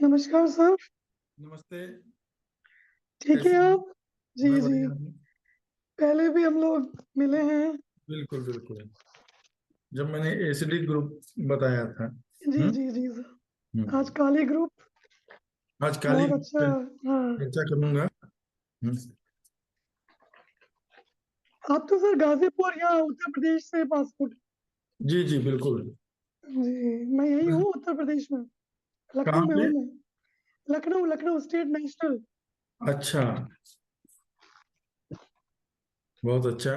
नमस्कार सर। नमस्ते। ठीक है कैसे हैं? आप? जी मैं जी, बढ़िया हूँ। पहले भी हम लोग मिले हैं। बिल्कुल बिल्कुल, जब मैंने एसिडिक ग्रुप बताया था। जी हम्म जी जी सर। आज हम्म। काली ग्रुप आज काली बहुत ग्रुप अच्छा। पे हाँ, चर्चा करूंगा। हम्म, आप तो सर गाजीपुर या उत्तर प्रदेश से पासपोर्ट? जी जी बिल्कुल। जी, मैं यही हूँ उत्तर प्रदेश में, लखनऊ कहाँ में पे? हूँ मैं। Lucknow, Lucknow state national. अच्छा, बहुत अच्छा।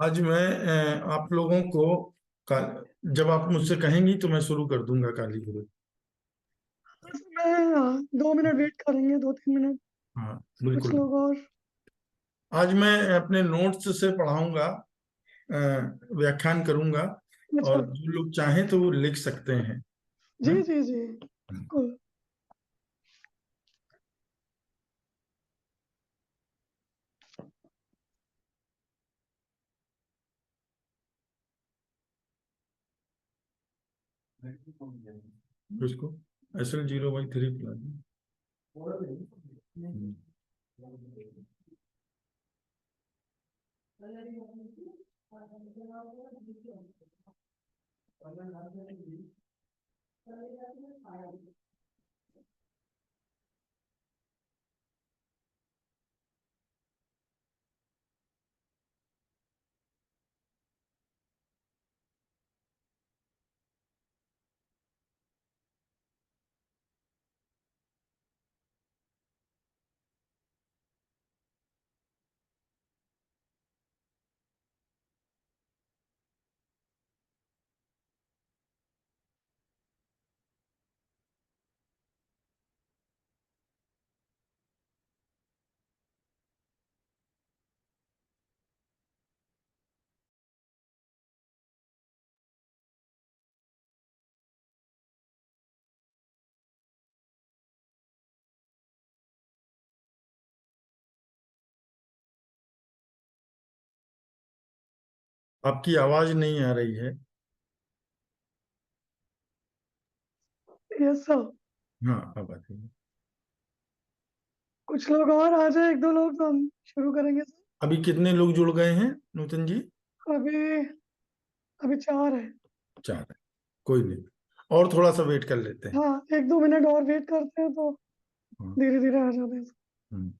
आज मैं आप लोगों को जब आप मुझसे कहेंगी तो मैं शुरू कर दूंगा काली ग्रुप। बस मैं 2 मिनट वेट करेंगे, 2-3 मिनट। हाँ कुछ बिल्कुल। लोग और। आज मैं अपने नोट्स से पढ़ाऊंगा, अ, व्याख्यान करूंगा। अच्छा। और जो लोग चाहें तो वो लिख सकते हैं। जी हाँ? जी जी, बिल्कुल। उसको SL0/3 प्लान। आपकी आवाज नहीं आ रही है। Yes sir. हाँ अब आती है। कुछ लोग और आ जाए, 1-2 लोग, तो हम शुरू करेंगे सर। अभी कितने लोग जुड़ गए हैं नूतन जी? अभी अभी 4 है। 4 है। कोई नहीं, और थोड़ा सा वेट कर लेते हैं। हाँ, 1-2 मिनट और वेट करते हैं तो हाँ। धीरे धीरे आ जाते हैं। हम्म,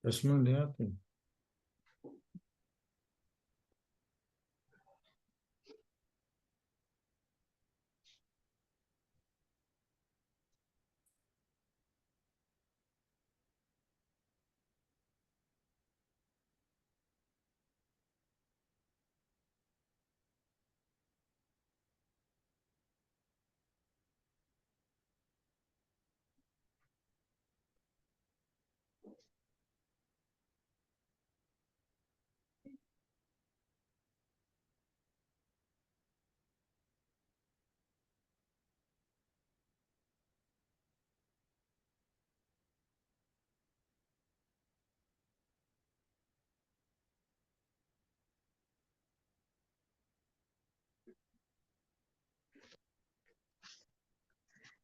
चश्मा ले आते हैं।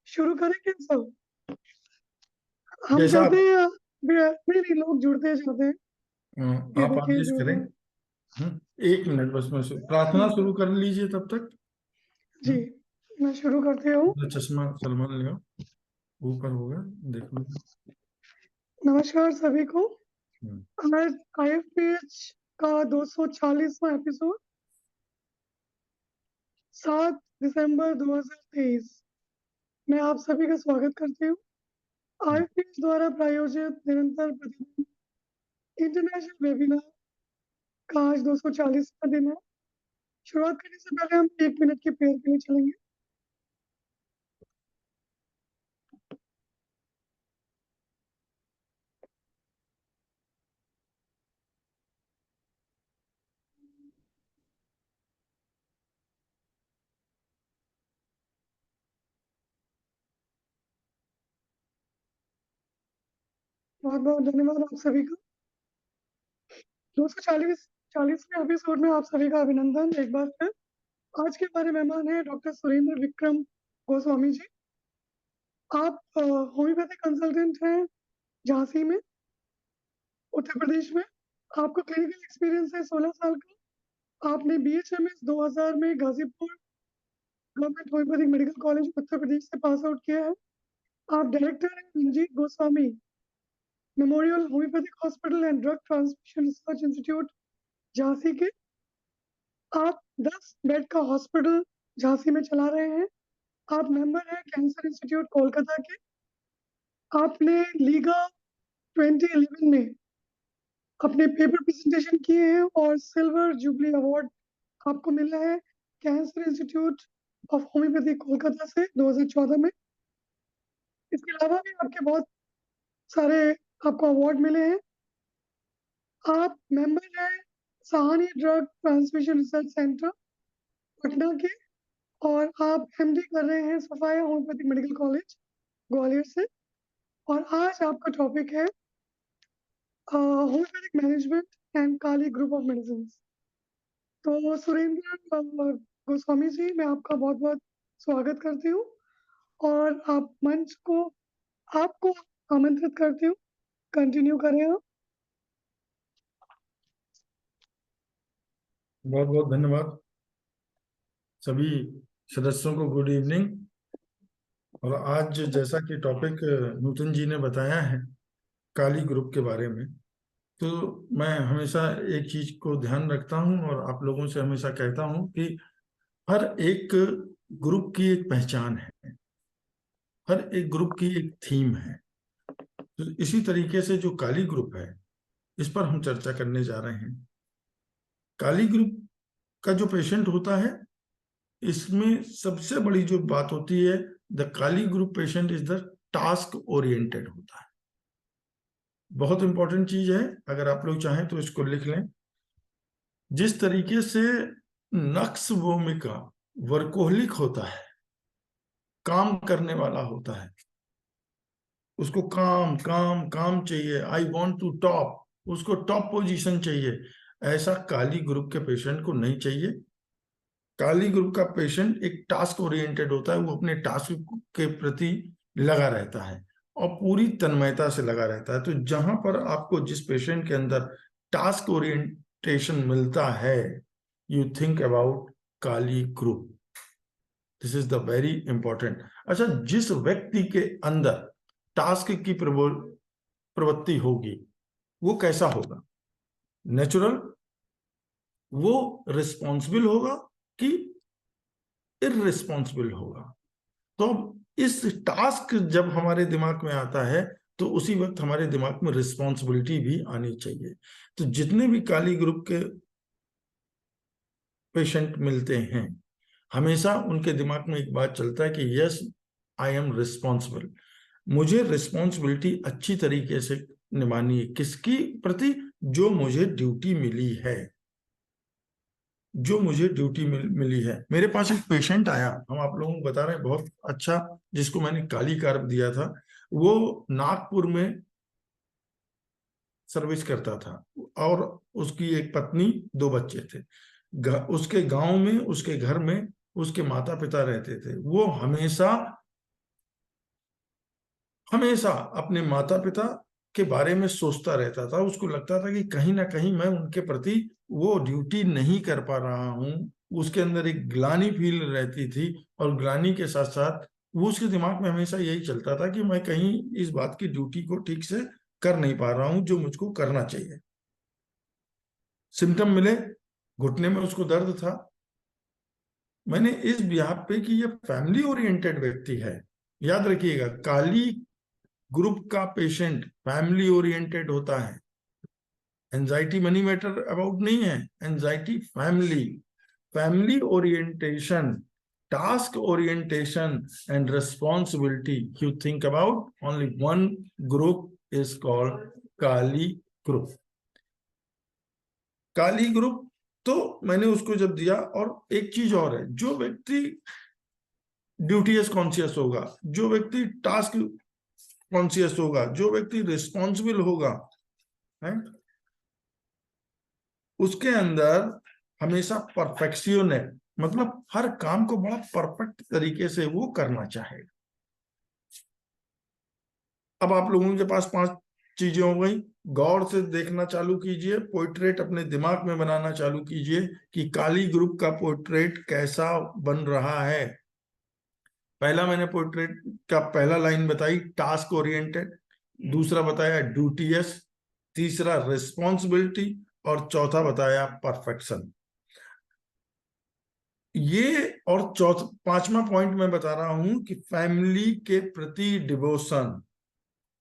शुरू करेंगे सब। हम जैसा करते आप हैं नहीं नहीं, लोग जुड़ते जाते हैं। ये आप देखिए आदेश जो करें। है। 1 मिनट बस, मैं प्रार्थना हाँ शुरू कर लीजिए तब तक। जी, मैं शुरू करती हूँ। अपना चश्मा सलमान ले आओ, ऊपर होगा, देख लो। नमस्कार सभी को। हम्म, आज IFPH का 240वां एपिसोड, 7 दिसंबर 2023 मैं आप सभी का स्वागत करती हूँ। IFPH द्वारा प्रायोजित निरंतर प्रतिदिन इंटरनेशनल वेबिनार का आज 240वां दिन है। शुरुआत करने से पहले हम 1 मिनट की प्रेयर के लिए चलेंगे। बहुत बहुत धन्यवाद आप सभी का। 240वें एपिसोड में आप सभी का अभिनंदन एक बार फिर। आज के हमारे मेहमान हैं डॉक्टर सुरेंद्र विक्रम गोस्वामी जी। आप होम्योपैथिक कंसल्टेंट हैं झांसी में, उत्तर प्रदेश में। आपका क्लिनिकल एक्सपीरियंस है 16 साल का। आपने BHMS 2000 में Ghazipur government homeopathic medical college Uttar Pradesh से पास आउट किया है। आप डायरेक्टर हैं Ranjit Goswami memorial homeopathic hospital and drug transmission research institute Jhansi के। आप 10 बेड का हॉस्पिटल झांसी में चला रहे हैं। आप मेंबर हैं कैंसर इंस्टीट्यूट कोलकाता के। आपने लीगा 2011 में अपने पेपर प्रेजेंटेशन किए हैं और सिल्वर जुबली अवार्ड आपको मिला है cancer institute of homeopathy Kolkata से 2014 में। इसके अलावा भी आपके बहुत सारे आपको अवार्ड मिले हैं। आप मेंबर हैं Sahani drug transmission research centre Patna के, और आप MD कर रहे हैं सफाया होम्योपैथिक मेडिकल कॉलेज ग्वालियर से। और आज आपका टॉपिक है homeopathic management and Kali group of medicine. तो सुरेंद्र गोस्वामी जी, मैं आपका बहुत बहुत स्वागत करती हूँ और आप मंच को आपको आमंत्रित करती हूँ। कंटिन्यू करें आप। बहुत बहुत धन्यवाद सभी सदस्यों को। Good evening. और आज जैसा कि टॉपिक नूतन जी ने बताया है काली ग्रुप के बारे में, तो मैं हमेशा एक चीज को ध्यान रखता हूं और आप लोगों से हमेशा कहता हूं कि हर एक ग्रुप की एक पहचान है, हर एक ग्रुप की एक थीम है। तो इसी तरीके से जो काली ग्रुप है, इस पर हम चर्चा करने जा रहे हैं। काली ग्रुप का जो पेशेंट होता है, इसमें सबसे बड़ी जो बात होती है, the kali group patient is the task oriented होता है। बहुत इंपॉर्टेंट चीज है, अगर आप लोग चाहें तो इसको लिख लें। जिस तरीके से नक्स भूमिका वर्कोहलिक होता है, काम करने वाला होता है, उसको काम काम काम चाहिए, आई वॉन्ट टू टॉप, उसको टॉप पोजीशन चाहिए, ऐसा काली ग्रुप के पेशेंट को नहीं चाहिए। काली ग्रुप का पेशेंट एक टास्क ओरिएंटेड होता है, वो अपने टास्क के प्रति लगा रहता है और पूरी तन्मयता से लगा रहता है। तो जहां पर आपको जिस पेशेंट के अंदर टास्क ओरिएंटेशन मिलता है, you think about kali group. This is the very important. अच्छा, जिस व्यक्ति के अंदर टास्क की प्रवृत्ति होगी, वो कैसा होगा? नेचुरल, वो रिस्पॉन्सिबल होगा कि इररिस्पॉन्सिबल होगा? तो इस टास्क जब हमारे दिमाग में आता है, तो उसी वक्त हमारे दिमाग में रिस्पॉन्सिबिलिटी भी आनी चाहिए। तो जितने भी काली ग्रुप के पेशेंट मिलते हैं, हमेशा उनके दिमाग में एक बात चलता है कि यस, आई एम रिस्पॉन्सिबल। मुझे रिस्पॉन्सिबिलिटी अच्छी तरीके से निभानी है। किसकी प्रति? जो मुझे ड्यूटी मिली है, जो मुझे ड्यूटी मिली है। मेरे पास एक पेशेंट आया, हम आप लोगों को बता रहे हैं, बहुत अच्छा, जिसको मैंने काली कार्ब दिया था। वो नागपुर में सर्विस करता था और उसकी एक पत्नी, 2 बच्चे थे। उसके गांव में, उसके घर में उसके माता पिता रहते थे। वो हमेशा हमेशा अपने माता पिता के बारे में सोचता रहता था। उसको लगता था कि कहीं ना कहीं मैं उनके प्रति वो ड्यूटी नहीं कर पा रहा हूँ। उसके अंदर एक ग्लानि फील रहती थी, और ग्लानि के साथ साथ वो उसके दिमाग में हमेशा यही चलता था कि मैं कहीं इस बात की ड्यूटी को ठीक से कर नहीं पा रहा हूँ जो मुझको करना चाहिए। सिम्टम मिले, घुटने में उसको दर्द था। मैंने इस बिहाफ पे कि ये फैमिली ओरिएंटेड व्यक्ति है। याद रखिएगा, काली ग्रुप का पेशेंट फैमिली ओरिएंटेड होता है। एंजाइटी मनी मैटर अबाउट नहीं है, anxiety family, family orientation, task orientation and responsibility. You think about only one group is called Kali group. Kali group. तो मैंने उसको जब दिया, और एक चीज और है, जो व्यक्ति ड्यूटीएस कॉन्शियस होगा, जो व्यक्ति टास्क कॉन्शियस होगा, जो व्यक्ति रिस्पॉन्सिबल होगा, है, उसके अंदर हमेशा परफेक्शन है, मतलब हर काम को बड़ा परफेक्ट तरीके से वो करना चाहेगा। अब आप लोगों के पास 5 चीजें हो गई। गौर से देखना चालू कीजिए, पोर्ट्रेट अपने दिमाग में बनाना चालू कीजिए कि काली ग्रुप का पोर्ट्रेट कैसा बन रहा है। पहला मैंने पोर्ट्रेट का पहला लाइन बताई, टास्क ओरिएंटेड। दूसरा बताया ड्यूटियस। तीसरा रिस्पॉन्सिबिलिटी। और चौथा बताया परफेक्शन। ये और चौथा 5वां पॉइंट मैं बता रहा हूं कि फैमिली के प्रति डिवोशन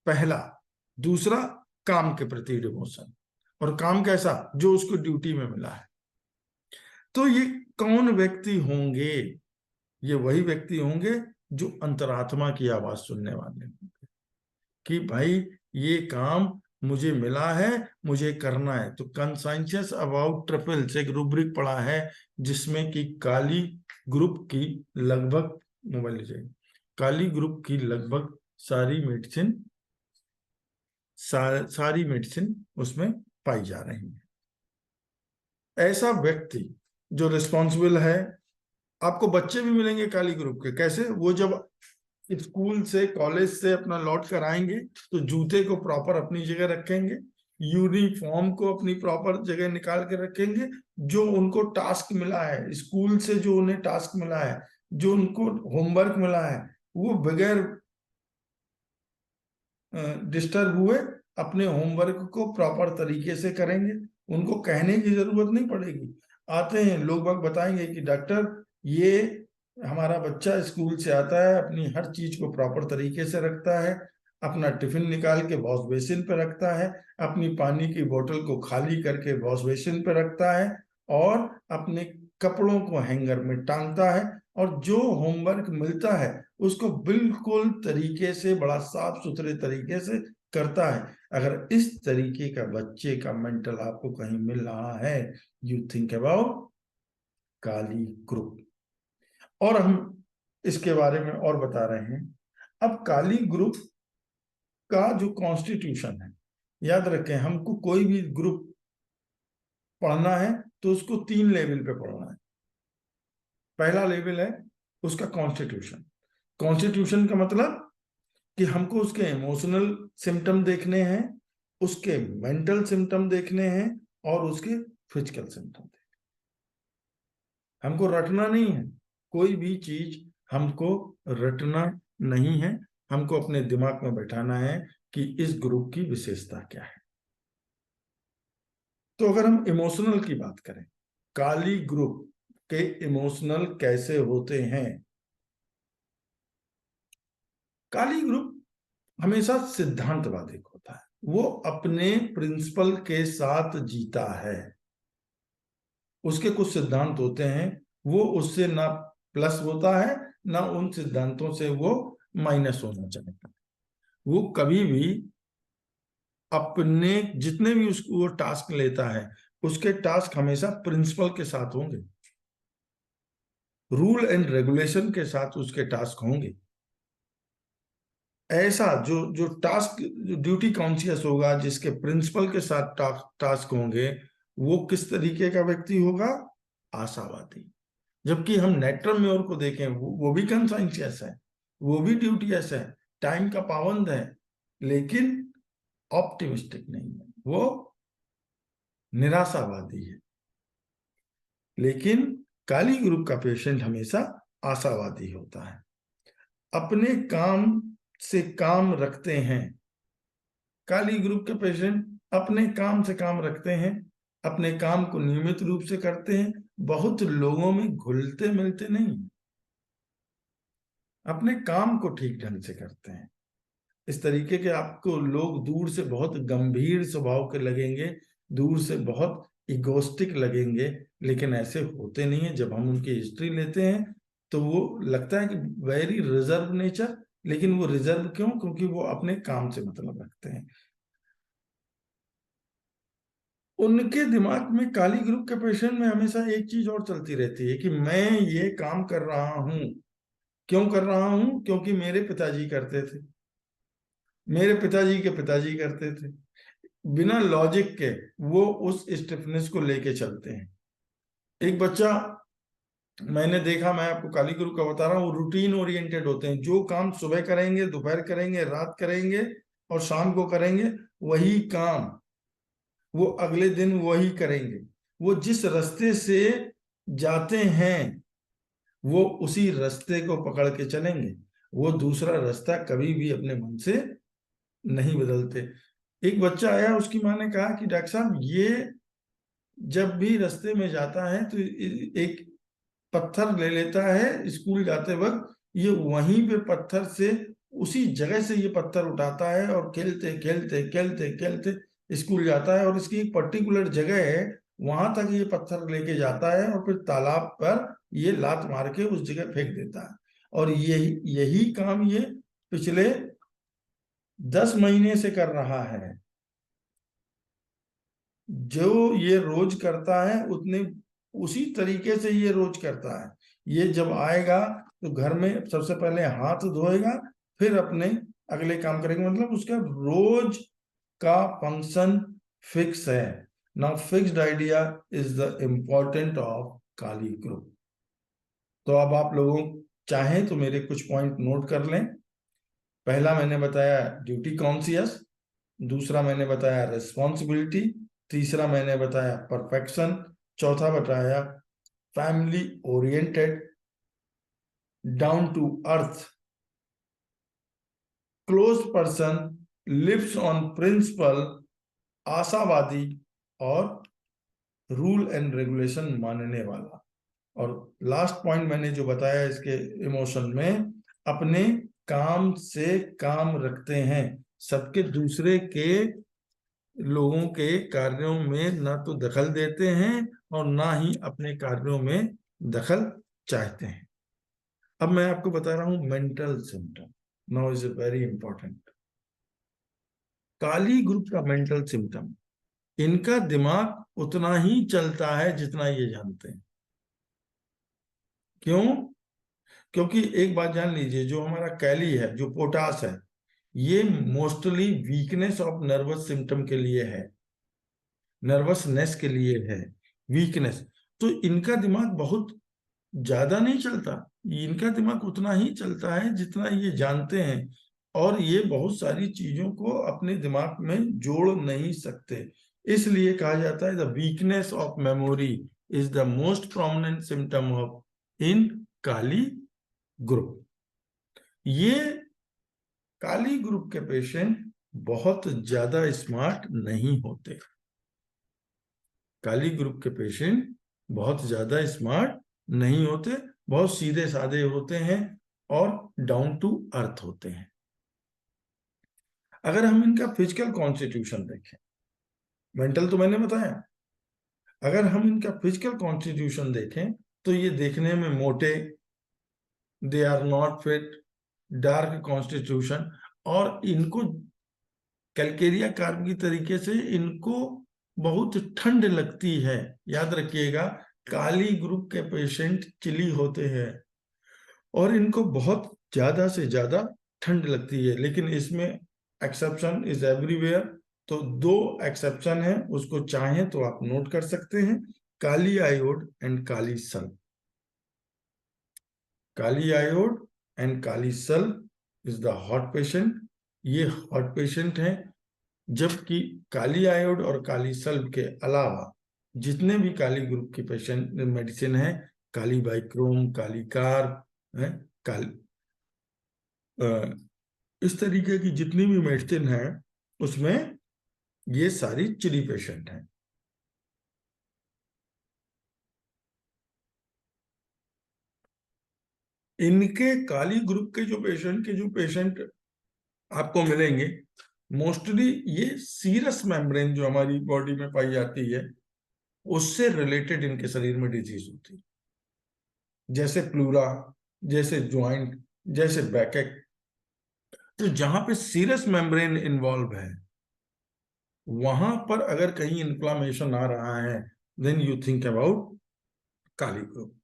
पहला। दूसरा काम के प्रति डिवोशन। और काम कैसा? जो उसको ड्यूटी में मिला है। तो ये कौन व्यक्ति होंगे? ये वही व्यक्ति होंगे जो अंतरात्मा की आवाज सुनने वाले होंगे कि भाई ये काम मुझे मिला है, मुझे करना है। तो कंसाइंशियस अबाउट ट्रिपल्स एक रूब्रिक पढ़ा है जिसमें कि काली ग्रुप की लगभग, मोबाइल ले जाइए, काली ग्रुप की लगभग सारी मेडिसिन सारी मेडिसिन उसमें पाई जा रही है। ऐसा व्यक्ति जो रिस्पॉन्सिबल है, आपको बच्चे भी मिलेंगे काली ग्रुप के। कैसे? वो जब स्कूल से कॉलेज से अपना लौट कर आएंगे तो जूते को प्रॉपर अपनी जगह रखेंगे, यूनिफॉर्म को अपनी प्रॉपर जगह निकाल के रखेंगे। जो उनको टास्क मिला है स्कूल से, जो उन्हें टास्क मिला है, जो उनको होमवर्क मिला है, वो बगैर डिस्टर्ब हुए अपने होमवर्क को प्रॉपर तरीके से करेंगे। उनको कहने की जरूरत नहीं पड़ेगी। आते हैं लोग बाग बताएंगे कि डॉक्टर ये हमारा बच्चा स्कूल से आता है, अपनी हर चीज को प्रॉपर तरीके से रखता है, अपना टिफिन निकाल के वॉश बेसिन पे रखता है, अपनी पानी की बोतल को खाली करके वॉश बेसिन पे रखता है, और अपने कपड़ों को हैंगर में टांगता है, और जो होमवर्क मिलता है उसको बिल्कुल तरीके से, बड़ा साफ सुथरे तरीके से करता है। अगर इस तरीके का बच्चे का मेंटल आपको कहीं मिल रहा है, you think about kali group. और हम इसके बारे में और बता रहे हैं। अब काली ग्रुप का जो कॉन्स्टिट्यूशन है, याद रखें, हमको कोई भी ग्रुप पढ़ना है तो उसको 3 लेवल पे पढ़ना है। पहला लेवल है उसका कॉन्स्टिट्यूशन। कॉन्स्टिट्यूशन का मतलब कि हमको उसके इमोशनल सिम्टम देखने हैं, उसके मेंटल सिम्टम देखने हैं, और उसके फिजिकल सिम्टम देखने। हमको रटना नहीं है, कोई भी चीज हमको रटना नहीं है। हमको अपने दिमाग में बैठाना है कि इस ग्रुप की विशेषता क्या है। तो अगर हम इमोशनल की बात करें, काली ग्रुप के इमोशनल कैसे होते हैं? काली ग्रुप हमेशा सिद्धांतवादी होता है, वो अपने प्रिंसिपल के साथ जीता है। उसके कुछ सिद्धांत होते हैं, वो उससे ना प्लस होता है, ना उन सिद्धांतों से वो माइनस होना चाहता है। वो कभी भी अपने जितने भी उसको वो टास्क लेता है, उसके टास्क हमेशा प्रिंसिपल के साथ होंगे, रूल एंड रेगुलेशन के साथ उसके टास्क होंगे। ऐसा जो जो टास्क, जो ड्यूटी कॉन्शियस होगा, जिसके प्रिंसिपल के साथ टास्क होंगे, वो किस तरीके का व्यक्ति होगा? आशावादी। जबकि हम नेटर में और को देखें, वो भी कंसाइंशियस है, वो भी ड्यूटीयस है, टाइम का पाबंद है, लेकिन ऑप्टिमिस्टिक नहीं है, वो निराशावादी है। लेकिन काली ग्रुप का पेशेंट हमेशा आशावादी होता है, अपने काम से काम रखते हैं। काली ग्रुप के पेशेंट अपने काम से काम रखते हैं, अपने काम को नियमित रूप से करते हैं, बहुत लोगों में घुलते मिलते नहीं, अपने काम को ठीक ढंग से करते हैं। इस तरीके के आपको लोग दूर से बहुत गंभीर स्वभाव के लगेंगे, दूर से बहुत इगोस्टिक लगेंगे, लेकिन ऐसे होते नहीं है। जब हम उनकी हिस्ट्री लेते हैं तो वो लगता है कि वेरी रिजर्व नेचर, लेकिन वो रिजर्व क्यों? क्योंकि वो अपने काम से मतलब रखते हैं। उनके दिमाग में, काली ग्रुप के पेशेंट में, हमेशा एक चीज और चलती रहती है कि मैं ये काम कर रहा हूं, क्यों कर रहा हूं? क्योंकि मेरे पिताजी करते थे, मेरे पिताजी के पिताजी करते थे, बिना लॉजिक के वो उस स्टिफनेस को लेके चलते हैं। एक बच्चा मैंने देखा, मैं आपको काली ग्रुप का बता रहा हूँ, वो रूटीन ओरिएंटेड होते हैं। जो काम सुबह करेंगे, दोपहर करेंगे, रात करेंगे और शाम को करेंगे, वही काम वो अगले दिन वही करेंगे। वो जिस रास्ते से जाते हैं वो उसी रास्ते को पकड़ के चलेंगे। वो दूसरा रास्ता कभी भी अपने मन से नहीं बदलते। एक बच्चा आया, उसकी माँ ने कहा कि डॉक्टर साहब, ये जब भी रास्ते में जाता है तो एक पत्थर ले लेता है स्कूल जाते वक्त, ये वहीं पे पत्थर से, उसी जगह से ये पत्थर उठाता है और खेलते खेलते खेलते खेलते स्कूल जाता है। और इसकी एक पर्टिकुलर जगह है, वहां तक ये पत्थर लेके जाता है और फिर तालाब पर ये लात मार के उस जगह फेंक देता है। और यही यही काम ये पिछले 10 महीने से कर रहा है। जो ये रोज करता है उतने उसी तरीके से ये रोज करता है। ये जब आएगा तो घर में सबसे पहले हाथ धोएगा, फिर अपने अगले काम करेगा। मतलब उसका रोज का फंक्शन फिक्स है। Now fixed idea is the important of kali group. तो अब आप लोगों चाहें तो मेरे कुछ पॉइंट नोट कर लें। पहला मैंने बताया ड्यूटी कॉन्शियस, दूसरा मैंने बताया रिस्पॉन्सिबिलिटी, तीसरा मैंने बताया परफेक्शन, चौथा बताया family oriented, down to earth, close person, lives on principle, आशावादी, और रूल एंड रेगुलेशन मानने वाला। और लास्ट पॉइंट मैंने जो बताया इसके इमोशन में, अपने काम से काम रखते हैं, सबके दूसरे के लोगों के कार्यों में ना तो दखल देते हैं और ना ही अपने कार्यों में दखल चाहते हैं। अब मैं आपको बता रहा हूं mental symptom. Now is very important. Kali group का मेंटल सिम्टम, इनका दिमाग उतना ही चलता है जितना ये जानते हैं। क्यों? क्योंकि एक बात जान लीजिए, जो हमारा कैली है, जो पोटास है, ये mostly weakness of nervous symptom के लिए है, नर्वसनेस के लिए है, वीकनेस। तो इनका दिमाग बहुत ज्यादा नहीं चलता, इनका दिमाग उतना ही चलता है जितना ये जानते हैं। और ये बहुत सारी चीजों को अपने दिमाग में जोड़ नहीं सकते। इसलिए कहा जाता है the weakness of memory is the most prominent symptom of in Kali group. ये काली ग्रुप के पेशेंट बहुत ज्यादा स्मार्ट नहीं होते। काली ग्रुप के पेशेंट बहुत ज्यादा स्मार्ट नहीं होते, बहुत सीधे साधे होते हैं और डाउन टू अर्थ होते हैं। अगर हम इनका फिजिकल कॉन्स्टिट्यूशन देखें, मेंटल तो मैंने बताया, अगर हम इनका फिजिकल कॉन्स्टिट्यूशन देखें तो ये देखने में मोटे, they are not fit, dark constitution, और इनको कैलकेरिया कार्ब की तरीके से इनको बहुत ठंड लगती है। याद रखिएगा, काली ग्रुप के पेशेंट चिली होते हैं और इनको बहुत ज्यादा से ज्यादा ठंड लगती है। लेकिन इसमें एक्सेप्शन इज एवरीवेयर। तो दो एक्सेप्शन है, उसको चाहें तो आप नोट कर सकते हैं, काली आयोड एंड काली सल। काली आयोड एंड काली सल इज द हॉट पेशेंट, ये हॉट पेशेंट है। जबकि काली आयोड और काली सल्ब के अलावा जितने भी काली ग्रुप के पेशेंट मेडिसिन है, काली बाइक्रोम, काली कार्ब है, काली इस तरीके की जितनी भी मेडिसिन है, उसमें ये सारी चिली पेशेंट हैं। इनके काली ग्रुप के जो पेशेंट आपको मिलेंगे, मोस्टली ये सीरस मेम्ब्रेन जो हमारी बॉडी में पाई जाती है, उससे रिलेटेड इनके शरीर में डिजीज होती है। जैसे प्लूरा, जैसे ज्वाइंट, जैसे बैकेक। तो जहां पे सीरस मेम्ब्रेन इन्वॉल्व है, वहां पर अगर कहीं इन्फ्लामेशन आ रहा है, then you think about kali group.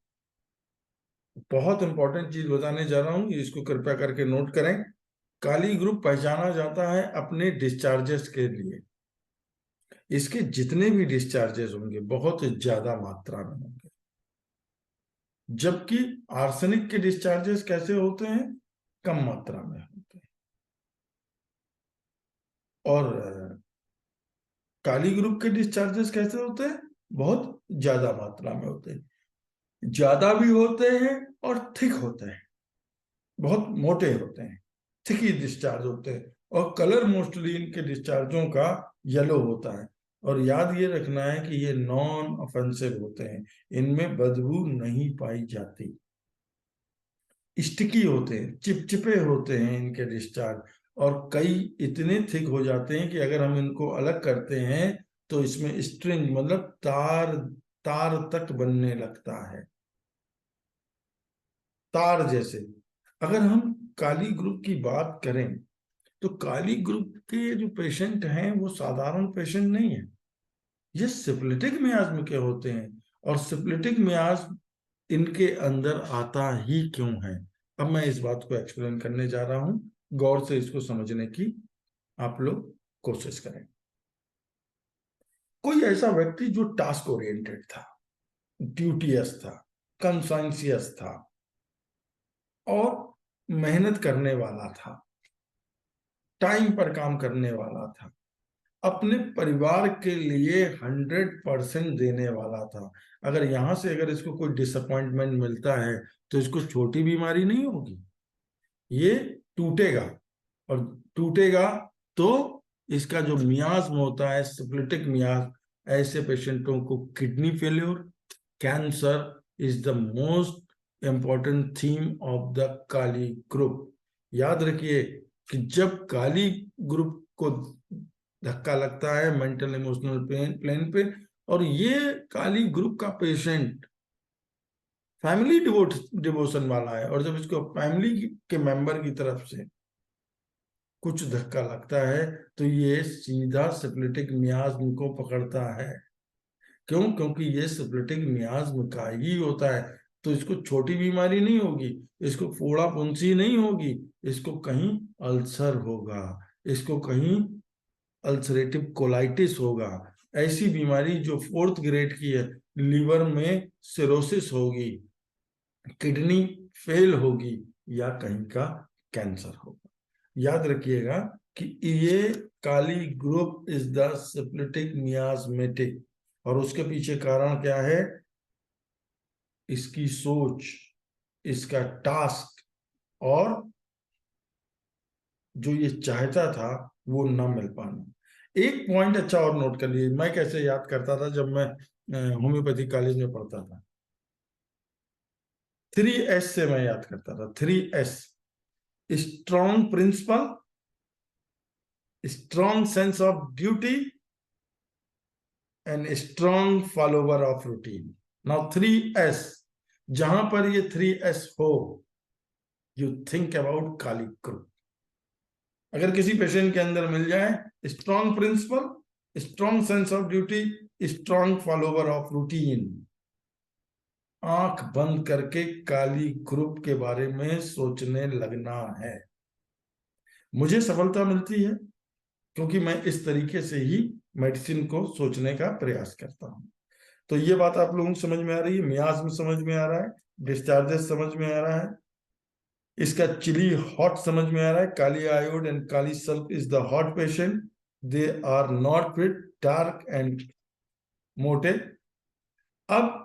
बहुत इंपॉर्टेंट चीज बताने जा रहा हूं, इसको कृपया करके नोट करें। काली ग्रुप पहचाना जाता है अपने डिस्चार्जेस के लिए। इसके जितने भी डिस्चार्जेस होंगे बहुत ज्यादा मात्रा में होंगे, जबकि आर्सेनिक के डिस्चार्जेस कैसे होते हैं, कम मात्रा में होते हैं। और काली ग्रुप के डिस्चार्जेस कैसे होते हैं, बहुत ज्यादा मात्रा में होते हैं, ज्यादा भी होते हैं और थिक होते हैं, बहुत मोटे होते हैं, थिक ही डिस्चार्ज होते हैं। और कलर मोस्टली इनके डिस्चार्जों का येलो होता है। और याद ये रखना है कि ये नॉन ऑफेंसिव होते हैं, इनमें बदबू नहीं पाई जाती, स्टिकी होते हैं, चिपचिपे होते हैं इनके डिस्चार्ज। और कई इतने थिक हो जाते हैं कि अगर हम इनको अलग करते हैं तो इसमें स्ट्रिंग मतलब तार तार तक बनने लगता है, तार जैसे। अगर हम काली ग्रुप की बात करें तो काली ग्रुप के जो पेशेंट हैं वो साधारण पेशेंट नहीं है, ये सिफिलिटिक मियाज्म के होते हैं। और सिफिलिटिक मियाज्म इनके अंदर आता ही क्यों है, अब मैं इस बात को एक्सप्लेन करने जा रहा हूं। गौर से इसको समझने की आप लोग कोशिश करें। कोई ऐसा व्यक्ति जो टास्क ओरिएंटेड था, ड्यूटियस था, कंसाइंसियस था और मेहनत करने वाला था, टाइम पर काम करने वाला था, अपने परिवार के लिए 100% देने वाला था। अगर यहां से अगर इसको कोई डिसअपॉइंटमेंट मिलता है तो इसको छोटी बीमारी नहीं होगी, ये टूटेगा। और टूटेगा तो इसका जो मियाज्म होता है, सिफिलिटिक मियाज्म, ऐसे पेशेंटों को kidney failure, cancer is the most important theme of the kali group. याद रखिए कि जब काली ग्रुप को धक्का लगता है मेंटल इमोशनल प्लेन पे, और ये काली ग्रुप का पेशेंट फैमिली डिवोशन वाला है, और जब इसको फैमिली के मेंबर की तरफ से कुछ धक्का लगता है तो ये सीधा सिफिलिटिक मियाज्म को पकड़ता है। क्यों? क्योंकि ये सिफिलिटिक मियाज्म का ही होता है। तो इसको छोटी बीमारी नहीं होगी, इसको फोड़ा फुंसी नहीं होगी, इसको कहीं अल्सर होगा, इसको कहीं अल्सरेटिव कोलाइटिस होगा, ऐसी बीमारी जो 4th ग्रेड की है, लीवर में सिरोसिस होगी, किडनी फेल होगी, या कहीं का कैंसर होगा। याद रखिएगा कि ये काली ग्रुप इज द सिफिलिटिक मियाज्मेटिक। और उसके पीछे कारण क्या है, इसकी सोच, इसका टास्क, और जो ये चाहता था वो ना मिल पाना। एक पॉइंट अच्छा और नोट कर लीजिए, मैं कैसे याद करता था जब मैं होम्योपैथी कॉलेज में पढ़ता था। 3S से मैं याद करता था, 3S, strong principle, strong sense of duty and strong follower of routine. Now 3S, जहां पर ये 3S हो, you think about kali group. अगर किसी पेशेंट के अंदर मिल जाए strong principle, strong sense of duty, strong follower of routine, आंख बंद करके काली ग्रुप के बारे में सोचने लगना है। मुझे सफलता मिलती है क्योंकि मैं इस तरीके से ही मेडिसिन को सोचने का प्रयास करता हूं। तो ये बात आप लोगों को समझ में आ रही है, मियाज में समझ में आ रहा है, डिस्चार्जेस समझ में आ रहा है, इसका चिली हॉट समझ में आ रहा है। Kali iod and kali sulph is the hot patient, they are not fit, dark and मोटे। अब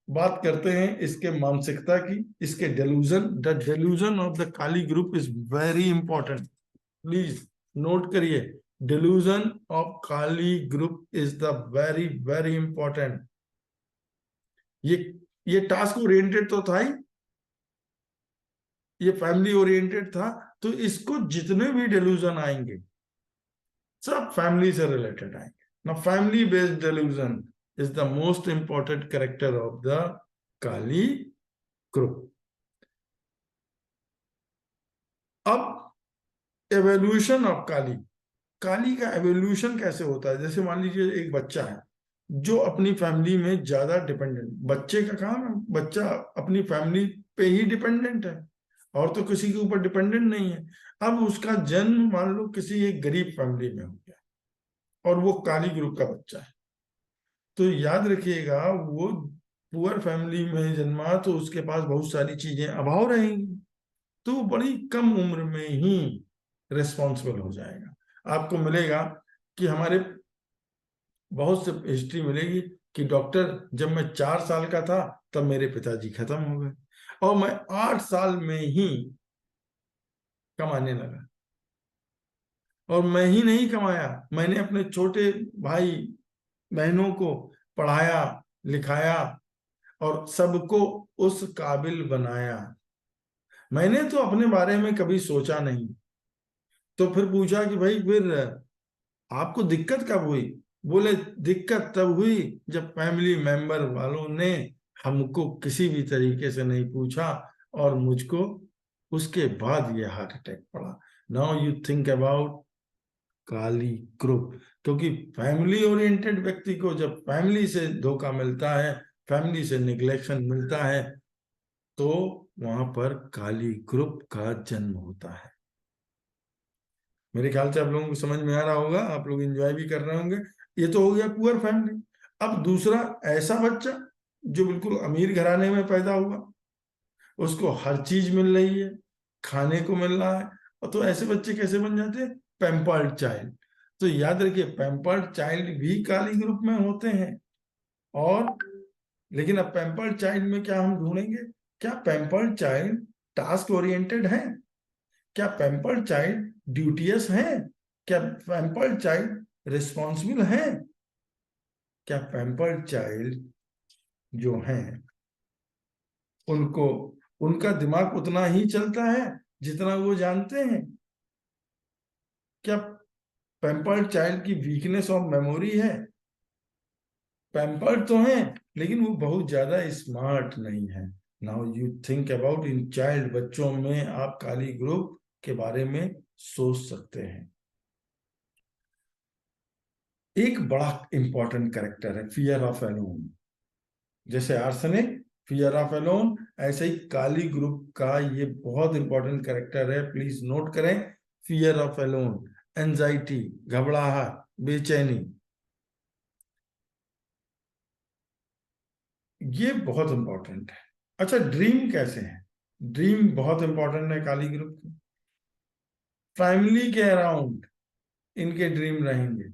बात करते हैं इसके मानसिकता की, इसके delusion. The delusion of the kali group is very important, please note करिए। Delusion of kali group is the very very important. ये ये टास्क ओरिएंटेड तो था ही, ये फैमिली ओरिएंटेड था, तो इसको जितने भी डेलूजन आएंगे सब फैमिली से रिलेटेड आएंगे ना। Family based delusion is the most important character of the kali group. अब एवोल्यूशन ऑफ काली, काली का एवोल्यूशन कैसे होता है। जैसे मान लीजिए एक बच्चा है जो अपनी फैमिली में ज्यादा डिपेंडेंट, बच्चे का काम है, बच्चा अपनी फैमिली पे ही डिपेंडेंट है। और तो किसी के ऊपर डिपेंडेंट नहीं है। अब उसका जन्म मान लो किसी एक गरीब फैमिली में हो गया और वो काली ग्रुप का बच्चा है, तो याद रखिएगा वो पुअर फैमिली में जन्मा तो उसके पास बहुत सारी चीजें अभाव रहेंगी, तो वो बड़ी कम उम्र में ही रिस्पॉन्सिबल हो जाएगा। आपको मिलेगा कि हमारे बहुत से हिस्ट्री मिलेगी कि डॉक्टर, जब मैं 4 साल का था तब मेरे पिताजी खत्म हो गए और मैं 8 साल में ही कमाने लगा। और मैं ही नहीं कमाया, मैंने अपने छोटे भाई बहनों को पढ़ाया लिखाया और सबको उस काबिल बनाया। मैंने तो अपने बारे में कभी सोचा नहीं। तो फिर पूछा कि भाई फिर आपको दिक्कत कब हुई? बोले दिक्कत तब हुई जब फैमिली मेंबर वालों ने हमको किसी भी तरीके से नहीं पूछा और मुझको उसके बाद ये हार्ट अटैक पड़ा। Now you think about kali group. क्योंकि फैमिली ओरिएंटेड व्यक्ति को जब फैमिली से धोखा मिलता है, फैमिली से निग्लेक्शन मिलता है, तो वहां पर काली ग्रुप का जन्म होता है। मेरे ख्याल से आप लोगों को समझ में आ रहा होगा, आप लोग एंजॉय भी कर रहे होंगे। ये तो हो गया पुअर फैमिली। अब दूसरा, ऐसा बच्चा जो बिल्कुल अमीर घराने में पैदा हुआ, उसको हर चीज मिल रही है, खाने को मिल रहा है, और तो ऐसे बच्चे कैसे बन जाते हैं? Pampered child. तो याद रखिए पैम्पर्ड चाइल्ड भी काली ग्रुप में होते हैं। और लेकिन अब पैम्पर्ड चाइल्ड में क्या हम ढूंढेंगे? क्या पैम्पर्ड चाइल्ड टास्क ओरिएंटेड है? क्या पैम्पर्ड चाइल्ड ड्यूटियस है? क्या पैम्पर्ड चाइल्ड रिस्पॉन्सिबल है? क्या पैम्पर्ड चाइल्ड जो हैं उनको उनका दिमाग उतना ही चलता है जितना वो जानते हैं? क्या पैम्पर्ड चाइल्ड की वीकनेस ऑफ मेमोरी है? पैम्पर्ड तो हैं लेकिन वो बहुत ज्यादा स्मार्ट नहीं है। Now you think about in child, बच्चों में आप काली ग्रुप के बारे में सोच सकते हैं। एक बड़ा इंपॉर्टेंट कैरेक्टर है फियर ऑफ अलोन। जैसे आर्सेनिक फियर ऑफ अलोन, ऐसे ही काली ग्रुप का ये बहुत इंपॉर्टेंट कैरेक्टर है, प्लीज नोट करें। फियर ऑफ अलोन, एंजाइटी, घबराहट, बेचैनी, ये बहुत इंपॉर्टेंट है। अच्छा, ड्रीम कैसे है? ड्रीम बहुत इंपॉर्टेंट है काली ग्रुप की। फैमिली के अराउंड इनके ड्रीम रहेंगे।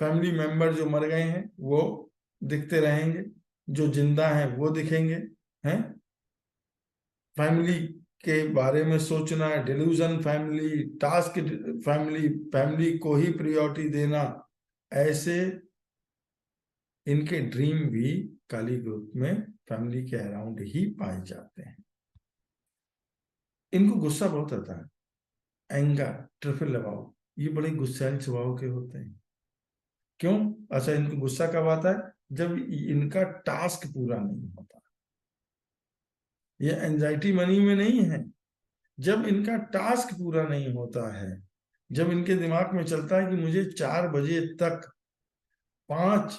फैमिली मेंबर जो मर गए हैं वो दिखते रहेंगे, जो जिंदा हैं वो दिखेंगे। हैं, फैमिली के बारे में सोचना, delusion family, task family, family को ही प्रायोरिटी देना, ऐसे इनके ड्रीम भी काली ग्रुप में फैमिली के अराउंड ही पाए जाते हैं। इनको गुस्सा बहुत आता है, एंगर, ट्रिपल अबाउ, ये बड़े गुस्सैल स्वभाव के होते हैं। क्यों? अच्छा, इनको गुस्सा कब आता है? जब इनका टास्क पूरा नहीं होता। ये एंजाइटी मनी में नहीं है, जब इनका टास्क पूरा नहीं होता है, जब इनके दिमाग में चलता है कि मुझे 4 बजे तक 5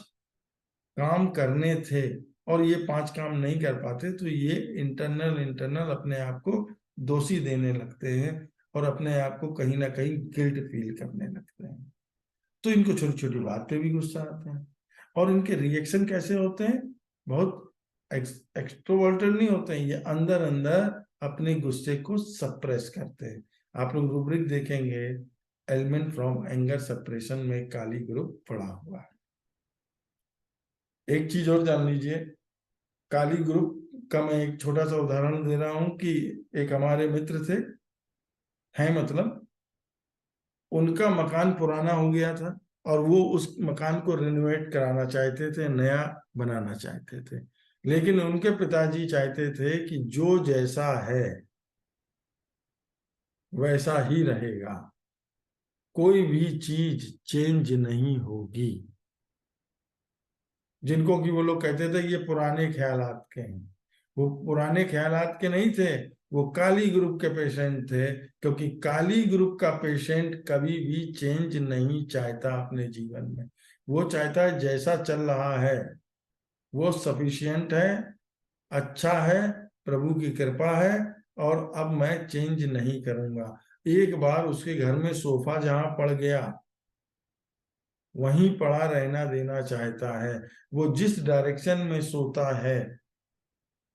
काम करने थे और ये 5 काम नहीं कर पाते, तो ये इंटरनल इंटरनल अपने आप को दोषी देने लगते हैं और अपने आप को कहीं ना कहीं गिल्ट फील करने लगते हैं। तो इनको छोटी छोटी बात पे भी गुस्सा आता है। और इनके रिएक्शन कैसे होते हैं? बहुत एक्सट्रोवर्टेड नहीं होते हैं, ये अंदर अंदर अपने गुस्से को सप्रेस करते हैं। आप लोग रूब्रिक देखेंगे, एलिमेंट फ्रॉम एंगर सप्रेशन में काली ग्रुप पड़ा हुआ है। एक चीज और जान लीजिए, काली ग्रुप का मैं एक छोटा सा उदाहरण दे रहा हूं कि एक हमारे मित्र थे, हैं मतलब, उनका मकान पुराना हो गया था और वो उस मकान को रिनोवेट कराना चाहते थे, नया बनाना चाहते थे। लेकिन उनके पिताजी चाहते थे कि जो जैसा है वैसा ही रहेगा, कोई भी चीज चेंज नहीं होगी। जिनको कि वो लोग कहते थे ये पुराने ख्यालात के हैं, वो पुराने ख्यालात के नहीं थे, वो काली ग्रुप के पेशेंट थे। क्योंकि काली ग्रुप का पेशेंट कभी भी चेंज नहीं चाहता अपने जीवन में। वो चाहता है जैसा चल रहा है वो सफिशियंट है, अच्छा है, प्रभु की कृपा है, और अब मैं चेंज नहीं करूंगा। एक बार उसके घर में सोफा जहां पड़ गया वहीं पड़ा रहना देना चाहता है। वो जिस डायरेक्शन में सोता है,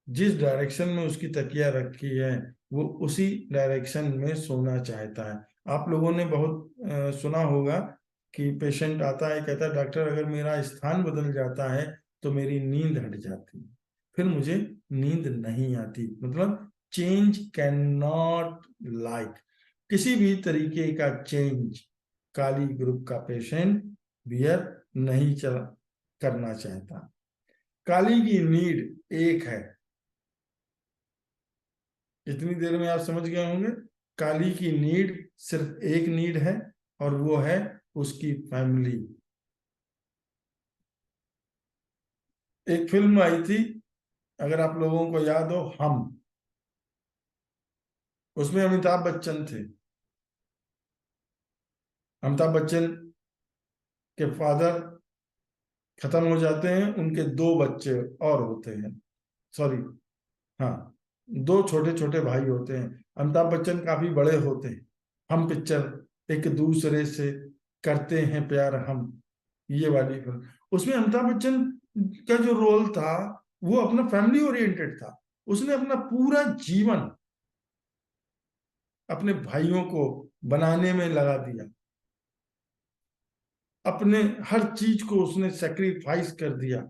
जिस डायरेक्शन में उसकी तकिया रखी है, वो उसी डायरेक्शन में सोना चाहता है। आप लोगों ने बहुत सुना होगा कि पेशेंट आता है, कहता है डॉक्टर अगर मेरा स्थान बदल जाता है तो मेरी नींद हट जाती है, फिर मुझे नींद नहीं आती। मतलब चेंज कैन नॉट लाइक, किसी भी तरीके का चेंज काली ग्रुप का पेशेंट बियर नहीं चला करना चाहता। काली की नीड एक है, इतनी देर में आप समझ गए होंगे। काली की नीड सिर्फ एक नीड है, और वो है उसकी फैमिली। एक फिल्म आई थी, अगर आप लोगों को याद हो, हम, उसमें अमिताभ बच्चन थे। अमिताभ बच्चन के फादर खत्म हो जाते हैं, उनके दो बच्चे और होते हैं, सॉरी, हाँ, दो छोटे छोटे भाई होते हैं। अमिताभ बच्चन काफी बड़े होते हैं। हम पिक्चर, एक दूसरे से करते हैं प्यार हम, ये वाली फिल्म, उसमें अमिताभ बच्चन का जो रोल था वो अपना फैमिली ओरिएंटेड था। उसने अपना पूरा जीवन अपने भाइयों को बनाने में लगा दिया, अपने हर चीज को उसने सेक्रीफाइस कर दिया।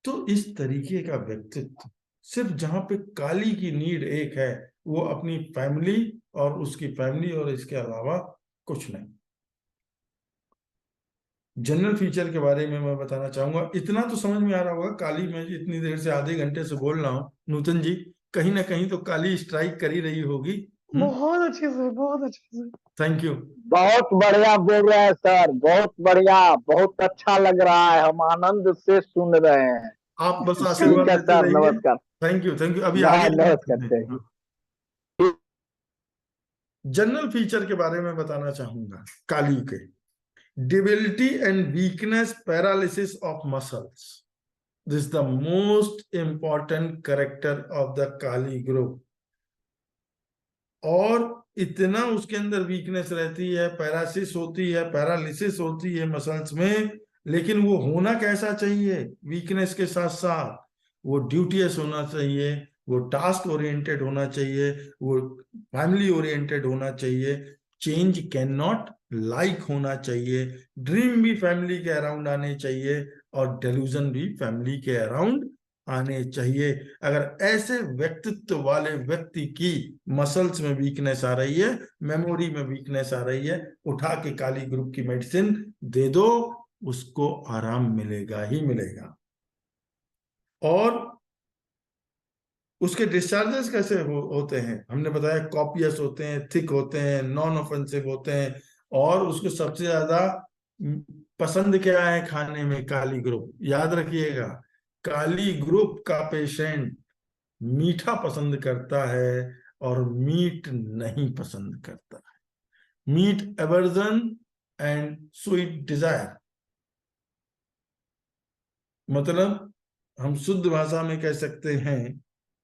तो इस तरीके का व्यक्तित्व, सिर्फ जहां पे काली की नीड एक है, वो अपनी फैमिली और उसकी फैमिली, और इसके अलावा कुछ नहीं। जनरल फीचर के बारे में मैं बताना चाहूंगा, इतना तो समझ में आ रहा होगा। काली, मैं इतनी देर से आधे घंटे से बोल रहा हूँ, नूतन जी कहीं ना कहीं तो काली स्ट्राइक कर ही रही होगी। बहुत अच्छे से, बहुत अच्छे से। Thank you. बहुत बढ़िया बोल रहे हैं सर, बहुत बढ़िया, बहुत अच्छा लग रहा है, हम आनंद से सुन रहे हैं। आप बस ठीक आशीर्वाद है देते सर, रहिए। नमस्कार। Thank you, thank you. अभी आगे नमस्कार बढ़ते हैं। चाहिए। हाँ, जनरल फीचर के बारे में बताना चाहूंगा काली के। debility and weakness, paralysis of muscles, this is the most important character of the Kali group। और इतना उसके अंदर वीकनेस रहती है, पैरासिस होती है, पैरालिसिस होती है मसल्स में, लेकिन वो होना कैसा चाहिए? वीकनेस के साथ साथ वो ड्यूटियस होना चाहिए, वो टास्क ओरिएंटेड होना चाहिए, वो फैमिली ओरिएंटेड होना चाहिए, चेंज कैन नॉट लाइक होना चाहिए, ड्रीम भी फैमिली के अराउंड आने चाहिए, और डेल्यूजन भी फैमिली के अराउंड आने चाहिए। अगर ऐसे व्यक्तित्व वाले व्यक्ति की मसल्स में वीकनेस आ रही है, मेमोरी में वीकनेस आ रही है, उठा के काली ग्रुप की मेडिसिन दे दो, उसको आराम मिलेगा ही मिलेगा। और उसके डिस्चार्जेस कैसे होते हैं? हमने बताया कॉपियस होते हैं, थिक होते हैं, नॉन ऑफेंसिव होते हैं। और उसको सबसे ज्यादा पसंद क्या है खाने में? काली ग्रुप, याद रखिएगा, काली ग्रुप का पेशेंट मीठा पसंद करता है और मीट नहीं पसंद करता है। Meat aversion and sweet desire. मतलब हम शुद्ध भाषा में कह सकते हैं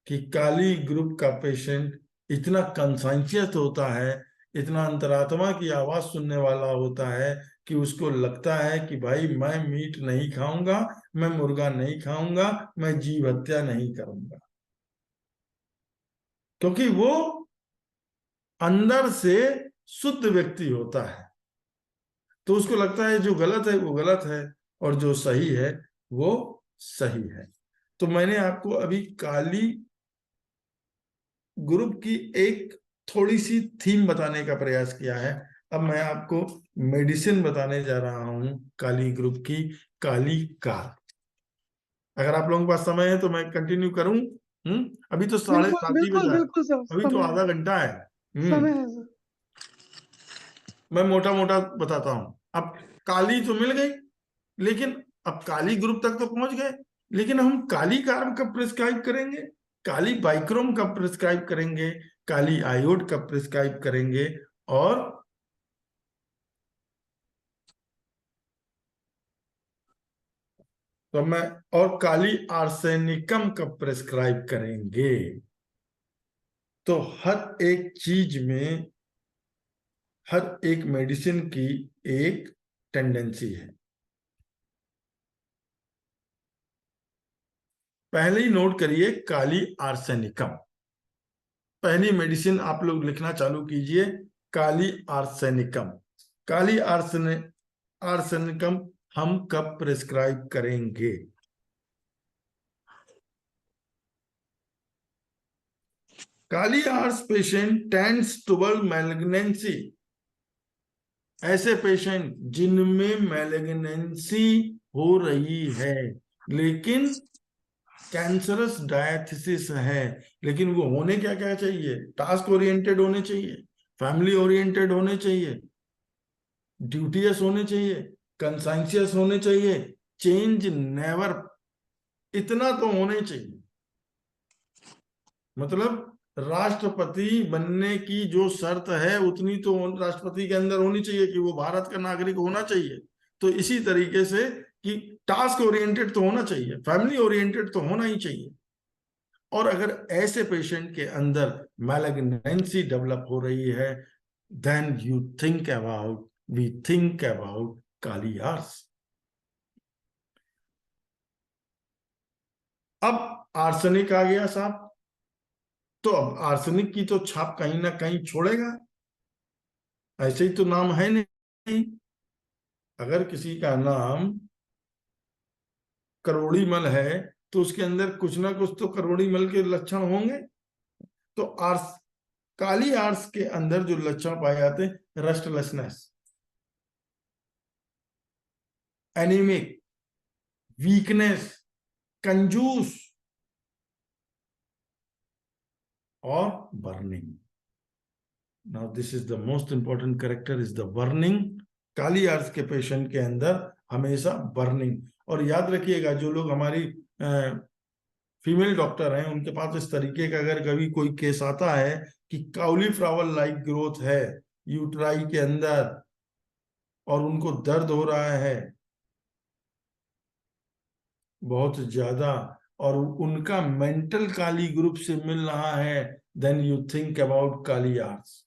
कि काली ग्रुप का पेशेंट इतना कंसाइंशियस होता है, इतना अंतरात्मा की आवाज सुनने वाला होता है, कि उसको लगता है कि भाई मैं मीट नहीं खाऊंगा, मैं मुर्गा नहीं खाऊंगा, मैं जीव हत्या नहीं करूंगा, क्योंकि वो अंदर से शुद्ध व्यक्ति होता है। तो उसको लगता है जो गलत है वो गलत है, और जो सही है वो सही है। तो मैंने आपको अभी काली ग्रुप की एक थोड़ी सी थीम बताने का प्रयास किया है। अब मैं आपको मेडिसिन बताने जा रहा हूं काली ग्रुप की, काली काल। अगर आप लोगों के पास समय है तो मैं कंटिन्यू करूं। अभी तो साढ़े बिल्कुल, सात ही बिल्कुल, बजा है, बिल्कुल सर, अभी तो समय है, आधा घंटा है। समय है सर। मैं मोटा मोटा बताता हूं। अब काली तो मिल गई, लेकिन अब काली ग्रुप तक तो पहुंच गए, लेकिन हम काली कार्ब कब प्रिस्क्राइब करेंगे? काली बाइक्रोम कब प्रिस्क्राइब करेंगे? काली आयोड कब प्रिस्क्राइब करेंगे? और तो मैं, और काली आर्सेनिकम कब प्रिस्क्राइब करेंगे? तो हर एक चीज में, हर एक मेडिसिन की एक टेंडेंसी है। पहले ही नोट करिए, काली आर्सेनिकम। पहली मेडिसिन आप लोग लिखना चालू कीजिए, काली आर्सेनिकम। काली आर्सेनिकम हम कब प्रिस्क्राइब करेंगे? Kali ars patient tends toward malignancy. ऐसे पेशेंट जिनमें मैलिग्नेंसी हो रही है, लेकिन कैंसरस डायथिसिस है, लेकिन वो होने क्या क्या चाहिए? टास्क ओरिएंटेड होने चाहिए, फैमिली ओरिएंटेड होने चाहिए, ड्यूटियस होने चाहिए, कंसाइंशियस होने चाहिए, चेंज नेवर, इतना तो होने चाहिए। मतलब राष्ट्रपति बनने की जो शर्त है उतनी तो राष्ट्रपति के अंदर होनी चाहिए कि वो भारत का नागरिक होना चाहिए। तो इसी तरीके से कि टास्क ओरिएंटेड तो होना चाहिए, फैमिली ओरिएंटेड तो होना ही चाहिए। और अगर ऐसे पेशेंट के अंदर मैलिग्नेंसी डेवलप हो रही है, then we think about kali ars. अब आर्सेनिक आ गया साहब, तो अब आर्सेनिक की तो छाप कहीं ना कहीं छोड़ेगा, ऐसे ही तो नाम है नहीं। अगर किसी का नाम करोड़ी मल है तो उसके अंदर कुछ ना कुछ तो करोड़ी मल के लक्षण होंगे। तो आर्स, काली आर्स के अंदर जो लक्षण पाए जाते हैं, रेस्टलेसनेस, एनीमिक, वीकनेस, कंजूस और burning. Now this is the most important character, is the burning. Kali ars के पेशेंट के अंदर हमेशा बर्निंग। और याद रखिएगा, जो लोग हमारी फीमेल डॉक्टर हैं उनके पास इस तरीके का अगर कभी कोई केस आता है कि कॉलीफ्लावर लाइक ग्रोथ है यूट्राई के अंदर और उनको दर्द हो रहा है बहुत ज्यादा, और उनका मेंटल काली ग्रुप से मिल रहा है, then you think about kali ars.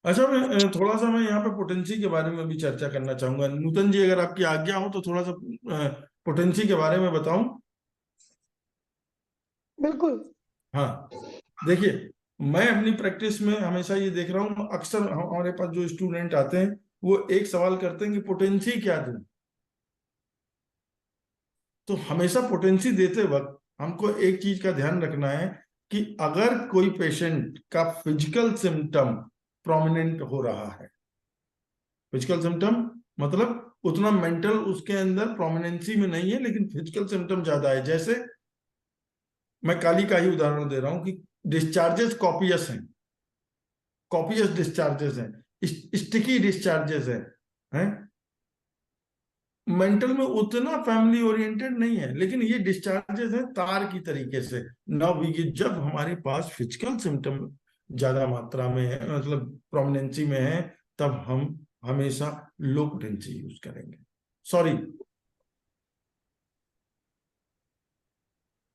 अच्छा, मैं थोड़ा सा मैं यहाँ पे पोटेंसी के बारे में भी चर्चा करना चाहूंगा। नूतन जी, अगर आपकी आज्ञा हो तो थोड़ा सा पोटेंसी के बारे में बताऊं। बिल्कुल। हाँ, देखिए, मैं अपनी प्रैक्टिस में हमेशा ये देख रहा हूँ, अक्सर हमारे पास जो स्टूडेंट आते हैं वो एक सवाल करते हैं कि पोटेंसी क्या दूं। तो हमेशा पोटेंसी देते वक्त हमको एक चीज का ध्यान रखना है कि अगर कोई पेशेंट का फिजिकल सिम्टम प्रोमिनेंट हो रहा है, फिजिकल सिम्टम मतलब उतना मेंटल उसके अंदर प्रोमिनेंसी में नहीं है लेकिन फिजिकल सिम्टम ज्यादा है, जैसे मैं काली का ही उदाहरण दे रहा हूं कि डिस्चार्जेस कॉपियस हैं, कॉपियस डिस्चार्जेस हैं, स्टिकी डिस्चार्जेस हैं। मेंटल में उतना फैमिली ओरिएंटेड नहीं है लेकिन ये डिस्चार्जेस है तार की तरीके से। नाउ जब हमारे पास फिजिकल सिम्टम ज्यादा मात्रा में है, मतलब प्रोमिनेंसी में है, तब हम हमेशा लो पोटेंसी यूज करेंगे। सॉरी,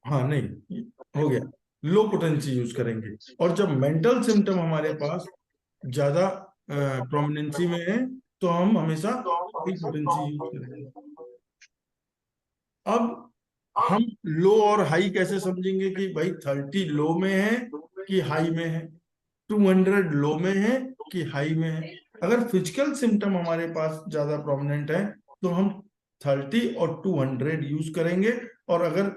हाँ नहीं, हो गया, लो पोटेंसी यूज करेंगे। और जब मेंटल सिम्टम हमारे पास ज्यादा प्रोमिनेंसी में है तो हम हमेशा हाई पोटेंसी यूज करेंगे। अब हम लो और हाई कैसे समझेंगे कि भाई 30 लो में है कि हाई में है, 200 लो में है कि हाई में है। अगर फिजिकल सिम्टम हमारे पास ज्यादा प्रोमिनेंट है तो हम 30 और 200 यूज करेंगे। और अगर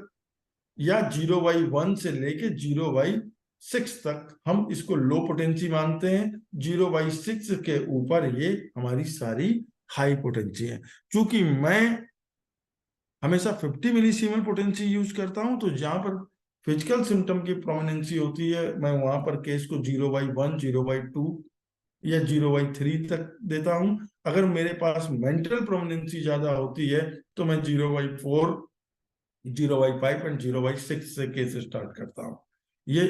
या 0/1 से लेके 0/6 तक हम इसको लो पोटेंसी मानते हैं, 0/6 के ऊपर ये हमारी सारी हाई पोटेंसी है। क्योंकि मैं हमेशा 50 मिलीसीमल पोटेंसी यूज करता हूं, तो जहां पर फिजिकल सिम्टम की प्रोमिनेंसी होती है मैं वहां पर केस को 0/1, 0/2 या 0/3 तक देता हूं। अगर मेरे पास मेंटल प्रोमिनेंसी ज्यादा होती है तो मैं 0/4, 0/5 एंड 0/6 से केस स्टार्ट करता हूँ। ये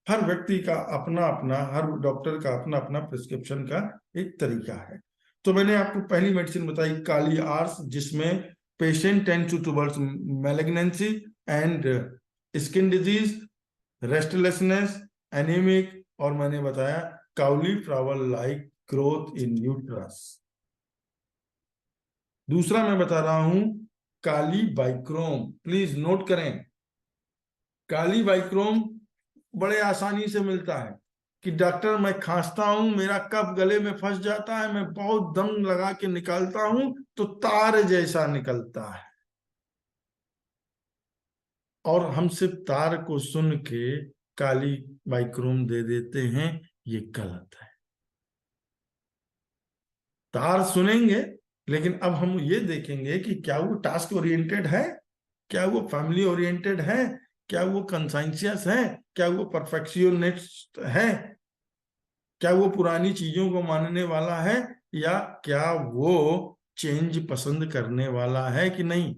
हर व्यक्ति का अपना अपना, हर डॉक्टर का अपना अपना प्रिस्क्रिप्शन का एक तरीका है। तो मैंने आपको पहली मेडिसिन बताई काली आर्स, जिसमें patient tend to towards malignancy and skin disease restlessness, anaemic, और मैंने बताया cauliflower like growth in uterus. दूसरा मैं बता रहा हूं काली बाइक्रोम, प्लीज नोट करें। काली बाइक्रोम बड़े आसानी से मिलता है कि डॉक्टर मैं खांसता हूं, मेरा कफ गले में फंस जाता है, मैं बहुत दम लगा के निकालता हूं तो तार जैसा निकलता है, और हम सिर्फ तार को सुन के काली बाइक्रोम दे देते हैं। ये गलत है। तार सुनेंगे, लेकिन अब हम ये देखेंगे कि क्या वो टास्क ओरिएंटेड है, क्या वो फैमिली ओरिएंटेड है, क्या वो कंसाइंसियस है, क्या वो परफेक्शनिस्ट है, क्या वो पुरानी चीजों को मानने वाला है, या क्या वो चेंज पसंद करने वाला है कि नहीं।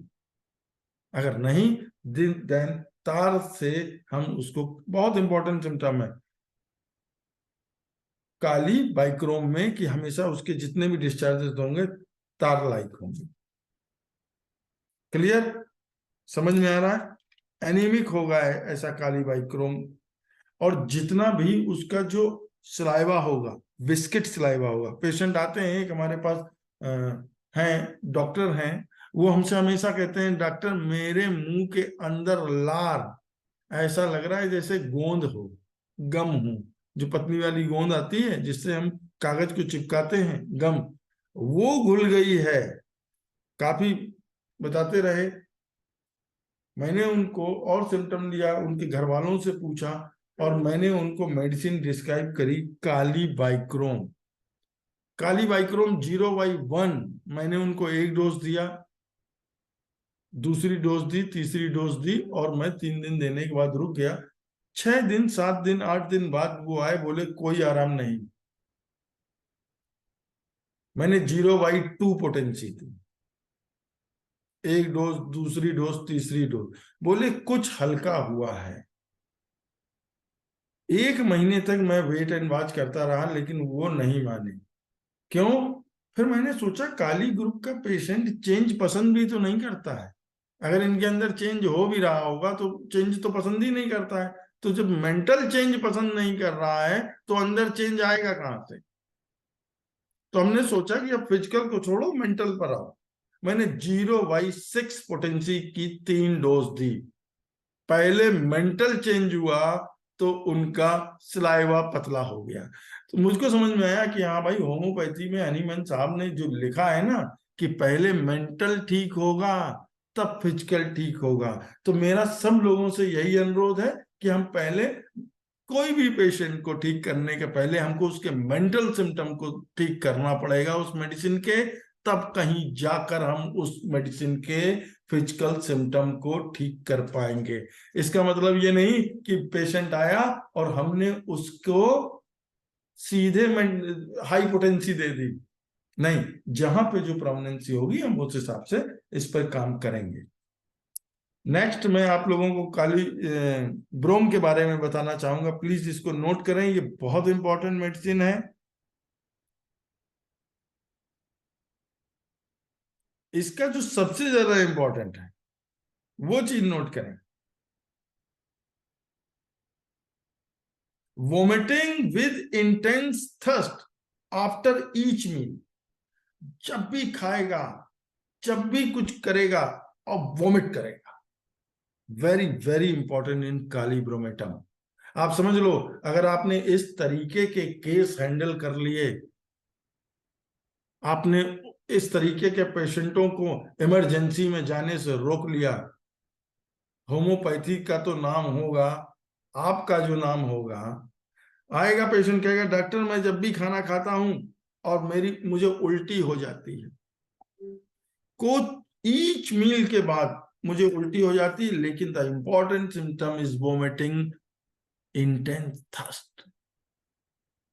अगर नहीं, देन तार से हम उसको, बहुत इंपॉर्टेंट सिम्टम है काली बाइक्रोम में कि हमेशा उसके जितने भी डिस्चार्जेस होंगे तार लाइक होंगे। क्लियर, समझ में आ रहा है। एनीमिक होगा ऐसा काली बाइक्रोम, और जितना भी उसका जो सलाइवा होगा, विस्किट सलाइवा होगा। पेशेंट आते हैं, एक हमारे पास हैं, डॉक्टर हैं, वो हमसे हमेशा कहते हैं डॉक्टर मेरे मुंह के अंदर लार ऐसा लग रहा है जैसे गोंद हो, गम हो, जो पतली वाली गोंद आती है जिससे हम कागज को चिपकाते हैं, गम, वो घुल गई है। काफी बताते रहे, मैंने उनको और सिम्टम लिया, उनके घर वालों से पूछा, और मैंने उनको मेडिसिन डिस्क्राइब करी काली बाइक्रोम। काली बाइक्रोम 0/1 मैंने उनको एक डोज दिया, दूसरी डोज दी, तीसरी डोज दी, और मैं 3 दिन देने के बाद रुक गया। 6 दिन, 7 दिन, 8 दिन बाद वो आए, बोले कोई आराम नहीं। मैंने 0/2 पोटेंसी दी, एक डोज, दूसरी डोज, तीसरी डोज, बोले कुछ हल्का हुआ है। 1 महीने तक मैं वेट एंड वॉच करता रहा, लेकिन वो नहीं माने। क्यों? फिर मैंने सोचा काली ग्रुप का पेशेंट चेंज पसंद भी तो नहीं करता है। अगर इनके अंदर चेंज हो भी रहा होगा तो चेंज तो पसंद ही नहीं करता है। तो जब मेंटल चेंज पसंद नहीं कर रहा है तो अंदर चेंज आएगा कहां से? तो हमने सोचा कि अब फिजिकल को छोड़ो, मेंटल पर आओ। मैंने 0/6 पोटेंसी की 3 डोज दी। पहले मेंटल चेंज हुआ तो उनका सलाइवा पतला हो गया। तो मुझको समझ में आया कि हाँ भाई, होम्योपैथी में हनीमैन साहब ने जो लिखा है ना कि पहले मेंटल ठीक होगा तब फिजिकल ठीक होगा, तो मेरा सब लोगों से यही अनुरोध है कि हम पहले कोई भी पेशेंट को ठीक करने के पहले हमको उसके मेंटल सिम्टम को ठीक करना पड़ेगा उस मेडिसिन के, तब कहीं जाकर हम उस मेडिसिन के फिजिकल सिम्टम को ठीक कर पाएंगे। इसका मतलब ये नहीं कि पेशेंट आया और हमने उसको सीधे हाई पोटेंसी दे दी, नहीं, जहां पे जो प्रोमिनेंसी होगी हम उस हिसाब से इस पर काम करेंगे। नेक्स्ट मैं आप लोगों को काली ब्रोम के बारे में बताना चाहूंगा, प्लीज इसको नोट करें, ये बहुत इंपॉर्टेंट मेडिसिन है। इसका जो सबसे ज्यादा इंपॉर्टेंट है वो चीज नोट करें, vomiting with intense thirst after each meal. जब भी खाएगा, जब भी कुछ करेगा और वोमिट करेगा, very very important in kali ब्रोमेटम। आप समझ लो, अगर आपने इस तरीके के केस हैंडल कर लिए, आपने इस तरीके के पेशेंटों को इमरजेंसी में जाने से रोक लिया, होम्योपैथी का तो नाम होगा, आपका जो नाम होगा। आएगा पेशेंट कहेगा डॉक्टर मैं जब भी खाना खाता हूं और मुझे उल्टी हो जाती है, को ईच मील के बाद मुझे उल्टी हो जाती है, लेकिन the important symptom is vomiting intense thirst.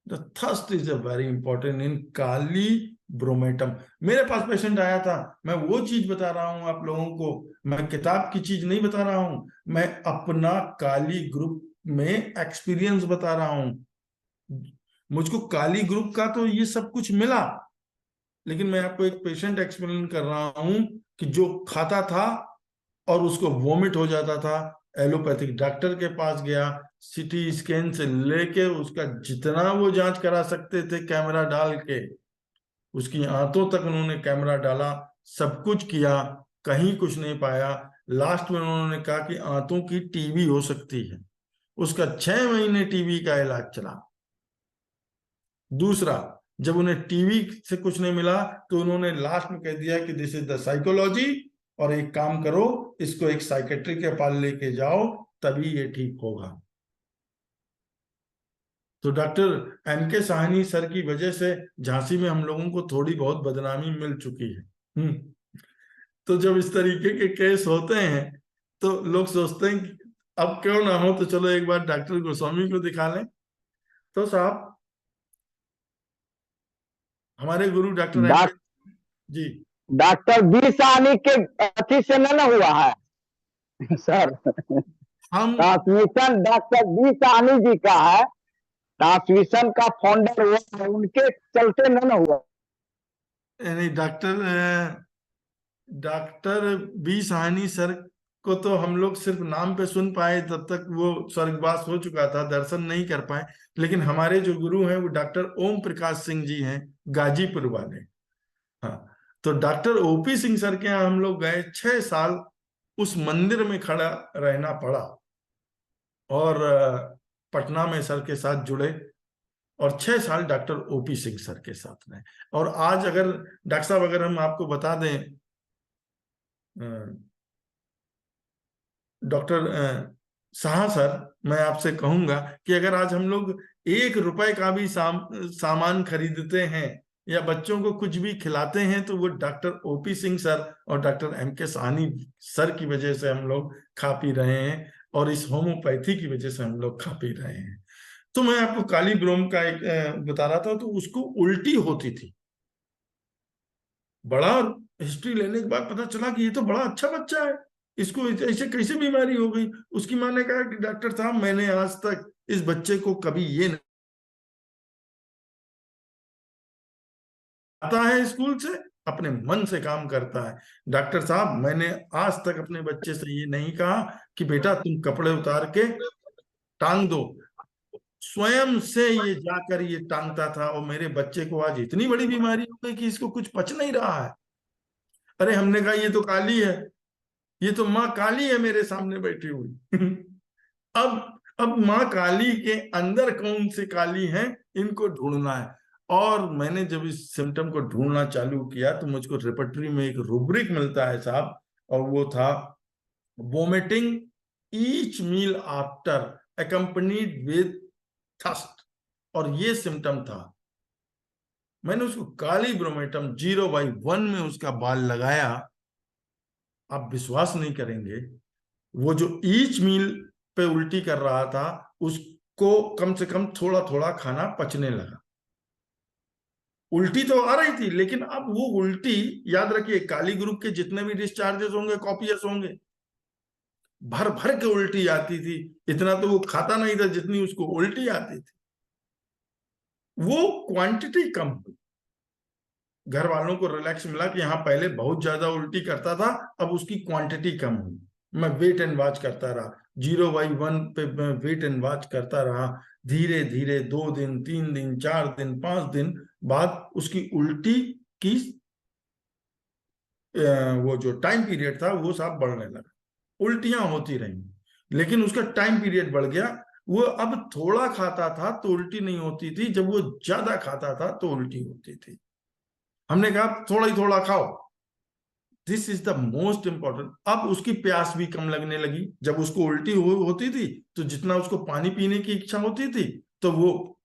The thirst is a very important in kali bromatum. मेरे पास पेशेंट आया था, मैं वो चीज बता रहा हूं आप लोगों को, मैं किताब की चीज नहीं बता रहा हूं, मैं अपना काली ग्रुप में एक्सपीरियंस बता रहा हूं। मुझको काली ग्रुप का तो ये सब कुछ मिला, लेकिन मैं आपको एक पेशेंट एक्सप्लेन कर रहा हूं कि जो खाता था और उसको वोमिट हो जाता था, एलोपैथिक डॉक्टर के पास गया, सीटी स्कैन से लेके उसका जितना वो जांच करा सकते थे कैमरा डाल के, उसकी आंतों तक उन्होंने कैमरा डाला, सब कुछ किया, कहीं कुछ नहीं पाया। लास्ट में उन्होंने कहा कि आंतों की टीबी हो सकती है। उसका 6 महीने टीबी का इलाज चला। दूसरा, जब उन्हें टीबी से कुछ नहीं मिला तो उन्होंने लास्ट में कह दिया कि दिस इज द साइकोलॉजी, और एक काम करो, इसको एक साइकेट्री के पास लेके जाओ, तभी ये ठीक होगा। तो डॉक्टर एम के साहनी सर की वजह से झांसी में हम लोगों को थोड़ी बहुत बदनामी मिल चुकी है। तो जब इस तरीके के केस होते हैं तो लोग सोचते हैं कि अब क्यों ना हो, तो चलो एक बार डॉक्टर गोस्वामी को दिखा लें। तो साहब, हमारे गुरु डॉक्टर एम के जी, डॉक्टर बी साहनी के अथी से न हुआ है सर। हम transmission doctor B Sahni ji का है, ट्रांसमिशन का फाउंडर वो है, उनके चलते न हुआ। यानी डॉक्टर बी साहनी सर को तो हम लोग सिर्फ नाम पे सुन पाए, तब तक वो स्वर्गवास हो चुका था, दर्शन नहीं कर पाए। लेकिन हमारे जो गुरु हैं वो डॉक्टर ओम प्रकाश सिंह जी हैं, गाजीपुर वाले। हाँ, तो डॉक्टर ओपी सिंह सर के यहाँ हम लोग गए, 6 साल उस मंदिर में खड़ा रहना पड़ा, और पटना में सर के साथ जुड़े, और 6 साल डॉक्टर ओपी सिंह सर के साथ रहे। और आज अगर डॉक्टर साहब, अगर हम आपको बता दें, डॉक्टर शाह सर, मैं आपसे कहूंगा कि अगर आज हम लोग 1 रुपए का भी सामान खरीदते हैं या बच्चों को कुछ भी खिलाते हैं, तो वो डॉक्टर ओपी सिंह सर और डॉक्टर एम के साहनी सर की वजह से हम लोग खा पी रहे हैं, और इस होम्योपैथी की वजह से हम लोग खा पी रहे हैं। तो मैं आपको काली ब्रोम का एक बता रहा था, तो उसको उल्टी होती थी। बड़ा हिस्ट्री लेने के बाद पता चला कि ये तो बड़ा अच्छा बच्चा है, इसको ऐसे कैसे बीमारी हो गई। उसकी माँ ने कहा कि डॉक्टर साहब, मैंने आज तक इस बच्चे को कभी ये नहीं आता है, स्कूल से अपने मन से काम करता है। डॉक्टर साहब, मैंने आज तक अपने बच्चे से ये नहीं कहा कि बेटा तुम कपड़े उतार के टांग दो, स्वयं से ये जाकर ये टांगता था। और मेरे बच्चे को आज इतनी बड़ी बीमारी हो गई कि इसको कुछ पच नहीं रहा है। अरे हमने कहा ये तो काली है, ये तो माँ काली है मेरे सामने बैठी हुई। अब माँ काली के अंदर कौन सी काली है, इनको ढूंढना है। और मैंने जब इस सिम्टम को ढूंढना चालू किया तो मुझको रेपर्टरी में एक रूब्रिक मिलता है साहब, और वो था vomiting each meal after accompanied with thirst, और ये सिम्टम था। मैंने उसको काली ब्रोमेटम 0/1 में उसका बाल लगाया। आप विश्वास नहीं करेंगे, वो जो ईच मील पे उल्टी कर रहा था, उसको कम से कम थोड़ा थोड़ा खाना पचने लगा। उल्टी तो आ रही थी, लेकिन अब वो उल्टी, याद रखिए काली ग्रुप के जितने भी डिस्चार्जेस होंगे, कॉपियस होंगे, भर भर के उल्टी आती थी। इतना तो वो खाता नहीं था जितनी उसको उल्टी आती थी। वो क्वांटिटी कम हुई, घर वालों को रिलैक्स मिला कि हाँ पहले बहुत ज्यादा उल्टी करता था, अब उसकी क्वांटिटी कम हुई। मैं वेट एंड वॉच करता रहा, 0/1 पे मैं वेट एंड वॉच करता रहा। धीरे धीरे 2 दिन, 3 दिन, 4 दिन, 5 दिन बाद उसकी उल्टी की वो जो टाइम पीरियड था वो सब बढ़ने लगा। उल्टियां होती रही, लेकिन उसका टाइम पीरियड बढ़ गया। वो अब थोड़ा खाता था तो उल्टी नहीं होती थी, जब वो ज्यादा खाता था तो उल्टी होती थी। हमने कहा थोड़ा ही थोड़ा खाओ, this is the most important. अब उसकी प्यास भी कम लगने लगी। जब उसको उल्टी होती थी तो जितना उसको पानी पीने की इच्छा होती थी, तो वो,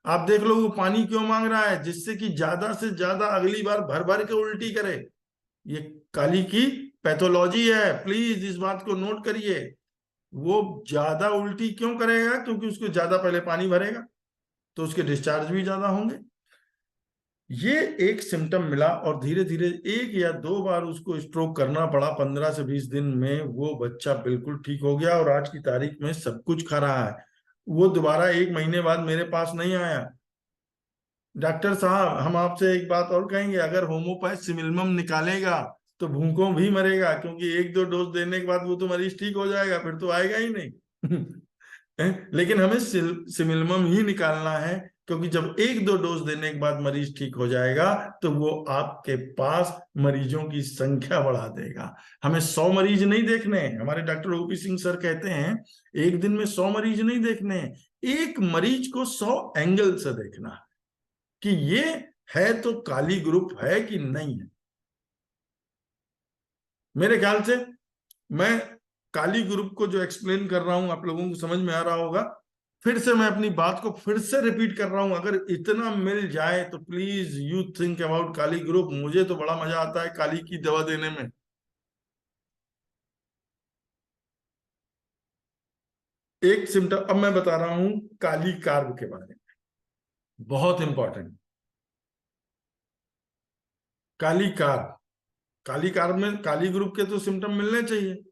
आप देख लो वो पानी क्यों मांग रहा है, जिससे कि ज्यादा से ज्यादा अगली बार भर भर के उल्टी करे। ये काली की पैथोलॉजी है, प्लीज इस बात को नोट करिए। वो ज्यादा उल्टी क्यों करेगा, क्योंकि उसको ज्यादा पहले पानी भरेगा, तो उसके डिस्चार्ज भी ज्यादा होंगे। ये एक सिम्टम मिला, और धीरे धीरे 1 या 2 बार उसको स्ट्रोक करना पड़ा। 15 से 20 दिन में वो बच्चा बिल्कुल ठीक हो गया, और आज की तारीख में सब कुछ खा रहा है। वो दोबारा 1 महीने बाद मेरे पास नहीं आया। डॉक्टर साहब, हम आपसे एक बात और कहेंगे, अगर होम्योपैथ सिमिलमम निकालेगा तो भूखों भी मरेगा, क्योंकि एक दो डोज देने के बाद वो तो मरीज ठीक हो जाएगा, फिर तो आएगा ही नहीं। लेकिन हमें सिमिलमम ही निकालना है, क्योंकि जब एक दो डोज देने के बाद मरीज ठीक हो जाएगा तो वो आपके पास मरीजों की संख्या बढ़ा देगा। हमें 100 मरीज नहीं देखने हैं। हमारे डॉक्टर ओपी सिंह सर कहते हैं एक दिन में 100 मरीज नहीं देखने हैं, एक मरीज को 100 एंगल से देखना कि ये है तो काली ग्रुप है कि नहीं है। मेरे ख्याल से मैं काली ग्रुप को जो एक्सप्लेन कर रहा हूं आप लोगों को समझ में आ रहा होगा। फिर से मैं अपनी बात को फिर से रिपीट कर रहा हूं, अगर इतना मिल जाए तो please you think about kali group. मुझे तो बड़ा मजा आता है काली की दवा देने में। एक सिम्टम अब मैं बता रहा हूं काली कार्ब के बारे में, बहुत important. Kali carb, kali carb में काली ग्रुप के तो सिम्टम मिलने चाहिए,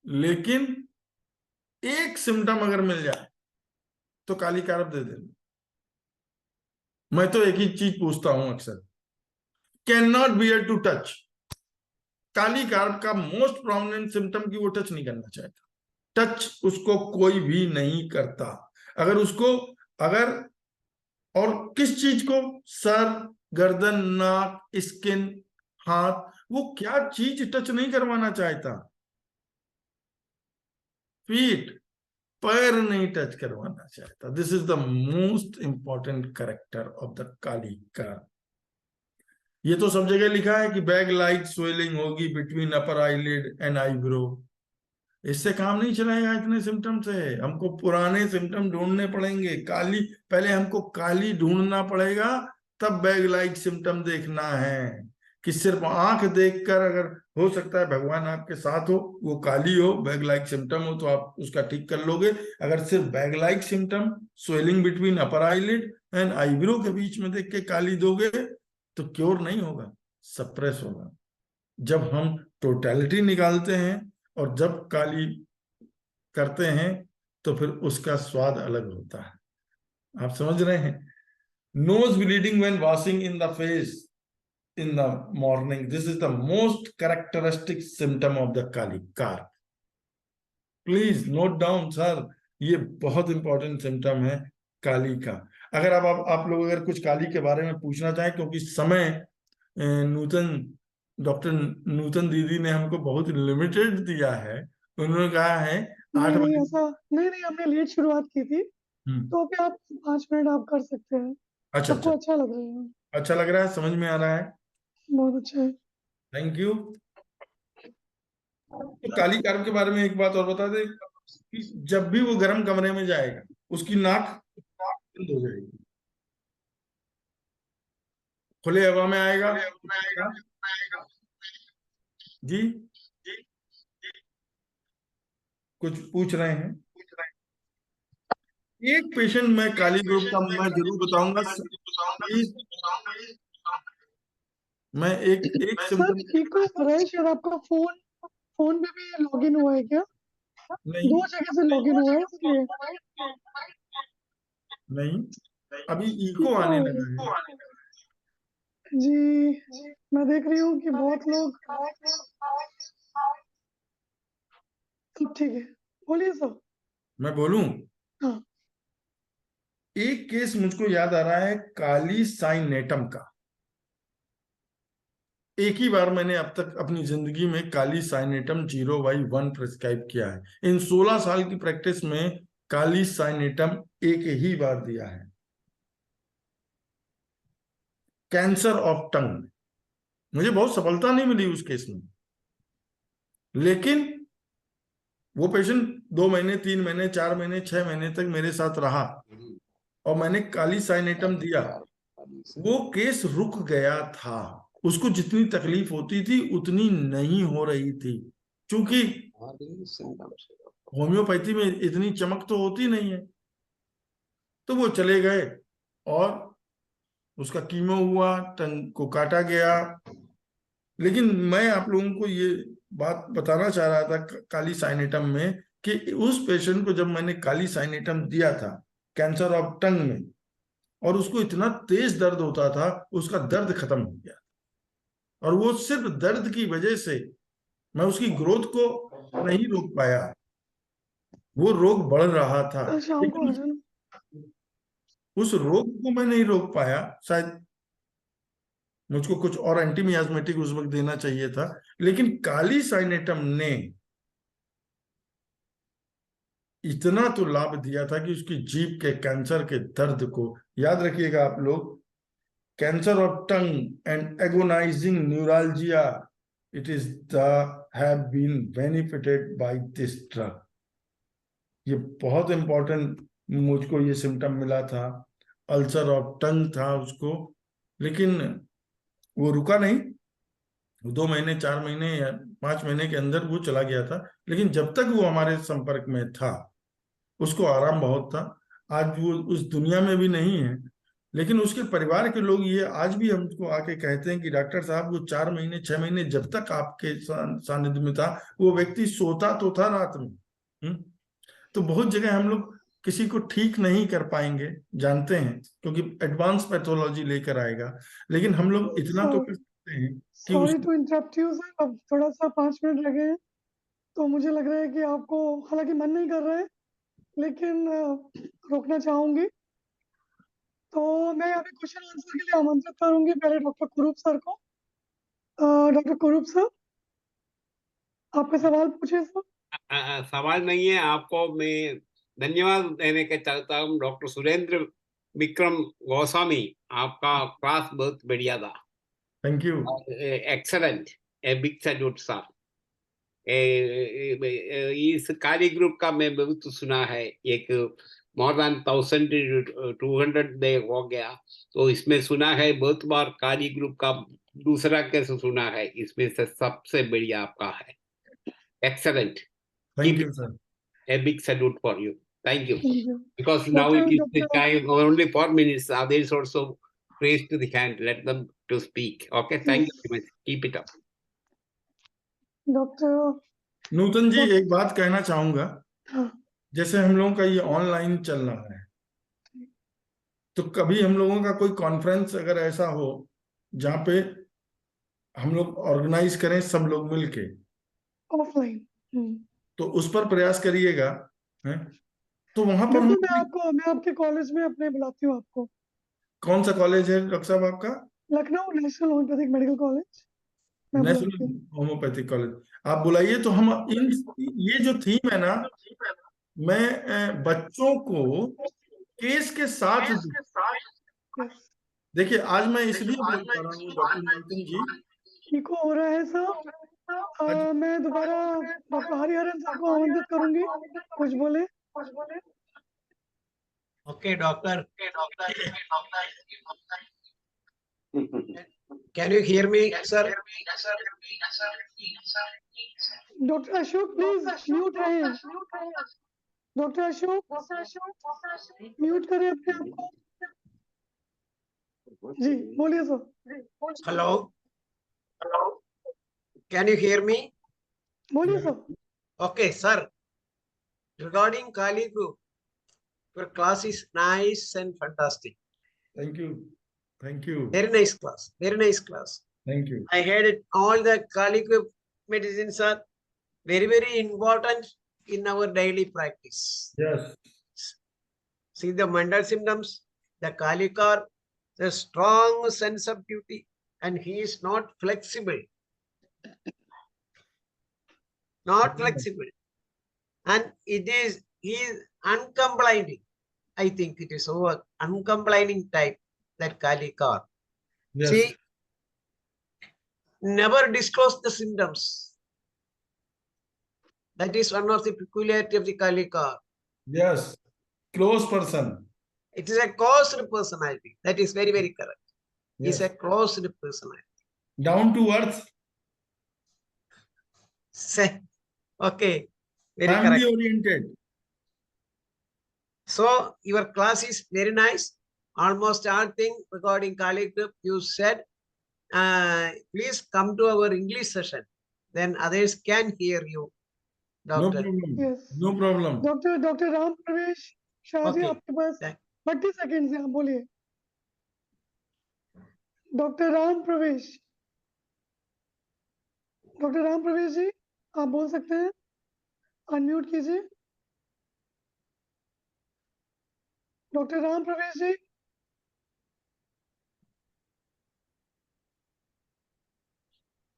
लेकिन एक सिम्टम अगर मिल जाए तो काली कार्ब दे देना। मैं तो एक ही चीज पूछता हूं अक्सर, can not bear to touch. Kali carb का मोस्ट प्रोमिनेंट सिम्टम की वो टच नहीं करना चाहता, टच उसको कोई भी नहीं करता। अगर उसको अगर और किस चीज को, सर, गर्दन, नाक, स्किन, हाथ, वो क्या चीज टच नहीं करवाना चाहता? फीट, पैर नहीं टच करवाना चाहता। This is the most important character of the kali carb. ये तो सब जगह लिखा है कि बैग लाइक स्वेलिंग होगी between upper eyelid and eyebrow. इससे काम नहीं चलेगा, इतने सिम्टम से हमको पुराने सिम्टम ढूंढने पड़ेंगे। काली, पहले हमको काली ढूंढना पड़ेगा, तब बैग लाइक सिम्टम देखना है। कि सिर्फ आंख देखकर, अगर हो सकता है भगवान आपके साथ हो, वो काली हो, बैग लाइक सिम्टम हो, तो आप उसका ठीक कर लोगे। अगर सिर्फ bag like symptom, swelling between upper eyelid and eyebrow के बीच में देख के काली दोगे तो क्योर नहीं होगा, सप्रेस होगा। जब हम टोटलिटी निकालते हैं और जब काली करते हैं तो फिर उसका स्वाद अलग होता है। आप समझ रहे हैं? Nose bleeding when washing in the face in the morning, this is the most characteristic symptom of the kali carb. Please note down sir, ये बहुत इंपॉर्टेंट सिम्टम है काली का। अगर आप लोग अगर कुछ काली के बारे में पूछना चाहें, क्योंकि समय नूतन डॉक्टर नूतन दीदी ने हमको बहुत लिमिटेड दिया है। उन्होंने कहा है 8 नहीं नहीं, बजे। ऐसा नहीं नहीं, हमने लेट शुरुआत की थी, तो अभी आप 5 मिनट आप कर सकते हैं। अच्छा आपको अच्छा, अच्छा लग रहा है? अच्छा लग रहा है, समझ में आ रहा है, बहुत अच्छा है। Thank you. तो काली कार्ब के बारे में एक बात और बता दे कि जब भी वो गर्म कमरे में जाएगा उसकी नाक बंद हो जाएगी, खुले हवा में आएगा। जी, कुछ पूछ रहे हैं? एक पेशेंट मैं काली ग्रुप का मैं जरूर बताऊंगा प्लीज। मैं एक एक सर सिम्टम। इको हो रहा है, शायद आपका फोन फोन पे भी लॉगिन हुआ है क्या? नहीं, 2 जगह से लॉगिन हुआ है इसलिए नहीं, अभी इको इको आने हो लगा रहा है। है। जी, मैं देख रही हूँ कि बहुत लोग। सब ठीक है, बोलिए सर। मैं बोलूं? हाँ। एक केस मुझको याद आ रहा है काली साइनेटम का। एक ही बार मैंने अब तक अपनी जिंदगी में काली साइनेटम 0/1 प्रिस्क्राइब किया है। इन 16 साल की प्रैक्टिस में काली साइनेटम एक ही बार दिया है, कैंसर ऑफ टंग। मुझे बहुत सफलता नहीं मिली उस केस में, लेकिन वो पेशेंट 2 महीने, 3 महीने, 4 महीने, 6 महीने तक मेरे साथ रहा और मैंने काली साइनेटम दिया। वो केस रुक गया था, उसको जितनी तकलीफ होती थी उतनी नहीं हो रही थी, क्योंकि होम्योपैथी में इतनी चमक तो होती नहीं है। तो वो चले गए और उसका कीमो हुआ, टंग को काटा गया। लेकिन मैं आप लोगों को ये बात बताना चाह रहा था काली साइनेटम में, कि उस पेशेंट को जब मैंने काली साइनेटम दिया था कैंसर ऑफ टंग में, और उसको इतना तेज दर्द होता था, उसका दर्द खत्म हो गया और वो सिर्फ दर्द की वजह से मैं उसकी ग्रोथ को नहीं रोक पाया, वो रोग बढ़ रहा था, कल शाम को आ लेकिन जाना। उस रोग को मैं नहीं रोक पाया। शायद मुझको कुछ और एंटी मियास्मेटिक उस वक्त देना चाहिए था, लेकिन काली साइनेटम ने इतना तो लाभ दिया था कि उसकी जीभ के कैंसर के दर्द को, याद रखिएगा आप लोग, cancer of tongue and agonising neuralgia, it is the have been benefited by this drug. ये बहुत इंपॉर्टेंट, मुझको ये सिम्टम मिला था, अल्सर ऑफ टंग था उसको, लेकिन वो रुका नहीं। 2 महीने, 4 महीने या 5 महीने के अंदर वो चला गया था, लेकिन जब तक वो हमारे संपर्क में था उसको आराम बहुत था। आज वो उस दुनिया में भी नहीं है, लेकिन उसके परिवार के लोग ये आज भी हमको आके कहते हैं कि डॉक्टर साहब वो 4 महीने 6 महीने जब तक आपके सानिध्य में था वो व्यक्ति सोता तो था रात में। तो बहुत जगह हम लोग किसी को ठीक नहीं कर पाएंगे, जानते हैं, क्योंकि एडवांस पैथोलॉजी लेकर आएगा, लेकिन हम लोग इतना तो कर सकते हैं कि उस sorry to interrupt you sir, अब थोड़ा सा 5 मिनट लगे हैं, तो मुझे लग रहा है कि आपको, हालांकि मन नहीं कर रहा है, लेकिन रोकना चाहूंगी। तो मैं यहाँ पे क्वेश्चन आंसर के लिए आमंत्रित करूंगी पहले डॉक्टर कुरूप सर को। डॉक्टर कुरूप सर, आपका सवाल पूछे सर। सवाल नहीं है, आपको मैं धन्यवाद देने के चाहता हूँ। डॉक्टर सुरेंद्र विक्रम गोस्वामी, आपका क्लास बहुत बढ़िया था। Thank you. Excellent, a big salute sir. इस कार्य ग्रुप का मैं बहुत सुना है, एक मोर देन 1200 डे हो गया, तो इसमें सुना है बहुत बार कार्य ग्रुप का दूसरा कैसे सुना है, इसमें से सबसे बढ़िया आपका है। Excellent. Thank Keep you sir. a big salute for you. Thank you. Thank you. Because now it is the Doctor, time, only 4 minutes. Others also raise to the hand. Let them to speak. Okay. Thank you very much. Keep it up. Doctor, Nutan ji, एक बात कहना चाहूंगा। हाँ, जैसे हम लोगों का ये ऑनलाइन चल रहा है, तो कभी हम लोगों का कोई कॉन्फ्रेंस अगर ऐसा हो जहाँ पे हम लोग ऑर्गेनाइज करें सब लोग मिलके, ऑफलाइन। तो उस पर प्रयास करिएगा, हैं? तो वहां पर हम बिल्कुल, मैं आपके कॉलेज में अपने बुलाती हूँ आपको। कौन सा कॉलेज है डॉक्टर साहब आपका? Lucknow national homeopathic medical college, मैं बुलाती नेशनल हूँ। होम्योपैथिक कॉलेज, आप बुलाइए। तो हम इन, ये जो थीम है ना, मैं बच्चों को केस के साथ Yes. देखिए, आज मैं इसलिए बोल पा रहा हूँ डॉक्टर नूतन जी, ठीक हो रहा है सर। मैं दोबारा डॉक्टर हरिहरन सर को आमंत्रित करूंगी, कुछ बोले। Okay, doctor. Can you hear me, sir? Doctor Ashok please mute रहे। डॉक्टर अशोक म्यूट करें अपने आप को। जी बोलिए sir. Hello. Can you hear me? बोलिए sir. Okay, sir. Regarding Kali group, your class is nice and fantastic. Thank you, thank you, Very nice class. Very nice class. Thank you. I heard it. All the Kali group medicines are very, very important in our daily practice. Yes, See the mental symptoms, the Kalikar, the strong sense of duty, and he is not flexible. Not flexible. And he is uncomplaining. I think it is over uncomplaining type, that Kalikar. Yes, See, never disclose the symptoms. That is one of the peculiarity of the Kalikar. Yes, close person. It is a closed personality. That is very, very correct. He is Yes. a closed personality. Down to earth, Say, okay, very family correct. Oriented. So your class is very nice. Almost all things regarding Kali group you said. Please come to our English session. Then others can hear you, no doctor. Problem, yes no problem. Doctor Ram Pravesh Shah ji, Okay. आपके पास Thank- 30 second है, आप बोलिए। Doctor Ram प्रवेश। Doctor Ram प्रवेश जी, आप बोल सकते हैं, अनम्यूट कीजिए। डॉक्टर राम प्रवेश जी,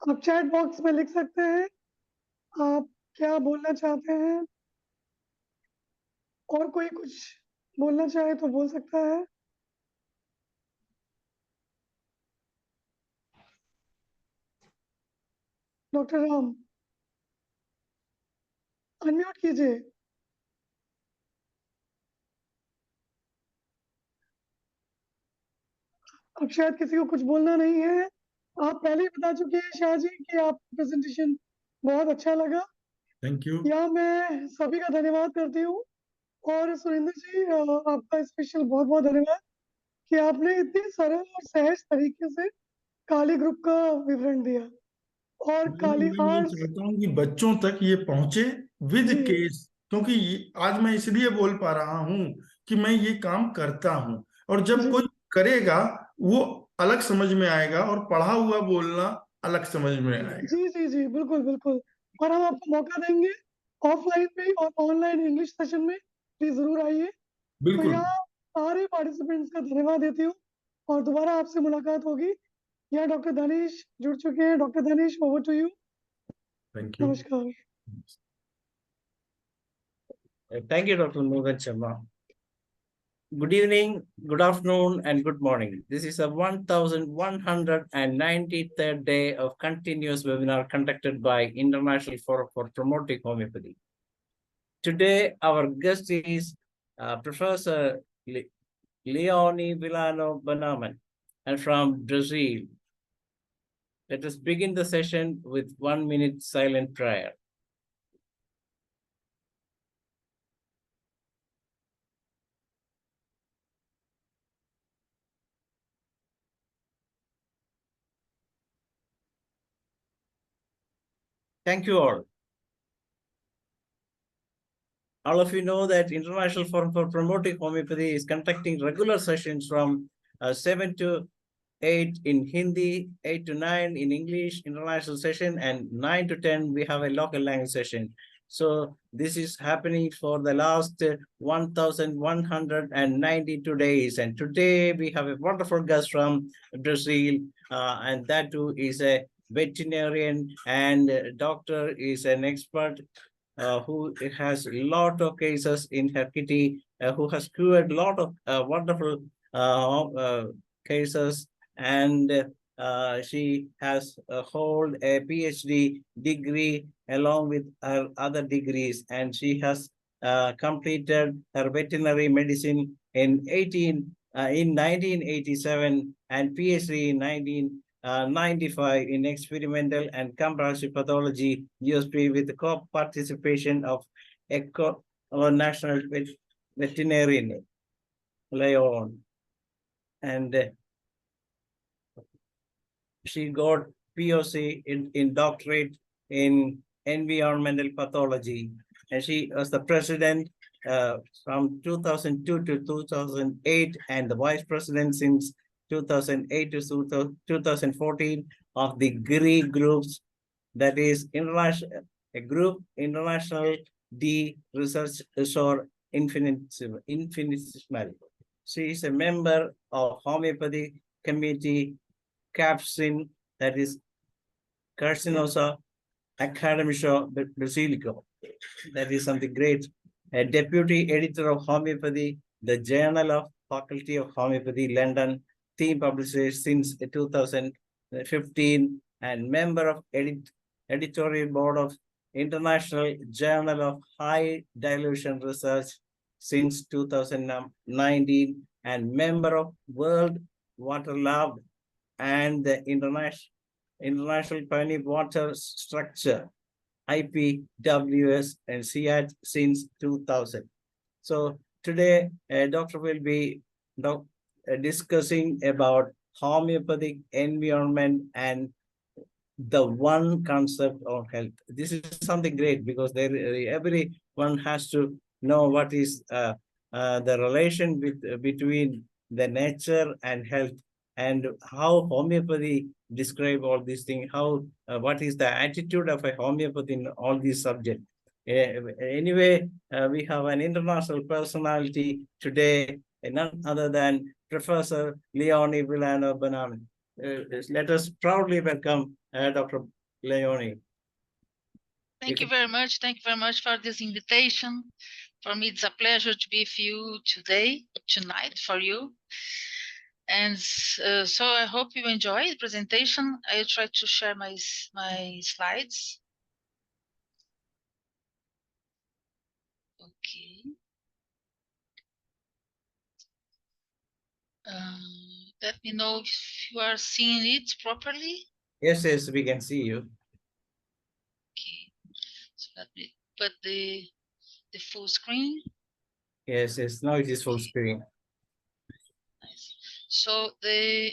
आप चैट बॉक्स में लिख सकते हैं आप क्या बोलना चाहते हैं, और कोई कुछ बोलना चाहे तो बोल सकता है। डॉक्टर राम, अनम्यूट कीजिए। अब शायद किसी को कुछ बोलना नहीं है। आप पहले ही बता चुके हैं शाह जी कि आपका प्रेजेंटेशन बहुत अच्छा लगा। Thank you. यहाँ मैं सभी का धन्यवाद करती हूँ। और सुरेंद्र जी, आपका स्पेशल बहुत बहुत धन्यवाद कि आपने इतने सरल और सहज तरीके से काली ग्रुप का विवरण दिया। और काली मैं ये आर्ट्स, चाहता हूँ कि बच्चों तक ये पहुंचे विद जी केस, क्योंकि आज मैं इसलिए बोल पा रहा हूँ कि मैं ये काम करता हूँ, और जब जी कोई करेगा वो अलग समझ में आएगा, और पढ़ा हुआ बोलना अलग समझ में आएगा। जी जी जी, बिल्कुल बिल्कुल। और हम आपको मौका देंगे ऑफलाइन में और ऑनलाइन इंग्लिश सेशन में, प्लीज जरूर आइए। तो बिल्कुल। यहाँ सारे पार्टिसिपेंट्स का धन्यवाद देती हूँ, और दोबारा आपसे मुलाकात होगी। यहाँ डॉक्टर धनेश जुड़ चुके हैं। Doctor Dhanesh, over to you. Thank you. नमस्कार। Thank you, Dr. Mugan Sharma. Good evening, good afternoon, and good morning. This is a 1193rd day of continuous webinar conducted by International Forum for Promoting Homeopathy. Today, our guest is Professor Leoni Villano BONAMIN, and from Brazil. Let us begin the session with 1 minute silent prayer. Thank you all. All of you know that International Forum for Promoting Homeopathy is conducting regular sessions from 7 to 8 in Hindi, 8 to 9 in English international session, and 9 to 10 we have a local language session. So this is happening for the last 1,192 days. And today we have a wonderful guest from Brazil, and that too is a veterinarian, and doctor is an expert who has a lot of cases in her kitty, who has cured a lot of wonderful cases, and she has hold a PhD degree along with her other degrees, and she has completed her veterinary medicine in 1987 and PhD in 1995 in experimental and comparative pathology USP with the co-participation of our national veterinarian Leon, and she got POC in doctorate in environmental pathology, and she was the president from 2002 to 2008, and the vice president since 2008 to 2014 of the GRI groups, that is international a group international D research or infinitesimal. She is a member of homeopathy committee CAPSIN, that is Carcinosa Academica Basilico. That is something great. A deputy editor of homeopathy, the Journal of Faculty of Homeopathy, London, theme publisher since 2015, and member of editorial board of International Journal of High Dilution Research since 2019, and member of World Water Lab and the International Pioneer Water Structure, IPWS, and CIAT since 2000. So today, Doctor will be discussing about homeopathic environment and the one concept of health. This is something great because everyone has to know what is the relation between the nature and health, and how homeopathy describe all these things, how what is the attitude of a homeopathy in all these subjects. Anyway, we have an international personality today, none other than Professor Leoni Villano BONAMIN. Let us proudly welcome Dr. Leoni. Thank you very much. Thank you very much for this invitation. For me, it's a pleasure to be with you tonight for you. And so I hope you enjoy the presentation. I'll try to share my slides. Okay. Let me know if you are seeing it properly. Yes, yes, we can see you. Okay. So let me put the full screen. Yes, yes, now it is full screen. Nice. So the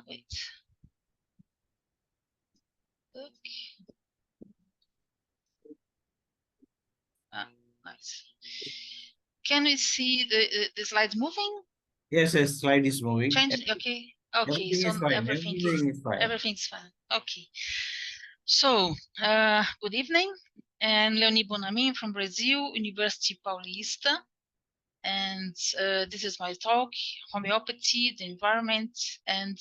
wait. Okay. Nice. Can we see the slides moving? Yes, yes, slide is moving. Change. Okay. Okay. Everything So is fine. everything's fine. Okay. So good evening. I'm Leoni BONAMIN from Brazil, University Paulista. And this is my talk, Homeopathy, the Environment, and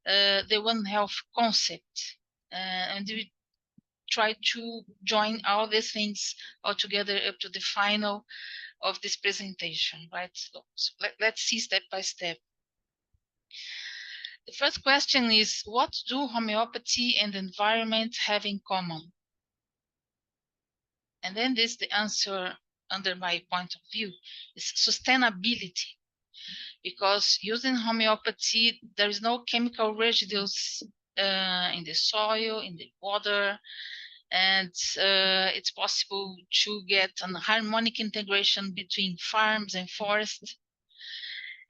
the One Health concept. And we try to join all these things all together up to the final of this presentation, right? So let's see step by step. The first question is, what do homeopathy and environment have in common? And then this the answer under my point of view is sustainability. Because using homeopathy, there is no chemical residues in the soil, in the water, and it's possible to get an harmonic integration between farms and forests.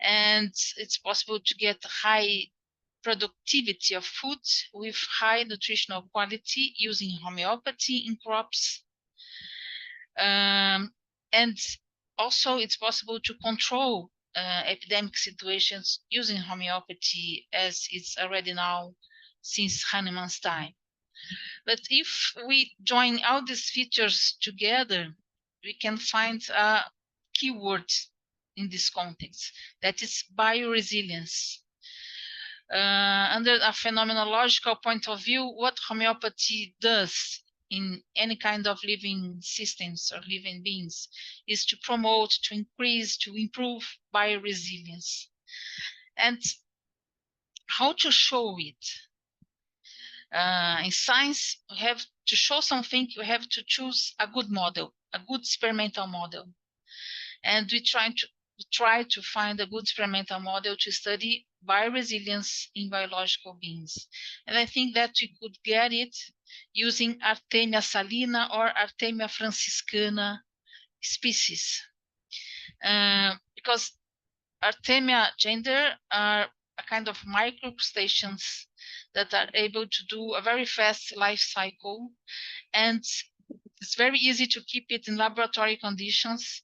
And it's possible to get high productivity of food with high nutritional quality using homeopathy in crops. And also it's possible to control epidemic situations using homeopathy, as it's already now since Hahnemann's time. But if we join all these features together, we can find a keyword in this context, that is bioresilience. Under a phenomenological point of view, what homeopathy does in any kind of living systems or living beings is to promote, to increase, to improve bioresilience. And how to show it? In science, we have to show something, we have to choose a good model, a good experimental model. And we try to find a good experimental model to study bioresilience in biological beings. And I think that we could get it using Artemia salina or Artemia franciscana species. Because Artemia gender are a kind of microcrustaceans that are able to do a very fast life cycle, and it's very easy to keep it in laboratory conditions.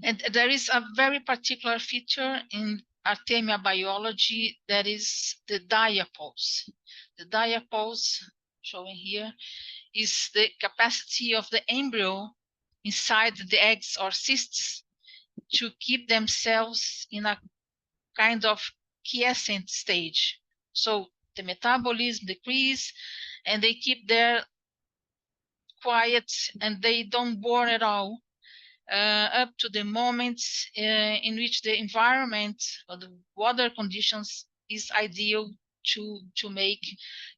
And there is a very particular feature in Artemia biology, that is the diapause. The diapause, showing here, is the capacity of the embryo inside the eggs or cysts to keep themselves in a kind of quiescent stage. So the metabolism decrease and they keep there quiet and they don't born at all up to the moment in which the environment or the water conditions is ideal to make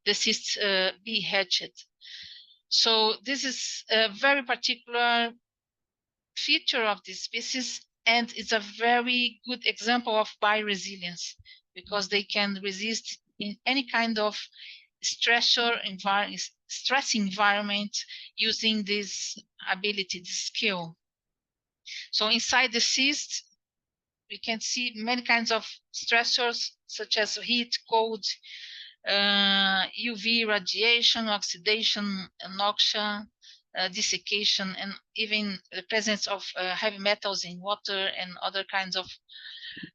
the cysts be hatched. So this is a very particular feature of this species, and it's a very good example of bioresilience because they can resist in any kind of stressing environment using this ability, this skill. So inside the cyst, we can see many kinds of stressors such as heat, cold, UV radiation, oxidation, noxia, desiccation, and even the presence of heavy metals in water and other kinds of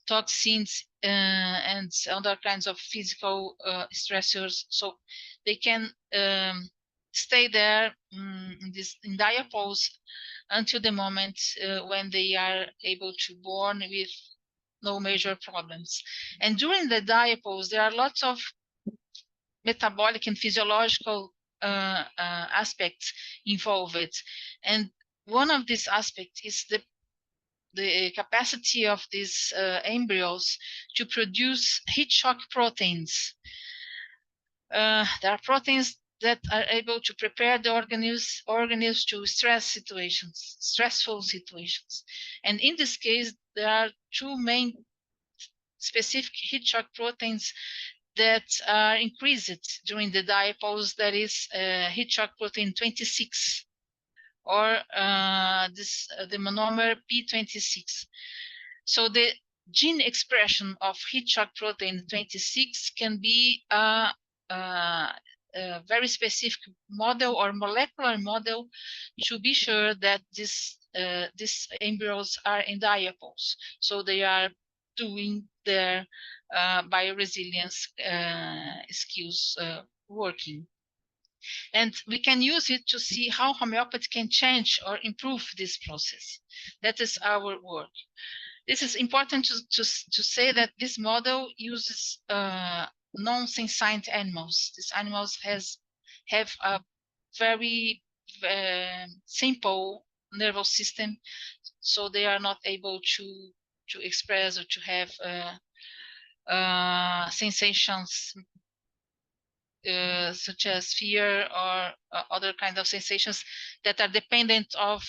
toxins, and other kinds of physical stressors. So they can stay there in diapause until the moment when they are able to born with no major problems. And during the diapause, there are lots of metabolic and physiological aspects involved. And one of these aspects is the capacity of these embryos to produce heat shock proteins. There are proteins that are able to prepare the organisms to stressful situations. And in this case, there are two main specific heat shock proteins that are increased during the diapause. That is heat shock protein 26, or the monomer P26. So the gene expression of heat shock protein 26 can be a very specific model or molecular model to be sure that these embryos are in diapause. So they are doing their bioresilience skills working. And we can use it to see how homeopathy can change or improve this process. That is our work. This is important to say that this model uses non-sensient animals. These animals have a very simple nervous system, so they are not able to express or to have sensations such as fear or other kind of sensations that are dependent of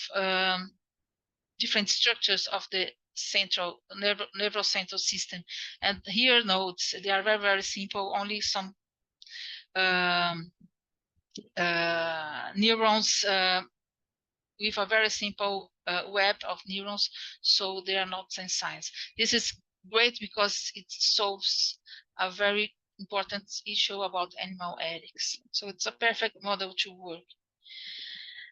different structures of the central nervous central system. And here notes, they are very, very simple, only some neurons with a very simple web of neurons, so they are not sensines. This is great because it solves a very important issue about animal ethics. So it's a perfect model to work.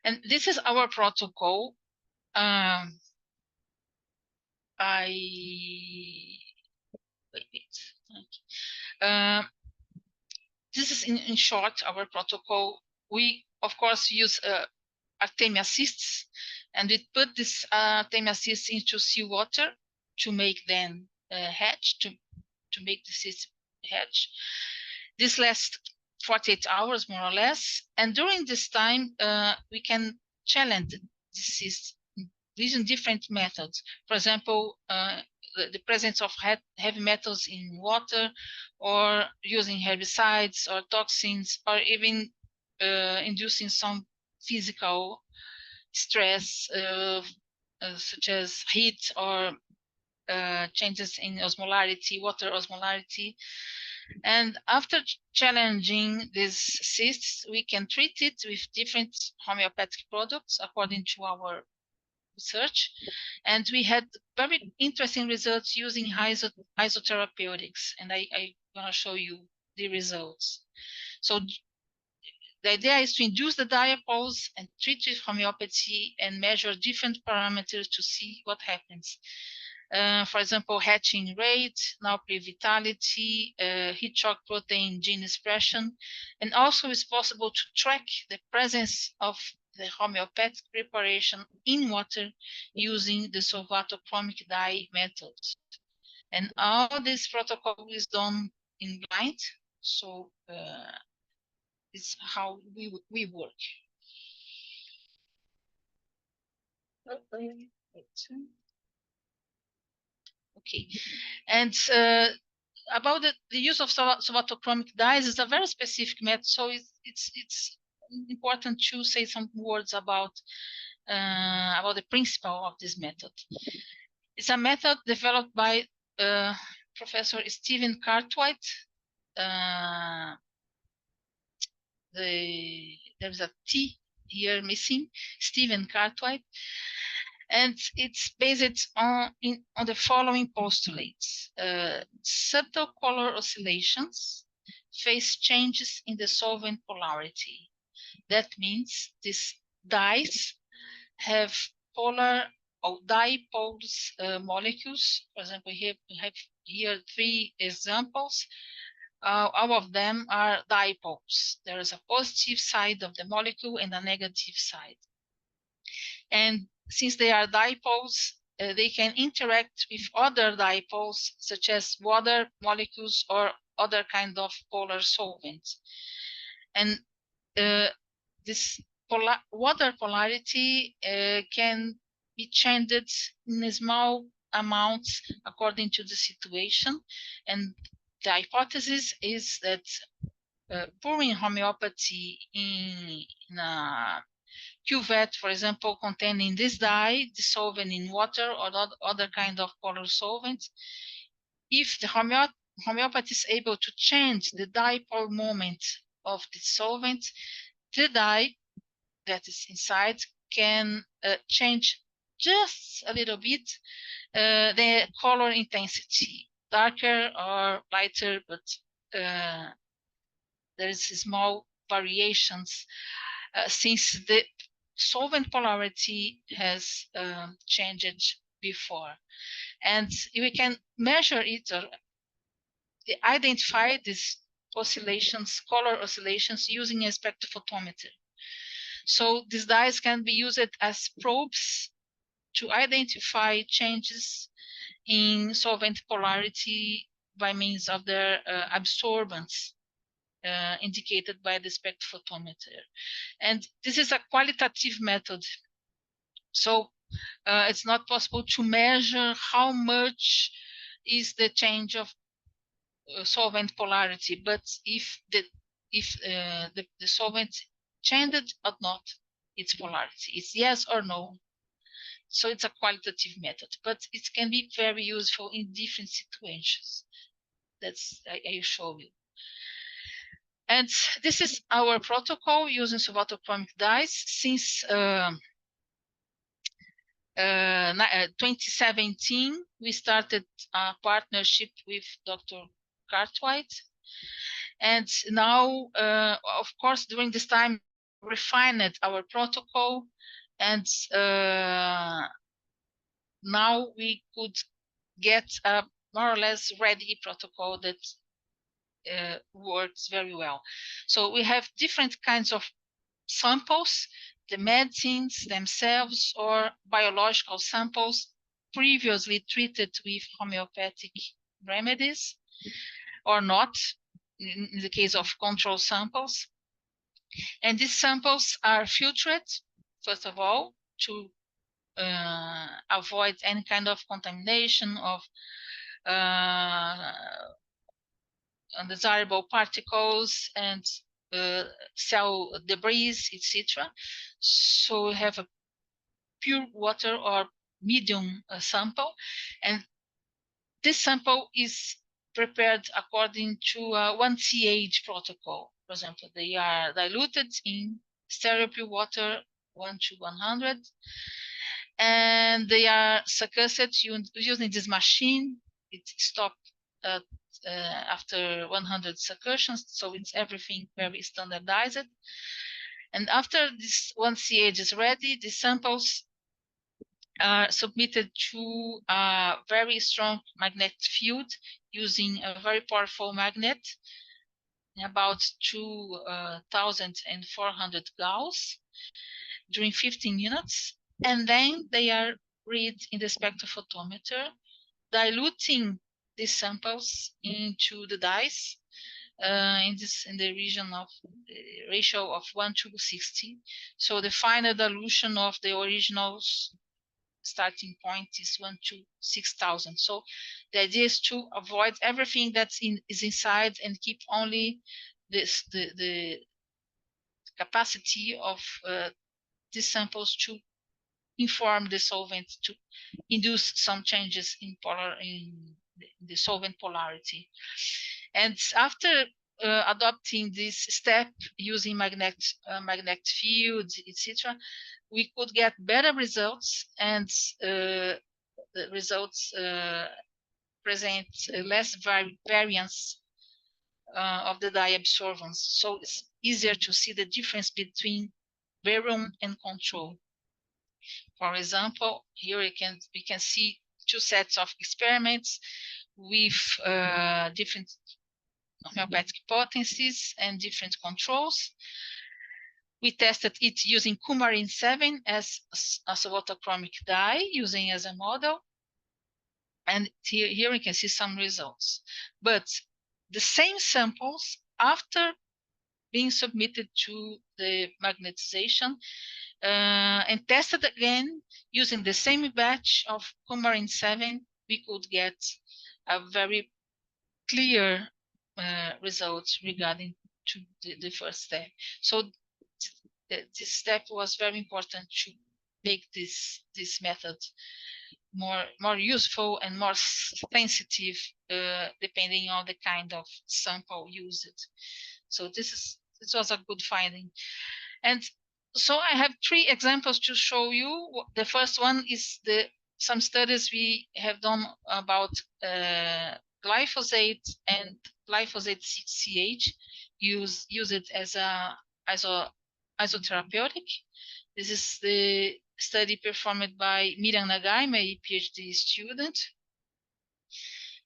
And this is our protocol. This is in short our protocol. We of course use Artemia cysts, and we put this Artemia cysts into seawater to make them hatch, to make the cysts hatch. This lasts 48 hours more or less, and during this time we can challenge the cysts using different methods. For example, the presence of heavy metals in water, or using herbicides or toxins, or even inducing some physical stress such as heat or changes in osmolarity, water osmolarity. And after challenging these cysts, we can treat it with different homeopathic products according to our research. And we had very interesting results using isotherapeutics, and I'm going to show you the results. So the idea is to induce the diapause and treat with homeopathy and measure different parameters to see what happens. For example, hatching rate, naupri vitality, heat shock protein gene expression, and also it's possible to track the presence of the homeopathic preparation in water using the solvatochromic dye method. And all this protocol is done in blind, so it's how we work. Okay, and about the use of solvatochromic dyes is a very specific method, so it's important to say some words about the principle of this method. It's a method developed by Professor Stephen Cartwright. There's a T here missing, Stephen Cartwright. And it's based on the following postulates: subtle color oscillations, phase changes in the solvent polarity. That means these dyes have polar dipoles molecules. For example, here we have here 3 examples. All of them are dipoles. There is a positive side of the molecule and a negative side. And since they are dipoles, they can interact with other dipoles, such as water molecules or other kind of polar solvents. And this water polarity can be changed in small amounts according to the situation. And the hypothesis is that pouring homeopathy in a cuvette, for example, containing this dye, dissolved in water or other kind of polar solvent, if the homeopathy is able to change the dipole moment of the solvent, the dye that is inside can change just a little bit the color intensity, darker or lighter, but there is small variations since the solvent polarity has changed before. And we can measure it or identify these oscillations, color oscillations, using a spectrophotometer. So these dyes can be used as probes to identify changes in solvent polarity by means of their absorbance indicated by the spectrophotometer. And this is a qualitative method. So it's not possible to measure how much is the change of solvent polarity, but if the solvent changed or not its polarity, it's yes or no. So it's a qualitative method, but it can be very useful in different situations. That's I show you. And this is our protocol using subatomic dyes since 2017. We started a partnership with Dr. Cartwright. And now, of course, during this time, refined our protocol. And now we could get a more or less ready protocol that works very well. So we have different kinds of samples, the medicines themselves or biological samples previously treated with homeopathic remedies or not, in the case of control samples. And these samples are filtered, first of all, to avoid any kind of contamination of undesirable particles and cell debris, etc. So we have a pure water or medium sample, and this sample is prepared according to a 1CH protocol. For example, they are diluted in stereo pure water 1 to 100, and they are succussed using this machine. It stopped after 100 succussions, so it's everything very standardized. And after this 1CH is ready, the samples are submitted to a very strong magnetic field using a very powerful magnet, about 2,400 Gauss, during 15 minutes. And then they are read in the spectrophotometer, diluting these samples into the dyes in the region of the ratio of 1 to 60. So the final dilution of the originals starting point is 1 to 6,000. So the idea is to avoid everything that is inside and keep only the capacity of these samples to inform the solvent to induce some changes in the solvent polarity. And after adopting this step using magnetic fields, etc., we could get better results, and the results present less variance of the dye absorbance. So it's easier to see the difference between barium and control. For example, here we can see two sets of experiments with different homeopathic potencies and different controls. We tested it using coumarin 7 as a photochromic dye, using as a model. And here we can see some results. But the same samples, after being submitted to the magnetization and tested again using the same batch of coumarin 7, we could get a very clear results regarding to the first step. So this step was very important to make this method more useful and more sensitive depending on the kind of sample used. So this was a good finding. And so I have 3 examples to show you. The first one is some studies we have done about glyphosate and glyphosate 6-CH, use it as a isotherapeutic. This is the study performed by Miriam Nagai, my PhD student.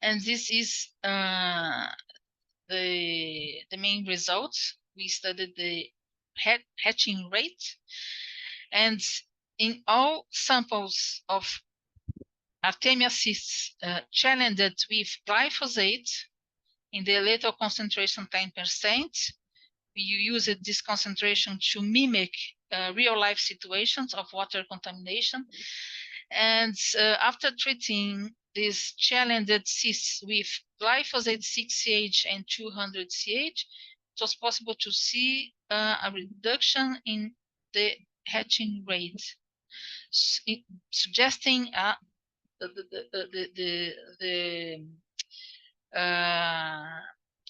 And this is the main results. We studied the hatching rate. And in all samples of Artemia cysts challenged with glyphosate in the lethal concentration 10%, we used this concentration to mimic real-life situations of water contamination. And after treating these challenged cysts with glyphosate 6-CH and 200-CH, it was possible to see a reduction in the hatching rate, suggesting the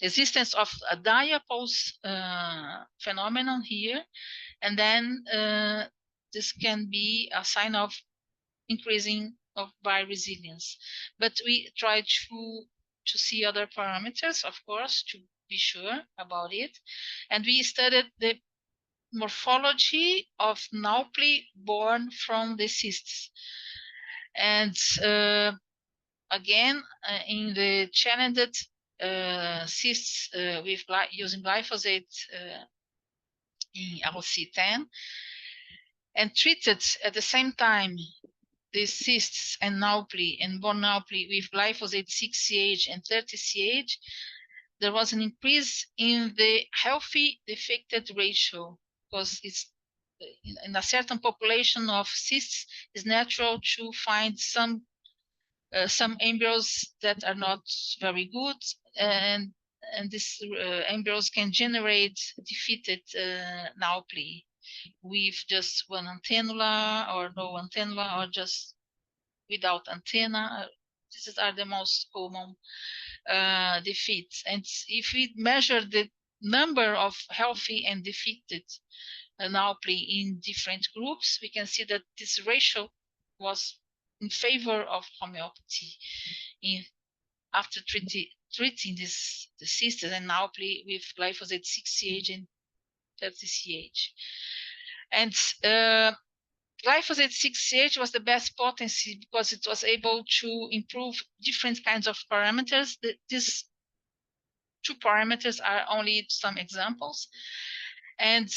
existence of a diapause phenomenon here, and then this can be a sign of increasing of bioresilience. But we try to see other parameters, of course, to be sure about it. And we studied the morphology of naupli born from the cysts. And again, in the challenged cysts with using glyphosate in LC10, and treated at the same time the cysts and naupli and born naupli with glyphosate 6-CH and 30-CH, there was an increase in the healthy defected ratio, because it's in a certain population of cysts, it's natural to find some embryos that are not very good, and these embryos can generate defeated naupli with just one antennula or no antennula, or just without antenna. These are the most common defeats. And if we measure the number of healthy and defeated naupli in different groups, we can see that this ratio was in favor of homeopathy after treating the cysts and naupli with glyphosate 6-CH and 30-CH. And glyphosate 6-CH was the best potency because it was able to improve different kinds of parameters. These 2 parameters are only some examples. And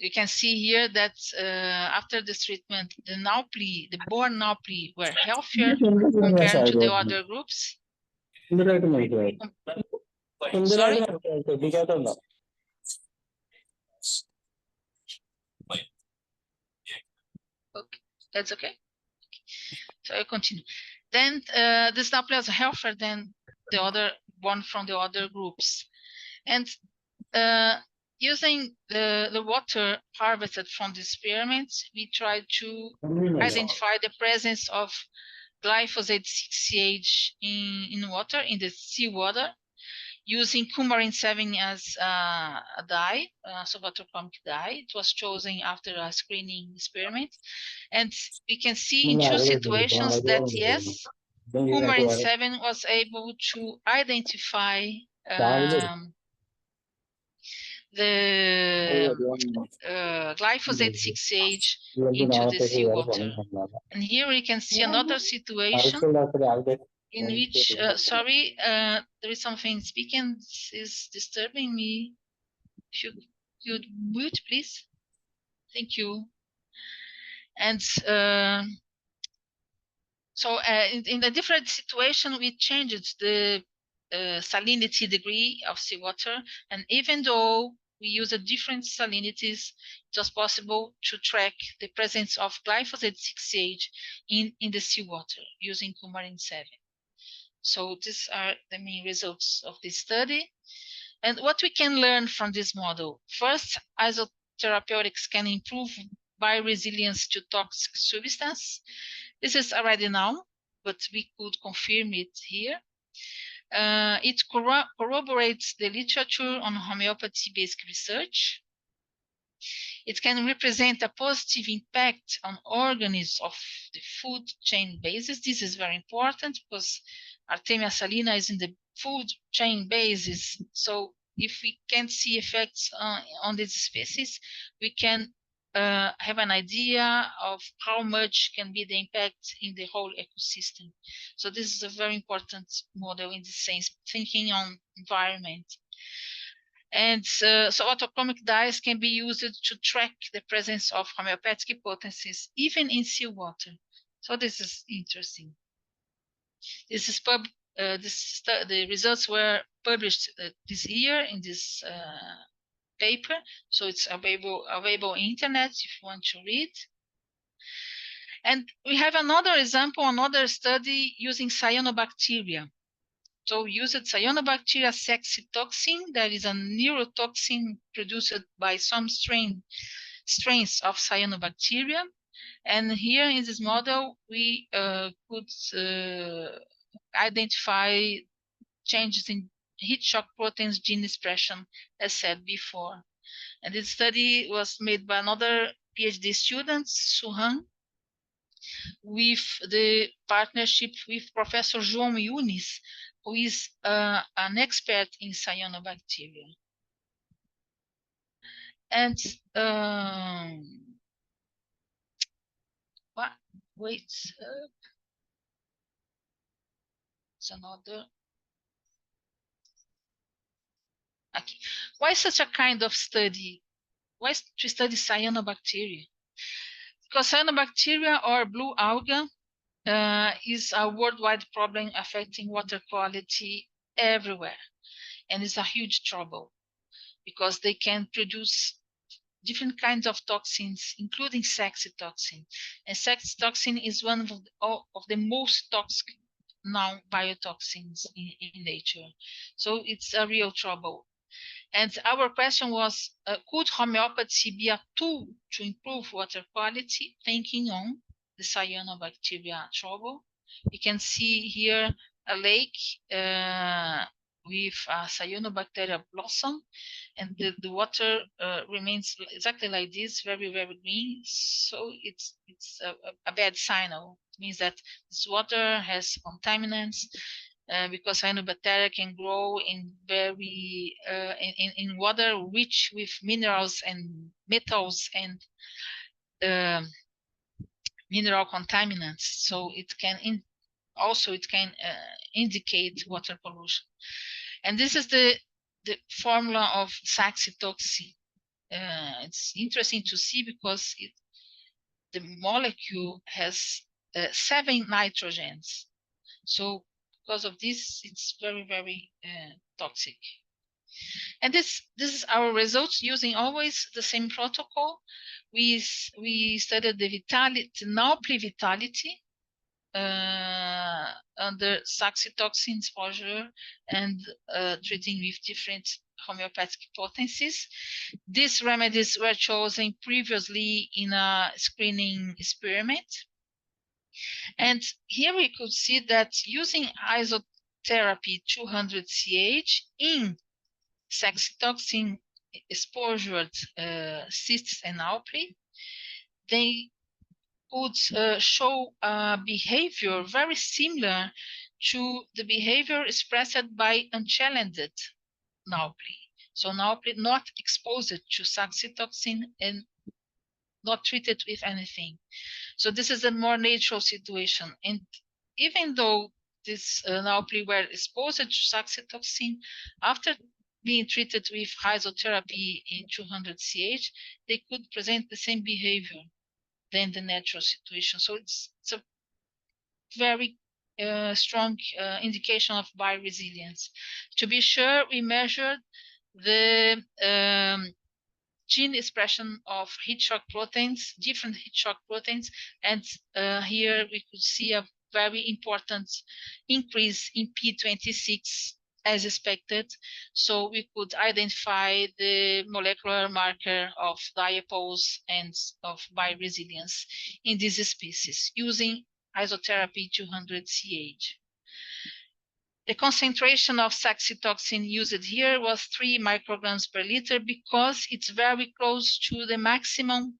you can see here that after this treatment, the naupli, the born naupli, were healthier compared to the other groups. Sorry? Okay, that's okay. So I continue. Then this naupli was healthier than the other one from the other groups. And using the water harvested from the experiments, we tried to identify the presence of glyphosate 6-CH in water, in the seawater, using coumarin 7 as a dye, photochromic dye. It was chosen after a screening experiment. And we can see in 2 situations that, yes, coumarin 7 was able to identify the glyphosate 6H into the seawater. And here we can see another situation in which, sorry, there is something speaking is disturbing me. If you could mute, please. Thank you. And so in a different situation, we changed the salinity degree of seawater. And even though we use a different salinities, it was possible to track the presence of glyphosate 6H in the seawater using coumarin 7. So these are the main results of this study. And what we can learn from this model: first, isotherapeutics can improve bioresilience to toxic substance. This is already known, but we could confirm it here. It corroborates the literature on homeopathy-based research. It can represent a positive impact on organisms of the food chain basis. This is very important because Artemia salina is in the food chain basis. So if we can't see effects on this species, we can have an idea of how much can be the impact in the whole ecosystem. So this is a very important model in this sense, thinking on environment. And so autochromic dyes can be used to track the presence of homeopathic potencies even in seawater. So this is interesting. This is the results were published this year in this paper, so it's available on internet if you want to read. And we have another example, another study using cyanobacteria. So we used cyanobacteria saxitoxin, that is a neurotoxin produced by some strains of cyanobacteria. And here in this model, we could identify changes in heat shock proteins gene expression, as said before. And this study was made by another PhD student, Suhan, with the partnership with Professor LEONI, who is an expert in cyanobacteria. And wait, it's another. Okay. Why such a kind of study? Why to study cyanobacteria? Because cyanobacteria, or blue algae, is a worldwide problem affecting water quality everywhere. And it's a huge trouble because they can produce different kinds of toxins, including saxitoxin. And saxitoxin is one of the most toxic non-biotoxins in nature. So it's a real trouble. And our question was, could homeopathy be a tool to improve water quality, thinking on the cyanobacteria trouble? You can see here a lake with a cyanobacteria blossom, and the water remains exactly like this, very, very green. So it's a bad signal. It means that this water has contaminants, because cyanobacteria can grow in very in water rich with minerals and metals and mineral contaminants. So it can also indicate water pollution. And this is the formula of saxitoxin. It's interesting to see because the molecule has 7 nitrogens. So because of this, it's very, very toxic. And this is our results using always the same protocol. We studied the vitality, Naupli vitality under saxitoxin exposure and treating with different homeopathic potencies. These remedies were chosen previously in a screening experiment. And here we could see that using isotherapy 200CH in saxitoxin exposured cysts and Naupli, they could show a behavior very similar to the behavior expressed by unchallenged Naupli. So now not exposed to saxitoxin and not treated with anything. So this is a more natural situation. And even though this naupli were exposed to saxitoxin, after being treated with hydrotherapy in 200 CH, they could present the same behavior than the natural situation. So it's a very strong indication of bioresilience. To be sure, we measured the gene expression of heat shock proteins, different heat shock proteins, and here we could see a very important increase in P26 as expected. So we could identify the molecular marker of diapoles and of bioresilience in this species using isotherapy 200 CH. The concentration of saxitoxin used here was 3 micrograms per liter because it's very close to the maximum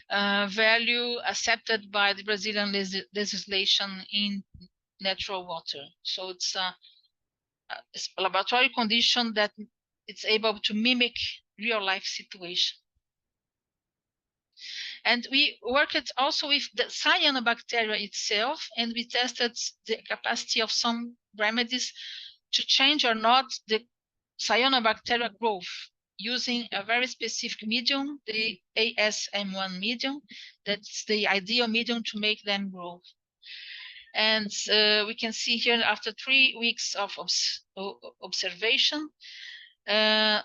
value accepted by the Brazilian legislation in natural water. So it's a laboratory condition that it's able to mimic real life situation. And we worked also with the cyanobacteria itself, and we tested the capacity of some remedies to change or not the cyanobacteria growth using a very specific medium, the ASM1 medium. That's the ideal medium to make them grow. And we can see here after 3 weeks of observation, the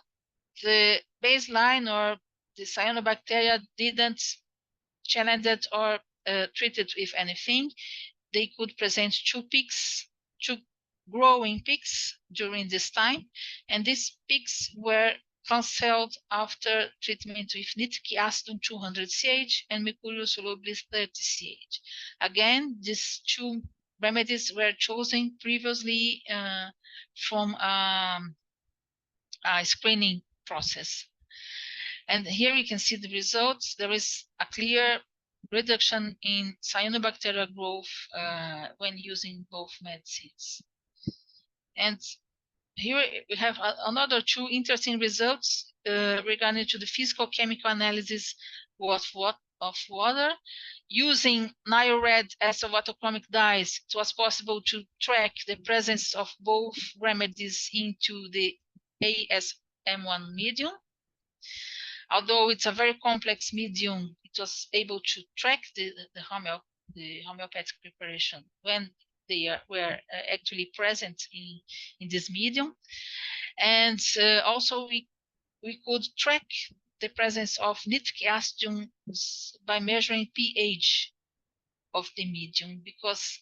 baseline or the cyanobacteria didn't challenged or treated with anything. They could present 2 peaks, 2 growing peaks during this time, and these peaks were canceled after treatment with nitric acid 200 CH and mercurio solubilis 30 CH. Again, these 2 remedies were chosen previously from a screening process. And here you can see the results. There is a clear reduction in cyanobacteria growth when using both medicines. And here we have another 2 interesting results regarding to the physical chemical analysis of water. Using Nile red isovotochromic dyes, it was possible to track the presence of both remedies into the ASM1 medium. Although it's a very complex medium, it was able to track the homeopathic preparation when they were actually present in this medium. And also we could track the presence of nitric acid by measuring pH of the medium, because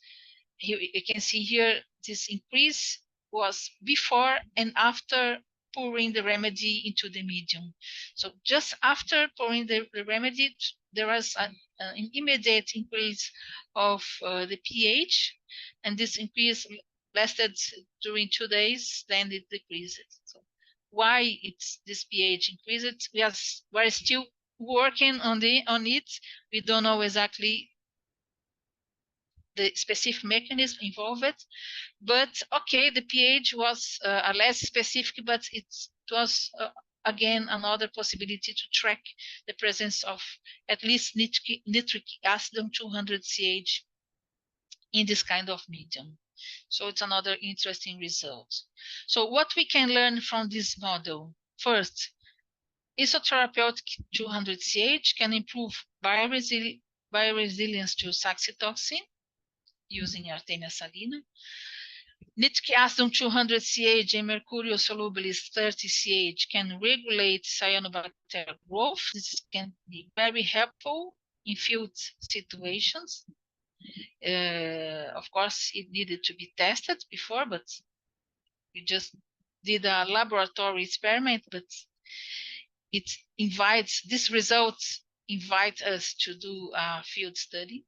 here you can see here this increase was before and after pouring the remedy into the medium. So just after pouring the remedy, there was an immediate increase of the pH, and this increase lasted during 2 days, then it decreased. So why it's this pH increased? We're still working on it. We don't know exactly the specific mechanism involved, but okay, the pH was less specific, but it was again another possibility to track the presence of at least nitric acid 200 CH in this kind of medium. So it's another interesting result. So what we can learn from this model? First, isotherapeutic 200 CH can improve bioresilience to saxitoxin using Artemia salina. Nitric acid 200 CH and mercurio solubilis 30 CH can regulate cyanobacteria growth. This can be very helpful in field situations. Of course, it needed to be tested before, but we just did a laboratory experiment, but these results invite us to do a field study.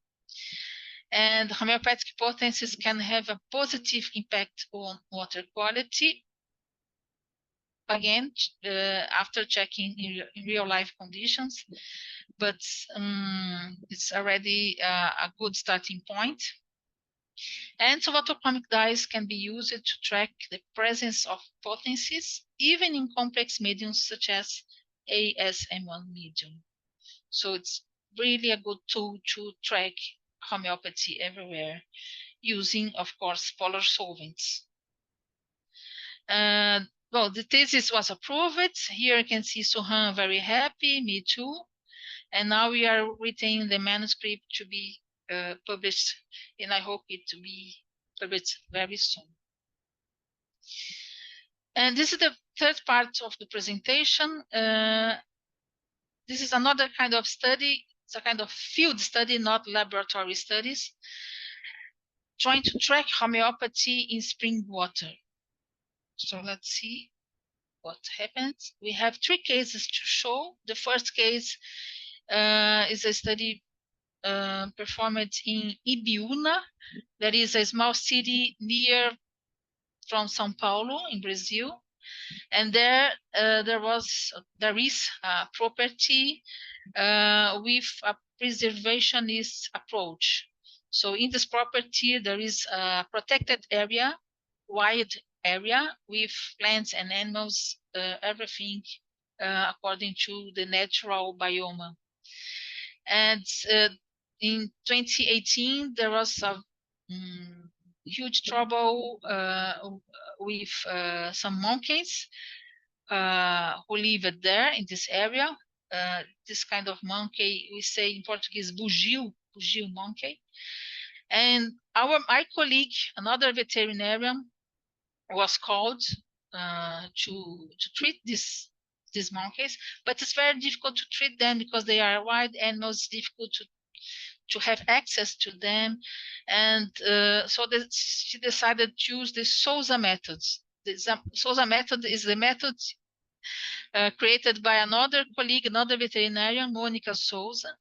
And homeopathic potencies can have a positive impact on water quality. Again, after checking in real life conditions, but it's already a good starting point. And subatomic dyes can be used to track the presence of potencies, even in complex mediums such as ASM1 medium. So it's really a good tool to track homeopathy everywhere, using, of course, polar solvents. Well, the thesis was approved. Here you can see Sohan very happy, me too. And now we are retaining the manuscript to be published, and I hope it to be published very soon. And this is the third part of the presentation. This is another kind of study. It's a kind of field study, not laboratory studies, trying to track homeopathy in spring water. So let's see what happens. We have 3 cases to show. The first case is a study performed in Ibiúna. That is a small city near from São Paulo in Brazil. And there is a property with a preservationist approach. So in this property, there is a protected area, wide area with plants and animals, everything according to the natural biome. And in 2018, there was a huge trouble with some monkeys who lived there in this area. This kind of monkey, we say in Portuguese, bugio monkey. And my colleague, another veterinarian, was called to treat these monkeys, but it's very difficult to treat them because they are wild animals, difficult to have access to them. And so she decided to use the Souza methods. The Souza method is the method created by another colleague, another veterinarian, Monica Souza.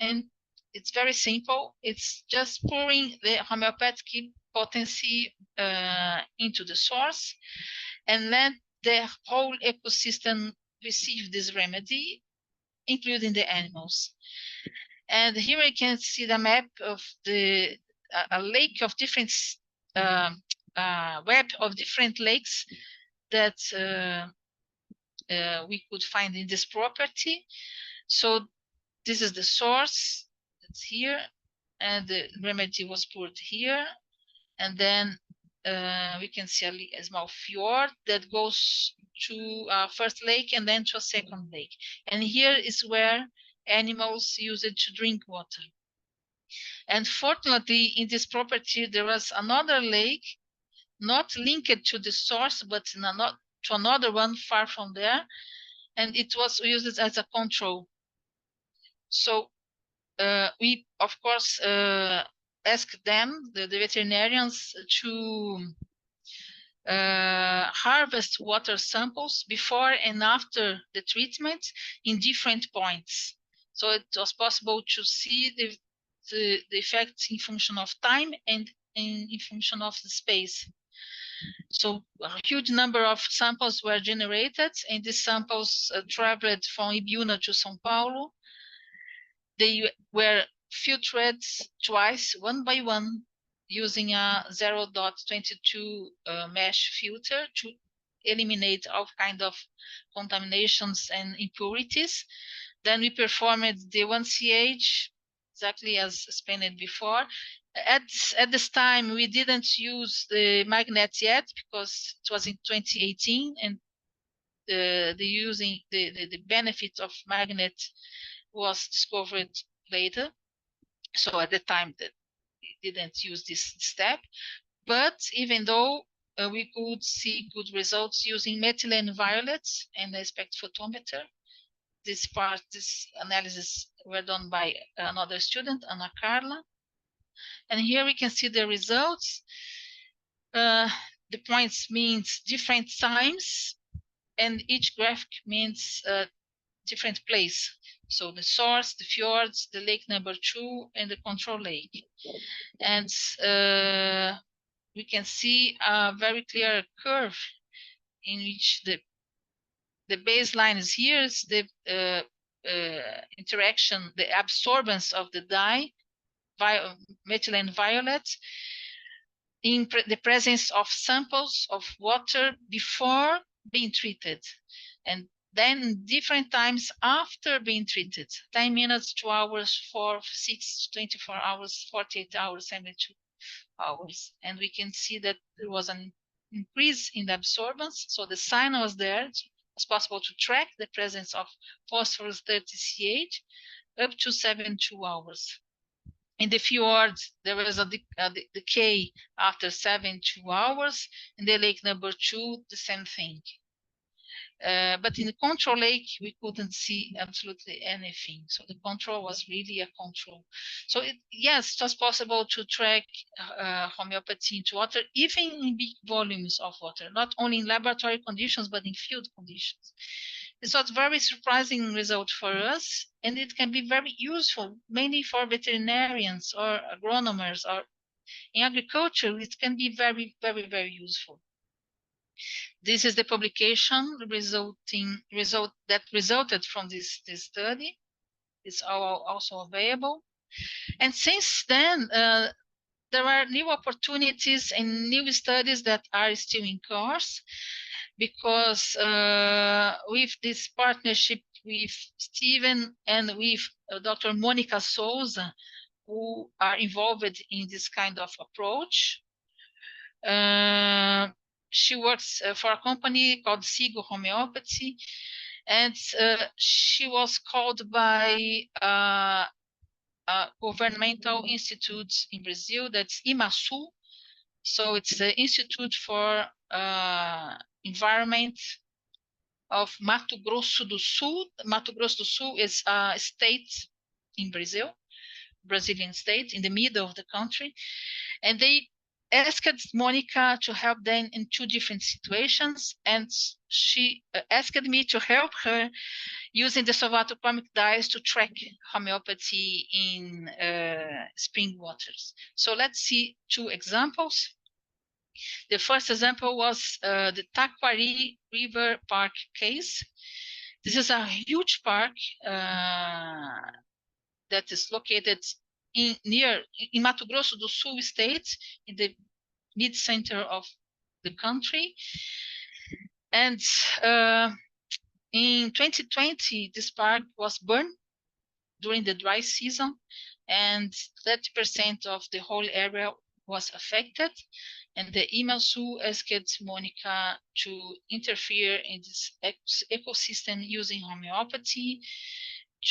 And it's very simple. It's just pouring the homeopathic potency into the source and let the whole ecosystem receive this remedy, including the animals. And here we can see the map of a lake of different web of different lakes that we could find in this property. So this is the source, it's here, and the remedy was poured here. And then we can see a small fjord that goes to our first lake and then to a second lake. And here is where animals use it to drink water. And fortunately, in this property, there was another lake, not linked to the source, but to another one far from there. And it was used as a control. So we, of course, asked them, the veterinarians, to harvest water samples before and after the treatment in different points. So it was possible to see the effects in function of time and in function of the space. So a huge number of samples were generated, and these samples traveled from Ibiúna to São Paulo. They were filtered twice, one by one, using a 0.22 mesh filter to eliminate all kinds of contaminations and impurities. Then we performed the 1CH, exactly as explained before. At this time, we didn't use the magnet yet because it was in 2018, and the benefit of magnet was discovered later. So at the time that we didn't use this step, but even though we could see good results using methylene violets and the spectrophotometer, this analysis were done by another student, Ana Carla. And here we can see the results. The points means different times, and each graphic means different place. So the source, the fjords, the lake number 2, and the control lake. And we can see a very clear curve in which the baseline is here, is the interaction, the absorbance of the dye, methylene violet, in the presence of samples of water before being treated, and then different times after being treated, 10 minutes, 2 hours, 4, 6, 24 hours, 48 hours, 72 hours. And we can see that there was an increase in the absorbance. So the sign was there. It was possible to track the presence of phosphorus 30CH up to 72 hours. In the fjords, there was a decay after 72 hours. In the lake number 2, the same thing. But in the control lake, we couldn't see absolutely anything. So the control was really a control. So yes, it was possible to track homeopathy into water, even in big volumes of water, not only in laboratory conditions, but in field conditions. This was a very surprising result for us, and it can be very useful, mainly for veterinarians or agronomers, or in agriculture, it can be very, very, very useful. This is the publication that resulted from this study. It's also available. And since then, there are new opportunities and new studies that are still in course, because with this partnership with Stephen and with Dr. Monica Souza, who are involved in this kind of approach. She works for a company called Sigo Homeopathy, and she was called by a governmental institute in Brazil, that's IMASU. So it's the Institute for Environment of Mato Grosso do Sul. Mato Grosso do Sul is a state in Brazil, Brazilian state in the middle of the country. And they asked Monica to help them in 2 different situations. And she asked me to help her using the solvatochromic dyes to track homeopathy in spring waters. So let's see 2 examples. The first example was the Taquari River Park case. This is a huge park that is located in Mato Grosso do Sul state, in the mid-center of the country. And in 2020, this park was burned during the dry season, and 30% of the whole area was affected. And the IMASU asked Monica to interfere in this ecosystem using homeopathy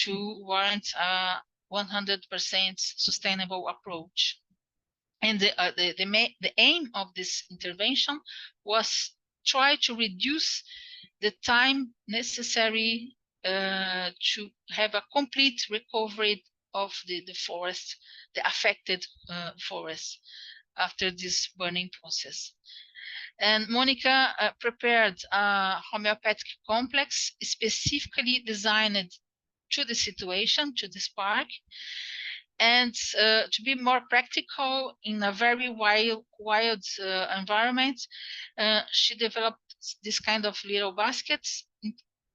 to warrant a 100% sustainable approach. And the aim of this intervention was try to reduce the time necessary to have a complete recovery of the forest, the affected forest, after this burning process. And Monica prepared a homeopathic complex specifically designed to the situation, to this park. And to be more practical in a very wild environment, she developed this kind of little baskets.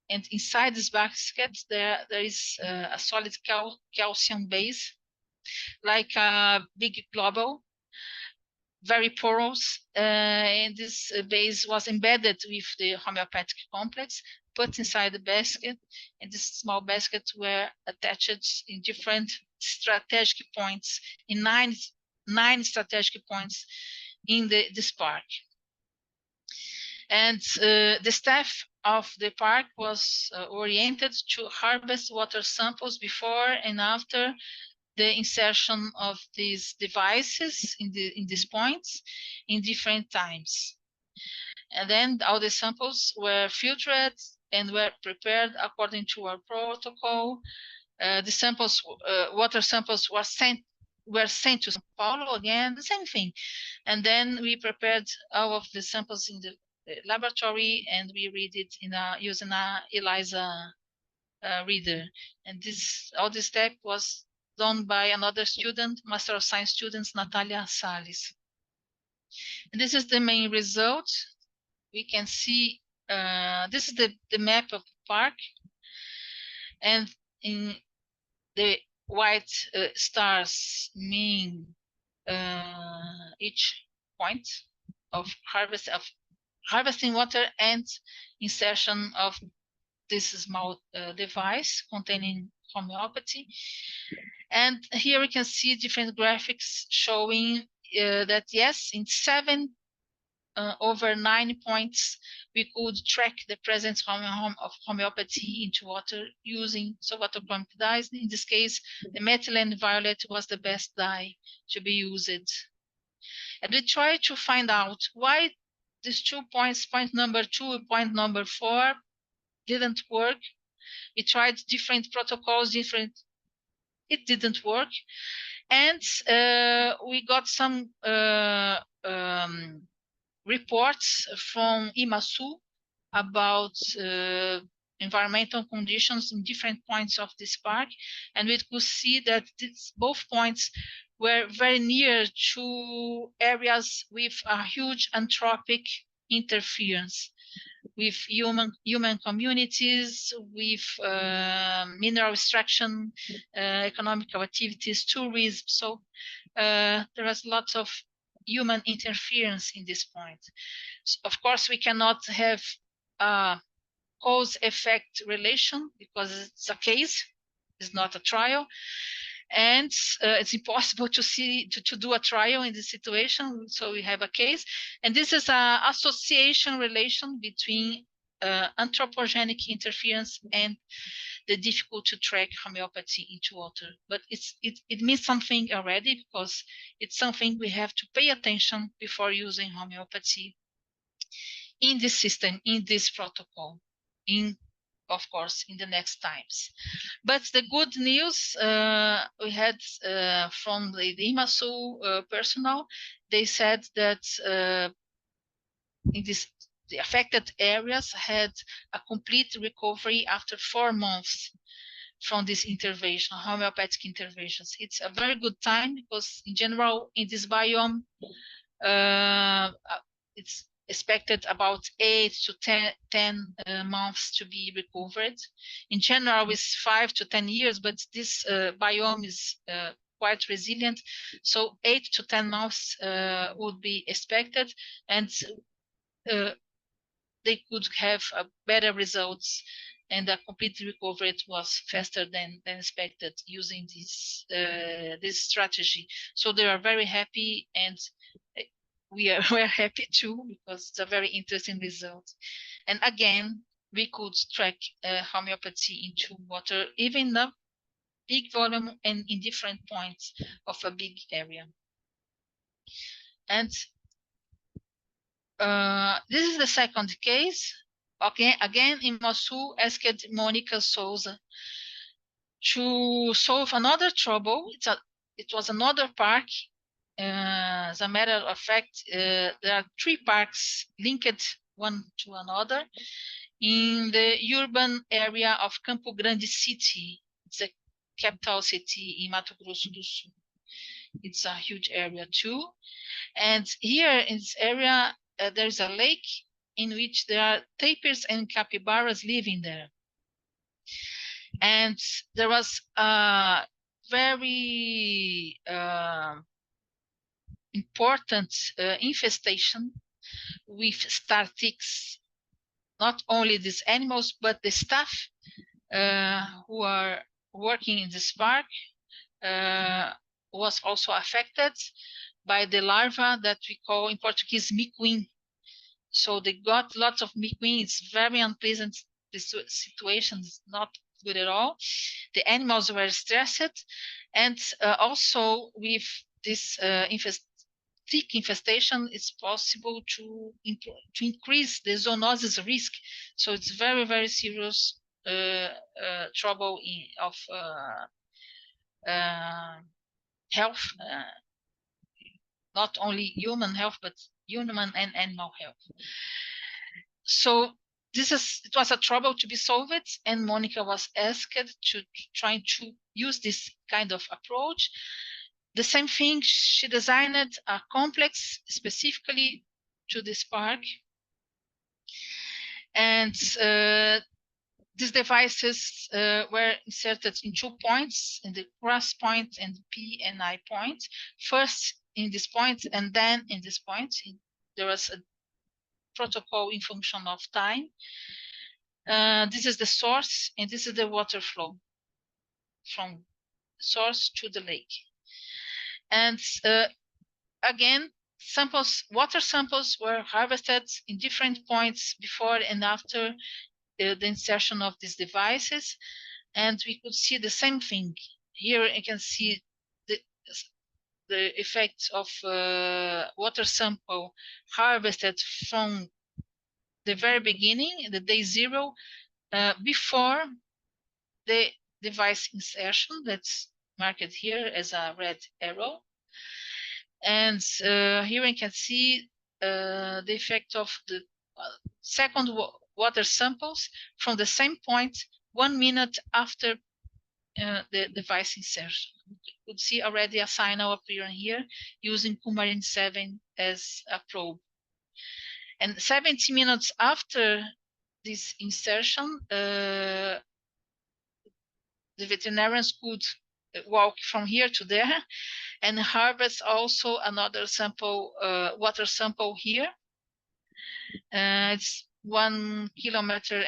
And inside this basket, there is a solid calcium base, like a big globule, very porous. And this base was embedded with the homeopathic complex, put inside the basket. And this small baskets were attached in different strategic points, in nine strategic points in this park. And the staff of the park was oriented to harvest water samples before and after the insertion of these devices in these points in different times. And then all the samples were filtered and were prepared according to our protocol. The samples, water samples, were sent to São Paulo, again, the same thing. And then we prepared all of the samples in the laboratory, and we read it using a ELISA reader. And all this step was done by another student, Master of Science students, Natalia Salles. And this is the main result. We can see, this is the map of the park. And in the white stars mean each point of harvesting water and insertion of this small device containing homeopathy. And here we can see different graphics showing that yes, in 7 over 9 points, we could track the presence of homeopathy into water using subatomic dyes. In this case, the methylene violet was the best dye to be used. And we tried to find out why these 2 points, point number 2 and point number 4, didn't work. We tried different protocols, it didn't work. And we got some reports from IMASU about environmental conditions in different points of this park. And we could see that both points were very near to areas with a huge anthropic interference with human communities, with mineral extraction, economic activities, tourism. So there was lots of human interference in this point. So of course, we cannot have a cause-effect relation because it's a case, it's not a trial. And it's impossible to do a trial in this situation. So we have a case, and this is an association relation between anthropogenic interference and the difficult to track homeopathy into water. But it means something already, because it's something we have to pay attention before using homeopathy in this system, in this protocol, of course, in the next times. But the good news we had from the IMASU personnel, they said that the affected areas had a complete recovery after 4 months from this intervention, homeopathic interventions. It's a very good time, because in general, in this biome, it's expected about 8 to 10 months to be recovered. In general, it's 5 to 10 years, but this biome is quite resilient. So 8 to 10 months would be expected, and they could have better results, and the complete recovery was faster than expected using this strategy. So they are very happy, and we're happy too, because it's a very interesting result. And again, we could track homeopathy into water, even in a big volume and in different points of a big area. And this is the second case. Okay, again, IMASU asked Monica Souza to solve another trouble. It was another park. As a matter of fact, there are 3 parks linked one to another in the urban area of Campo Grande City. It's a capital city in Mato Grosso do Sul. It's a huge area too. And here in this area, there's a lake in which there are tapirs and capybaras living there. And there was a very important infestation with star ticks. Not only these animals, but the staff who are working in this park was also affected by the larva that we call in Portuguese miquim. So they got lots of miquim. It's very unpleasant. This situation is not good at all. The animals were stressed, and also with this tick infestation, it's possible to increase the zoonosis risk. So it's very, very serious trouble of health, not only human health, but human and animal health. So it was a trouble to be solved, and Monica was asked to try to use this kind of approach. The same thing, she designed a complex specifically to this park. And these devices were inserted in 2 points, in the cross point and the P and I point. First, in this point, and then in this point. There was a protocol in function of time. This is the source, and this is the water flow from source to the lake. And again, water samples were harvested in different points before and after the insertion of these devices, and we could see the same thing. Here you can see the effects of water sample harvested from the very beginning, the day 0, before the device insertion, that's marked here as a red arrow. And here you can see the effect of the second water samples from the same point 1 minute after the device insertion. You could see already a signal appearing here using coumarin 7 as a probe. And 70 minutes after this insertion, the veterinarians could walk from here to there and harvest also another sample, water sample here. It's 1.5 kilometers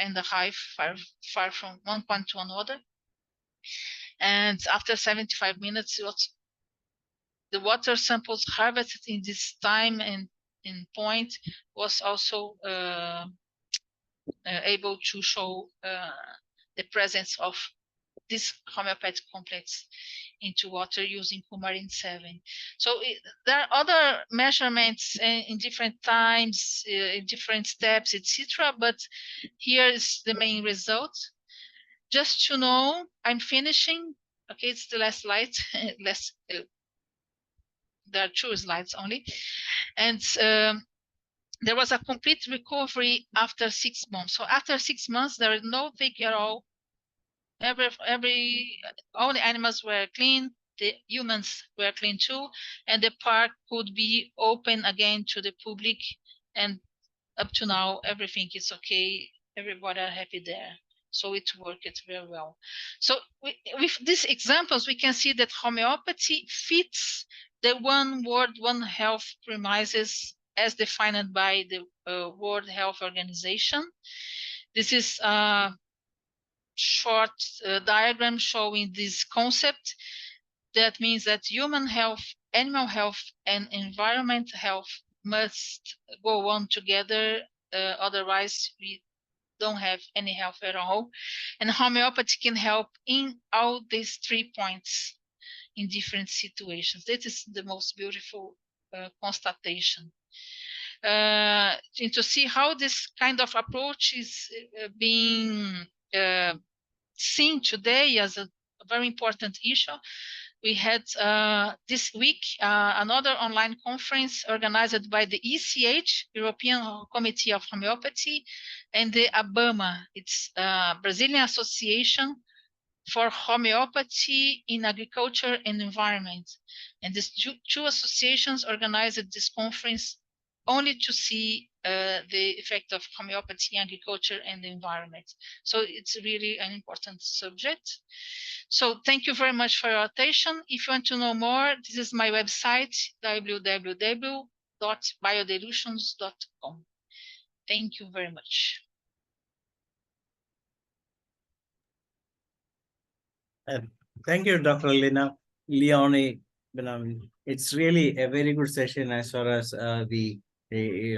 far from one point to another. And after 75 minutes, the water samples harvested in this time and in point was also able to show the presence of this homeopathic complex into water using coumarin 7. So there are other measurements in different times, in different steps, etc. But here is the main result. Just to know, I'm finishing. Okay, it's the last slide. There are 2 slides only. And there was a complete recovery after 6 months. So after 6 months, there is no leak at all. All the animals were clean, the humans were clean too, and the park could be open again to the public. And up to now, everything is okay. Everybody are happy there. So it worked very well. So with these examples, we can see that homeopathy fits the one world, one health premises as defined by the World Health Organization. This is a short diagram showing this concept. That means that human health, animal health, and environment health must go on together. Otherwise, we don't have any health at all. And homeopathy can help in all these 3 points in different situations. That is the most beautiful constatation. And to see how this kind of approach is being seen today as a very important issue. We had this week another online conference organized by the ECH, European Committee of Homeopathy, and the ABAMA, it's Brazilian Association for Homeopathy in Agriculture and Environment. And these 2 associations organized this conference only to see the effect of homeopathy in agriculture and the environment. So it's really an important subject. So thank you very much for your attention. If you want to know more, this is my website, www.biodelusions.com. Thank you very much. Thank you, Dr. Leoni. It's really a very good session as far as the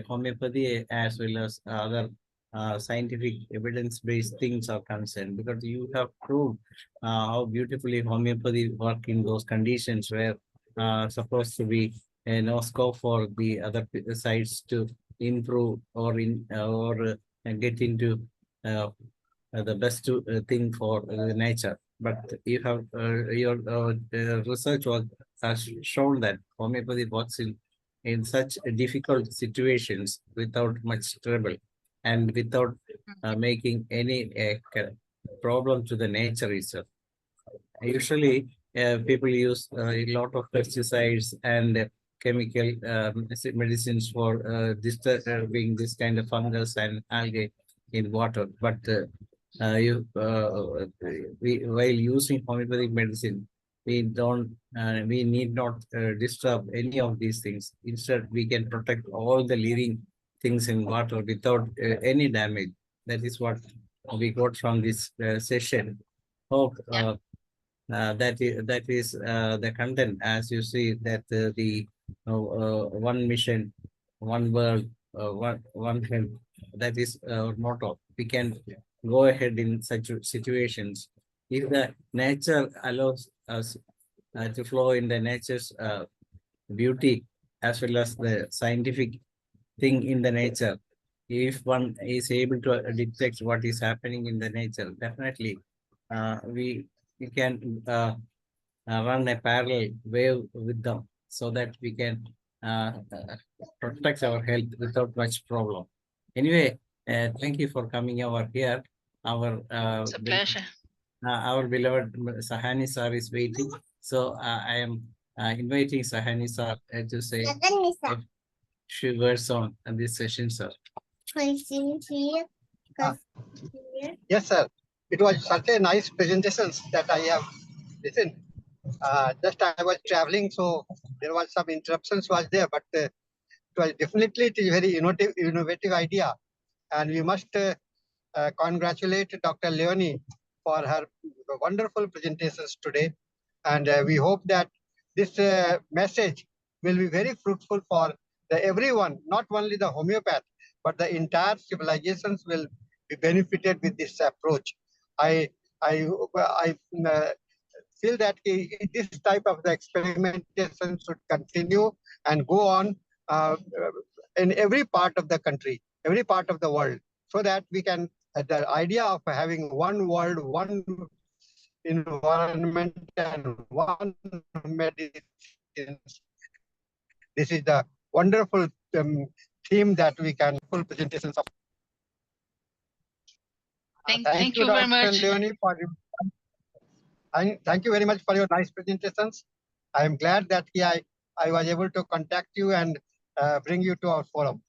homeopathy as well as other scientific evidence-based things are concerned, because you have proved how beautifully homeopathy work in those conditions where supposed to be no scope for the other sides to improve or get into the best thing for nature. But you have your research work has shown that homeopathy works in such difficult situations without much trouble and without making any problem to the nature itself. Usually, people use a lot of pesticides and chemical medicines for disturbing this kind of fungus and algae in water. But while using homeopathic medicine, we need not disturb any of these things. Instead, we can protect all the living things in water without any damage. That is what we got from this session. Hope that is the content. As you see that the one mission, one world, one health. That is our motto. We can go ahead in such situations. If the nature allows us to flow in the nature's beauty as well as the scientific thing in the nature, if one is able to detect what is happening in the nature, definitely we can run a parallel wave with them so that we can protect our health without much problem. Anyway, thank you for coming over here. It's a pleasure. Our beloved Sahani sir is waiting. So I am inviting Sahani sir to say a few words on this session, sir. Yes, sir. It was such a nice presentations that I have listened. Just I was traveling, so there was some interruptions was there, but it was definitely a very innovative idea, and we must congratulate Dr. Leoni for her wonderful presentations today, and we hope that this message will be very fruitful for everyone, not only the homeopath, but the entire civilizations will be benefited with this approach. I feel that this type of the experimentation should continue and go on in every part of the country, every part of the world, so that we can, the idea of having one world, one environment, and one medicine. This is the wonderful theme that we can full presentations of. Thank you very much, Dr. Leoni, thank you very much for your nice presentations. I am glad that I was able to contact you and bring you to our forum.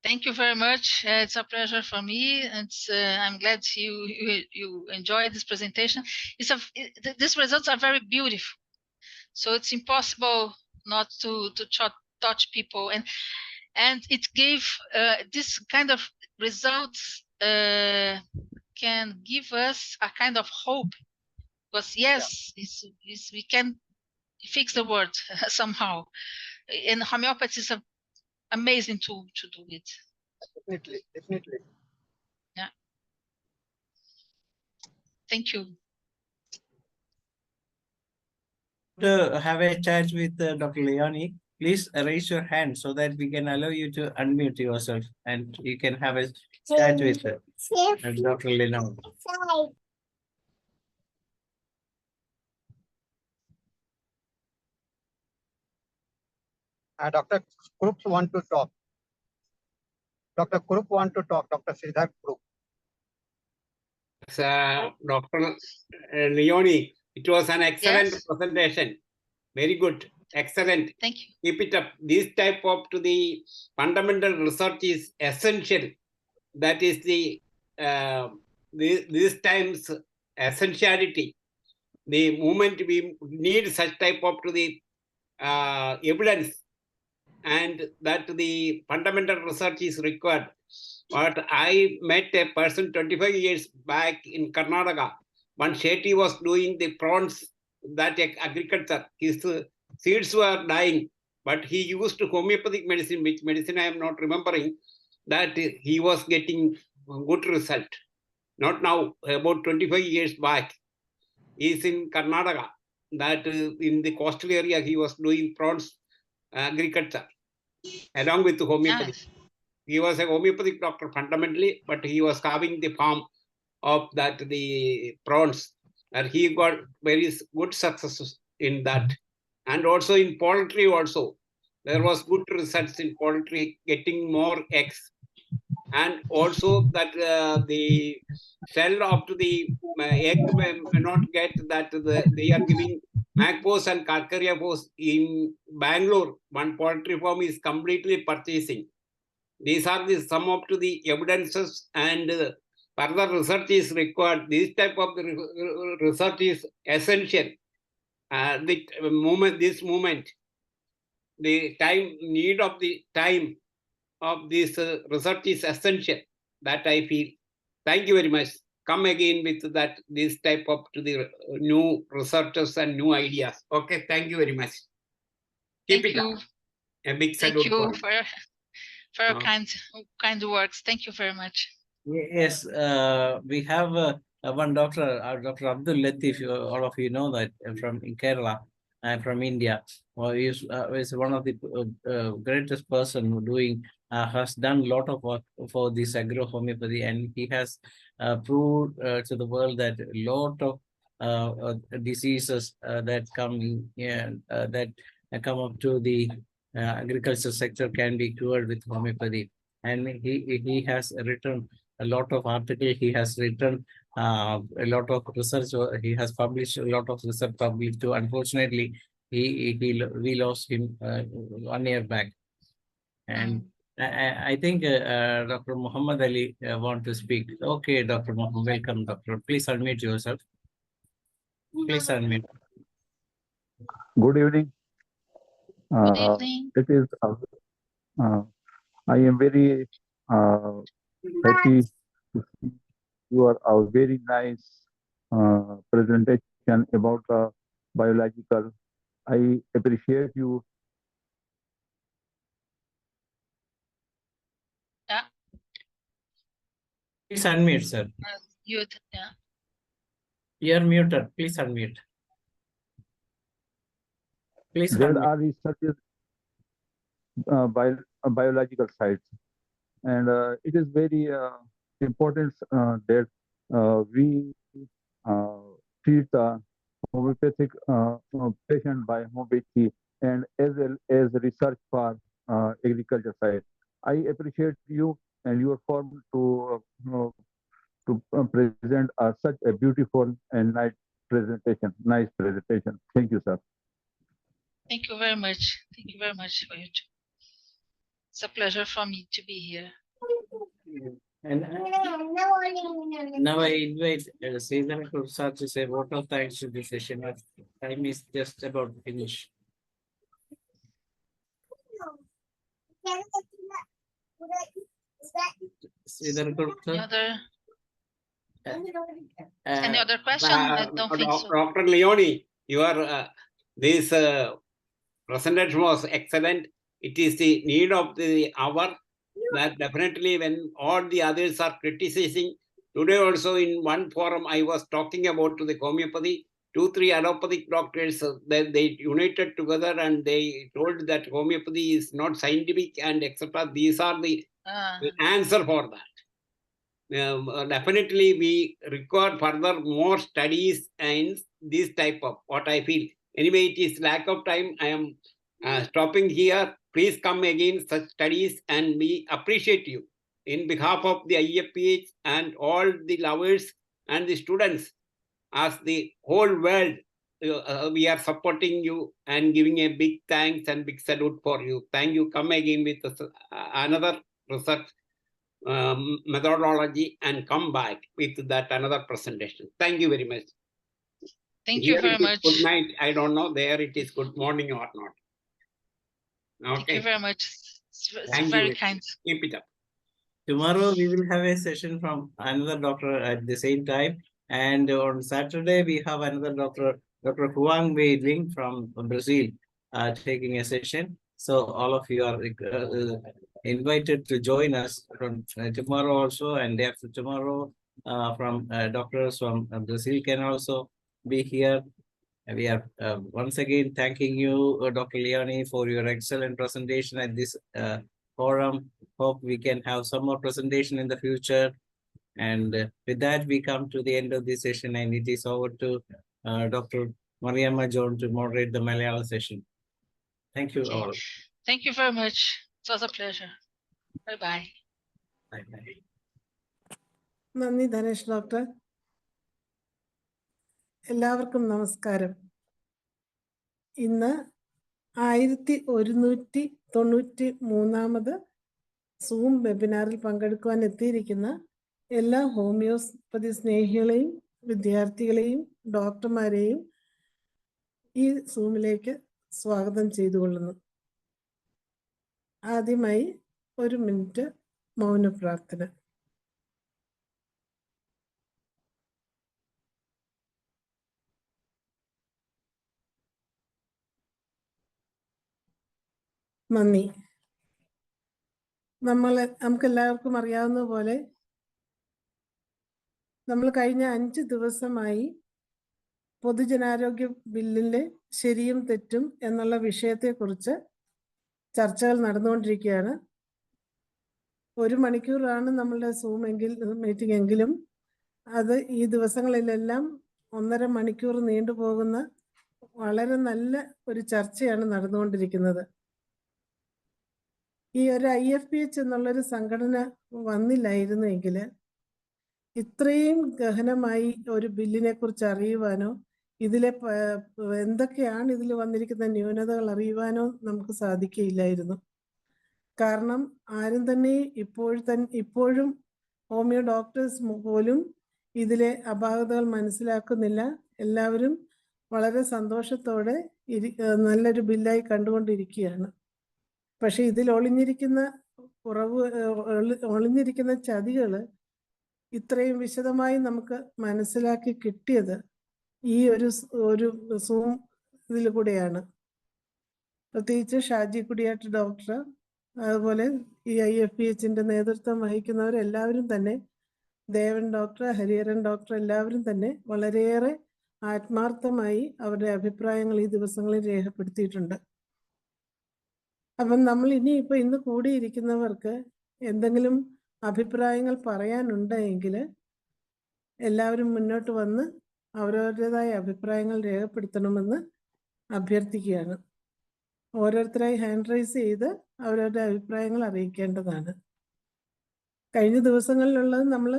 Thank you very much. It's a pleasure for me. I'm glad you enjoyed this presentation. These results are very beautiful, so it's impossible not to touch people, and it gave this kind of results can give us a kind of hope, because yes, we can fix the world somehow, and homeopathy is an amazing tool to do it. Definitely. Yeah. Thank you. To have a chat with Dr. Leoni, please raise your hand so that we can allow you to unmute yourself and you can have a chat with Dr. Leoni. Dr. Krupp want to talk. Dr. Krupp want to talk. Dr. Siddharth Krupp. Dr. Leoni, it was an excellent presentation. Very good. Excellent. Thank you. Keep it up. This type of the fundamental research is essential. That is this time's essentiality. The moment we need such type of the evidence, and that the fundamental research is required. But I met a person 25 years back in Karnataka. One Shetty was doing the prawns, that agriculture. His seeds were dying, but he used homeopathic medicine, which medicine I am not remembering, that he was getting good result. Not now, about 25 years back. He is in Karnataka, that in the coastal area he was doing prawns agriculture along with homeopathy. Yes. He was a homeopathic doctor fundamentally, but he was having the farm of the prawns, and he got very good success in that. And also in poultry also, there was good results in poultry, getting more eggs. And also that the shell of the egg may not get that they are giving Magpos and Karkariapos in Bangalore. One poultry farm is completely purchasing. These are some of the evidences and further research is required. This type of research is essential. This moment, the need of the time of this research is essential. That I feel. Thank you very much. Come again with this type of the new researchers and new ideas. Okay, thank you very much. Keep it up. A big salute. Thank you for your kind words. Thank you very much. Yes, we have one doctor, Dr. Abdul Latif. All of you know that from Kerala and from India. He is one of the greatest person who has done a lot of work for this agro-homeopathy, and he has proved to the world that a lot of diseases that come up to the agriculture sector can be cured with homeopathy. And he has written a lot of articles. He has written a lot of research. He has published a lot of research published too. Unfortunately, we lost him 1 year back. And I think Dr. Muhammad Ali want to speak. Okay, Dr. Muhammad, welcome, Doctor. Please unmute yourself. Please unmute. Good evening. Good evening. It is. I am very happy to see your very nice presentation about the biological. I appreciate you. Yeah. Please unmute, sir. Yeah. You are muted. Please unmute. Please There unmute. are researches biological sites, and it is very important that we treat the homeopathic patient by homeopathy, and as well as research for agriculture side. I appreciate you and your firm to present such a beautiful and nice presentation. Thank you, sir. Thank you very much. Thank you very much for you too. It's a pleasure for me to be here. And now I invite Sridhar Sir to say vote of thanks to the session. Time is just about to finish. Any other question? I don't think so. Dr. Leoni, your this presentation was excellent. It is the need of the hour that definitely when all the others are criticizing. Today also in one forum I was talking about to the homeopathy. 2-3 allopathic doctors they united together and they told that homeopathy is not scientific and etc. These are the answer for that. Definitely we require further more studies in this type of what I feel. Anyway, it is lack of time. I am stopping here. Please come again such studies and we appreciate you. In behalf of the IFPH and all the lovers and the students, as the whole world, we are supporting you and giving a big thanks and big salute for you. Thank you. Come again with another research methodology and come back with that another presentation. Thank you very much. Thank you very much. Good night. I don't know. There it is good morning or not. Okay. Thank you very much. It's Thank very you. kind. Keep it up. Tomorrow we will have a session from another doctor at the same time. And on Saturday we have another doctor, Dr. Huang Wei Ling from Brazil, taking a session. So all of you are invited to join us from tomorrow also, and day after tomorrow from doctors from Brazil can also be here. And we are once again thanking you, Dr. Leoni, for your excellent presentation at this forum. Hope we can have some more presentation in the future. And with that, we come to the end of this session, and it is over to Dr. Mariamma John to moderate the Malayalam session. Thank you all. Thank you very much. It was a pleasure. Bye-bye. Bye-bye. നന്ദി Dhanesh doctor. എല്ലാവർക്കും നമസ്കാരം. ഇന്ന് 1193 zoom വെബിനാറിൽ പങ്കെടുക്കുവാൻ എത്തിയിരിക്കുന്ന എല്ലാ homeopathy സ്നേഹികളെയും വിദ്യാർത്ഥികളെയും ഡോക്ടർമാരെയും ഈ സൂമിലേക്ക് സ്വാഗതം ചെയ്തുകൊള്ളുന്നു. ആദ്യമായി 1 മിനിറ്റ് മൗന പ്രാർത്ഥന. നന്ദി. നമുക്കെല്ലാവർക്കും അറിയാവുന്ന പോലെ നമ്മൾ കഴിഞ്ഞ 5 ദിവസമായി പൊതുജനാരോഗ്യ ബില്ലിലെ ശരിയും തെറ്റും എന്നുള്ള വിഷയത്തെക്കുറിച്ച് ചർച്ചകൾ നടന്നുകൊണ്ടിരിക്കുകയാണ്. 1 മണിക്കൂറാണ് നമ്മളുടെ മീറ്റിംഗ് എങ്കിലും അത് ഈ ദിവസങ്ങളിലെല്ലാം 1.5 മണിക്കൂർ നീണ്ടുപോകുന്ന വളരെ നല്ല ഒരു ചർച്ചയാണ് നടന്നുകൊണ്ടിരിക്കുന്നത്. ഈ ഒരു IFPH എന്നുള്ളൊരു സംഘടന വന്നില്ലായിരുന്നെങ്കിൽ ഇത്രയും ഗഹനമായി ഒരു ബില്ലിനെ കുറിച്ച് അറിയുവാനോ ഇതിലെ എന്തൊക്കെയാണ് ഇതിൽ വന്നിരിക്കുന്ന ന്യൂനതകൾ അറിയുവാനോ നമുക്ക് സാധിക്കുകയില്ലായിരുന്നു. കാരണം ആരും തന്നെ ഇപ്പോഴും ഹോമിയോ ഡോക്ടേഴ്സ് പോലും ഇതിലെ അപാകതകൾ മനസ്സിലാക്കുന്നില്ല. എല്ലാവരും വളരെ സന്തോഷത്തോടെ നല്ലൊരു ബില്ലായി കണ്ടുകൊണ്ടിരിക്കുകയാണ്. പക്ഷെ ഇതിൽ ഒളിഞ്ഞിരിക്കുന്ന ചതികൾ ഇത്രയും വിശദമായി നമുക്ക് മനസ്സിലാക്കി കിട്ടിയത് ഈ ഒരു സൂം ഇതിൽ കൂടെയാണ്. പ്രത്യേകിച്ച് ഷാജി കുടിയാട്ട് ഡോക്ടർ, അതുപോലെ ഈ IFPHന്റെ നേതൃത്വം വഹിക്കുന്നവരെല്ലാവരും തന്നെ, ദേവൻ ഡോക്ടർ, ഹരിഹരൻ ഡോക്ടർ, എല്ലാവരും തന്നെ വളരെയേറെ ആത്മാർത്ഥമായി അവരുടെ അഭിപ്രായങ്ങൾ ഈ ദിവസങ്ങളിൽ രേഖപ്പെടുത്തിയിട്ടുണ്ട്. അപ്പം നമ്മൾ ഇന്ന് കൂടിയിരിക്കുന്നവർക്ക് എന്തെങ്കിലും അഭിപ്രായങ്ങൾ പറയാനുണ്ടെങ്കിൽ എല്ലാവരും മുന്നോട്ട് വന്ന് അവരവരുടേതായ അഭിപ്രായങ്ങൾ രേഖപ്പെടുത്തണമെന്ന് അഭ്യർത്ഥിക്കുകയാണ്. ഓരോരുത്തരായി ഹാൻഡ് റൈസ് ചെയ്ത് അവരവരുടെ അഭിപ്രായങ്ങൾ അറിയിക്കേണ്ടതാണ്. കഴിഞ്ഞ ദിവസങ്ങളിലുള്ളത് നമ്മൾ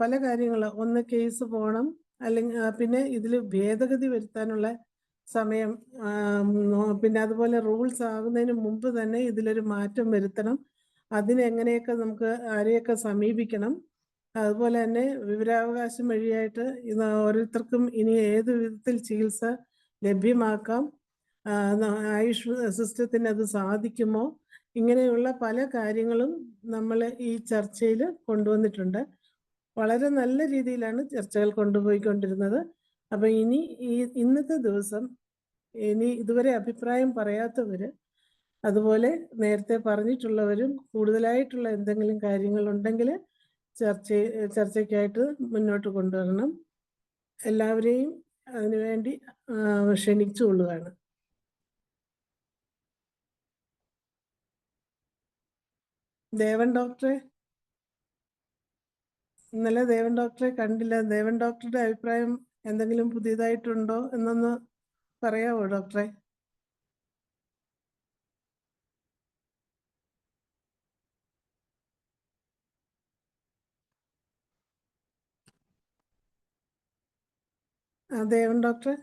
പല കാര്യങ്ങൾ, ഒന്ന് കേസ് പോകണം, അല്ലെങ്കിൽ പിന്നെ ഇതിൽ ഭേദഗതി വരുത്താനുള്ള സമയം, പിന്നെ അതുപോലെ റൂൾസ് ആകുന്നതിന് മുമ്പ് തന്നെ ഇതിലൊരു മാറ്റം വരുത്തണം. അതിനെങ്ങനെയൊക്കെ നമുക്ക് ആരെയൊക്കെ സമീപിക്കണം, അതുപോലെ തന്നെ വിവരാവകാശം വഴിയായിട്ട് ഇത് ഓരോരുത്തർക്കും ഇനി ഏത് വിധത്തിൽ ചികിത്സ ലഭ്യമാക്കാം, ആയുഷ് സിസ്റ്റത്തിന് അത് സാധിക്കുമോ, ഇങ്ങനെയുള്ള പല കാര്യങ്ങളും നമ്മൾ ഈ ചർച്ചയിൽ കൊണ്ടുവന്നിട്ടുണ്ട്. വളരെ നല്ല രീതിയിലാണ് ചർച്ചകൾ കൊണ്ടുപോയിക്കൊണ്ടിരുന്നത്. അപ്പം ഇന്നത്തെ ദിവസം ഇതുവരെ അഭിപ്രായം പറയാത്തവർ, അതുപോലെ നേരത്തെ പറഞ്ഞിട്ടുള്ളവരും കൂടുതലായിട്ടുള്ള എന്തെങ്കിലും കാര്യങ്ങളുണ്ടെങ്കിൽ ചർച്ചയ്ക്കായിട്ട് മുന്നോട്ട് കൊണ്ടുവരണം. എല്ലാവരെയും അതിനുവേണ്ടി ക്ഷണിച്ചുകൊള്ളുകയാണ്. ദേവൻ ഡോക്ടറെ, ഇന്നലെ ദേവൻ ഡോക്ടറെ കണ്ടില്ല. ദേവൻ ഡോക്ടറുടെ അഭിപ്രായം എന്തെങ്കിലും പുതിയതായിട്ടുണ്ടോ എന്നൊന്ന് പറയാമോ ഡോക്ടറെ? ദേവൻ ഡോക്ടറെ,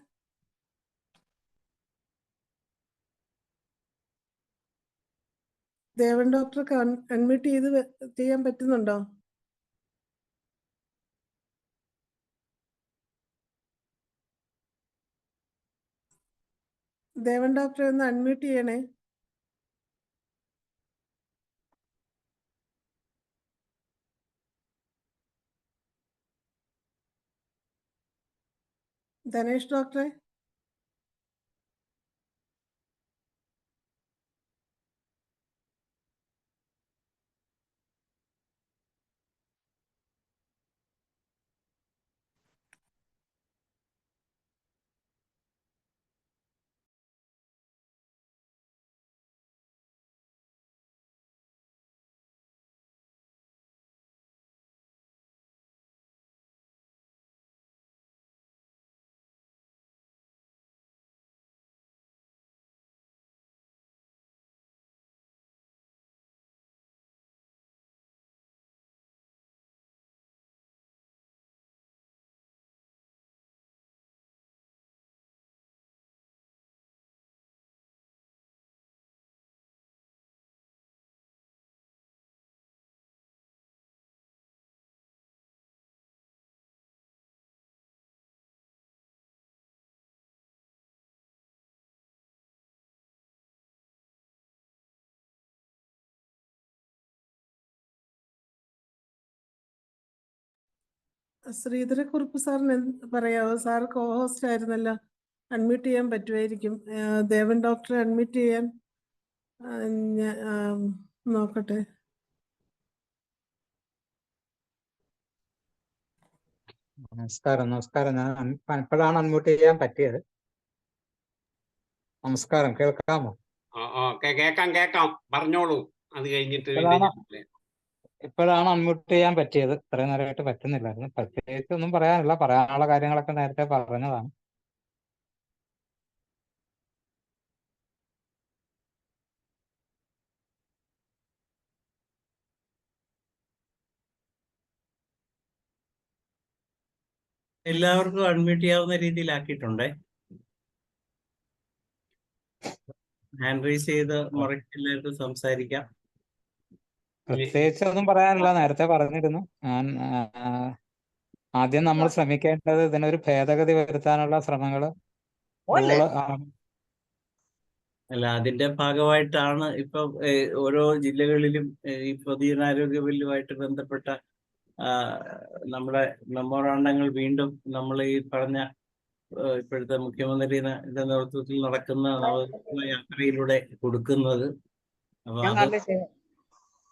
ദേവൻ ഡോക്ടർക്ക് അൺമ്യൂട്ട് ചെയ്യാൻ പറ്റുന്നുണ്ടോ? ദേവൻ ഡോക്ടറെ ഒന്ന് അൺമ്യൂട്ട് ചെയ്യണേ. ധനേഷ് ഡോക്ടറെ, ശ്രീധരക്കുറുപ്പ് സാറിന് പറയാവോ? സാർ കോ ഹോസ്റ്റ് ആയിരുന്നല്ലോ, അൺമ്യൂട്ട് ചെയ്യാൻ പറ്റുമായിരിക്കും. ദേവൻ ഡോക്ടറെ അൺമ്യൂട്ട് ചെയ്യാൻ നോക്കട്ടെ. നമസ്കാരം. ഞാൻ ഇപ്പോഴാണ് അൺമ്യൂട്ട് ചെയ്യാൻ പറ്റിയത്. നമസ്കാരം, കേൾക്കാമോ? കേക്കാം, പറഞ്ഞോളൂ. അത് കഴിഞ്ഞിട്ട് ഇപ്പോഴാണ് അൺമ്യൂട്ട് ചെയ്യാൻ പറ്റിയത്. ഇത്രയും നേരമായിട്ട് പറ്റുന്നില്ലായിരുന്നു. പ്രത്യേകിച്ച് ഒന്നും പറയാനില്ല, പറയാനുള്ള കാര്യങ്ങളൊക്കെ നേരത്തെ പറഞ്ഞതാണ്. എല്ലാവർക്കും അൺമ്യൂട്ട് ചെയ്യാവുന്ന രീതിയിലാക്കിയിട്ടുണ്ടേ. ഹാൻഡ് റൈസ് ചെയ്ത് എല്ലാവർക്കും സംസാരിക്കാം. പ്രത്യേകിച്ച് ഒന്നും പറയാനില്ല, നേരത്തെ പറഞ്ഞിരുന്നു. ഞാൻ ആദ്യം നമ്മൾ ശ്രമിക്കേണ്ടത് ഇതിനൊരു ഭേദഗതി വരുത്താനുള്ള ശ്രമങ്ങള് അല്ല, അതിന്റെ ഭാഗമായിട്ടാണ് ഇപ്പൊ ഓരോ ജില്ലകളിലും ഈ പൊതുജനാരോഗ്യ ബില്ലുമായിട്ട് ബന്ധപ്പെട്ട നമ്മുടെ മെമ്മോറാണ്ടങ്ങൾ വീണ്ടും നമ്മൾ ഈ പറഞ്ഞ ഇപ്പോഴത്തെ മുഖ്യമന്ത്രിയുടെ നേതൃത്വത്തിൽ നടക്കുന്ന യാത്രയിലൂടെ കൊടുക്കുന്നത്. അപ്പൊ അത്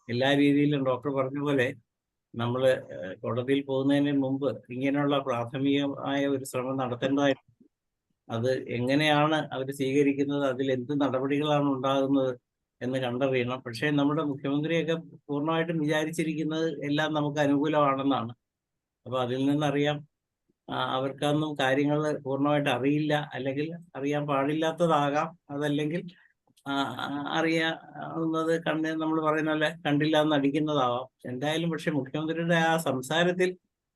എല്ലാ രീതിയിലും ഡോക്ടർ പറഞ്ഞ പോലെ നമ്മൾ കോടതിയിൽ പോകുന്നതിന് മുമ്പ് ഇങ്ങനെയുള്ള പ്രാഥമികമായ ഒരു ശ്രമം നടത്തേണ്ടതായിട്ട്, അത് എങ്ങനെയാണ് അവർ സ്വീകരിക്കുന്നത്, അതിൽ എന്ത് നടപടികളാണ് ഉണ്ടാകുന്നത് എന്ന് കണ്ടറിയണം. പക്ഷേ നമ്മുടെ മുഖ്യമന്ത്രിയൊക്കെ പൂർണ്ണമായിട്ടും വിചാരിച്ചിരിക്കുന്നത് എല്ലാം നമുക്ക് അനുകൂലമാണെന്നാണ്. അപ്പൊ അതിൽ നിന്നറിയാം അവർക്കൊന്നും കാര്യങ്ങൾ പൂർണ്ണമായിട്ട് അറിയില്ല, അല്ലെങ്കിൽ അറിയാൻ പാടില്ലാത്തതാകാം, അതല്ലെങ്കിൽ അറിയാവുന്നത് നമ്മൾ പറയുന്ന പോലെ കണ്ടില്ല എന്ന് അടിക്കുന്നതാവാം. എന്തായാലും പക്ഷെ മുഖ്യമന്ത്രിയുടെ ആ സംസാരത്തിൽ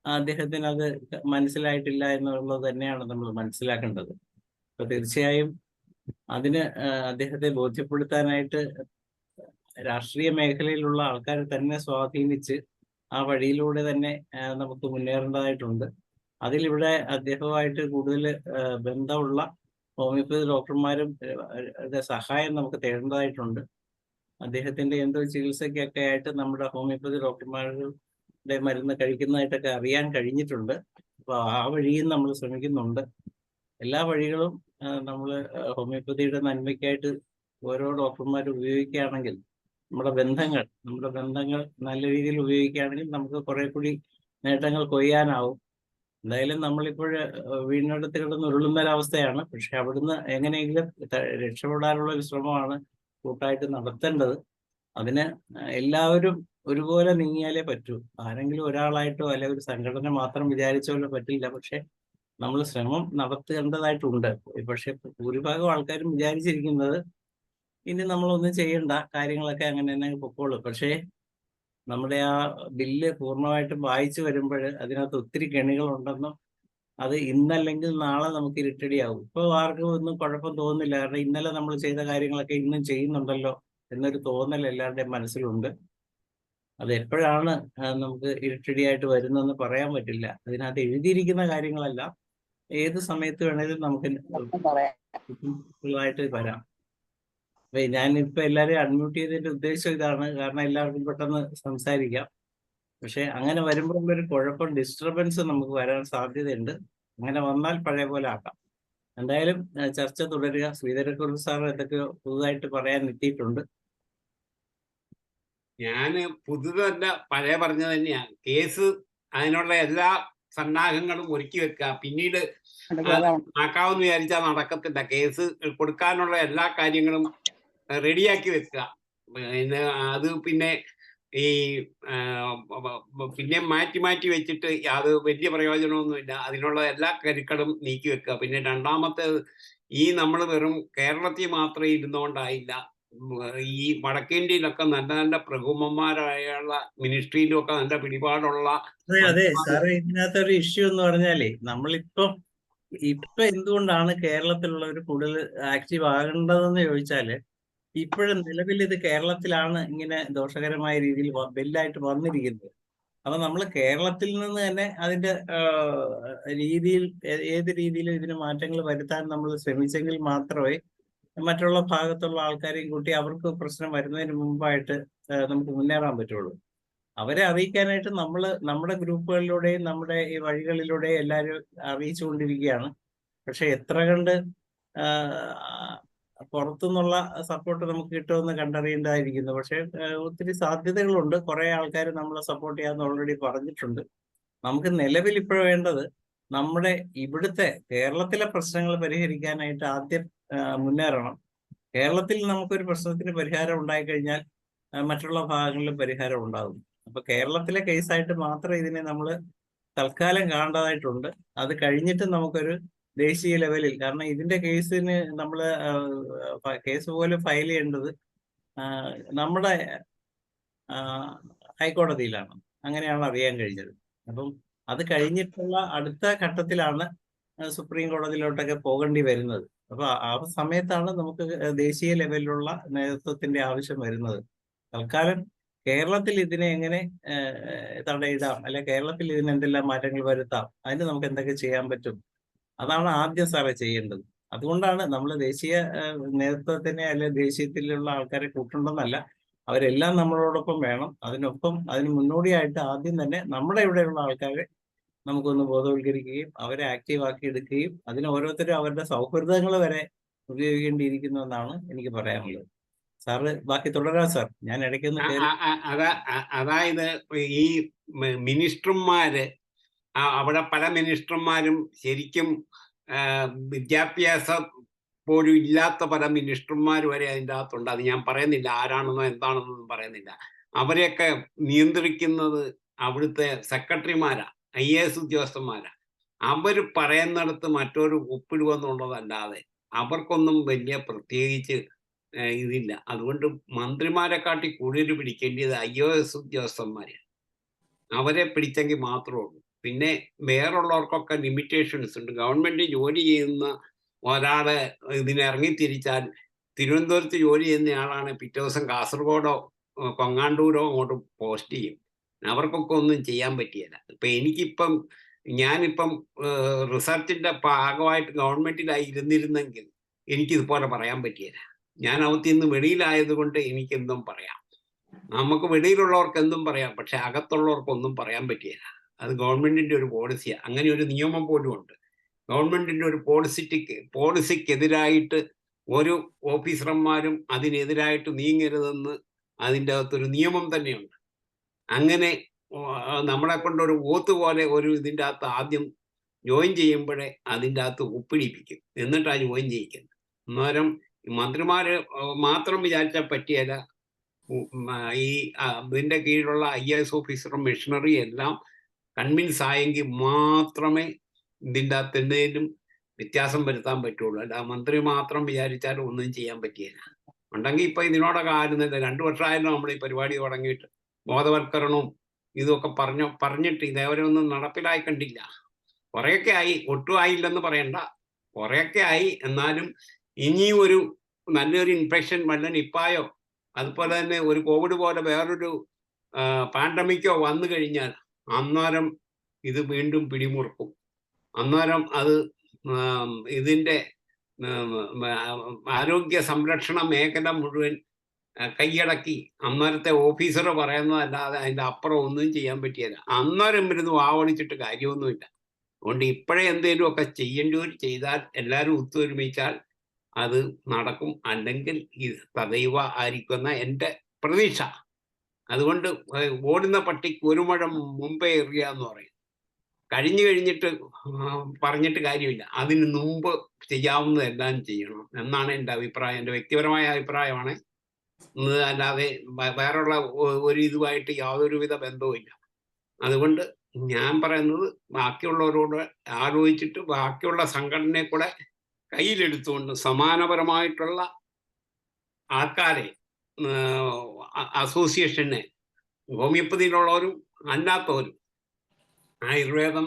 അദ്ദേഹത്തിന് അത് മനസ്സിലായിട്ടില്ല എന്നുള്ളത് തന്നെയാണ് നമ്മൾ മനസ്സിലാക്കേണ്ടത്. അപ്പൊ തീർച്ചയായും അതിന് അദ്ദേഹത്തെ ബോധ്യപ്പെടുത്താനായിട്ട് രാഷ്ട്രീയ മേഖലയിലുള്ള ആൾക്കാരെ തന്നെ സ്വാധീനിച്ച് ആ വഴിയിലൂടെ തന്നെ നമുക്ക് മുന്നേറേണ്ടതായിട്ടുണ്ട്. അതിലിവിടെ അദ്ദേഹവുമായിട്ട് കൂടുതൽ ബന്ധമുള്ള ഹോമിയോപ്പതി ഡോക്ടർമാരും സഹായം നമുക്ക് തേടേണ്ടതായിട്ടുണ്ട്. അദ്ദേഹത്തിന്റെ എന്തോ ചികിത്സയ്ക്കൊക്കെ ആയിട്ട് നമ്മുടെ ഹോമിയോപ്പതി ഡോക്ടർമാരുടെ മരുന്ന് കഴിക്കുന്നതായിട്ടൊക്കെ അറിയാൻ കഴിഞ്ഞിട്ടുണ്ട്. അപ്പൊ ആ വഴിയും നമ്മൾ ശ്രമിക്കുന്നുണ്ട്. എല്ലാ വഴികളും നമ്മൾ ഹോമിയോപ്പതിയുടെ നന്മയ്ക്കായിട്ട് ഓരോ ഡോക്ടർമാരും ഉപയോഗിക്കുകയാണെങ്കിൽ, നമ്മുടെ ബന്ധങ്ങൾ നല്ല രീതിയിൽ ഉപയോഗിക്കുകയാണെങ്കിൽ നമുക്ക് കുറെ കൂടി നേട്ടങ്ങൾ കൊയ്യാനാവും. എന്തായാലും നമ്മളിപ്പോൾ വീടിനടുത്ത് കിടന്ന് ഉരുളുന്ന ഒരവസ്ഥയാണ്. പക്ഷെ അവിടുന്ന് എങ്ങനെയെങ്കിലും രക്ഷപ്പെടാനുള്ള ഒരു ശ്രമമാണ് കൂട്ടായിട്ട് നടത്തേണ്ടത്. അതിന് എല്ലാവരും ഒരുപോലെ നീങ്ങിയാലേ പറ്റൂ. ആരെങ്കിലും ഒരാളായിട്ടോ അല്ലെങ്കിൽ ഒരു സംഘടന മാത്രം വിചാരിച്ചോലോ പറ്റില്ല. പക്ഷെ നമ്മൾ ശ്രമം നടത്തേണ്ടതായിട്ടുണ്ട്. പക്ഷെ ഭൂരിഭാഗം ആൾക്കാരും വിചാരിച്ചിരിക്കുന്നത് ഇനി നമ്മളൊന്നും ചെയ്യണ്ട, കാര്യങ്ങളൊക്കെ അങ്ങനെ തന്നെ പൊക്കോളൂ. പക്ഷേ നമ്മുടെ ആ ബില്ല് പൂർണ്ണമായിട്ടും വായിച്ചു വരുമ്പോൾ അതിനകത്ത് ഒത്തിരി കെണികളുണ്ടെന്നും അത് ഇന്നല്ലെങ്കിൽ നാളെ നമുക്ക് ഇരുട്ടടിയാവും. ഇപ്പോൾ ആർക്കും ഒന്നും കുഴപ്പം തോന്നുന്നില്ല, കാരണം ഇന്നലെ നമ്മൾ ചെയ്ത കാര്യങ്ങളൊക്കെ ഇന്നും ചെയ്യുന്നുണ്ടല്ലോ എന്നൊരു തോന്നൽ എല്ലാവരുടെയും മനസ്സിലുണ്ട്. അത് എപ്പോഴാണ് നമുക്ക് ഇരുട്ടടിയായിട്ട് വരുന്നതെന്ന് പറയാൻ പറ്റില്ല. അതിനകത്ത് എഴുതിയിരിക്കുന്ന കാര്യങ്ങളെല്ലാം ഏത് സമയത്ത് വേണേലും നമുക്ക് ആയിട്ട് വരാം. അപ്പൊ ഞാനിപ്പോ എല്ലാവരെയും അൺമ്യൂട്ട് ചെയ്തതിന്റെ ഉദ്ദേശം ഇതാണ്, കാരണം എല്ലാവർക്കും പെട്ടെന്ന് സംസാരിക്കാം. പക്ഷെ അങ്ങനെ വരുമ്പോൾ ഒരു കുഴപ്പം, ഡിസ്റ്റർബൻസ് നമുക്ക് വരാൻ സാധ്യതയുണ്ട്. അങ്ങനെ വന്നാൽ പഴയ പോലെ ആക്കാം. എന്തായാലും ചർച്ച തുടരുക. ശ്രീധരക്കുറുപ്പ് സാർ എന്തൊക്കെയോ പുതുതായിട്ട് പറയാൻ എത്തിയിട്ടുണ്ട്. ഞാന് പുതുതല്ല പഴയ പറഞ്ഞ തന്നെയാണ്. കേസ് അതിനുള്ള എല്ലാ സന്നാഹങ്ങളും ഒരുക്കി വെക്കുക. പിന്നീട് ആക്കാവെന്ന് വിചാരിച്ചാൽ നടക്കത്തില്ല. കേസ് കൊടുക്കാനുള്ള എല്ലാ കാര്യങ്ങളും റെഡിയാക്കി വെക്കുക. പിന്നെ അത് പിന്നെ ഈ പിന്നെ മാറ്റി വെച്ചിട്ട് അത് വലിയ പ്രയോജനമൊന്നുമില്ല. അതിനുള്ള എല്ലാ കരുക്കളും നീക്കി വെക്കുക. പിന്നെ രണ്ടാമത്തെ, ഈ നമ്മൾ വെറും കേരളത്തിൽ മാത്രം ഇരുന്നുകൊണ്ടായില്ല. ഈ വടക്കേന്ത്യയിലൊക്കെ നല്ല നല്ല പ്രഭുമന്മാരായുള്ള മിനിസ്ട്രിയിലും ഒക്കെ നല്ല പിടിപാടുള്ള. അതെ സാറേ, ഇതിനകത്തൊരു ഇഷ്യൂ എന്ന് പറഞ്ഞാലേ, ഇപ്പൊ എന്തുകൊണ്ടാണ് കേരളത്തിലുള്ളവർ കൂടുതൽ ആക്റ്റീവ് ആകേണ്ടതെന്ന് ചോദിച്ചാല്, ഇപ്പോഴും നിലവിൽ ഇത് കേരളത്തിലാണ് ഇങ്ങനെ ദോഷകരമായ രീതിയിൽ ബില്ലായിട്ട് വന്നിരിക്കുന്നത്. അപ്പൊ നമ്മൾ കേരളത്തിൽ നിന്ന് തന്നെ അതിന്റെ രീതിയിൽ ഏത് രീതിയിലും ഇതിന് മാറ്റങ്ങൾ വരുത്താൻ നമ്മൾ ശ്രമിച്ചെങ്കിൽ മാത്രമേ മറ്റുള്ള ഭാഗത്തുള്ള ആൾക്കാരെയും കൂട്ടി അവർക്ക് പ്രശ്നം വരുന്നതിന് മുമ്പായിട്ട് നമുക്ക് മുന്നേറാൻ പറ്റുള്ളൂ. അവരെ അറിയിക്കാനായിട്ട് നമ്മുടെ ഗ്രൂപ്പുകളിലൂടെയും നമ്മുടെ ഈ വഴികളിലൂടെയും എല്ലാവരും അറിയിച്ചുകൊണ്ടിരിക്കുകയാണ്. പക്ഷെ എത്ര കണ്ട് പുറത്തുനിന്നുള്ള സപ്പോർട്ട് നമുക്ക് കിട്ടുമെന്ന് കണ്ടറിയേണ്ടതായിരിക്കുന്നു. പക്ഷെ ഒത്തിരി സാധ്യതകളുണ്ട്. കുറെ ആൾക്കാർ നമ്മളെ സപ്പോർട്ട് ചെയ്യാമെന്ന് ഓൾറെഡി പറഞ്ഞിട്ടുണ്ട്. നമുക്ക് നിലവിൽ ഇപ്പോൾ വേണ്ടത് നമ്മുടെ ഇവിടുത്തെ കേരളത്തിലെ പ്രശ്നങ്ങൾ പരിഹരിക്കാനായിട്ട് ആദ്യം മുന്നേറണം. കേരളത്തിൽ നമുക്കൊരു പ്രശ്നത്തിന് പരിഹാരം ഉണ്ടായിക്കഴിഞ്ഞാൽ മറ്റുള്ള ഭാഗങ്ങളിലും പരിഹാരം ഉണ്ടാകും. അപ്പൊ കേരളത്തിലെ കേസായിട്ട് മാത്രം ഇതിനെ നമ്മൾ തൽക്കാലം കാണേണ്ടതായിട്ടുണ്ട്. അത് കഴിഞ്ഞിട്ട് നമുക്കൊരു ദേശീയ ലെവലിൽ, കാരണം ഇതിന്റെ കേസിന് നമ്മൾ കേസ് പോലെ ഫയൽ ചെയ്യേണ്ടത് നമ്മുടെ ഹൈക്കോടതിയിലാണ്. അങ്ങനെയാണ് അറിയാൻ കഴിഞ്ഞത്. അപ്പം അത് കഴിഞ്ഞിട്ടുള്ള അടുത്ത ഘട്ടത്തിലാണ് സുപ്രീം കോടതിയിലോട്ടൊക്കെ പോകേണ്ടി വരുന്നത്. അപ്പൊ ആ സമയത്താണ് നമുക്ക് ദേശീയ ലെവലിലുള്ള നേതൃത്വത്തിന്റെ ആവശ്യം വരുന്നത്. തൽക്കാലം കേരളത്തിൽ ഇതിനെ എങ്ങനെ തടയിടാം, അല്ലെ കേരളത്തിൽ ഇതിന് എന്തെല്ലാം മാറ്റങ്ങൾ വരുത്താം, അതിന് നമുക്ക് എന്തൊക്കെ ചെയ്യാൻ പറ്റും, അതാണ് ആദ്യം സാറേ ചെയ്യേണ്ടത്. അതുകൊണ്ടാണ് നമ്മൾ ദേശീയ നേതൃത്വത്തിനെ അല്ലെ ദേശീയത്തിലുള്ള ആൾക്കാരെ കൂട്ടുണ്ടെന്നല്ല, അവരെല്ലാം നമ്മളോടൊപ്പം വേണം. അതിന് മുന്നോടിയായിട്ട് ആദ്യം തന്നെ നമ്മുടെ ഇവിടെയുള്ള ആൾക്കാരെ നമുക്കൊന്ന് ബോധവൽക്കരിക്കുകയും അവരെ ആക്റ്റീവ് ആക്കി എടുക്കുകയും അതിന് ഓരോരുത്തരും അവരുടെ സൗഹൃദങ്ങൾ വരെ ഉപയോഗിക്കേണ്ടിയിരിക്കുന്നു എന്നാണ് എനിക്ക് പറയാനുള്ളത്. സാറ് ബാക്കി തുടരാം സാർ, ഞാൻ ഇടയ്ക്കൊന്ന് അതായത് ഈ മിനിസ്റ്റർമാര് അവിടെ പല മിനിസ്റ്റർമാരും ശരിക്കും വിദ്യാഭ്യാസം പോലും ഇല്ലാത്ത പല മിനിസ്റ്റർമാർ വരെ അതിൻ്റെ അകത്തുണ്ട്. അത് ഞാൻ പറയുന്നില്ല, ആരാണെന്നോ എന്താണെന്നൊന്നും പറയുന്നില്ല. അവരെയൊക്കെ നിയന്ത്രിക്കുന്നത് അവിടുത്തെ സെക്രട്ടറിമാരാ, IAS ഉദ്യോഗസ്ഥന്മാരാ. അവർ പറയുന്നിടത്ത് മറ്റൊരു ഒപ്പിടുവെന്നുള്ളതല്ലാതെ അവർക്കൊന്നും വലിയ പ്രത്യേകിച്ച് ഇതില്ല. അതുകൊണ്ട് മന്ത്രിമാരെക്കാട്ടി കൂടുതൽ പിടിക്കേണ്ടത് IAS ഉദ്യോഗസ്ഥന്മാരെ, അവരെ പിടിച്ചെങ്കിൽ മാത്രമേ ഉള്ളൂ. പിന്നെ വേറുള്ളവർക്കൊക്കെ ലിമിറ്റേഷൻസ് ഉണ്ട്. ഗവൺമെന്റ് ജോലി ചെയ്യുന്ന ഒരാളെ ഇതിനിറങ്ങിത്തിരിച്ചാൽ തിരുവനന്തപുരത്ത് ജോലി ചെയ്യുന്നയാളാണ് പിറ്റേ ദിവസം കാസർഗോഡോ കൊങ്ങാണ്ടൂരോ അങ്ങോട്ട് പോസ്റ്റ് ചെയ്യും. അവർക്കൊക്കെ ഒന്നും ചെയ്യാൻ പറ്റിയല്ല. ഇപ്പം ഞാനിപ്പം റിസർച്ചിന്റെ ഭാഗമായിട്ട് ഗവൺമെന്റിലായി ഇരുന്നിരുന്നെങ്കിൽ എനിക്കിതുപോലെ പറയാൻ പറ്റിയല്ല. ഞാൻ അകത്ത് നിന്ന് വെളിയിലായതുകൊണ്ട് എനിക്കെന്തും പറയാം. നമുക്ക് വെളിയിലുള്ളവർക്ക് എന്തും പറയാം, പക്ഷെ അകത്തുള്ളവർക്കൊന്നും പറയാൻ പറ്റിയല്ല. അത് ഗവൺമെന്റിന്റെ ഒരു പോളിസിയാണ്. അങ്ങനെ ഒരു നിയമം പോലും ഉണ്ട്. ഗവൺമെന്റിന്റെ ഒരു പോളിസിക്കെതിരായിട്ട് ഒരു ഓഫീസർമാരും അതിനെതിരായിട്ട് നീങ്ങരുതെന്ന് അതിൻ്റെ അകത്തൊരു നിയമം തന്നെയുണ്ട്. അങ്ങനെ നമ്മളെ കൊണ്ടൊരു വോട്ട് പോലെ ഒരു ഇതിൻ്റെ അകത്ത് ആദ്യം ജോയിൻ ചെയ്യുമ്പോഴേ അതിൻ്റെ അകത്ത് ഒപ്പിടിപ്പിക്കും, എന്നിട്ടാണ് ജോയിൻ ചെയ്യിക്കുന്നത്. അന്നേരം മന്ത്രിമാര് മാത്രം വിചാരിച്ചാൽ പറ്റിയല്ല. ഈ ഇതിൻ്റെ കീഴിലുള്ള IAS ഓഫീസറും മെഷീനറി എല്ലാം കൺവിൻസ് ആയെങ്കിൽ മാത്രമേ ഇതിൻ്റെ അകത്ത് എന്തെങ്കിലും വ്യത്യാസം വരുത്താൻ പറ്റുള്ളൂ. അല്ല മന്ത്രി മാത്രം വിചാരിച്ചാലും ഒന്നും ചെയ്യാൻ പറ്റിയില്ല. ഉണ്ടെങ്കിൽ ഇപ്പൊ ഇതിനോടൊക്കെ ആയിരുന്നില്ല. 2 വർഷമായാലും നമ്മൾ ഈ പരിപാടി തുടങ്ങിയിട്ട് ബോധവൽക്കരണവും ഇതൊക്കെ പറഞ്ഞിട്ട് ഇതേവരെ ഒന്നും നടപ്പിലായി കണ്ടില്ല. കുറെയൊക്കെ ആയി, ഒട്ടും ആയില്ലെന്ന് പറയണ്ട, കുറെയൊക്കെ ആയി. എന്നാലും ഇനിയും ഒരു നല്ലൊരു ഇൻഫെക്ഷൻ വല്ല നിപ്പായോ അതുപോലെ തന്നെ ഒരു കോവിഡ് പോലെ വേറൊരു പാൻഡമിക്കോ വന്നു കഴിഞ്ഞാൽ അന്നേരം ഇത് വീണ്ടും പിടിമുറുക്കും. അന്നേരം അത് ഇതിൻ്റെ ആരോഗ്യ സംരക്ഷണ മേഖല മുഴുവൻ കൈയടക്കി അന്നേരത്തെ ഓഫീസർ പറയുന്നതല്ലാതെ അതിൻ്റെ അപ്പുറം ഒന്നും ചെയ്യാൻ പറ്റിയല്ല. അന്നേരം ഇരുന്ന് വാവളിച്ചിട്ട് കാര്യമൊന്നുമില്ല. അതുകൊണ്ട് ഇപ്പോഴേ എന്തെങ്കിലുമൊക്കെ ചെയ്യേണ്ടവർ ചെയ്താൽ, എല്ലാവരും ഒത്തൊരുമിച്ചാൽ അത് നടക്കും. അല്ലെങ്കിൽ തദൈവ ആയിരിക്കുന്ന എൻ്റെ പ്രതീക്ഷ. അതുകൊണ്ട് ഓടുന്ന പട്ടിക്ക് ഒരു മുഴം മുമ്പേ എറിയുക എന്ന് പറയും. കഴിഞ്ഞിട്ട് പറഞ്ഞിട്ട് കാര്യമില്ല. അതിന് മുമ്പ് ചെയ്യാവുന്നതെല്ലാം ചെയ്യണം എന്നാണ് എൻ്റെ അഭിപ്രായം. എൻ്റെ വ്യക്തിപരമായ അഭിപ്രായമാണ്. അല്ലാതെ വേറുള്ള ഒരു ഇതുമായിട്ട് യാതൊരുവിധ ബന്ധവുമില്ല. അതുകൊണ്ട് ഞാൻ പറയുന്നത് ബാക്കിയുള്ളവരോട് ആലോചിച്ചിട്ട് ബാക്കിയുള്ള സംഘടനയെ കൂടെ കയ്യിലെടുത്തുകൊണ്ട് സമാനപരമായിട്ടുള്ള ആൾക്കാരെ, അസോസിയേഷനെ, ഹോമിയോപ്പതിയിലുള്ളവരും അല്ലാത്തവരും, ആയുർവേദം,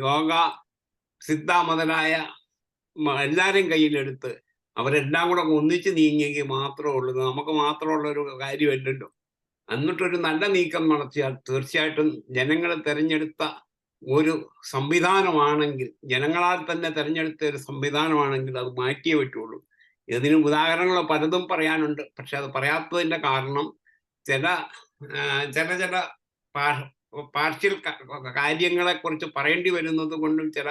യോഗ, സിദ്ധ മുതലായ എല്ലാവരും കയ്യിലെടുത്ത് അവരെല്ലാം കൂടെ ഒന്നിച്ച് നീങ്ങിയെങ്കിൽ മാത്രമേ ഉള്ളൂ. നമുക്ക് മാത്രമുള്ളൊരു കാര്യമല്ലല്ലോ. എന്നിട്ടൊരു നല്ല നീക്കം നടത്തിയാൽ തീർച്ചയായിട്ടും ജനങ്ങൾ തിരഞ്ഞെടുത്ത ഒരു സംവിധാനമാണെങ്കിൽ, ജനങ്ങളാൽ തന്നെ തിരഞ്ഞെടുത്ത ഒരു സംവിധാനമാണെങ്കിൽ അത് മാറ്റിയേ പറ്റുള്ളൂ. ഇതിന് ഉദാഹരണങ്ങൾ പലതും പറയാനുണ്ട്. പക്ഷെ അത് പറയാത്തതിൻ്റെ കാരണം ചില ചില പാർഷ്യൽ കാര്യങ്ങളെ കുറിച്ച് പറയേണ്ടി വരുന്നത് കൊണ്ടും ചില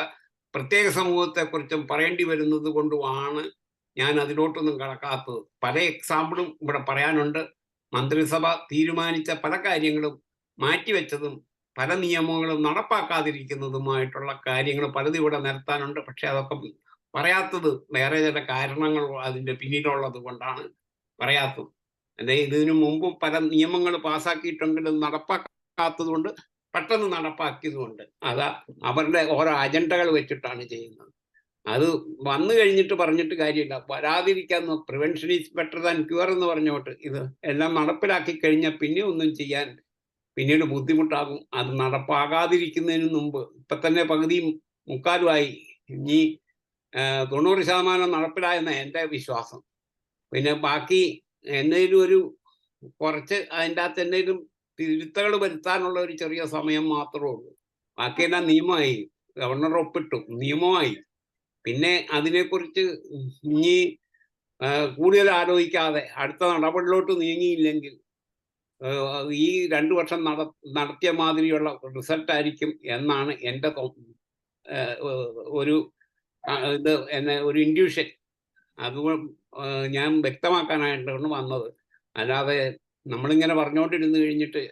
പ്രത്യേക സമൂഹത്തെ കുറിച്ചും പറയേണ്ടി വരുന്നത് കൊണ്ടുമാണ് ഞാൻ അതിലോട്ടൊന്നും കടക്കാത്തത്. പല എക്സാമ്പിളും ഇവിടെ പറയാനുണ്ട്. മന്ത്രിസഭ തീരുമാനിച്ച പല കാര്യങ്ങളും മാറ്റിവെച്ചതും പല നിയമങ്ങളും നടപ്പാക്കാതിരിക്കുന്നതുമായിട്ടുള്ള കാര്യങ്ങൾ പലതും ഇവിടെ നിരത്താനുണ്ട്. പക്ഷെ അതൊക്കെ പറയാത്തത് വേറെ ചില കാരണങ്ങൾ അതിൻ്റെ പിന്നിലുള്ളത് കൊണ്ടാണ് പറയാത്തത്. അല്ലെങ്കിൽ ഇതിനു മുമ്പും പല നിയമങ്ങൾ പാസ്സാക്കിയിട്ടുണ്ടെങ്കിലും നടപ്പാക്കാത്തത് കൊണ്ട് പെട്ടെന്ന് നടപ്പാക്കിയതുകൊണ്ട് അതാ അവരുടെ ഓരോ അജണ്ടകൾ വെച്ചിട്ടാണ് ചെയ്യുന്നത്. അത് വന്നു കഴിഞ്ഞിട്ട് പറഞ്ഞിട്ട് കാര്യമില്ല. വരാതിരിക്കാൻ prevention is better than cure എന്ന് പറഞ്ഞോട്ട് ഇത് എല്ലാം നടപ്പിലാക്കി കഴിഞ്ഞാൽ പിന്നെ ഒന്നും ചെയ്യാൻ പിന്നീട് ബുദ്ധിമുട്ടാകും. അത് നടപ്പാകാതിരിക്കുന്നതിന് മുമ്പ് ഇപ്പം തന്നെ പകുതിയും മുക്കാലുമായി. ഇനി 90% നടപ്പിലായെന്ന എൻ്റെ വിശ്വാസം. പിന്നെ ബാക്കി എന്തെങ്കിലും ഒരു കുറച്ച് അതിൻ്റെ അകത്ത് എന്തെങ്കിലും തിരുത്തകൾ വരുത്താനുള്ള ഒരു ചെറിയ സമയം മാത്രമേ ഉള്ളൂ. ബാക്കിയെല്ലാം നിയമമായി, ഗവർണർ ഒപ്പിട്ടു, നിയമമായി. പിന്നെ അതിനെക്കുറിച്ച് ഇനി കൂടുതൽ ആലോചിക്കാതെ അടുത്ത നടപടിയിലോട്ട് നീങ്ങിയില്ലെങ്കിൽ ഈ 2 വർഷം നടത്തിയ മാതിരിയുള്ള റിസൾട്ട് ആയിരിക്കും എന്നാണ് എൻ്റെ ഒരു ഇത് ഒരു ഇൻഡ്യൂഷൻ. അത് ഞാൻ വ്യക്തമാക്കാനായിട്ടാണ് വന്നത്. അല്ലാതെ നമ്മളിങ്ങനെ പറഞ്ഞുകൊണ്ടിരുന്ന് കഴിഞ്ഞിട്ട്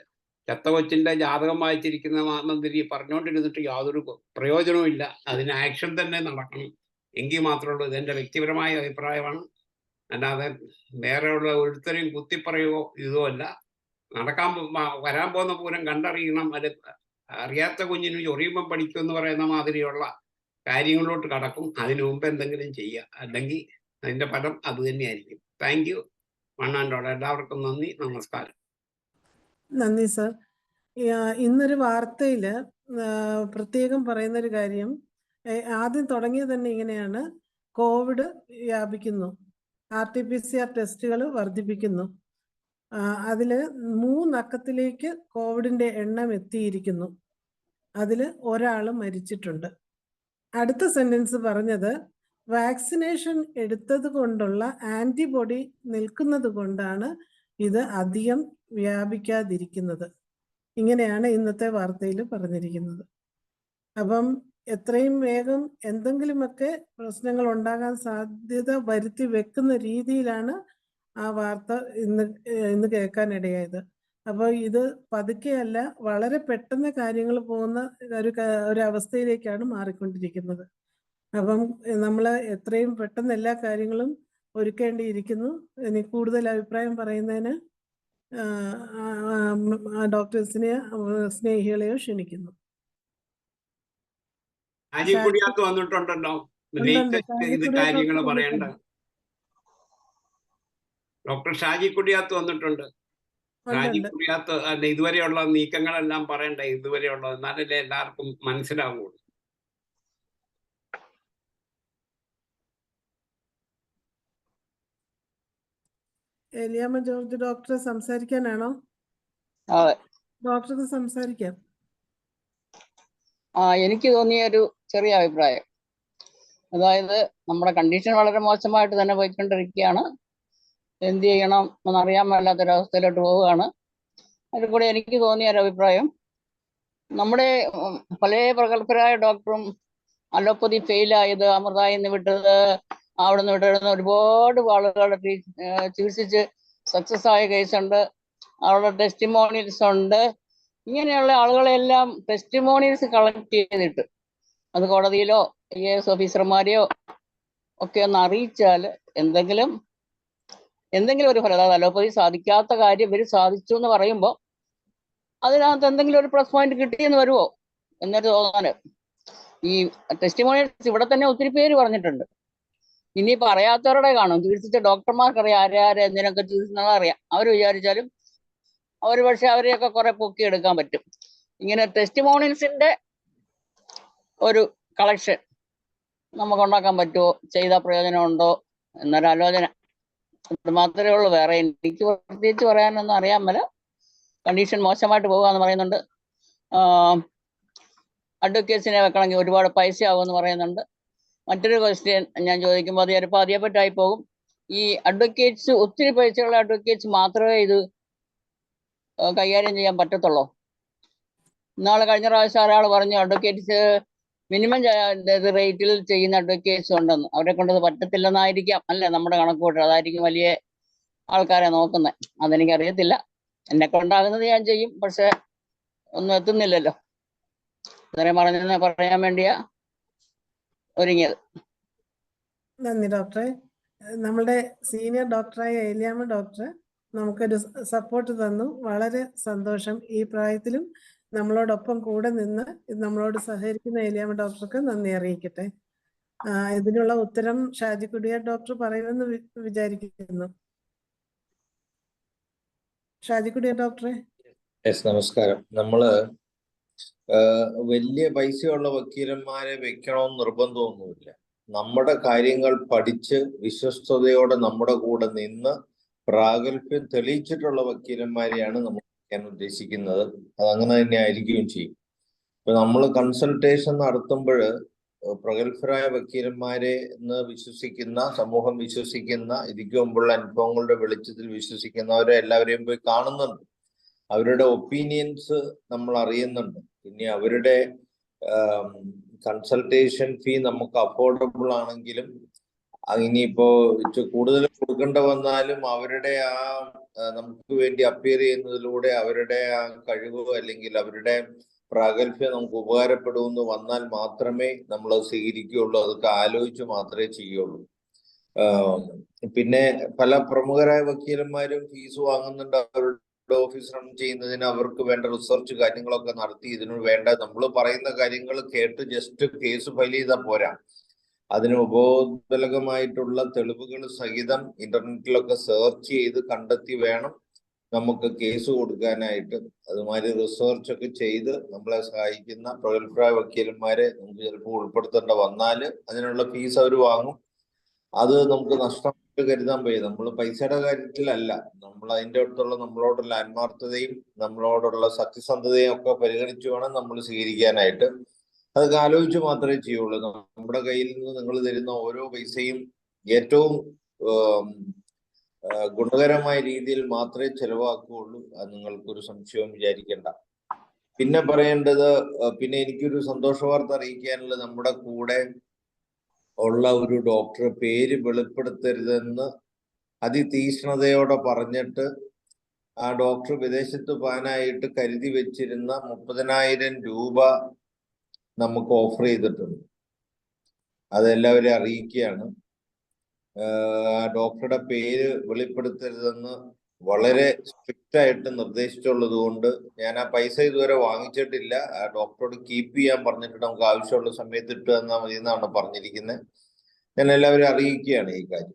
ചത്ത കൊച്ചിൻ്റെ ജാതകം വായിച്ചിരിക്കുന്ന മാതിരി പറഞ്ഞുകൊണ്ടിരുന്നിട്ട് യാതൊരു പ്രയോജനവും ഇല്ല. അതിന് ആക്ഷൻ തന്നെ നടക്കണം. എങ്കിൽ മാത്രമുള്ളൂ. ഇതെൻ്റെ വ്യക്തിപരമായ അഭിപ്രായമാണ്. അല്ലാതെ വേറെയുള്ള ഒരുത്തരെയും കുത്തിപ്പറയുകയോ ഇതോ അല്ല. വരാൻ പോകുന്ന പൂരം കണ്ടറിയണം. അത് അറിയാത്ത കുഞ്ഞിന് ചൊറിയുമ്പം പഠിക്കും എന്ന് പറയുന്ന മാതിരിയുള്ള കാര്യങ്ങളിലോട്ട് കടക്കും. അതിനു മുമ്പ് എന്തെങ്കിലും ചെയ്യുക, അല്ലെങ്കിൽ അതിൻ്റെ ഫലം അത് തന്നെയായിരിക്കും. Thank you. മണ്ണാണ്ടോടെ എല്ലാവർക്കും നന്ദി, നമസ്കാരം. നന്ദി സർ. ഇന്നൊരു വാർത്തയിൽ പ്രത്യേകം പറയുന്നൊരു കാര്യം, ആദ്യം തുടങ്ങിയത് തന്നെ ഇങ്ങനെയാണ്: കോവിഡ് വ്യാപിക്കുന്നു, RT-PCR ടെസ്റ്റുകൾ വർദ്ധിപ്പിക്കുന്നു, അതിൽ 3 അക്കത്തിലേക്ക് കോവിഡിൻ്റെ എണ്ണം എത്തിയിരിക്കുന്നു, അതിൽ ഒരാൾ മരിച്ചിട്ടുണ്ട്. അടുത്ത സെൻറ്റൻസ് പറഞ്ഞത് വാക്സിനേഷൻ എടുത്തത് കൊണ്ടുള്ള ആൻറ്റിബോഡി നിൽക്കുന്നത് കൊണ്ടാണ് ഇത് അധികം വ്യാപിക്കാതിരിക്കുന്നത്. ഇങ്ങനെയാണ് ഇന്നത്തെ വാർത്തയിൽ പറഞ്ഞിരിക്കുന്നത്. അപ്പം എത്രയും വേഗം എന്തെങ്കിലുമൊക്കെ പ്രശ്നങ്ങൾ ഉണ്ടാകാൻ സാധ്യത വരുത്തി വെക്കുന്ന രീതിയിലാണ് ആ വാർത്ത ഇന്ന് കേൾക്കാനിടയായത്. അപ്പോൾ ഇത് പതുക്കെയല്ല, വളരെ പെട്ടെന്ന് കാര്യങ്ങൾ പോകുന്ന ഒരു അവസ്ഥയിലേക്കാണ് മാറിക്കൊണ്ടിരിക്കുന്നത്. അപ്പം നമ്മൾ എത്രയും പെട്ടെന്ന് എല്ലാ കാര്യങ്ങളും ഒരുക്കേണ്ടിയിരിക്കുന്നു. ഇനി കൂടുതൽ അഭിപ്രായം പറയുന്നതിന് ഡോക്ടേഴ്സിനെ സ്നേഹികളെയോ ക്ഷണിക്കുന്നു. വന്നിട്ടുണ്ടല്ലോ ഇത് കാര്യങ്ങൾ പറയണ്ട. ഡോക്ടർ ഷാജി കുടിയാത്ത് വന്നിട്ടുണ്ട്. ഷാജി കുടിയാത്ത് ഇതുവരെയുള്ള നീക്കങ്ങളെല്ലാം പറയണ്ട, ഇതുവരെയുള്ള, എന്നാലല്ലേ എല്ലാവർക്കും മനസ്സിലാവുള്ളൂ. എലിയാമ്മ ജോർജ് ഡോക്ടറെ സംസാരിക്കാനാണോ? ഡോക്ടർക്ക് സംസാരിക്കാം. എനിക്ക് തോന്നിയ ഒരു ചെറിയ അഭിപ്രായം, അതായത് നമ്മുടെ കണ്ടീഷൻ വളരെ മോശമായിട്ട് തന്നെ പോയിക്കൊണ്ടിരിക്കുകയാണ്. എന്ത് ചെയ്യണം എന്നറിയാൻ മേലാത്തൊരവസ്ഥയിലോട്ട് പോവുകയാണ്. അതിൽ കൂടെ എനിക്ക് തോന്നിയ ഒരു അഭിപ്രായം, നമ്മുടെ പല പ്രഗത്ഭരായ ഡോക്ടറും അലോപ്പതി ഫെയിലായത്, അമൃതായി നിന്ന് വിട്ടത്, അവിടെ നിന്ന് വിട്ടിരുന്ന ഒരുപാട് ആളുകളെ ചികിത്സിച്ച് സക്സസ് ആയ കേസുണ്ട്. അവരുടെ ടെസ്റ്റിമോണിയൽസ് ഉണ്ട്. ഇങ്ങനെയുള്ള ആളുകളെല്ലാം ടെസ്റ്റിമോണിയൽസ് കളക്ട് ചെയ്തിട്ട് അത് കോടതിയിലോ IAS ഓഫീസർമാരെയോ ഒക്കെ ഒന്ന് അറിയിച്ചാൽ എന്തെങ്കിലും ഒരു ഫലം, അതായത് അലോപ്പതി സാധിക്കാത്ത കാര്യം ഇവർ സാധിച്ചു എന്ന് പറയുമ്പോൾ അതിനകത്ത് എന്തെങ്കിലും ഒരു പ്ലസ് പോയിന്റ് കിട്ടിയെന്ന് വരുമോ എന്നൊരു തോന്നാന്. ഈ ടെസ്റ്റിമോണിയൽസ് ഇവിടെ തന്നെ ഒത്തിരി പേര് പറഞ്ഞിട്ടുണ്ട്. ഇനി പറയാത്തവരുടെ കാണും. ചികിത്സിച്ച ഡോക്ടർമാർക്കറിയാം ആരെ എന്തിനൊക്കെ ചികിത്സിക്കുന്നതറിയാം. അവർ വിചാരിച്ചാലും അവർ പക്ഷെ അവരെയൊക്കെ കുറെ പൊക്കിയെടുക്കാൻ പറ്റും. ഇങ്ങനെ ടെസ്റ്റിമോണിയൽസിന്റെ ഒരു കളക്ഷൻ നമുക്ക് ഉണ്ടാക്കാൻ പറ്റുമോ, ചെയ്താൽ പ്രയോജനമുണ്ടോ എന്നൊരു ആലോചന. അത് മാത്രമേ ഉള്ളൂ. വേറെ എനിക്ക് പ്രത്യേകിച്ച് പറയാനൊന്നും അറിയാൻ മേല. കണ്ടീഷൻ മോശമായിട്ട് പോകുക എന്ന് പറയുന്നുണ്ട്. അഡ്വക്കേറ്റ്സിനെ വെക്കണമെങ്കിൽ ഒരുപാട് പൈസ ആവുമെന്ന് പറയുന്നുണ്ട്. മറ്റൊരു ക്വസ്റ്റ്യൻ ഞാൻ ചോദിക്കുമ്പോൾ അത് ചിലപ്പോൾ അതേപറ്റായി പോകും. ഈ അഡ്വക്കേറ്റ്സ്, ഒത്തിരി പൈസയുള്ള അഡ്വക്കേറ്റ്സ് മാത്രമേ ഇത് കൈകാര്യം ചെയ്യാൻ പറ്റത്തുള്ളൂ. ഇന്നാള് കഴിഞ്ഞ പ്രാവശ്യം ഒരാൾ പറഞ്ഞു അഡ്വക്കേറ്റ്സ് മിനിമം റേറ്റിൽ ചെയ്യുന്ന അഡ്വക്കേറ്റ്സ് ഉണ്ടെന്ന്. അവരെ കൊണ്ടത് പറ്റത്തില്ലെന്നായിരിക്കാം അല്ലേ നമ്മുടെ കണക്കൂട്ട്. അതായിരിക്കും വലിയ ആൾക്കാരെ നോക്കുന്നത്. അതെനിക്കറിയത്തില്ല. എന്നെ കൊണ്ടാകുന്നത് ഞാൻ ചെയ്യും, പക്ഷെ ഒന്നും എത്തുന്നില്ലല്ലോ. ഇത്രയും പറയാൻ വേണ്ടിയാ ഒരുങ്ങിയത്. നന്ദി ഡോക്ടറെ. നമ്മുടെ സീനിയർ ഡോക്ടറായ ഏലിയാമ്മ ഡോക്ടർ നമുക്കൊരു സപ്പോർട്ട് തന്നു. വളരെ സന്തോഷം. ഈ പ്രായത്തിലും നമ്മളോടൊപ്പം കൂടെ നിന്ന് നമ്മളോട് സഹകരിക്കുന്ന ഏലിയാമ്മ ഡോക്ടർക്ക് നന്ദി അറിയിക്കട്ടെ. ഇതിനുള്ള ഉത്തരം ഷാജിക്കുടിയ ഡോക്ടർ പറയുമെന്ന് വിചാരിക്കുന്നു. ഷാജിക്കുടിയ ഡോക്ടറെ. നമസ്കാരം. നമ്മള് വലിയ പൈസയുള്ള വക്കീലന്മാരെ വെക്കണമെന്ന് നിർബന്ധമൊന്നുമില്ല. നമ്മുടെ കാര്യങ്ങൾ പഠിച്ച് വിശ്വസ്തയോടെ നമ്മുടെ കൂടെ നിന്ന് പ്രാഗൽഭ്യം തെളിയിച്ചിട്ടുള്ള വക്കീലന്മാരെയാണ് നമ്മൾ വെക്കാൻ ഉദ്ദേശിക്കുന്നത്. അതങ്ങനെ തന്നെ ആയിരിക്കുകയും ചെയ്യും. ഇപ്പൊ നമ്മൾ കൺസൾട്ടേഷൻ നടത്തുമ്പോൾ പ്രഗത്ഭരായ വക്കീലന്മാരെ എന്ന് വിശ്വസിക്കുന്ന, സമൂഹം വിശ്വസിക്കുന്ന, ഇതിക്ക് മുമ്പുള്ള അനുഭവങ്ങളുടെ വെളിച്ചത്തിൽ വിശ്വസിക്കുന്നവരെ എല്ലാവരെയും പോയി കാണുന്നുണ്ട്. അവരുടെ ഒപ്പീനിയൻസ് നമ്മൾ അറിയുന്നുണ്ട്. പിന്നെ അവരുടെ കൺസൾട്ടേഷൻ ഫീ നമുക്ക് അഫോർഡബിൾ ആണെങ്കിലും ഇനിയിപ്പോ കൂടുതൽ കൊടുക്കേണ്ട വന്നാലും അവരുടെ നമുക്ക് വേണ്ടി അപ്പിയർ ചെയ്യുന്നതിലൂടെ അവരുടെ കഴിവ് അല്ലെങ്കിൽ അവരുടെ പ്രാഗൽഭ്യം നമുക്ക് ഉപകാരപ്പെടുമെന്ന് വന്നാൽ മാത്രമേ നമ്മൾ അത് സ്വീകരിക്കുകയുള്ളൂ. അതൊക്കെ ആലോചിച്ച് മാത്രമേ ചെയ്യുള്ളൂ. പിന്നെ പല പ്രമുഖരായ വക്കീലന്മാരും ഫീസ് വാങ്ങുന്നുണ്ട്. അവരുടെ ഓഫീസ് റൺ ചെയ്യുന്നതിന് അവർക്ക് വേണ്ട റിസർച്ച് കാര്യങ്ങളൊക്കെ നടത്തി ഇതിനു വേണ്ട നമ്മൾ പറയുന്ന കാര്യങ്ങൾ കേട്ട് ജസ്റ്റ് കേസ് ഫയൽ ചെയ്താൽ പോരാ. അതിന് ഉപോത്ബലകമായിട്ടുള്ള തെളിവുകൾ സഹിതം ഇന്റർനെറ്റിലൊക്കെ സെർച്ച് ചെയ്ത് കണ്ടെത്തി വേണം നമുക്ക് കേസ് കൊടുക്കാനായിട്ട്. അതുമാതിരി റിസർച്ച് ഒക്കെ ചെയ്ത് നമ്മളെ സഹായിക്കുന്ന പ്രഗത്ഭരായ വക്കീലന്മാരെ നമുക്ക് ചിലപ്പോൾ ഉൾപ്പെടുത്തേണ്ട വന്നാൽ അതിനുള്ള ഫീസ് അവർ വാങ്ങും. അത് നമുക്ക് നഷ്ടമായിട്ട് കരുതാൻ വയ്യ. നമ്മൾ പൈസയുടെ കാര്യത്തിലല്ല, നമ്മൾ അതിൻ്റെ അടുത്തുള്ള നമ്മളോടുള്ള ആത്മാർത്ഥതയും നമ്മളോടുള്ള സത്യസന്ധതയും ഒക്കെ പരിഗണിച്ച് വേണം നമ്മൾ സ്വീകരിക്കാനായിട്ട്. അതൊക്കെ ആലോചിച്ച് മാത്രമേ ചെയ്യുള്ളൂ. നമ്മുടെ കയ്യിൽ നിന്ന് നിങ്ങൾ തരുന്ന ഓരോ പൈസയും ഏറ്റവും ഗുണകരമായ രീതിയിൽ മാത്രമേ ചെലവാക്കുകയുള്ളൂ. അത് നിങ്ങൾക്കൊരു സംശയവും വിചാരിക്കേണ്ട. പിന്നെ പറയേണ്ടത്, പിന്നെ എനിക്കൊരു സന്തോഷ വാർത്ത അറിയിക്കാനുള്ളത്, നമ്മുടെ കൂടെ ഉള്ള ഒരു ഡോക്ടർ പേര് വെളിപ്പെടുത്തരുതെന്ന് അതിതീക്ഷ്ണതയോടെ പറഞ്ഞിട്ട് ആ ഡോക്ടർ വിദേശത്ത് പോകാനായിട്ട് കരുതി വെച്ചിരുന്ന 30,000 രൂപ നമുക്ക് ഓഫർ ചെയ്തിട്ടുണ്ട്. അതെല്ലാവരെയും അറിയിക്കുകയാണ്. ഡോക്ടറുടെ പേര് വെളിപ്പെടുത്തരുതെന്ന് വളരെ സ്ട്രിക്റ്റ് ആയിട്ട് നിർദ്ദേശിച്ചുള്ളത് കൊണ്ട് ഞാൻ ആ പൈസ ഇതുവരെ വാങ്ങിച്ചിട്ടില്ല. ആ ഡോക്ടറോട് കീപ്പ് ചെയ്യാൻ പറഞ്ഞിട്ട് നമുക്ക് ആവശ്യമുള്ള സമയത്ത് ഇട്ട് തന്നാൽ മതി എന്നാണ് പറഞ്ഞിരിക്കുന്നത്. ഞാൻ എല്ലാവരും അറിയിക്കുകയാണ് ഈ കാര്യം.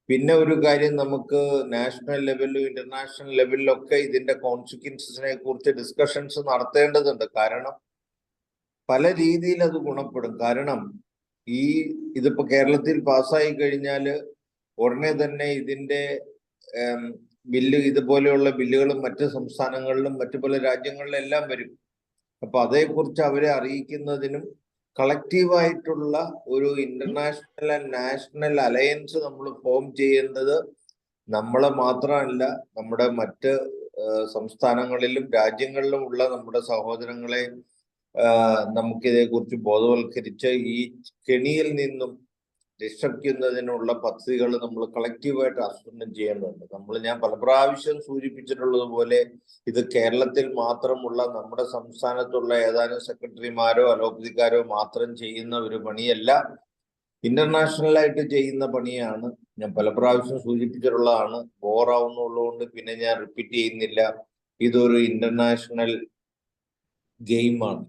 പിന്നെ ഒരു കാര്യം, നമുക്ക് നാഷണൽ ലെവലിലും ഇന്റർനാഷണൽ ലെവലിലൊക്കെ ഇതിന്റെ കോൺസിക്വൻസിനെ കുറിച്ച് ഡിസ്കഷൻസ് നടത്തേണ്ടതുണ്ട്. കാരണം പല രീതിയിൽ അത് ഗുണപ്പെടും. കാരണം ഇതിപ്പോ കേരളത്തിൽ പാസ്സായി കഴിഞ്ഞാൽ ഉടനെ തന്നെ ഇതിന്റെ ബില്ല്, ഇതുപോലെയുള്ള ബില്ലുകളും മറ്റ് സംസ്ഥാനങ്ങളിലും മറ്റു പല രാജ്യങ്ങളിലും എല്ലാം വരും. അപ്പൊ അതേക്കുറിച്ച് അവരെ അറിയിക്കുന്നതിനും കളക്റ്റീവായിട്ടുള്ള ഒരു ഇന്റർനാഷണൽ ആൻഡ് നാഷണൽ അലയൻസ് നമ്മൾ ഫോം ചെയ്യേണ്ടത് നമ്മളെ മാത്രമല്ല, നമ്മുടെ മറ്റ് സംസ്ഥാനങ്ങളിലും രാജ്യങ്ങളിലും ഉള്ള നമ്മുടെ സഹോദരങ്ങളെ നമുക്കിതേക്കുറിച്ച് ബോധവൽക്കരിച്ച് ഈ കെണിയിൽ നിന്നും രക്ഷിക്കുന്നതിനുള്ള പദ്ധതികൾ നമ്മൾ കളക്റ്റീവായിട്ട് ആസൂത്രണം ചെയ്യേണ്ടതുണ്ട്. ഞാൻ പല പ്രാവശ്യം സൂചിപ്പിച്ചിട്ടുള്ളത് പോലെ ഇത് കേരളത്തിൽ മാത്രമുള്ള, നമ്മുടെ സംസ്ഥാനത്തുള്ള ഏതാനും സെക്രട്ടറിമാരോ അലോപ്പതിക്കാരോ മാത്രം ചെയ്യുന്ന ഒരു പണിയല്ല, ഇന്റർനാഷണലായിട്ട് ചെയ്യുന്ന പണിയാണ്. ഞാൻ പല പ്രാവശ്യം സൂചിപ്പിച്ചിട്ടുള്ളതാണ്. ബോറാവുന്നുള്ളതുകൊണ്ട് പിന്നെ ഞാൻ റിപ്പീറ്റ് ചെയ്യുന്നില്ല. ഇതൊരു ഇന്റർനാഷണൽ ഗെയിമാണ്,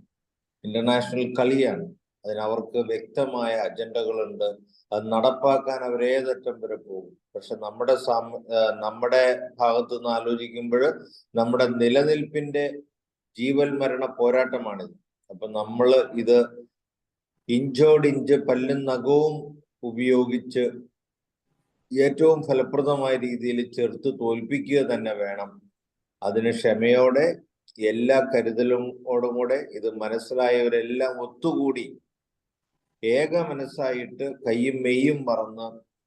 ഇന്റർനാഷണൽ കളിയാണ്. അതിനവർക്ക് വ്യക്തമായ അജണ്ടകളുണ്ട്. അത് നടപ്പാക്കാൻ അവരേതറ്റം വരെ പോകും. പക്ഷെ നമ്മുടെ ഭാഗത്തു നിന്ന് ആലോചിക്കുമ്പോൾ നമ്മുടെ നിലനിൽപ്പിന്റെ ജീവൽ മരണ പോരാട്ടമാണിത്. അപ്പൊ നമ്മൾ ഇത് ഇഞ്ചോടിഞ്ച് പല്ലും നഖവും ഉപയോഗിച്ച് ഏറ്റവും ഫലപ്രദമായ രീതിയിൽ ചെറുത്ത് തോൽപ്പിക്കുക തന്നെ വേണം. അതിന് ക്ഷമയോടെ എല്ലാ കരുതലോടുകൂടെ ഇത് മനസ്സിലായവരെല്ലാം ഒത്തുകൂടി ഏക മനസ്സായിട്ട് കയ്യും മെയ്യും മറന്ന്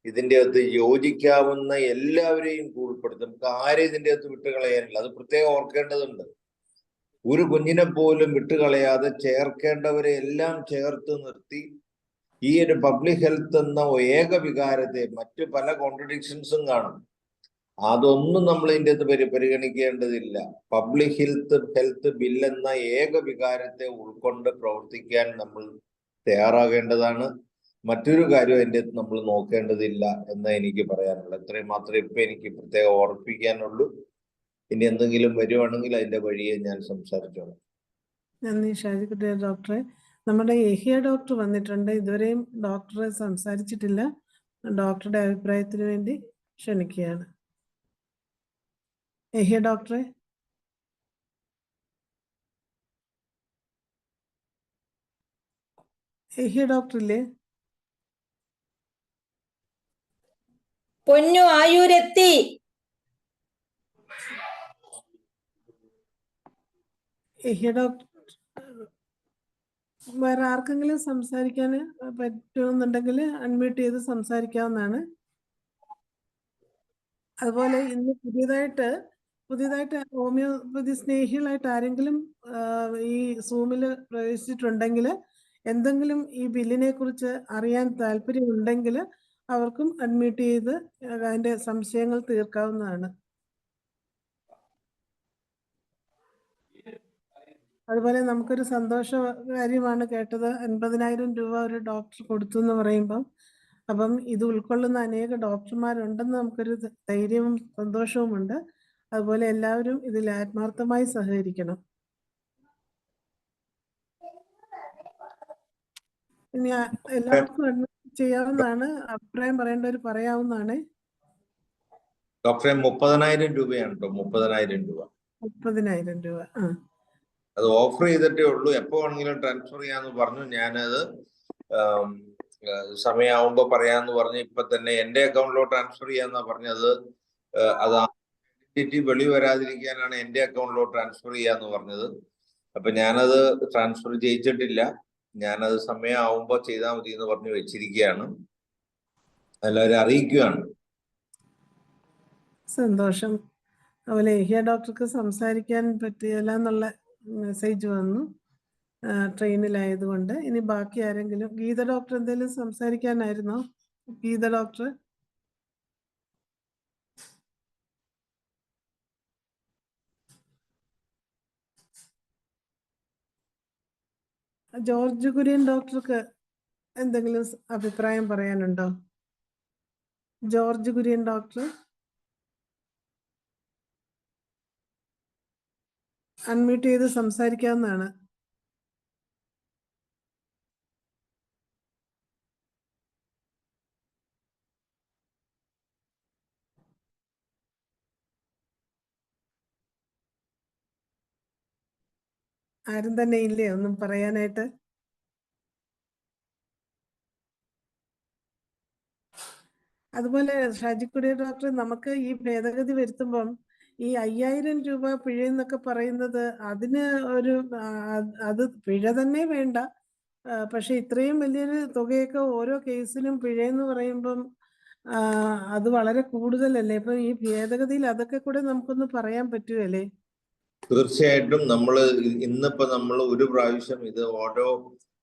ഇതിൻ്റെ അകത്ത് യോജിക്കാവുന്ന എല്ലാവരെയും ഉൾപ്പെടുത്തും. നമുക്ക് ആരെയും ഇതിൻ്റെ അകത്ത് വിട്ടുകളയാനില്ല. അത് പ്രത്യേകം ഓർക്കേണ്ടതുണ്ട്. ഒരു കുഞ്ഞിനെ പോലും വിട്ടുകളയാതെ ചേർക്കേണ്ടവരെ എല്ലാം ചേർത്ത് നിർത്തി ഈ ഒരു പബ്ലിക് ഹെൽത്ത് എന്ന ഏക വികാരത്തെ, മറ്റു പല കോൺട്രഡിക്ഷൻസും കാണും, അതൊന്നും നമ്മൾ ഇതിൻ്റെ അകത്ത് പരിഗണിക്കേണ്ടതില്ല. പബ്ലിക് ഹെൽത്ത് ബിൽ എന്ന ഏക വികാരത്തെ ഉൾക്കൊണ്ട് പ്രവർത്തിക്കാൻ നമ്മൾ തയ്യാറാകേണ്ടതാണ്. മറ്റൊരു കാര്യം അതിൻ്റെ അകത്ത് നമ്മൾ നോക്കേണ്ടതില്ല എന്ന് എനിക്ക് പറയാനുള്ളൂ. ഇത്രയും മാത്രമേ ഇപ്പം എനിക്ക് പ്രത്യേകം ഓർപ്പിക്കാനുള്ളൂ. ഇനി എന്തെങ്കിലും വരുവാണെങ്കിൽ അതിന്റെ വഴിയെ ഞാൻ സംസാരിച്ചോളാം. നന്ദി ഷാജിക്കുട്ടി ഡോക്ടറെ. നമ്മുടെ ഏഹിയ ഡോക്ടർ വന്നിട്ടുണ്ട്. ഇതുവരെയും ഡോക്ടറെ സംസാരിച്ചിട്ടില്ല. ഡോക്ടറുടെ അഭിപ്രായത്തിന് വേണ്ടി ക്ഷണിക്കുകയാണ്. ഏഹിയ ഡോക്ടറെ. ഏഹിയ ഡോക്ടർ ഇല്ലേ? പൊന്നു ആയൂരെത്തി. ഏഹിയ ഡോക്ടർ വേറെ ആർക്കെങ്കിലും സംസാരിക്കാൻ പറ്റുമെന്നുണ്ടെങ്കിൽ അൺമ്യൂട്ട് ചെയ്ത് സംസാരിക്കാവുന്നതാണ്. അതുപോലെ ഇന്ന് പുതിയതായിട്ട് ഹോമിയോപ്പതി സ്നേഹികളായിട്ട് ആരെങ്കിലും ഈ സൂമിൽ പ്രവേശിച്ചിട്ടുണ്ടെങ്കിൽ എന്തെങ്കിലും ഈ ബില്ലിനെ കുറിച്ച് അറിയാൻ താല്പര്യമുണ്ടെങ്കിൽ അവർക്കും അൺമ്യൂട്ട് ചെയ്ത് അതിൻ്റെ സംശയങ്ങൾ തീർക്കാവുന്നതാണ്. അതുപോലെ നമുക്കൊരു സന്തോഷ കാര്യമാണ് കേട്ടത്. 50,000 രൂപ ഒരു ഡോക്ടർ കൊടുത്തു എന്ന് പറയുമ്പം, അപ്പം ഇത് ഉൾക്കൊള്ളുന്ന അനേക ഡോക്ടർമാരുണ്ടെന്ന് നമുക്കൊരു ധൈര്യവും സന്തോഷവുമുണ്ട്. അതുപോലെ എല്ലാവരും ഇതിൽ ആത്മാർത്ഥമായി സഹകരിക്കണം. ഇനി എല്ലാവർക്കും അഡ്മിറ്റ് ചെയ്യാവുന്നതാണ്. അഭിപ്രായം പറയേണ്ടവർ പറയാവുന്നതാണ്. ഡോക്ടറെ 30,000 രൂപയാണ് കേട്ടോ. 30,000 രൂപ. 30,000 രൂപ. അത് ഓഫർ ചെയ്തിട്ടേ ഉള്ളൂ. എപ്പോ വേണമെങ്കിലും ട്രാൻസ്ഫർ ചെയ്യാന്ന് പറഞ്ഞു. ഞാനത് സമയമാവുമ്പോ പറയാന്ന് പറഞ്ഞു. ഇപ്പൊ തന്നെ എന്റെ അക്കൗണ്ടിലോ ട്രാൻസ്ഫർ ചെയ്യാന്നാ പറഞ്ഞത്. അത് ഐഡന്റിറ്റി വെളി വരാതിരിക്കാനാണ് എന്റെ അക്കൗണ്ടിലോ ട്രാൻസ്ഫർ ചെയ്യാന്ന് പറഞ്ഞത്. അപ്പൊ ഞാനത് ട്രാൻസ്ഫർ ചെയ്യിച്ചിട്ടില്ല. ഞാനത് സമയമാവുമ്പോ ചെയ്താൽ മതി എന്ന് പറഞ്ഞു വെച്ചിരിക്കുകയാണ്. എല്ലാവരും അറിയിക്കുകയാണ്. സന്തോഷം. അതുപോലെ ഏഹിയ ഡോക്ടർക്ക് സംസാരിക്കാൻ പറ്റിയല്ല എന്നുള്ള മെസ്സേജ് വന്നു ട്രെയിനിലായതുകൊണ്ട്. ഇനി ബാക്കി ആരെങ്കിലും? ഗീത ഡോക്ടർ എന്തെങ്കിലും സംസാരിക്കാനായിരുന്നോ? ഗീത ഡോക്ടർ. ജോർജ് കുര്യൻ ഡോക്ടർക്ക് എന്തെങ്കിലും അഭിപ്രായം പറയാനുണ്ടോ? ജോർജ് കുര്യൻ ഡോക്ടർ അൺമ്യൂട്ട് ചെയ്ത് സംസാരിക്കാവുന്നതാണ്. ആരും തന്നെ ഇല്ലേ ഒന്നും പറയാനായിട്ട്? അതുപോലെ ഷാജിക്കുടി ഡോക്ടർ, നമുക്ക് ഈ ഭേദഗതി വരുത്തുമ്പം ഈ 5,000 രൂപ പിഴ എന്നൊക്കെ പറയുന്നത് അതിന് ഒരു അത് പിഴ തന്നെ വേണ്ട. പക്ഷെ ഇത്രയും വലിയൊരു തുകയൊക്കെ ഓരോ കേസിലും പിഴയെന്ന് പറയുമ്പം അത് വളരെ കൂടുതലല്ലേ? ഇപ്പൊ ഈ ഭേദഗതിയിൽ അതൊക്കെ കൂടെ നമുക്കൊന്ന് പറയാൻ പറ്റുമല്ലേ? തീർച്ചയായിട്ടും. ഇന്നിപ്പോ നമ്മൾ ഒരു പ്രാവശ്യം ഇത് ഓരോ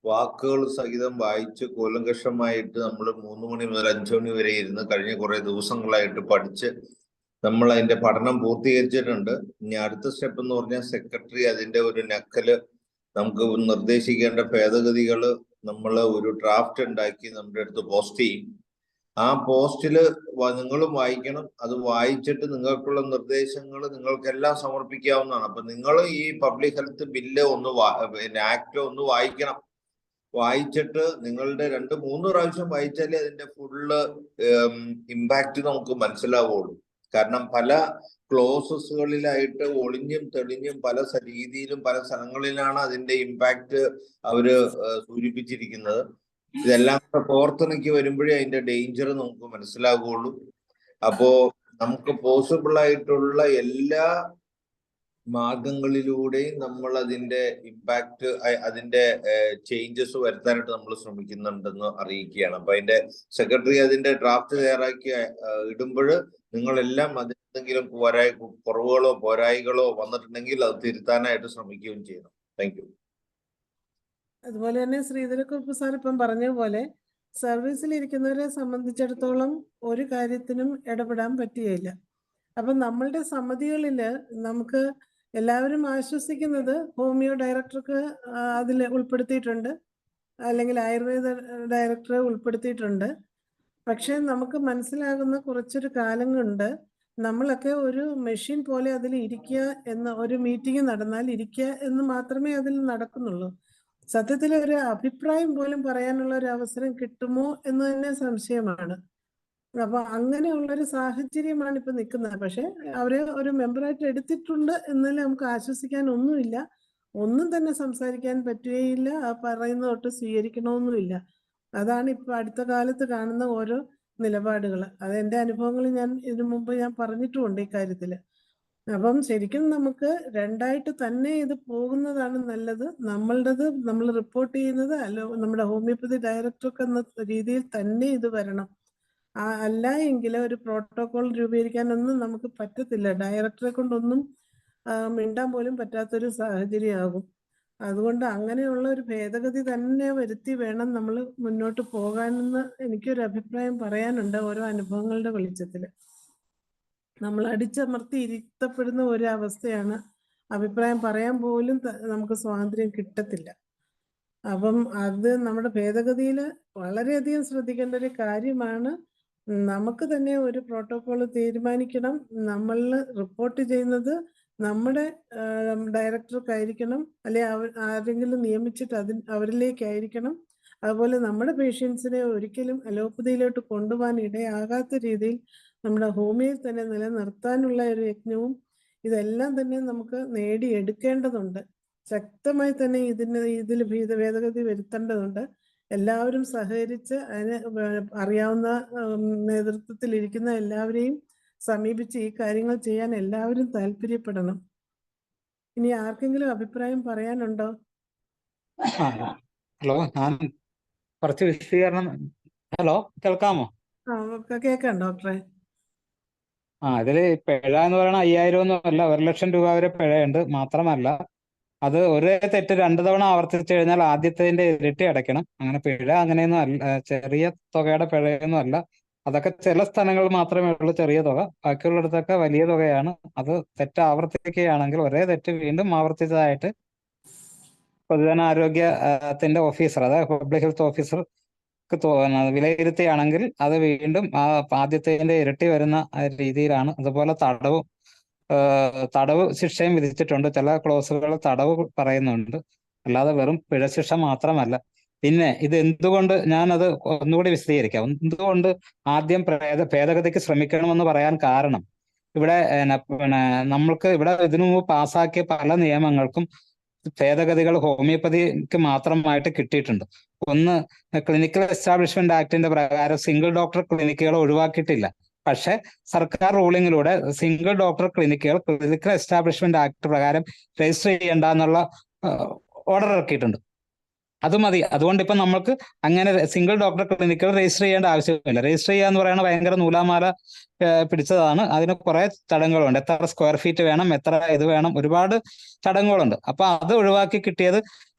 വാക്കുകൾ സഹിതം വായിച്ച് കൂലങ്കഷമായിട്ട് നമ്മൾ 3 മണി മുതൽ 5 മണി വരെ ഇരുന്ന് കഴിഞ്ഞ കുറെ ദിവസങ്ങളായിട്ട് പഠിച്ച് നമ്മൾ അതിന്റെ പഠനം പൂർത്തീകരിച്ചിട്ടുണ്ട്. ഇനി അടുത്ത സ്റ്റെപ്പ് എന്ന് പറഞ്ഞാൽ സെക്രട്ടറി അതിന്റെ ഒരു നക്കല് നമുക്ക് നിർദ്ദേശിക്കേണ്ട ഭേദഗതികൾ നമ്മൾ ഒരു ഡ്രാഫ്റ്റ് ഉണ്ടാക്കി നമ്മുടെ അടുത്ത് പോസ്റ്റ് ചെയ്യും. ആ പോസ്റ്റില് നിങ്ങളും വായിക്കണം. അത് വായിച്ചിട്ട് നിങ്ങൾക്കുള്ള നിർദ്ദേശങ്ങൾ നിങ്ങൾക്കെല്ലാം സമർപ്പിക്കാവുന്നതാണ്. അപ്പൊ നിങ്ങൾ ഈ പബ്ലിക് ഹെൽത്ത് ബില്ല് ആക്ട് ഒന്ന് വായിക്കണം. വായിച്ചിട്ട് നിങ്ങളുടെ 2-3 പ്രാവശ്യം വായിച്ചാലേ അതിന്റെ ഫുള്ള് ഇമ്പാക്റ്റ് നമുക്ക് മനസ്സിലാവുള്ളൂ. കാരണം പല ക്ലോസസുകളിലായിട്ട് ഒളിഞ്ഞും തെളിഞ്ഞും പല രീതിയിലും പല സ്ഥലങ്ങളിലാണ് അതിന്റെ ഇമ്പാക്റ്റ് അവര് സൂചിപ്പിച്ചിരിക്കുന്നത്. ഇതെല്ലാം പ്രവർത്തനയ്ക്ക് വരുമ്പോഴേ അതിന്റെ ഡേഞ്ചർ നമുക്ക് മനസ്സിലാകുള്ളൂ. അപ്പോ നമുക്ക് പോസിബിൾ ആയിട്ടുള്ള എല്ലാ മാർഗങ്ങളിലൂടെയും നമ്മൾ അതിന്റെ ഇമ്പാക്ട്, അതിന്റെ ചേഞ്ചസ് വരുത്താനായിട്ട് നമ്മൾ ശ്രമിക്കുന്നുണ്ടെന്ന് അറിയിക്കുകയാണ്. അപ്പൊ അതിന്റെ സെക്രട്ടറി അതിന്റെ ഡ്രാഫ്റ്റ് തയ്യാറാക്കി ഇടുമ്പോൾ നിങ്ങളെല്ലാം അതിനെന്തെങ്കിലും കുറവുകളോ പോരായികളോ വന്നിട്ടുണ്ടെങ്കിൽ അത് തിരുത്താനായിട്ട് ശ്രമിക്കുകയും ചെയ്യണം. Thank you. അതുപോലെ തന്നെ ശ്രീധരക്കുറുപ്പ് സാർ ഇപ്പം പറഞ്ഞ പോലെ സർവീസിലിരിക്കുന്നവരെ സംബന്ധിച്ചിടത്തോളം ഒരു കാര്യത്തിനും ഇടപെടാൻ പറ്റുകയില്ല. അപ്പം നമ്മളുടെ സമിതികളിൽ നമുക്ക് എല്ലാവരും ആശ്വസിക്കുന്നത് ഹോമിയോ ഡയറക്ടർക്ക് അതിൽ ഉൾപ്പെടുത്തിയിട്ടുണ്ട്, അല്ലെങ്കിൽ ആയുർവേദ ഡയറക്ടറെ ഉൾപ്പെടുത്തിയിട്ടുണ്ട്. പക്ഷെ നമുക്ക് മനസ്സിലാകുന്ന കുറച്ചൊരു കാലം കൊണ്ട് നമ്മളൊക്കെ ഒരു മെഷീൻ പോലെ അതിൽ ഇരിക്കുക എന്ന, ഒരു മീറ്റിംഗ് നടന്നാൽ ഇരിക്കുക എന്ന് മാത്രമേ അതിൽ നടക്കുന്നുള്ളൂ. സത്യത്തിൽ ഒരു അഭിപ്രായം പോലും പറയാനുള്ള ഒരു അവസരം കിട്ടുമോ എന്ന് തന്നെ സംശയമാണ്. അപ്പൊ അങ്ങനെയുള്ളൊരു സാഹചര്യമാണ് ഇപ്പൊ നിൽക്കുന്നത്. പക്ഷെ അവരെ ഒരു മെമ്പറായിട്ട് എടുത്തിട്ടുണ്ട് എന്നാലും നമുക്ക് ആശ്വസിക്കാൻ ഒന്നുമില്ല. ഒന്നും തന്നെ സംസാരിക്കാൻ പറ്റുകയില്ല, ആ പറയുന്ന തൊട്ട് സ്വീകരിക്കണമെന്നുമില്ല. അതാണ് ഇപ്പൊ അടുത്ത കാലത്ത് കാണുന്ന ഓരോ നിലപാടുകൾ. അത് എൻ്റെ അനുഭവങ്ങൾ ഞാൻ ഇതിനു മുമ്പ് ഞാൻ പറഞ്ഞിട്ടുമുണ്ട് ഈ കാര്യത്തില്. അപ്പം ശരിക്കും നമുക്ക് രണ്ടായിട്ട് തന്നെ ഇത് പോകുന്നതാണ് നല്ലത്. നമ്മളുടേത് നമ്മൾ റിപ്പോർട്ട് ചെയ്യുന്നത് നമ്മുടെ ഹോമിയോപ്പതി ഡയറക്ടർക്ക് എന്ന രീതിയിൽ തന്നെ ഇത് വരണം. അല്ല എങ്കിൽ ഒരു പ്രോട്ടോകോൾ രൂപീകരിക്കാനൊന്നും നമുക്ക് പറ്റത്തില്ല. ഡയറക്ടറെ കൊണ്ടൊന്നും മിണ്ടാൻ പോലും പറ്റാത്തൊരു സാഹചര്യമാകും. അതുകൊണ്ട് അങ്ങനെയുള്ള ഒരു ഭേദഗതി തന്നെ വരുത്തി വേണം നമ്മൾ മുന്നോട്ട് പോകാനെന്ന് എനിക്കൊരു അഭിപ്രായം പറയാനുണ്ട്. ഓരോ അനുഭവങ്ങളുടെ വെളിച്ചത്തിൽ നമ്മൾ അടിച്ചമർത്തി ഇരുത്തപ്പെടുന്ന ഒരു അവസ്ഥയാണ്. അഭിപ്രായം പറയാൻ പോലും നമുക്ക് സ്വാതന്ത്ര്യം കിട്ടത്തില്ല. അപ്പം അത് നമ്മുടെ ഭേദഗതിയിൽ വളരെയധികം ശ്രദ്ധിക്കേണ്ട ഒരു കാര്യമാണ്. നമുക്ക് തന്നെ ഒരു പ്രോട്ടോകോൾ തീരുമാനിക്കണം. നമ്മൾ റിപ്പോർട്ട് ചെയ്യുന്നത് നമ്മുടെ ഡയറക്ടർക്കായിരിക്കണം, അല്ലെ ആരെങ്കിലും നിയമിച്ചിട്ട് അവരിലേക്കായിരിക്കണം. അതുപോലെ നമ്മുടെ പേഷ്യൻസിനെ ഒരിക്കലും അലോപ്പതിയിലോട്ട് കൊണ്ടുപോകാൻ ഇടയാകാത്ത രീതിയിൽ നമ്മുടെ ഹോമിയോയിൽ തന്നെ നിലനിർത്താനുള്ള ഒരു യജ്ഞവും ഇതെല്ലാം തന്നെ നമുക്ക് നേടിയെടുക്കേണ്ടതുണ്ട്. ശക്തമായി തന്നെ ഇതിൽ ഭേദഗതി വരുത്തേണ്ടതുണ്ട്. എല്ലാവരും സഹകരിച്ച് അതിന് അറിയാവുന്ന നേതൃത്വത്തിലിരിക്കുന്ന എല്ലാവരെയും സമീപിച്ച് ഈ കാര്യങ്ങൾ ചെയ്യാൻ എല്ലാവരും താല്പര്യപ്പെടണം. ഇനി ആർക്കെങ്കിലും അഭിപ്രായം പറയാനുണ്ടോ? ഹലോ, ഞാൻ കുറച്ച് വിശദീകരണം. ഹലോ, കേൾക്കാമോ? കേൾക്കാം ഡോക്ടറെ. ഇതില് പിഴ എന്ന് പറയുന്നത് 5000 ഒന്നും അല്ല, 1,00,000 രൂപ വരെ പിഴയുണ്ട്. മാത്രമല്ല, അത് ഒരേ തെറ്റ് 2 തവണ ആവർത്തിച്ചു കഴിഞ്ഞാൽ ആദ്യത്തേതിന്റെ ഇരട്ടി അടയ്ക്കണം. അങ്ങനെ പിഴ അങ്ങനെയൊന്നും അല്ല, ചെറിയ തുകയുടെ പിഴയൊന്നും അല്ല. അതൊക്കെ ചില സ്ഥലങ്ങളിൽ മാത്രമേ ഉള്ളൂ ചെറിയ തുക, ബാക്കിയുള്ളിടത്തൊക്കെ വലിയ തുകയാണ്. അത് തെറ്റ് ആവർത്തിക്കുകയാണെങ്കിൽ, ഒരേ തെറ്റ് വീണ്ടും ആവർത്തിച്ചതായിട്ട് പൊതുജനാരോഗ്യത്തിന്റെ ഓഫീസർ, അതായത് പബ്ലിക് ഹെൽത്ത് ഓഫീസർ വിലയിരുത്തുകയാണെങ്കിൽ അത് വീണ്ടും ആദ്യത്തേതിന്റെ ഇരട്ടി വരുന്ന രീതിയിലാണ്. അതുപോലെ തടവ് ശിക്ഷയും വിധിച്ചിട്ടുണ്ട്. ചില ക്ലോസുകൾ തടവ് പറയുന്നുണ്ട്, അല്ലാതെ വെറും പിഴ ശിക്ഷ മാത്രമല്ല. പിന്നെ ഇത് എന്തുകൊണ്ട്, ഞാനത് ഒന്നുകൂടി വിശദീകരിക്കാം. എന്തുകൊണ്ട് ആദ്യം ഭേദഗതിക്ക് ശ്രമിക്കണമെന്ന് പറയാൻ കാരണം, ഇവിടെ നമ്മൾക്ക് ഇവിടെ ഇതിനു മുമ്പ് പാസ്സാക്കിയ പല നിയമങ്ങൾക്കും ഭേദഗതികൾ ഹോമിയോപ്പതിക്ക് മാത്രമായിട്ട് കിട്ടിയിട്ടുണ്ട്. ഒന്ന്, ക്ലിനിക്കൽ എസ്റ്റാബ്ലിഷ്മെന്റ് ആക്ടിന്റെ പ്രകാരം സിംഗിൾ ഡോക്ടർ ക്ലിനിക്കുകൾ ഒഴിവാക്കിയിട്ടില്ല. പക്ഷെ സർക്കാർ റൂളിങ്ങിലൂടെ സിംഗിൾ ഡോക്ടർ ക്ലിനിക്കുകൾ ക്ലിനിക്കൽ എസ്റ്റാബ്ലിഷ്മെന്റ് ആക്ട് പ്രകാരം രജിസ്റ്റർ ചെയ്യേണ്ട എന്നുള്ള ഓർഡർ ഇറക്കിയിട്ടുണ്ട്. അത് മതി. അതുകൊണ്ട് ഇപ്പം നമ്മൾക്ക് അങ്ങനെ സിംഗിൾ ഡോക്ടർ ക്ലിനിക്കുകൾ രജിസ്റ്റർ ചെയ്യേണ്ട ആവശ്യമില്ല. രജിസ്റ്റർ ചെയ്യുക എന്ന് പറയുന്നത് ഭയങ്കര നൂലാമാല പിടിച്ചതാണ്. അതിന് കുറെ ചടങ്ങുകളുണ്ട്. എത്ര സ്ക്വയർ ഫീറ്റ് വേണം, എത്ര ഇത് വേണം, ഒരുപാട് ചടങ്ങുകളുണ്ട്. അപ്പൊ അത് ഒഴിവാക്കി കിട്ടിയത്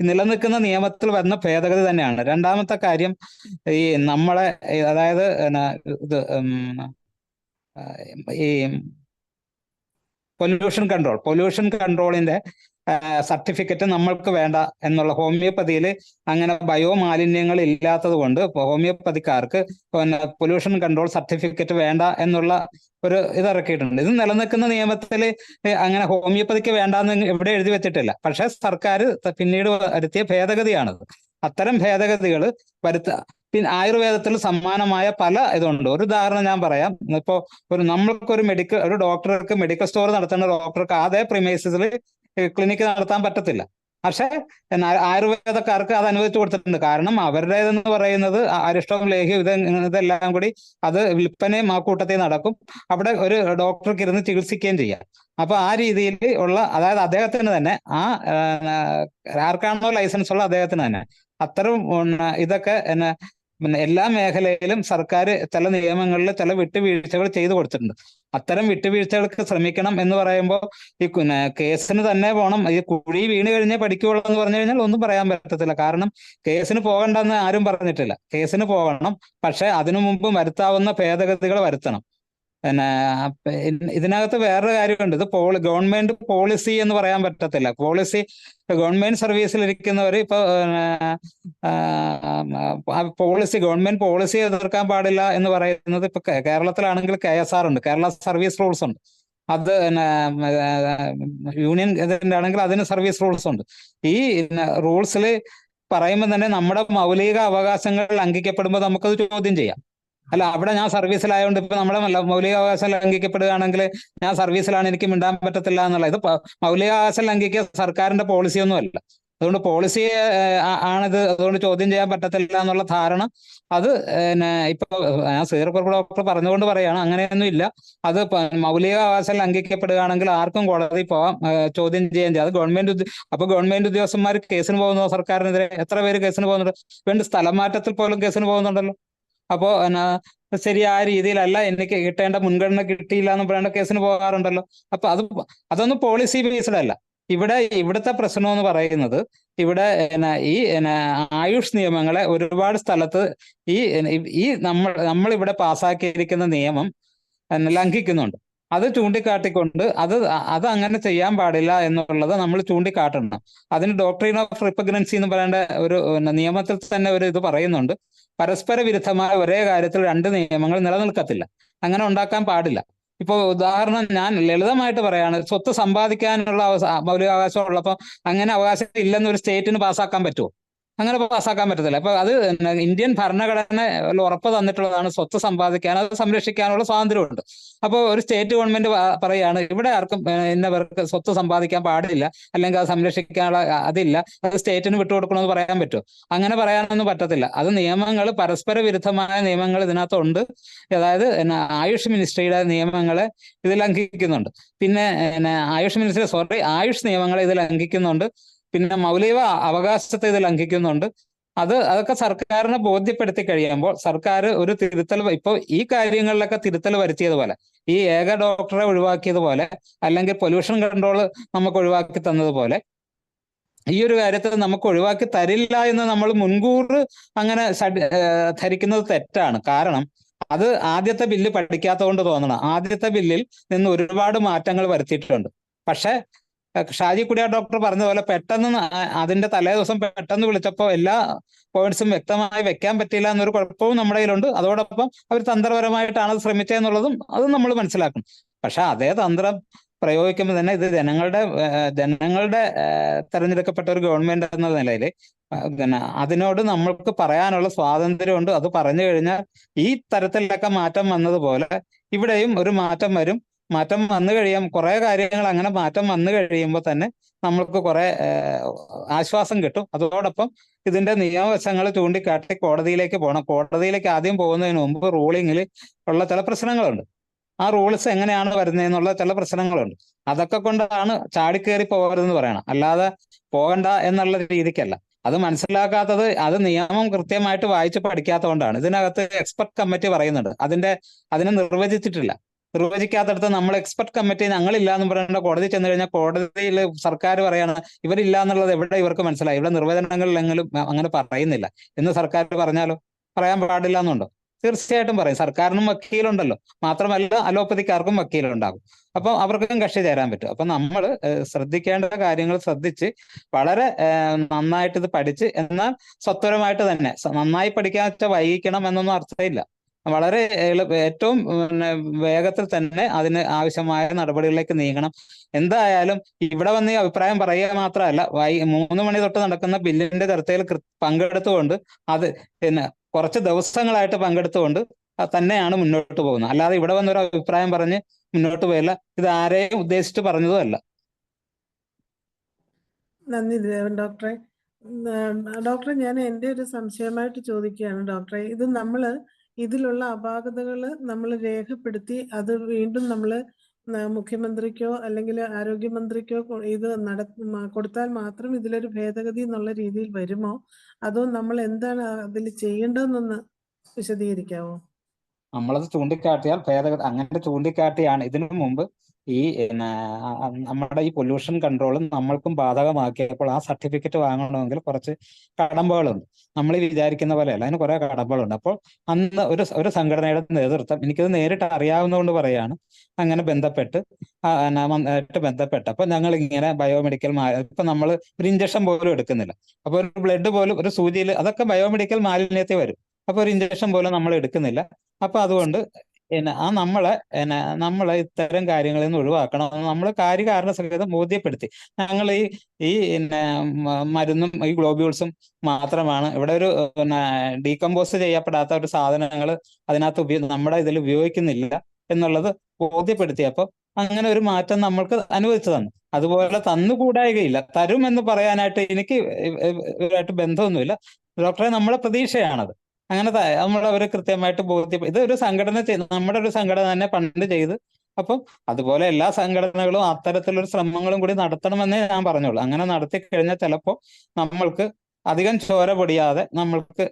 നിലനിൽക്കുന്ന നിയമത്തിൽ വരുന്ന ഭേദഗതി തന്നെയാണ്. രണ്ടാമത്തെ കാര്യം, ഈ നമ്മളെ അതായത് ഈ പൊല്യൂഷൻ കൺട്രോളിന്റെ സർട്ടിഫിക്കറ്റ് നമ്മൾക്ക് വേണ്ട എന്നുള്ള, ഹോമിയോപ്പതിയിൽ അങ്ങനെ ബയോമാലിന്യങ്ങൾ ഇല്ലാത്തത് കൊണ്ട് ഹോമിയോപ്പതിക്കാർക്ക് പൊല്യൂഷൻ കൺട്രോൾ സർട്ടിഫിക്കറ്റ് വേണ്ട എന്നുള്ള ഒരു ഇതിറക്കിയിട്ടുണ്ട്. ഇത് നിലനിൽക്കുന്ന നിയമത്തിൽ അങ്ങനെ ഹോമിയോപ്പതിക്ക് വേണ്ടാന്ന് എവിടെ എഴുതി വെച്ചിട്ടില്ല. പക്ഷെ സർക്കാർ പിന്നീട് വരുത്തിയ ഭേദഗതിയാണത്. അത്തരം ഭേദഗതികൾ പിന്നെ ആയുർവേദത്തിൽ സമാനമായ പല ഇതുണ്ട്. ഒരു ഉദാഹരണം ഞാൻ പറയാം. ഇപ്പോ ഒരു ഡോക്ടർക്ക് മെഡിക്കൽ സ്റ്റോർ നടത്തുന്ന ഡോക്ടർക്ക് അതേ പ്രിമൈസസിൽ ക്ലിനിക്ക് നടത്താൻ പറ്റത്തില്ല. പക്ഷെ ആയുർവേദക്കാർക്ക് അത് അനുവദിച്ചു കൊടുത്തിട്ടുണ്ട്. കാരണം അവരുടേതെന്ന് പറയുന്നത് അരിഷ്ടവും ലേഹ്യം ഇതെല്ലാം കൂടി അത് വിൽപ്പനയും ആ കൂട്ടത്തിൽ നടക്കും. അവിടെ ഒരു ഡോക്ടർക്ക് ഇരുന്ന് ചികിത്സിക്കുകയും ചെയ്യാം. അപ്പൊ ആ രീതിയിൽ ഉള്ള, അതായത് അദ്ദേഹത്തിന് തന്നെ ആർക്കാണോ ലൈസൻസ് ഉള്ള അദ്ദേഹത്തിന് തന്നെ അത്തരം ഇതൊക്കെ പിന്നെ എല്ലാ മേഖലയിലും സർക്കാർ ചില നിയമങ്ങളിൽ ചില വിട്ടുവീഴ്ചകൾ ചെയ്തു കൊടുത്തിട്ടുണ്ട്. അത്തരം വിട്ടുവീഴ്ചകൾക്ക് ശ്രമിക്കണം എന്ന് പറയുമ്പോൾ ഈ കേസിന് തന്നെ പോകണം. ഈ കുഴി വീണ് കഴിഞ്ഞാൽ പഠിക്കുകയുള്ളൂ എന്ന് പറഞ്ഞു കഴിഞ്ഞാൽ ഒന്നും പറയാൻ പറ്റത്തില്ല. കാരണം കേസിന് പോകണ്ടെന്ന് ആരും പറഞ്ഞിട്ടില്ല. കേസിന് പോകണം, പക്ഷെ അതിനു മുമ്പ് വരുത്താവുന്ന ഭേദഗതികൾ വരുത്തണം. പിന്നെ ഇതിനകത്ത് വേറൊരു കാര്യമുണ്ട്. ഇത് ഗവൺമെന്റ് പോളിസി എന്ന് പറയാൻ പറ്റത്തില്ല. പോളിസി ഗവൺമെന്റ് സർവീസിൽ ഇരിക്കുന്നവർ ഇപ്പൊ ഗവൺമെന്റ് പോളിസി എതിർക്കാൻ പാടില്ല എന്ന് പറയുന്നത് ഇപ്പൊ കേരളത്തിലാണെങ്കിൽ KSR ഉണ്ട്, കേരള സർവീസ് റൂൾസ് ഉണ്ട്. അത് യൂണിയൻ ഇതിന്റെ ആണെങ്കിൽ അതിന് സർവീസ് റൂൾസ് ഉണ്ട്. ഈ റൂൾസിൽ പറയുമ്പോൾ തന്നെ നമ്മുടെ മൗലിക അവകാശങ്ങൾ ലംഘിക്കപ്പെടുമ്പോൾ നമുക്കത് ചോദ്യം ചെയ്യാം. അല്ല, അവിടെ ഞാൻ സർവീസിലായതുകൊണ്ട് ഇപ്പൊ നമ്മുടെ മൗലികാവകാശം ലംഘിക്കപ്പെടുകയാണെങ്കിൽ ഞാൻ സർവീസിലാണ്, എനിക്ക് മിണ്ടാൻ പറ്റത്തില്ല എന്നുള്ള ഇത് മൗലികാവകാശം ലംഘിക്കുക സർക്കാരിന്റെ പോളിസിയൊന്നും അല്ല. അതുകൊണ്ട് പോളിസി ആണിത്, അതുകൊണ്ട് ചോദ്യം ചെയ്യാൻ പറ്റത്തില്ല എന്നുള്ള ധാരണ അത് ഇപ്പൊ ഞാൻ ശ്രീധർ ഡോക്ടർ പറഞ്ഞുകൊണ്ട് പറയാണ്, അങ്ങനെയൊന്നും ഇല്ല. അത് മൗലികാവകാശം ലംഘിക്കപ്പെടുകയാണെങ്കിൽ ആർക്കും കോടതി പോവാം, ചോദ്യം ചെയ്യാൻ ചെയ്യാം. അത് ഗവൺമെന്റ് ഉദ്യോഗസ്ഥന്മാർ കേസിന് പോകുന്നോ സർക്കാരിനെതിരെ? എത്ര പേര് കേസിന് പോകുന്നുണ്ട്? വേണ്ട സ്ഥലം മാറ്റത്തിൽ പോലും കേസിന് പോകുന്നുണ്ടല്ലോ. അപ്പോ ശരിയായ രീതിയിലല്ല, എനിക്ക് കിട്ടേണ്ട മുൻഗണന കിട്ടിയില്ല എന്ന് പറയേണ്ട കേസിന് പോകാറുണ്ടല്ലോ. അപ്പൊ അതൊന്നും പോളിസി ബേസ്ഡ് അല്ല. ഇവിടുത്തെ പ്രശ്നം എന്ന് പറയുന്നത്, ഇവിടെ ഈ ആയുഷ് നിയമങ്ങളെ ഒരുപാട് സ്ഥലത്ത് ഈ നമ്മൾ ഇവിടെ പാസ്സാക്കിയിരിക്കുന്ന നിയമം ലംഘിക്കുന്നുണ്ട്. അത് ചൂണ്ടിക്കാട്ടിക്കൊണ്ട് അത് അങ്ങനെ ചെയ്യാൻ പാടില്ല എന്നുള്ളത് നമ്മൾ ചൂണ്ടിക്കാട്ടണം. അതിന് ഡോക്ട്രീൻ ഓഫ് റിപ്പഗ്നൻസി എന്ന് പറയേണ്ട ഒരു നിയമത്തിൽ തന്നെ ഒരു ഇത് പറയുന്നുണ്ട്. പരസ്പര വിരുദ്ധമായ ഒരേ കാര്യത്തിൽ രണ്ട് നിയമങ്ങൾ നിലനിൽക്കത്തില്ല, അങ്ങനെ ഉണ്ടാക്കാൻ പാടില്ല. ഇപ്പൊ ഉദാഹരണം ഞാൻ ലളിതമായിട്ട് പറയാണ്, സ്വത്ത് സമ്പാദിക്കാനുള്ള മൗലികാവകാശം ഉള്ളപ്പോൾ അങ്ങനെ അവകാശം ഇല്ലെന്ന് ഒരു സ്റ്റേറ്റിന് പാസ്സാക്കാൻ പറ്റുമോ? അങ്ങനെ പാസ്സാക്കാൻ പറ്റത്തില്ല. അപ്പൊ അത് ഇന്ത്യൻ ഭരണഘടന ഉറപ്പ് തന്നിട്ടുള്ളതാണ്, സ്വത്ത് സമ്പാദിക്കാൻ അത് സംരക്ഷിക്കാനുള്ള സ്വാതന്ത്ര്യമുണ്ട്. അപ്പോൾ ഒരു സ്റ്റേറ്റ് ഗവൺമെന്റ് പറയാണ് ഇവിടെ ആർക്കും ഇന്നവർക്ക് സ്വത്ത് സമ്പാദിക്കാൻ പാടില്ല, അല്ലെങ്കിൽ അത് സംരക്ഷിക്കാനുള്ള അതില്ല, അത് സ്റ്റേറ്റിന് വിട്ടുകൊടുക്കണമെന്ന് പറയാൻ പറ്റുമോ? അങ്ങനെ പറയാനൊന്നും പറ്റത്തില്ല. അത് നിയമങ്ങൾ, പരസ്പര വിരുദ്ധമായ നിയമങ്ങൾ ഇതിനകത്തുണ്ട്. അതായത് ആയുഷ് മിനിസ്ട്രിയുടെ നിയമങ്ങളെ ഇത് ലംഘിക്കുന്നുണ്ട്. പിന്നെ ആയുഷ് നിയമങ്ങളെ ഇത് ലംഘിക്കുന്നുണ്ട്. പിന്നെ മൗലിക അവകാശത്തെ ഇത് ലംഘിക്കുന്നുണ്ട്. അതൊക്കെ സർക്കാരിനെ ബോധ്യപ്പെടുത്തി കഴിയുമ്പോൾ സർക്കാർ ഒരു തിരുത്തൽ, ഇപ്പൊ ഈ കാര്യങ്ങളിലൊക്കെ തിരുത്തൽ വരുത്തിയതുപോലെ, ഈ ഏക ഡോക്ടറെ ഒഴിവാക്കിയതുപോലെ, അല്ലെങ്കിൽ പൊല്യൂഷൻ കൺട്രോൾ നമുക്ക് ഒഴിവാക്കി തന്നതുപോലെ, ഈ ഒരു കാര്യത്തിൽ നമുക്ക് ഒഴിവാക്കി തരില്ല എന്ന് നമ്മൾ മുൻകൂർ അങ്ങനെ ധരിക്കുന്നത് തെറ്റാണ്. കാരണം അത് ആദ്യത്തെ ബില്ല് പഠിക്കാത്തതുകൊണ്ട് തോന്നണം. ആദ്യത്തെ ബില്ലിൽ നിന്ന് ഒരുപാട് മാറ്റങ്ങൾ വരുത്തിയിട്ടുണ്ട്. പക്ഷെ ഷാജി കുടിയാർ ഡോക്ടർ പറഞ്ഞ പോലെ പെട്ടെന്ന് അതിന്റെ തലേ ദിവസം പെട്ടെന്ന് വിളിച്ചപ്പോൾ എല്ലാ പോയിന്റ്സും വ്യക്തമായി വെക്കാൻ പറ്റില്ല എന്നൊരു കുഴപ്പവും നമ്മുടെ കയ്യിലുണ്ട്. അതോടൊപ്പം അവർ തന്ത്രപരമായിട്ടാണ് അത് ശ്രമിച്ചതെന്നുള്ളതും അതും നമ്മൾ മനസ്സിലാക്കണം. പക്ഷെ അതേ തന്ത്രം പ്രയോഗിക്കുമ്പോൾ തന്നെ ഇത് ജനങ്ങളുടെ തെരഞ്ഞെടുക്കപ്പെട്ട ഒരു ഗവൺമെന്റ് എന്ന നിലയിൽ അതിനോട് നമ്മൾക്ക് പറയാനുള്ള സ്വാതന്ത്ര്യമുണ്ട്. അത് പറഞ്ഞു കഴിഞ്ഞാൽ ഈ തരത്തിലൊക്കെ മാറ്റം വന്നതുപോലെ ഇവിടെയും ഒരു മാറ്റം വരും. മാറ്റം വന്നു കുറെ കാര്യങ്ങൾ അങ്ങനെ മാറ്റം വന്നു കഴിയുമ്പോൾ തന്നെ നമ്മൾക്ക് കുറെ ആശ്വാസം കിട്ടും. അതോടൊപ്പം ഇതിന്റെ നിയമവശങ്ങൾ ചൂണ്ടിക്കാട്ടി കോടതിയിലേക്ക് പോകണം. കോടതിയിലേക്ക് ആദ്യം പോകുന്നതിന് മുമ്പ് റൂളിങ്ങിൽ ഉള്ള ചില പ്രശ്നങ്ങളുണ്ട്. ആ റൂൾസ് എങ്ങനെയാണ് വരുന്നതെന്നുള്ള ചില പ്രശ്നങ്ങളുണ്ട്. അതൊക്കെ കൊണ്ടാണ് ചാടിക്കേറി പോകരുതെന്ന് പറയണം, അല്ലാതെ പോകണ്ട എന്നുള്ള രീതിക്കല്ല. അത് മനസ്സിലാക്കാത്തത് അത് നിയമം കൃത്യമായിട്ട് വായിച്ച് പഠിക്കാത്തതുകൊണ്ടാണ്. ഇതിനകത്ത് എക്സ്പെർട്ട് കമ്മിറ്റി പറയുന്നുണ്ട്, അതിനെ നിർവചിച്ചിട്ടില്ല. നിർവചിക്കാത്തടത്ത് നമ്മൾ എക്സ്പെർട്ട് കമ്മിറ്റി ഞങ്ങളില്ല എന്ന് പറയേണ്ട കോടതി ചെന്ന് കഴിഞ്ഞാൽ കോടതിയിൽ സർക്കാർ പറയാണ് ഇവരില്ല എന്നുള്ളത് എവിടെ ഇവർക്ക് മനസ്സിലായി? ഇവിടെ നിർവചനങ്ങളിലെങ്കിലും അങ്ങനെ പറയുന്നില്ല എന്ന് സർക്കാർ പറഞ്ഞാലോ? പറയാൻ പാടില്ല എന്നുണ്ടോ? തീർച്ചയായിട്ടും പറയും. സർക്കാരിനും വക്കീലുണ്ടല്ലോ, മാത്രമല്ല അലോപ്പതിക്കാർക്കും വക്കീലുണ്ടാകും. അപ്പം അവർക്കും കക്ഷി ചേരാൻ പറ്റും. അപ്പൊ നമ്മൾ ശ്രദ്ധിക്കേണ്ട കാര്യങ്ങൾ ശ്രദ്ധിച്ച് വളരെ നന്നായിട്ട് ഇത് പഠിച്ച്, എന്നാൽ സത്വരമായിട്ട് തന്നെ, നന്നായി പഠിക്കാൻ വെച്ചാൽ വൈകിക്കണം എന്നൊന്നും അർത്ഥമില്ല. വളരെ ഏറ്റവും വേഗത്തിൽ തന്നെ അതിന് ആവശ്യമായ നടപടികളിലേക്ക് നീങ്ങണം. എന്തായാലും ഇവിടെ വന്ന് ഈ അഭിപ്രായം പറയുക മാത്രമല്ല, 3 മണി തൊട്ട് നടക്കുന്ന ബില്ലിന്റെ ചർച്ചയിൽ പങ്കെടുത്തുകൊണ്ട് അത് കുറച്ച് ദിവസങ്ങളായിട്ട് പങ്കെടുത്തുകൊണ്ട് തന്നെയാണ് മുന്നോട്ട് പോകുന്നത്. അല്ലാതെ ഇവിടെ വന്നൊരു അഭിപ്രായം പറഞ്ഞ് മുന്നോട്ട് പോയില്ല. ഇത് ആരെയും ഉദ്ദേശിച്ച് പറഞ്ഞതും അല്ല. നന്ദി ഡോക്ടറെ. ഡോക്ടറെ, ഞാൻ എൻ്റെ ഒരു സംശയമായിട്ട് ചോദിക്കുകയാണ് ഡോക്ടറെ. ഇത് ഇതിലുള്ള അപാകതകൾ നമ്മൾ രേഖപ്പെടുത്തി അത് വീണ്ടും നമ്മൾ മുഖ്യമന്ത്രിക്കോ അല്ലെങ്കിൽ ആരോഗ്യമന്ത്രിക്കോ ഇത് കൊടുത്താൽ മാത്രം ഇതിലൊരു ഭേദഗതി എന്നുള്ള രീതിയിൽ വരുമോ? അതോ നമ്മൾ എന്താണ് അതിൽ ചെയ്യേണ്ടതെന്നൊന്ന് വിശദീകരിക്കാവോ? നമ്മളത് ചൂണ്ടിക്കാട്ടിയാൽ ഭേദഗതി അങ്ങനെ ചൂണ്ടിക്കാട്ടിയാണ് ഇതിനു മുമ്പ് ഈ നമ്മുടെ ഈ പൊല്യൂഷൻ കൺട്രോൾ നമ്മൾക്കും ബാധകമാക്കിയപ്പോൾ ആ സർട്ടിഫിക്കറ്റ് വാങ്ങണമെങ്കിൽ കുറച്ച് കടമ്പകളുണ്ട്. നമ്മൾ ഈ വിചാരിക്കുന്ന പോലെയല്ല, അതിന് കുറെ കടമ്പകളുണ്ട്. അപ്പോൾ അന്ന് ഒരു സംഘടനയുടെ നേതൃത്വം, എനിക്കത് നേരിട്ട് അറിയാവുന്നതുകൊണ്ട് പറയാണ്, അങ്ങനെ ബന്ധപ്പെട്ട് അപ്പൊ ഞങ്ങൾ ഇങ്ങനെ ബയോമെഡിക്കൽ ഇപ്പൊ നമ്മൾ ഒരു ഇഞ്ചക്ഷൻ പോലും എടുക്കുന്നില്ല. അപ്പൊ ഒരു ബ്ലഡ് പോലും ഒരു സൂചിയിൽ, അതൊക്കെ ബയോമെഡിക്കൽ മാലിന്യത്തിൽ വരും. അപ്പൊ ഒരു ഇഞ്ചക്ഷൻ പോലും നമ്മൾ എടുക്കുന്നില്ല. അപ്പൊ അതുകൊണ്ട് നമ്മളെ ഇത്തരം കാര്യങ്ങളിൽ നിന്ന് ഒഴിവാക്കണം. നമ്മൾ കാര്യകാരണ സഹിതം ബോധ്യപ്പെടുത്തി. ഞങ്ങൾ ഈ മരുന്നും ഈ ഗ്ലോബ്യൂൾസും മാത്രമാണ് ഇവിടെ ഒരു ഡീകമ്പോസ് ചെയ്യപ്പെടാത്ത ഒരു സാധനങ്ങൾ അതിനകത്ത് നമ്മുടെ ഇതിൽ ഉപയോഗിക്കുന്നില്ല എന്നുള്ളത് ബോധ്യപ്പെടുത്തിയപ്പോൾ അങ്ങനെ ഒരു മാറ്റം നമ്മൾക്ക് അനുവദിച്ചു തന്നു. അതുപോലെ തന്നുകൂടായികയില്ല. തരും എന്ന് പറയാനായിട്ട് എനിക്ക് ഇവരായിട്ട് ബന്ധമൊന്നുമില്ല ഡോക്ടറെ. നമ്മുടെ പ്രതീക്ഷയാണത്. അങ്ങനെ നമ്മളവരെ കൃത്യമായിട്ട് ഇത് ഒരു സംഘടന നമ്മുടെ ഒരു സംഘടന തന്നെ പണ്ട് ചെയ്ത്, അപ്പം അതുപോലെ എല്ലാ സംഘടനകളും അത്തരത്തിലൊരു ശ്രമങ്ങളും കൂടി നടത്തണമെന്നേ ഞാൻ പറഞ്ഞോളൂ. അങ്ങനെ നടത്തി കഴിഞ്ഞാൽ ചിലപ്പോൾ നമ്മൾക്ക് അധികം ചോര പൊടിയാതെ നമ്മൾക്ക്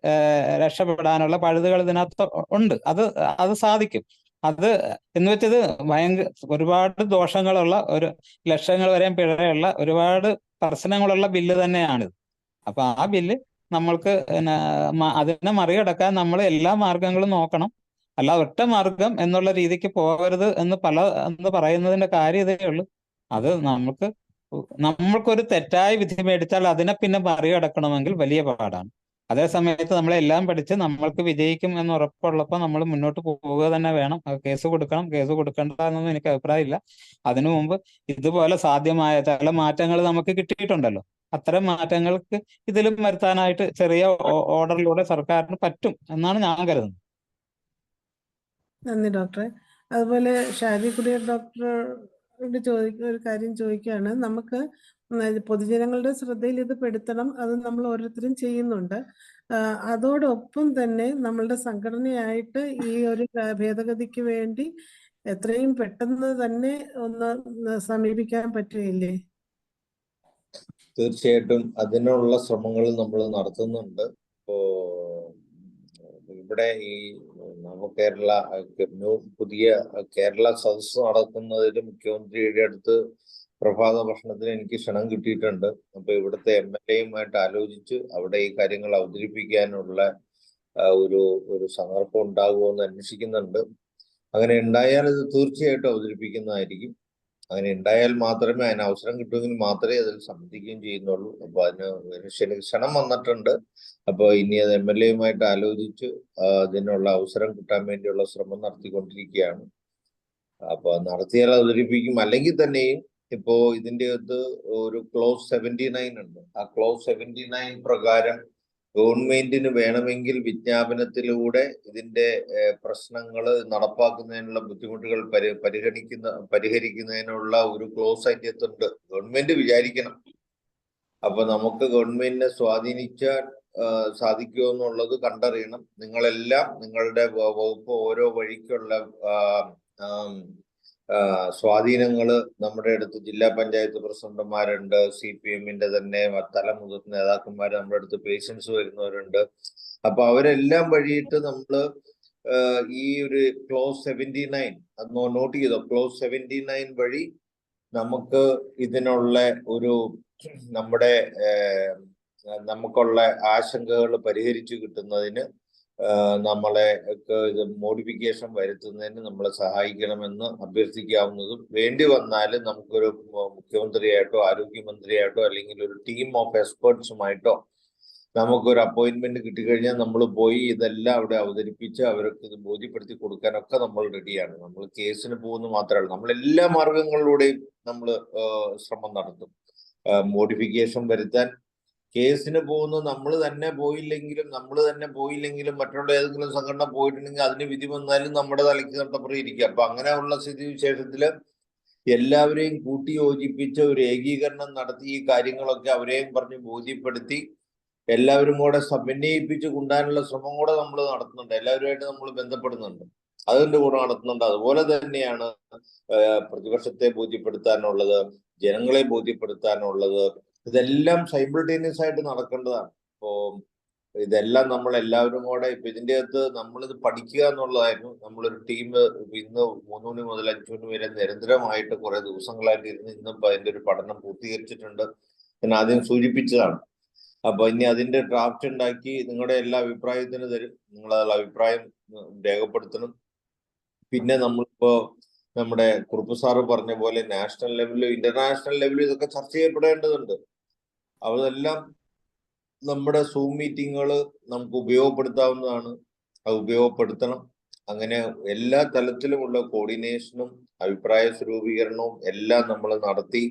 രക്ഷപ്പെടാനുള്ള പഴുതുകൾ ഇതിനകത്ത് ഉണ്ട്. അത് സാധിക്കും. അത് എന്ന് വെച്ചത് ഒരുപാട് ദോഷങ്ങളുള്ള, ഒരു ലക്ഷങ്ങൾ വരെ പിഴയുള്ള, ഒരുപാട് പ്രശ്നങ്ങളുള്ള ബില്ല് തന്നെയാണിത്. അപ്പൊ ആ ബില്ല് നമ്മൾക്ക് അതിനെ മറികടക്കാൻ നമ്മൾ എല്ലാ മാർഗങ്ങളും നോക്കണം. അല്ല ഒറ്റ മാർഗം എന്നുള്ള രീതിക്ക് പോകരുത് എന്ന് പറയുന്നതിന്റെ കാര്യം ഇതേ ഉള്ളൂ. അത് നമ്മൾക്കൊരു തെറ്റായ വിധി മേടിച്ചാൽ അതിനെ പിന്നെ മറികടക്കണമെങ്കിൽ വലിയ പാടാണ്. അതേ സമയത്ത് നമ്മളെല്ലാം പഠിച്ച് നമ്മൾക്ക് വിജയിക്കും എന്ന് ഉറപ്പുള്ളപ്പോൾ നമ്മൾ മുന്നോട്ട് പോവുക തന്നെ വേണം. കേസ് കൊടുക്കണം, കേസ് കൊടുക്കണ്ട എന്നൊന്നും എനിക്ക് അഭിപ്രായമില്ല. അതിനു മുമ്പ് ഇതുപോലെ സാധ്യമായ ചില മാറ്റങ്ങൾ നമുക്ക് കിട്ടിയിട്ടുണ്ടല്ലോ. അത്തരം മാറ്റങ്ങൾക്ക് ഇതിലും വരുത്താനായിട്ട് ചെറിയ ഓർഡറിലൂടെ സർക്കാരിന് പറ്റും എന്നാണ് ഞാൻ കരുതുന്നത്. നന്ദി ഡോക്ടറെ. അതുപോലെ ഷാജി കുടിയർ ഡോക്ടറോട് ഒരു കാര്യം ചോദിക്കുകയാണ്. നമുക്ക് പൊതുജനങ്ങളുടെ ശ്രദ്ധയിൽ ഇത് പെടുത്തണം, അത് നമ്മൾ ഓരോരുത്തരും ചെയ്യുന്നുണ്ട്. അതോടൊപ്പം തന്നെ നമ്മളുടെ സംഘടനയായിട്ട് ഈ ഒരു ഭേദഗതിക്ക് വേണ്ടി എത്രയും പെട്ടെന്ന് തന്നെ ഒന്ന് സമീപിക്കാൻ പറ്റുകയില്ലേ? തീർച്ചയായിട്ടും അതിനുള്ള ശ്രമങ്ങൾ നമ്മൾ നടത്തുന്നുണ്ട്. ഇപ്പോ ഇവിടെ ഈ പുതിയ കേരള സദസ്സ് നടത്തുന്നതിൽ മുഖ്യമന്ത്രിയുടെ അടുത്ത് പ്രഭാത ഭക്ഷണത്തിന് എനിക്ക് ക്ഷണം കിട്ടിയിട്ടുണ്ട്. അപ്പൊ ഇവിടുത്തെ MLAയുമായിട്ട് ആലോചിച്ച് അവിടെ ഈ കാര്യങ്ങൾ അവതരിപ്പിക്കാനുള്ള ഒരു സന്ദർഭം ഉണ്ടാകുമോ എന്ന് അന്വേഷിക്കുന്നുണ്ട്. അങ്ങനെ ഉണ്ടായാൽ ഇത് തീർച്ചയായിട്ടും അവതരിപ്പിക്കുന്നതായിരിക്കും. അങ്ങനെ ഉണ്ടായാൽ മാത്രമേ, അതിന് അവസരം കിട്ടുമെങ്കിൽ മാത്രമേ അതിൽ സംബന്ധിക്കുകയും ചെയ്യുന്നുള്ളൂ. അപ്പൊ അതിന് ക്ഷണം വന്നിട്ടുണ്ട്. അപ്പൊ ഇനി അത് MLAയുമായിട്ട് ആലോചിച്ച് അതിനുള്ള അവസരം കിട്ടാൻ വേണ്ടിയുള്ള ശ്രമം നടത്തിക്കൊണ്ടിരിക്കുകയാണ്. അപ്പൊ നടത്തിയാൽ അവതരിപ്പിക്കും. അല്ലെങ്കിൽ തന്നെയും ഇപ്പോ ഇതിന്റെ അകത്ത് ഒരു ക്ലോസ് 79 ഉണ്ട്. ആ ക്ലോസ് 79 പ്രകാരം ഗവൺമെന്റിന് വേണമെങ്കിൽ വിജ്ഞാപനത്തിലൂടെ ഇതിന്റെ പ്രശ്നങ്ങൾ നടപ്പാക്കുന്നതിനുള്ള ബുദ്ധിമുട്ടുകൾ പരിഹരിക്കുന്നതിനുള്ള ഒരു ക്ലോസ് അതിൻ്റെ അകത്തുണ്ട്. ഗവൺമെന്റ് വിചാരിക്കണം. അപ്പൊ നമുക്ക് ഗവൺമെന്റിനെ സ്വാധീനിക്കാൻ സാധിക്കുമോ എന്നുള്ളത് കണ്ടറിയണം. നിങ്ങളെല്ലാം നിങ്ങളുടെ വകുപ്പ് ഓരോ വഴിക്കുള്ള സ്വാധീനങ്ങള് നമ്മുടെ അടുത്ത് ജില്ലാ പഞ്ചായത്ത് പ്രസിഡന്റുമാരുണ്ട്, CPM-ന്റെ തന്നെ മുതിർന്ന നേതാക്കന്മാർ നമ്മുടെ അടുത്ത് പേഷ്യൻസ് വരുന്നവരുണ്ട്. അപ്പൊ അവരെല്ലാം വഴിയിട്ട് നമ്മള് ഈ ഒരു ക്ലോസ് 79 നോട്ട് ചെയ്തോ, ക്ലോസ് 79 വഴി നമുക്ക് ഇതിനുള്ള നമുക്കുള്ള ആശങ്കകൾ പരിഹരിച്ചു കിട്ടുന്നതിന് നമ്മളെ ഇത് മോഡിഫിക്കേഷൻ വരുത്തുന്നതിന് നമ്മളെ സഹായിക്കണമെന്ന് അഭ്യർത്ഥിക്കാവുന്നതും, വേണ്ടി വന്നാൽ നമുക്കൊരു മുഖ്യമന്ത്രിയായിട്ടോ ആരോഗ്യമന്ത്രിയായിട്ടോ അല്ലെങ്കിൽ ഒരു ടീം ഓഫ് എക്സ്പേർട്സുമായിട്ടോ നമുക്കൊരു അപ്പോയിന്റ്മെന്റ് കിട്ടിക്കഴിഞ്ഞാൽ നമ്മൾ പോയി ഇതെല്ലാം അവിടെ അവതരിപ്പിച്ച് അവർക്ക് ഇത് ബോധ്യപ്പെടുത്തി കൊടുക്കാനൊക്കെ നമ്മൾ റെഡിയാണ്. നമ്മൾ കേസിന് പോകുന്നത് മാത്രമല്ല, നമ്മൾ എല്ലാ മാർഗങ്ങളിലൂടെയും നമ്മൾ ശ്രമം നടത്തും. മോഡിഫിക്കേഷൻ വരുത്താൻ കേസിന് പോകുന്നു നമ്മൾ തന്നെ പോയില്ലെങ്കിലും മറ്റുള്ള ഏതെങ്കിലും സംഘടന പോയിട്ടുണ്ടെങ്കിൽ അതിന് വിധി വന്നാലും നമ്മുടെ തലയ്ക്ക് നട്ടപ്പുറം ഇരിക്കുക. അപ്പൊ അങ്ങനെയുള്ള സ്ഥിതി വിശേഷത്തില് എല്ലാവരെയും കൂട്ടിയോജിപ്പിച്ച് ഒരു ഏകീകരണം നടത്തി ഈ കാര്യങ്ങളൊക്കെ അവരെയും പറഞ്ഞ് ബോധ്യപ്പെടുത്തി എല്ലാവരും കൂടെ സമന്വയിപ്പിച്ച് കൊണ്ടുവരാനുള്ള ശ്രമം കൂടെ നമ്മൾ നടത്തുന്നുണ്ട്. എല്ലാവരുമായിട്ട് നമ്മൾ ബന്ധപ്പെടുന്നുണ്ട്, അതിന്റെ കൂടെ നടത്തുന്നുണ്ട്. അതുപോലെ തന്നെയാണ് പ്രതിപക്ഷത്തെ ബോധ്യപ്പെടുത്താനുള്ളത്, ജനങ്ങളെ ബോധ്യപ്പെടുത്താനുള്ളത്. ഇതെല്ലാം സൈമിൾട്ടേനിയസ് ആയിട്ട് നടക്കേണ്ടതാണ്. ഇപ്പോ ഇതെല്ലാം നമ്മൾ എല്ലാവരും കൂടെ ഇപ്പൊ ഇതിന്റെ അകത്ത് നമ്മളിത് പഠിക്കുക എന്നുള്ളതായിരുന്നു. നമ്മളൊരു ടീം ഇന്ന് 3 മണി മുതൽ 5 മണി വരെ നിരന്തരമായിട്ട് കുറെ ദിവസങ്ങളായിട്ട് ഇരുന്ന് ഇന്നിപ്പോ അതിന്റെ ഒരു പഠനം പൂർത്തീകരിച്ചിട്ടുണ്ട്. ഞാൻ ആദ്യം സൂചിപ്പിച്ചതാണ്. അപ്പൊ ഇനി അതിന്റെ ഡ്രാഫ്റ്റ് ഉണ്ടാക്കി നിങ്ങളുടെ എല്ലാ അഭിപ്രായത്തിനും തരും. നിങ്ങളതിൽ അഭിപ്രായം രേഖപ്പെടുത്തണം. പിന്നെ നമ്മളിപ്പോ നമ്മുടെ കുറുപ്പ് സാറ് പറഞ്ഞ പോലെ നാഷണൽ ലെവലിലും ഇന്റർനാഷണൽ ലെവലിലും ഇതൊക്കെ ചർച്ച ചെയ്യപ്പെടേണ്ടതുണ്ട്. അതെല്ലാം നമ്മുടെ സൂം മീറ്റിങ്ങുകൾ നമുക്ക് ഉപയോഗപ്പെടുത്താവുന്നതാണ്. അത് ഉപയോഗപ്പെടുത്തണം. അങ്ങനെ എല്ലാ തലത്തിലുമുള്ള കോർഡിനേഷനും അഭിപ്രായ സ്വരൂപീകരണവും എല്ലാം നമ്മൾ നടത്തി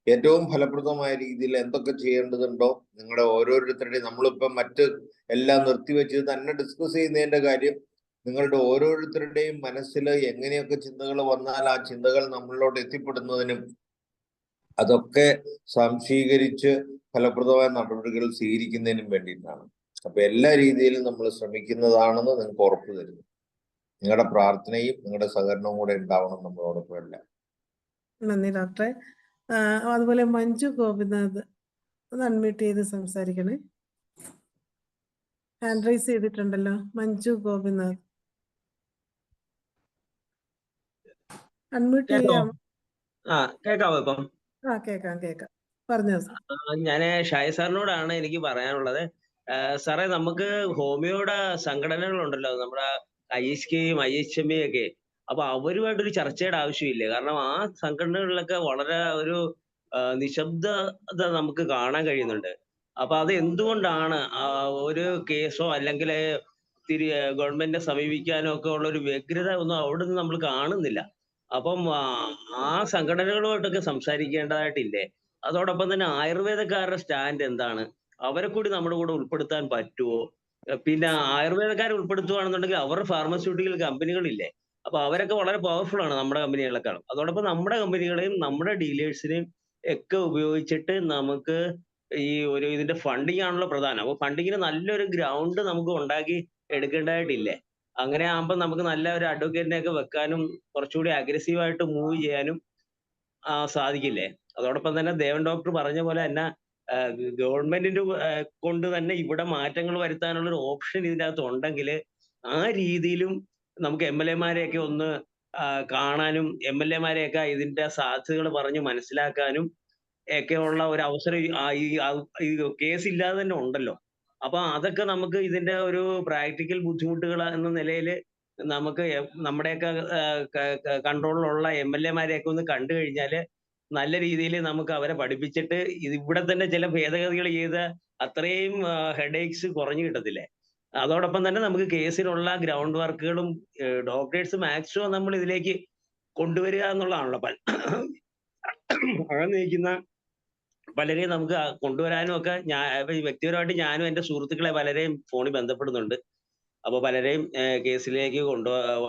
ഏറ്റവും ഫലപ്രദമായ രീതിയിൽ എന്തൊക്കെ ചെയ്യേണ്ടതുണ്ടോ നിങ്ങളുടെ ഓരോരുത്തരുടെയും, നമ്മളിപ്പം മറ്റ് എല്ലാം നിർത്തിവെച്ച് തന്നെ ഡിസ്കസ് ചെയ്യുന്നതിന്റെ കാര്യം, നിങ്ങളുടെ ഓരോരുത്തരുടെയും മനസ്സിൽ എങ്ങനെയൊക്കെ ചിന്തകൾ വന്നാൽ ആ ചിന്തകൾ നമ്മളിലോട്ട് എത്തിപ്പെടുന്നതിനും അതൊക്കെ സംശീകരിച്ച് ഫലപ്രദമായ നടപടികൾ സ്വീകരിക്കുന്നതിനും വേണ്ടിയിട്ടാണ്. അപ്പൊ എല്ലാ രീതിയിലും നമ്മൾ ശ്രമിക്കുന്നതാണെന്ന് നിങ്ങൾക്ക് ഉറപ്പ് തരുന്നു. നിങ്ങളുടെ പ്രാർത്ഥനയും നിങ്ങളുടെ സഹകരണവും കൂടെ ഉണ്ടാവണം നമ്മളോടൊപ്പം എല്ലാം. നന്ദി ഡോക്ടറെ. അതുപോലെ മഞ്ജു ഗോപിനാഥ് ഒന്ന് അൺമ്യൂട്ട് ചെയ്ത് സംസാരിക്കണേ. ഹാൻഡ് റൈസ് ചെയ്തിട്ടുണ്ടല്ലോ മഞ്ജു ഗോപിനാഥ്, അൺമ്യൂട്ട് ചെയ്യാം. കേക്കാവോ ഇപ്പം? കേക്കാം പറഞ്ഞോ. ഞാൻ ഷായ് സാറിനോടാണ് എനിക്ക് പറയാനുള്ളത്. സാറേ, നമുക്ക് ഹോമിയോയുടെ സംഘടനകളുണ്ടല്ലോ, നമ്മുടെ ISKയും IHMയും ഒക്കെ. അപ്പൊ അവരുമായിട്ടൊരു ചർച്ചയുടെ ആവശ്യമില്ലേ? കാരണം ആ സംഘടനകളിലൊക്കെ വളരെ ഒരു നിശബ്ദത നമുക്ക് കാണാൻ കഴിയുന്നുണ്ട്. അപ്പൊ അത് എന്തുകൊണ്ടാണ് ഒരു കേസോ അല്ലെങ്കിൽ ഗവൺമെന്റിനെ സമീപിക്കാനോ ഒക്കെ ഉള്ള ഒരു വ്യഗ്രത ഒന്നും അവിടെ നിന്ന് നമ്മൾ കാണുന്നില്ല. അപ്പം ആ സംഘടനകളുമായിട്ടൊക്കെ സംസാരിക്കേണ്ടതായിട്ടില്ലേ? അതോടൊപ്പം തന്നെ ആയുർവേദക്കാരുടെ സ്റ്റാൻഡ് എന്താണ്? അവരെ കൂടി നമ്മുടെ കൂടെ ഉൾപ്പെടുത്താൻ പറ്റുമോ? പിന്നെ ആയുർവേദക്കാരെ ഉൾപ്പെടുത്തുകയാണെന്നുണ്ടെങ്കിൽ അവരുടെ ഫാർമസ്യൂട്ടിക്കൽ കമ്പനികളില്ലേ, അപ്പൊ അവരൊക്കെ വളരെ പവർഫുൾ ആണ് നമ്മുടെ കമ്പനികളെക്കാളും. അതോടൊപ്പം നമ്മുടെ കമ്പനികളെയും നമ്മുടെ ഡീലേഴ്സിനെയും ഒക്കെ ഉപയോഗിച്ചിട്ട് നമുക്ക് ഈ ഇതിന്റെ ഫണ്ടിങ് ആണല്ലോ പ്രധാനം. അപ്പൊ ഫണ്ടിങ്ങിന് നല്ലൊരു ഗ്രൗണ്ട് നമുക്ക് ഉണ്ടാക്കി എടുക്കേണ്ടതായിട്ടില്ലേ? അങ്ങനെ ആകുമ്പോൾ നമുക്ക് നല്ല ഒരു അഡ്വക്കേറ്റിനെ ഒക്കെ വെക്കാനും കുറച്ചുകൂടി അഗ്രസീവായിട്ട് മൂവ് ചെയ്യാനും സാധിക്കില്ലേ? അതോടൊപ്പം തന്നെ ദേവൻ ഡോക്ടർ പറഞ്ഞ പോലെ തന്നെ ഗവൺമെന്റിന്റെ കൊണ്ട് തന്നെ ഇവിടെ മാറ്റങ്ങൾ വരുത്താനുള്ള ഒരു ഓപ്ഷൻ ഇതിനകത്ത് ഉണ്ടെങ്കിൽ ആ രീതിയിലും നമുക്ക് MLA-മാരെയൊക്കെ ഒന്ന് കാണാനും MLA-മാരെയൊക്കെ ഇതിന്റെ സാധ്യതകൾ പറഞ്ഞ് മനസ്സിലാക്കാനും ഒക്കെ ഉള്ള ഒരു അവസരം ഈ കേസ് ഇല്ലാതെ തന്നെ ഉണ്ടല്ലോ. അപ്പൊ അതൊക്കെ നമുക്ക് ഇതിന്റെ ഒരു പ്രാക്ടിക്കൽ ബുദ്ധിമുട്ടുകൾ എന്ന നിലയിൽ നമുക്ക് നമ്മുടെയൊക്കെ കൺട്രോളിലുള്ള MLA-മാരെയൊക്കെ ഒന്ന് കണ്ടു കഴിഞ്ഞാൽ നല്ല രീതിയിൽ നമുക്ക് അവരെ പഠിപ്പിച്ചിട്ട് ഇവിടെ തന്നെ ചില ഭേദഗതികൾ ചെയ്ത് അത്രയും ഹെഡേക്സ് കുറഞ്ഞു കിട്ടത്തില്ലേ? അതോടൊപ്പം തന്നെ നമുക്ക് കേസിനുള്ള ഗ്രൗണ്ട് വർക്കുകളും ഡോക്ടേഴ്സ് മാക്സിമം നമ്മൾ ഇതിലേക്ക് കൊണ്ടുവരിക എന്നുള്ളതാണല്ലോ. അങ്ങനെ നയിക്കുന്ന പലരെയും നമുക്ക് കൊണ്ടുവരാനും ഒക്കെ വ്യക്തിപരമായിട്ട് ഞാനും എൻ്റെ സുഹൃത്തുക്കളെ പലരെയും ഫോണിൽ ബന്ധപ്പെടുന്നുണ്ട്. അപ്പൊ പലരെയും കേസിലേക്ക്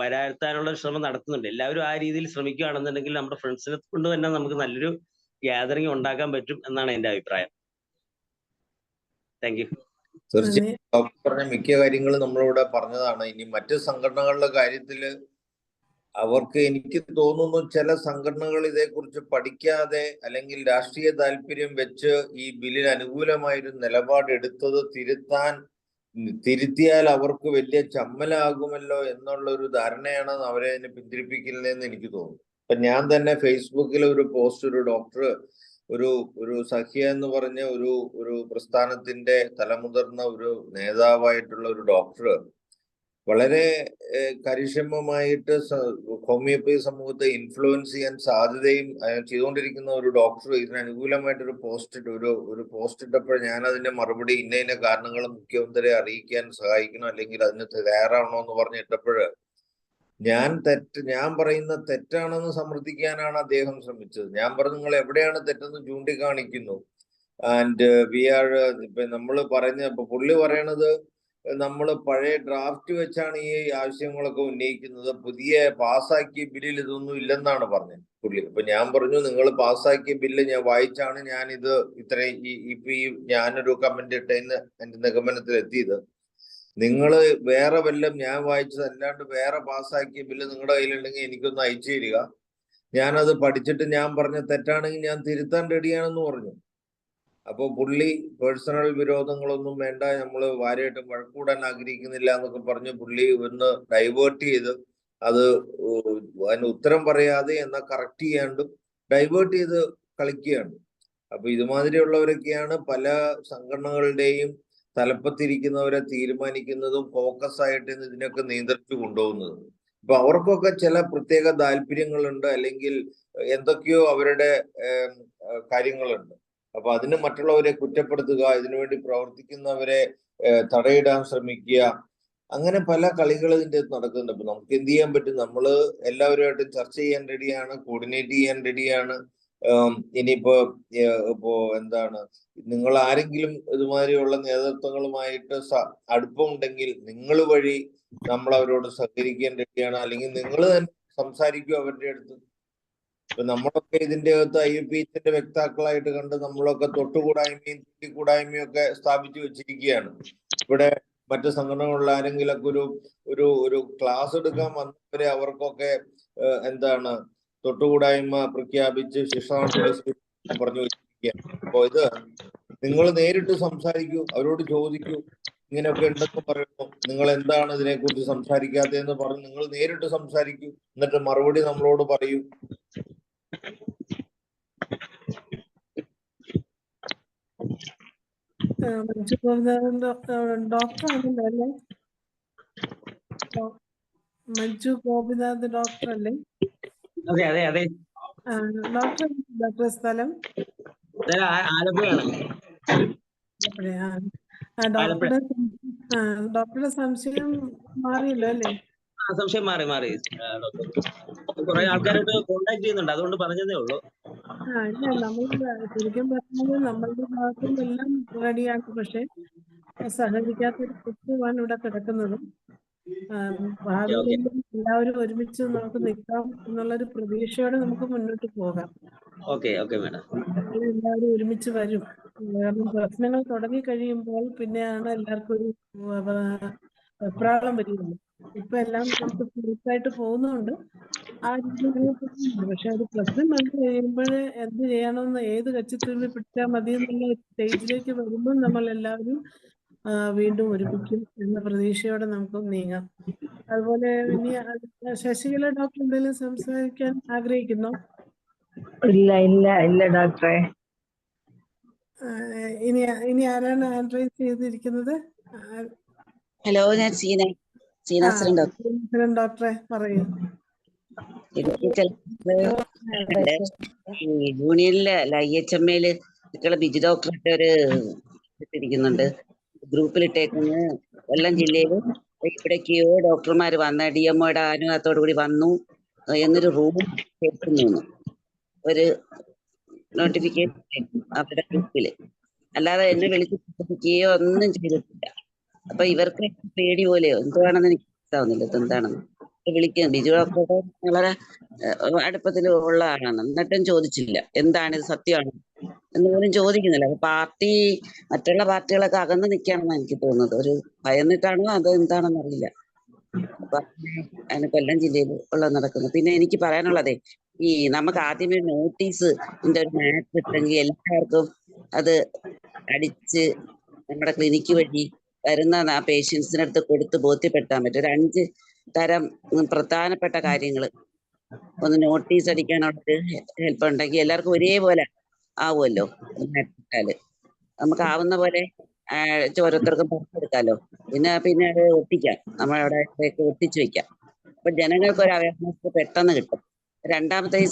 വരാത്താനുള്ള ശ്രമം നടത്തുന്നുണ്ട്. എല്ലാവരും ആ രീതിയിൽ ശ്രമിക്കുകയാണെന്നുണ്ടെങ്കിൽ നമ്മുടെ ഫ്രണ്ട്സിനെ കൊണ്ട് തന്നെ നമുക്ക് നല്ലൊരു ഗ്യാതറിംഗ് ഉണ്ടാക്കാൻ പറ്റും എന്നാണ് എൻ്റെ അഭിപ്രായം. Thank you. തീർച്ചയായും ഡോക്ടർ പറഞ്ഞ മിക്ക കാര്യങ്ങളും നമ്മളിവിടെ പറഞ്ഞതാണ്. ഇനി മറ്റ് സംഘടനകളുടെ കാര്യത്തിൽ അവർക്ക് എനിക്ക് തോന്നുന്നു ചില സംഘടനകൾ ഇതേക്കുറിച്ച് പഠിക്കാതെ അല്ലെങ്കിൽ രാഷ്ട്രീയ താല്പര്യം വെച്ച് ഈ ബില്ലിന് അനുകൂലമായൊരു നിലപാടെടുത്തത് തിരുത്തിയാൽ അവർക്ക് വലിയ ചമ്മലാകുമല്ലോ എന്നുള്ള ഒരു ധാരണയാണ് അവരെ അതിനെ പിന്തിരിപ്പിക്കുന്നതെന്ന് എനിക്ക് തോന്നുന്നു. അപ്പൊ ഞാൻ തന്നെ ഫേസ്ബുക്കിൽ ഒരു പോസ്റ്റ്, ഒരു ഡോക്ടർ, ഒരു സഖ്യ എന്ന് പറഞ്ഞ ഒരു പ്രസ്ഥാനത്തിന്റെ തലമുതിർന്ന ഒരു നേതാവായിട്ടുള്ള ഒരു ഡോക്ടർ വളരെ കാര്യക്ഷമമായിട്ട് ഹോമിയോപ്പതി സമൂഹത്തെ ഇൻഫ്ലുവൻസ് ചെയ്യാൻ സാധ്യതയും ചെയ്തുകൊണ്ടിരിക്കുന്ന ഒരു ഡോക്ടർ ഇതിനനുകൂലമായിട്ടൊരു പോസ്റ്റ് ഇട്ടപ്പോൾ ഞാൻ അതിന്റെ മറുപടി ഇന്ന കാരണങ്ങൾ മുഖ്യമന്ത്രിയെ അറിയിക്കാൻ സഹായിക്കണം അല്ലെങ്കിൽ അതിന് തയ്യാറാവണോ എന്ന് പറഞ്ഞിട്ടപ്പോൾ ഞാൻ പറയുന്ന തെറ്റാണെന്ന് സമർത്ഥിക്കാനാണ് അദ്ദേഹം ശ്രമിച്ചത്. ഞാൻ പറഞ്ഞു നിങ്ങൾ എവിടെയാണ് തെറ്റെന്ന് ചൂണ്ടിക്കാണിക്കുന്നു. ആൻഡ് ഇപ്പൊ നമ്മൾ പറഞ്ഞ ഇപ്പൊ പുള്ളി പറയണത് നമ്മൾ പഴയ ഡ്രാഫ്റ്റ് വെച്ചാണ് ഈ ആവശ്യങ്ങളൊക്കെ ഉന്നയിക്കുന്നത്. പുതിയ പാസ്സാക്കിയ ബില്ലിൽ ഇതൊന്നും ഇല്ലെന്നാണ് പറഞ്ഞത് പുള്ളി. അപ്പൊ ഞാൻ പറഞ്ഞു, നിങ്ങൾ പാസ്സാക്കിയ ബില്ല് ഞാൻ വായിച്ചാണ് ഞാനിത് ഇത്രയും ഇപ്പൊ ഈ ഞാനൊരു കമന്റ് ഇട്ടതിന് എന്റെ നിഗമനത്തിൽ എത്തിയത്. നിങ്ങൾ വേറെ വല്ലതും ഞാൻ വായിച്ചത് അല്ലാണ്ട് വേറെ പാസ്സാക്കിയ ബില്ല് നിങ്ങളുടെ കയ്യിലുണ്ടെങ്കിൽ എനിക്കൊന്ന് അയച്ചു തരിക. ഞാനത് പഠിച്ചിട്ട് ഞാൻ പറഞ്ഞ തെറ്റാണെങ്കിൽ ഞാൻ തിരുത്താൻ റെഡിയാണെന്ന് പറഞ്ഞു. അപ്പോൾ പുള്ളി പേഴ്സണൽ വിരോധങ്ങളൊന്നും വേണ്ട, നമ്മൾ വാരമായിട്ടും വഴക്കൂടാൻ ആഗ്രഹിക്കുന്നില്ല എന്നൊക്കെ പറഞ്ഞ് പുള്ളി ഒന്ന് ഡൈവേർട്ട് ചെയ്ത് അത് അതിന് ഉത്തരം പറയാതെ എന്നാൽ കറക്റ്റ് ചെയ്യാണ്ടും ഡൈവേർട്ട് ചെയ്ത് കളിക്കുകയാണ്. അപ്പൊ ഇതുമാതിരിയുള്ളവരൊക്കെയാണ് പല സംഘടനകളുടെയും തലപ്പത്തിരിക്കുന്നവരെ തീരുമാനിക്കുന്നതും ഫോക്കസ് ആയിട്ട് ഇതിനൊക്കെ നിയന്ത്രിച്ചു കൊണ്ടുപോകുന്നത്. അപ്പൊ അവർക്കൊക്കെ ചില പ്രത്യേക താല്പര്യങ്ങളുണ്ട്, അല്ലെങ്കിൽ എന്തൊക്കെയോ അവരുടെ കാര്യങ്ങളുണ്ട്. അപ്പൊ അതിന് മറ്റുള്ളവരെ കുറ്റപ്പെടുത്തുക, ഇതിനുവേണ്ടി പ്രവർത്തിക്കുന്നവരെ തടയിടാൻ ശ്രമിക്കുക, അങ്ങനെ പല കളികൾ ഇതിൻ്റെ നടക്കുന്നുണ്ട്. അപ്പൊ നമുക്ക് എന്ത് ചെയ്യാൻ പറ്റും? നമ്മൾ എല്ലാവരുമായിട്ടും ചർച്ച ചെയ്യാൻ റെഡിയാണ്, കോർഡിനേറ്റ് ചെയ്യാൻ റെഡിയാണ്. ഇനിയിപ്പോ എന്താണ്, നിങ്ങൾ ആരെങ്കിലും ഇതുമാതിരിയുള്ള നേതൃത്വങ്ങളുമായിട്ട് അടുപ്പമുണ്ടെങ്കിൽ നിങ്ങൾ വഴി നമ്മൾ അവരോട് സഹകരിക്കാൻ റെഡിയാണ്. അല്ലെങ്കിൽ നിങ്ങൾ തന്നെ സംസാരിക്കും അവരുടെ അടുത്ത്. ഇപ്പൊ നമ്മളൊക്കെ ഇതിന്റെ അകത്ത് IFPHന്റെ വ്യക്താക്കളായിട്ട് കണ്ട് നമ്മളൊക്കെ തൊട്ടുകൂടായ്മയും കൂടായ്മയും ഒക്കെ സ്ഥാപിച്ചു വെച്ചിരിക്കുകയാണ്. ഇവിടെ മറ്റു സംഘടനകളിൽ ആരെങ്കിലൊക്കെ ഒരു ക്ലാസ് എടുക്കാൻ വന്നവരെ അവർക്കൊക്കെ എന്താണ് തൊട്ടുകൂടായ്മ പ്രഖ്യാപിച്ച് ശിക്ഷ പറഞ്ഞു വെച്ചിരിക്കുകയാണ്. അപ്പൊ ഇത് നിങ്ങൾ നേരിട്ട് സംസാരിക്കൂ, അവരോട് ചോദിക്കൂ, ഇങ്ങനെയൊക്കെ ഉണ്ടെന്ന് പറയുന്നു, നിങ്ങൾ എന്താണ് ഇതിനെക്കുറിച്ച് സംസാരിക്കാത്തതെന്ന് പറഞ്ഞ് നിങ്ങൾ നേരിട്ട് സംസാരിക്കൂ. എന്നിട്ട് മറുപടി നമ്മളോട് പറയൂ. ഡോക്ടർ ആണല്ലോ അല്ലേ? മഞ്ജു ഗോപിനാഥ് ഡോക്ടർ അല്ലേ? അതെ അതെ അതെ. ഡോക്ടർ സ്ഥലം ആലപ്പുഴയാണ്. ഡോക്ടറുടെ സംശയം മാറിയല്ലോ അല്ലേ? സംശയം മാറി. കുറെ ആൾക്കാരായിട്ട് കോണ്ടാക്ട് ചെയ്യുന്നുണ്ട്, അതുകൊണ്ട് പറഞ്ഞതേ ഉള്ളൂ. ഇല്ല, നമ്മൾ ശരിക്കും പറഞ്ഞാൽ നമ്മളുടെ ഭാഗത്തും എല്ലാം റെഡിയാണ്. പക്ഷെ സഹകരിക്കാത്തൊരു പ്രശ്നമാണ് ഇവിടെ കിടക്കുന്നത്. ഭാവിയിൽ എല്ലാവരും ഒരുമിച്ച് നമുക്ക് നിൽക്കാം എന്നുള്ളൊരു പ്രതീക്ഷയോടെ നമുക്ക് മുന്നോട്ട് പോകാം. മാഡം. എല്ലാവരും ഒരുമിച്ച് വരും. കാരണം പ്രശ്നങ്ങൾ തുടങ്ങി കഴിയുമ്പോൾ പിന്നെയാണ് എല്ലാവർക്കും ഒരു വെപ്രാളം വരികയുള്ളൂ. ഇപ്പൊ എല്ലാം നമുക്ക് ഫ്രീസായിട്ട് പോകുന്നുണ്ട്, ആ രീതിയിൽ പോകുന്നുണ്ട്. പക്ഷെ ഒരു പ്രശ്നം വന്നു കഴിയുമ്പോൾ എന്ത് ചെയ്യണമെന്ന്, ഏത് കച്ചിത്തുരുമ്പി പിടിച്ചാൽ മതി എന്നുള്ള സ്റ്റേജിലേക്ക് വരുമ്പോൾ നമ്മൾ എല്ലാവരും വീണ്ടും ഒരുമിക്കും എന്ന പ്രതീക്ഷയോടെ നമുക്ക് നീങ്ങാം. അതുപോലെ ഇനി ശശികല ഡോക്ടർ എന്തെങ്കിലും സംസാരിക്കാൻ ആഗ്രഹിക്കുന്നോ? ഇല്ല ഡോക്ടറെ. ഇനി ആരാണ് ഹാൻഡ് റൈസ് ചെയ്തിരിക്കുന്നത്? ഹലോ, ഞാൻ സീന ഡോക്ടറെ പറയൂ. യൂണിയനില് IHMAയില് കുട്ടികളെ ബിജു ഡോക്ടറായിട്ട് ഒരു ഇട്ടിരിക്കുന്നുണ്ട്, ഗ്രൂപ്പിലിട്ടേക്കുന്നത്. കൊല്ലം ജില്ലയിൽ ഇവിടേക്കോ ഡോക്ടർമാർ വന്ന DMOയുടെ അനുവാദത്തോടു കൂടി വന്നു എന്നൊരു റൂം കേൾക്കുന്നു, ഒരു നോട്ടിഫിക്കേഷൻ അവരുടെ ഗ്രൂപ്പില്. അല്ലാതെ എന്നെ വിളിച്ച് ചോദിക്കുകയോ ഒന്നും ചെയ്തിട്ടില്ല. അപ്പൊ ഇവർക്ക് പേടി പോലെയോ എന്തുവാണെന്ന് എനിക്ക് മനസ്സിലാവുന്നില്ല, എന്താണെന്ന്. വിളിക്കുന്നത് ബിജു ഡോക്ടറുടെ വളരെ അടുപ്പത്തിൽ ഉള്ള ആളാണ്, എന്നിട്ടും ചോദിച്ചില്ല എന്താണിത്, സത്യമാണ് എന്ന് പോലും ചോദിക്കുന്നില്ല. അപ്പൊ മറ്റുള്ള പാർട്ടികളൊക്കെ അകന്ന് നിൽക്കുകയാണെന്ന് എനിക്ക് തോന്നുന്നത്. ഒരു ഭയന്നിട്ടാണോ അതോ എന്താണെന്ന് അറിയില്ല. അപ്പൊ അതിന് കൊല്ലം ജില്ലയിൽ ഉള്ള നടക്കുന്നത്. പിന്നെ എനിക്ക് പറയാനുള്ളതേ, നമുക്ക് ആദ്യമേ നോട്ടീസ് ഒരു മാച്ച് ഇട്ടെങ്കിൽ എല്ലാവർക്കും അത് അടിച്ച് നമ്മുടെ ക്ലിനിക്ക് വഴി വരുന്ന പേഷ്യൻസിനടുത്ത് കൊടുത്ത് ബോധ്യപ്പെടുത്താൻ പറ്റും. ഒരു 5 തരം പ്രധാനപ്പെട്ട കാര്യങ്ങൾ ഒന്ന് നോട്ടീസ് അടിക്കാനുള്ളൊരു ഹെൽപ്പ് ഉണ്ടെങ്കിൽ എല്ലാവർക്കും ഒരേപോലെ ആവുമല്ലോ. നമുക്ക് ആവുന്ന പോലെ ഓരോരുത്തർക്കും പുറത്തെടുക്കാമല്ലോ. പിന്നെ അത് ഒട്ടിക്കാം, നമ്മളവിടെ ഒട്ടിച്ചു വെക്കാം. അപ്പൊ ജനങ്ങൾക്ക് ഒരു അവയർനെസ് പെട്ടെന്ന് കിട്ടും. രണ്ടാമത്തെ ഈ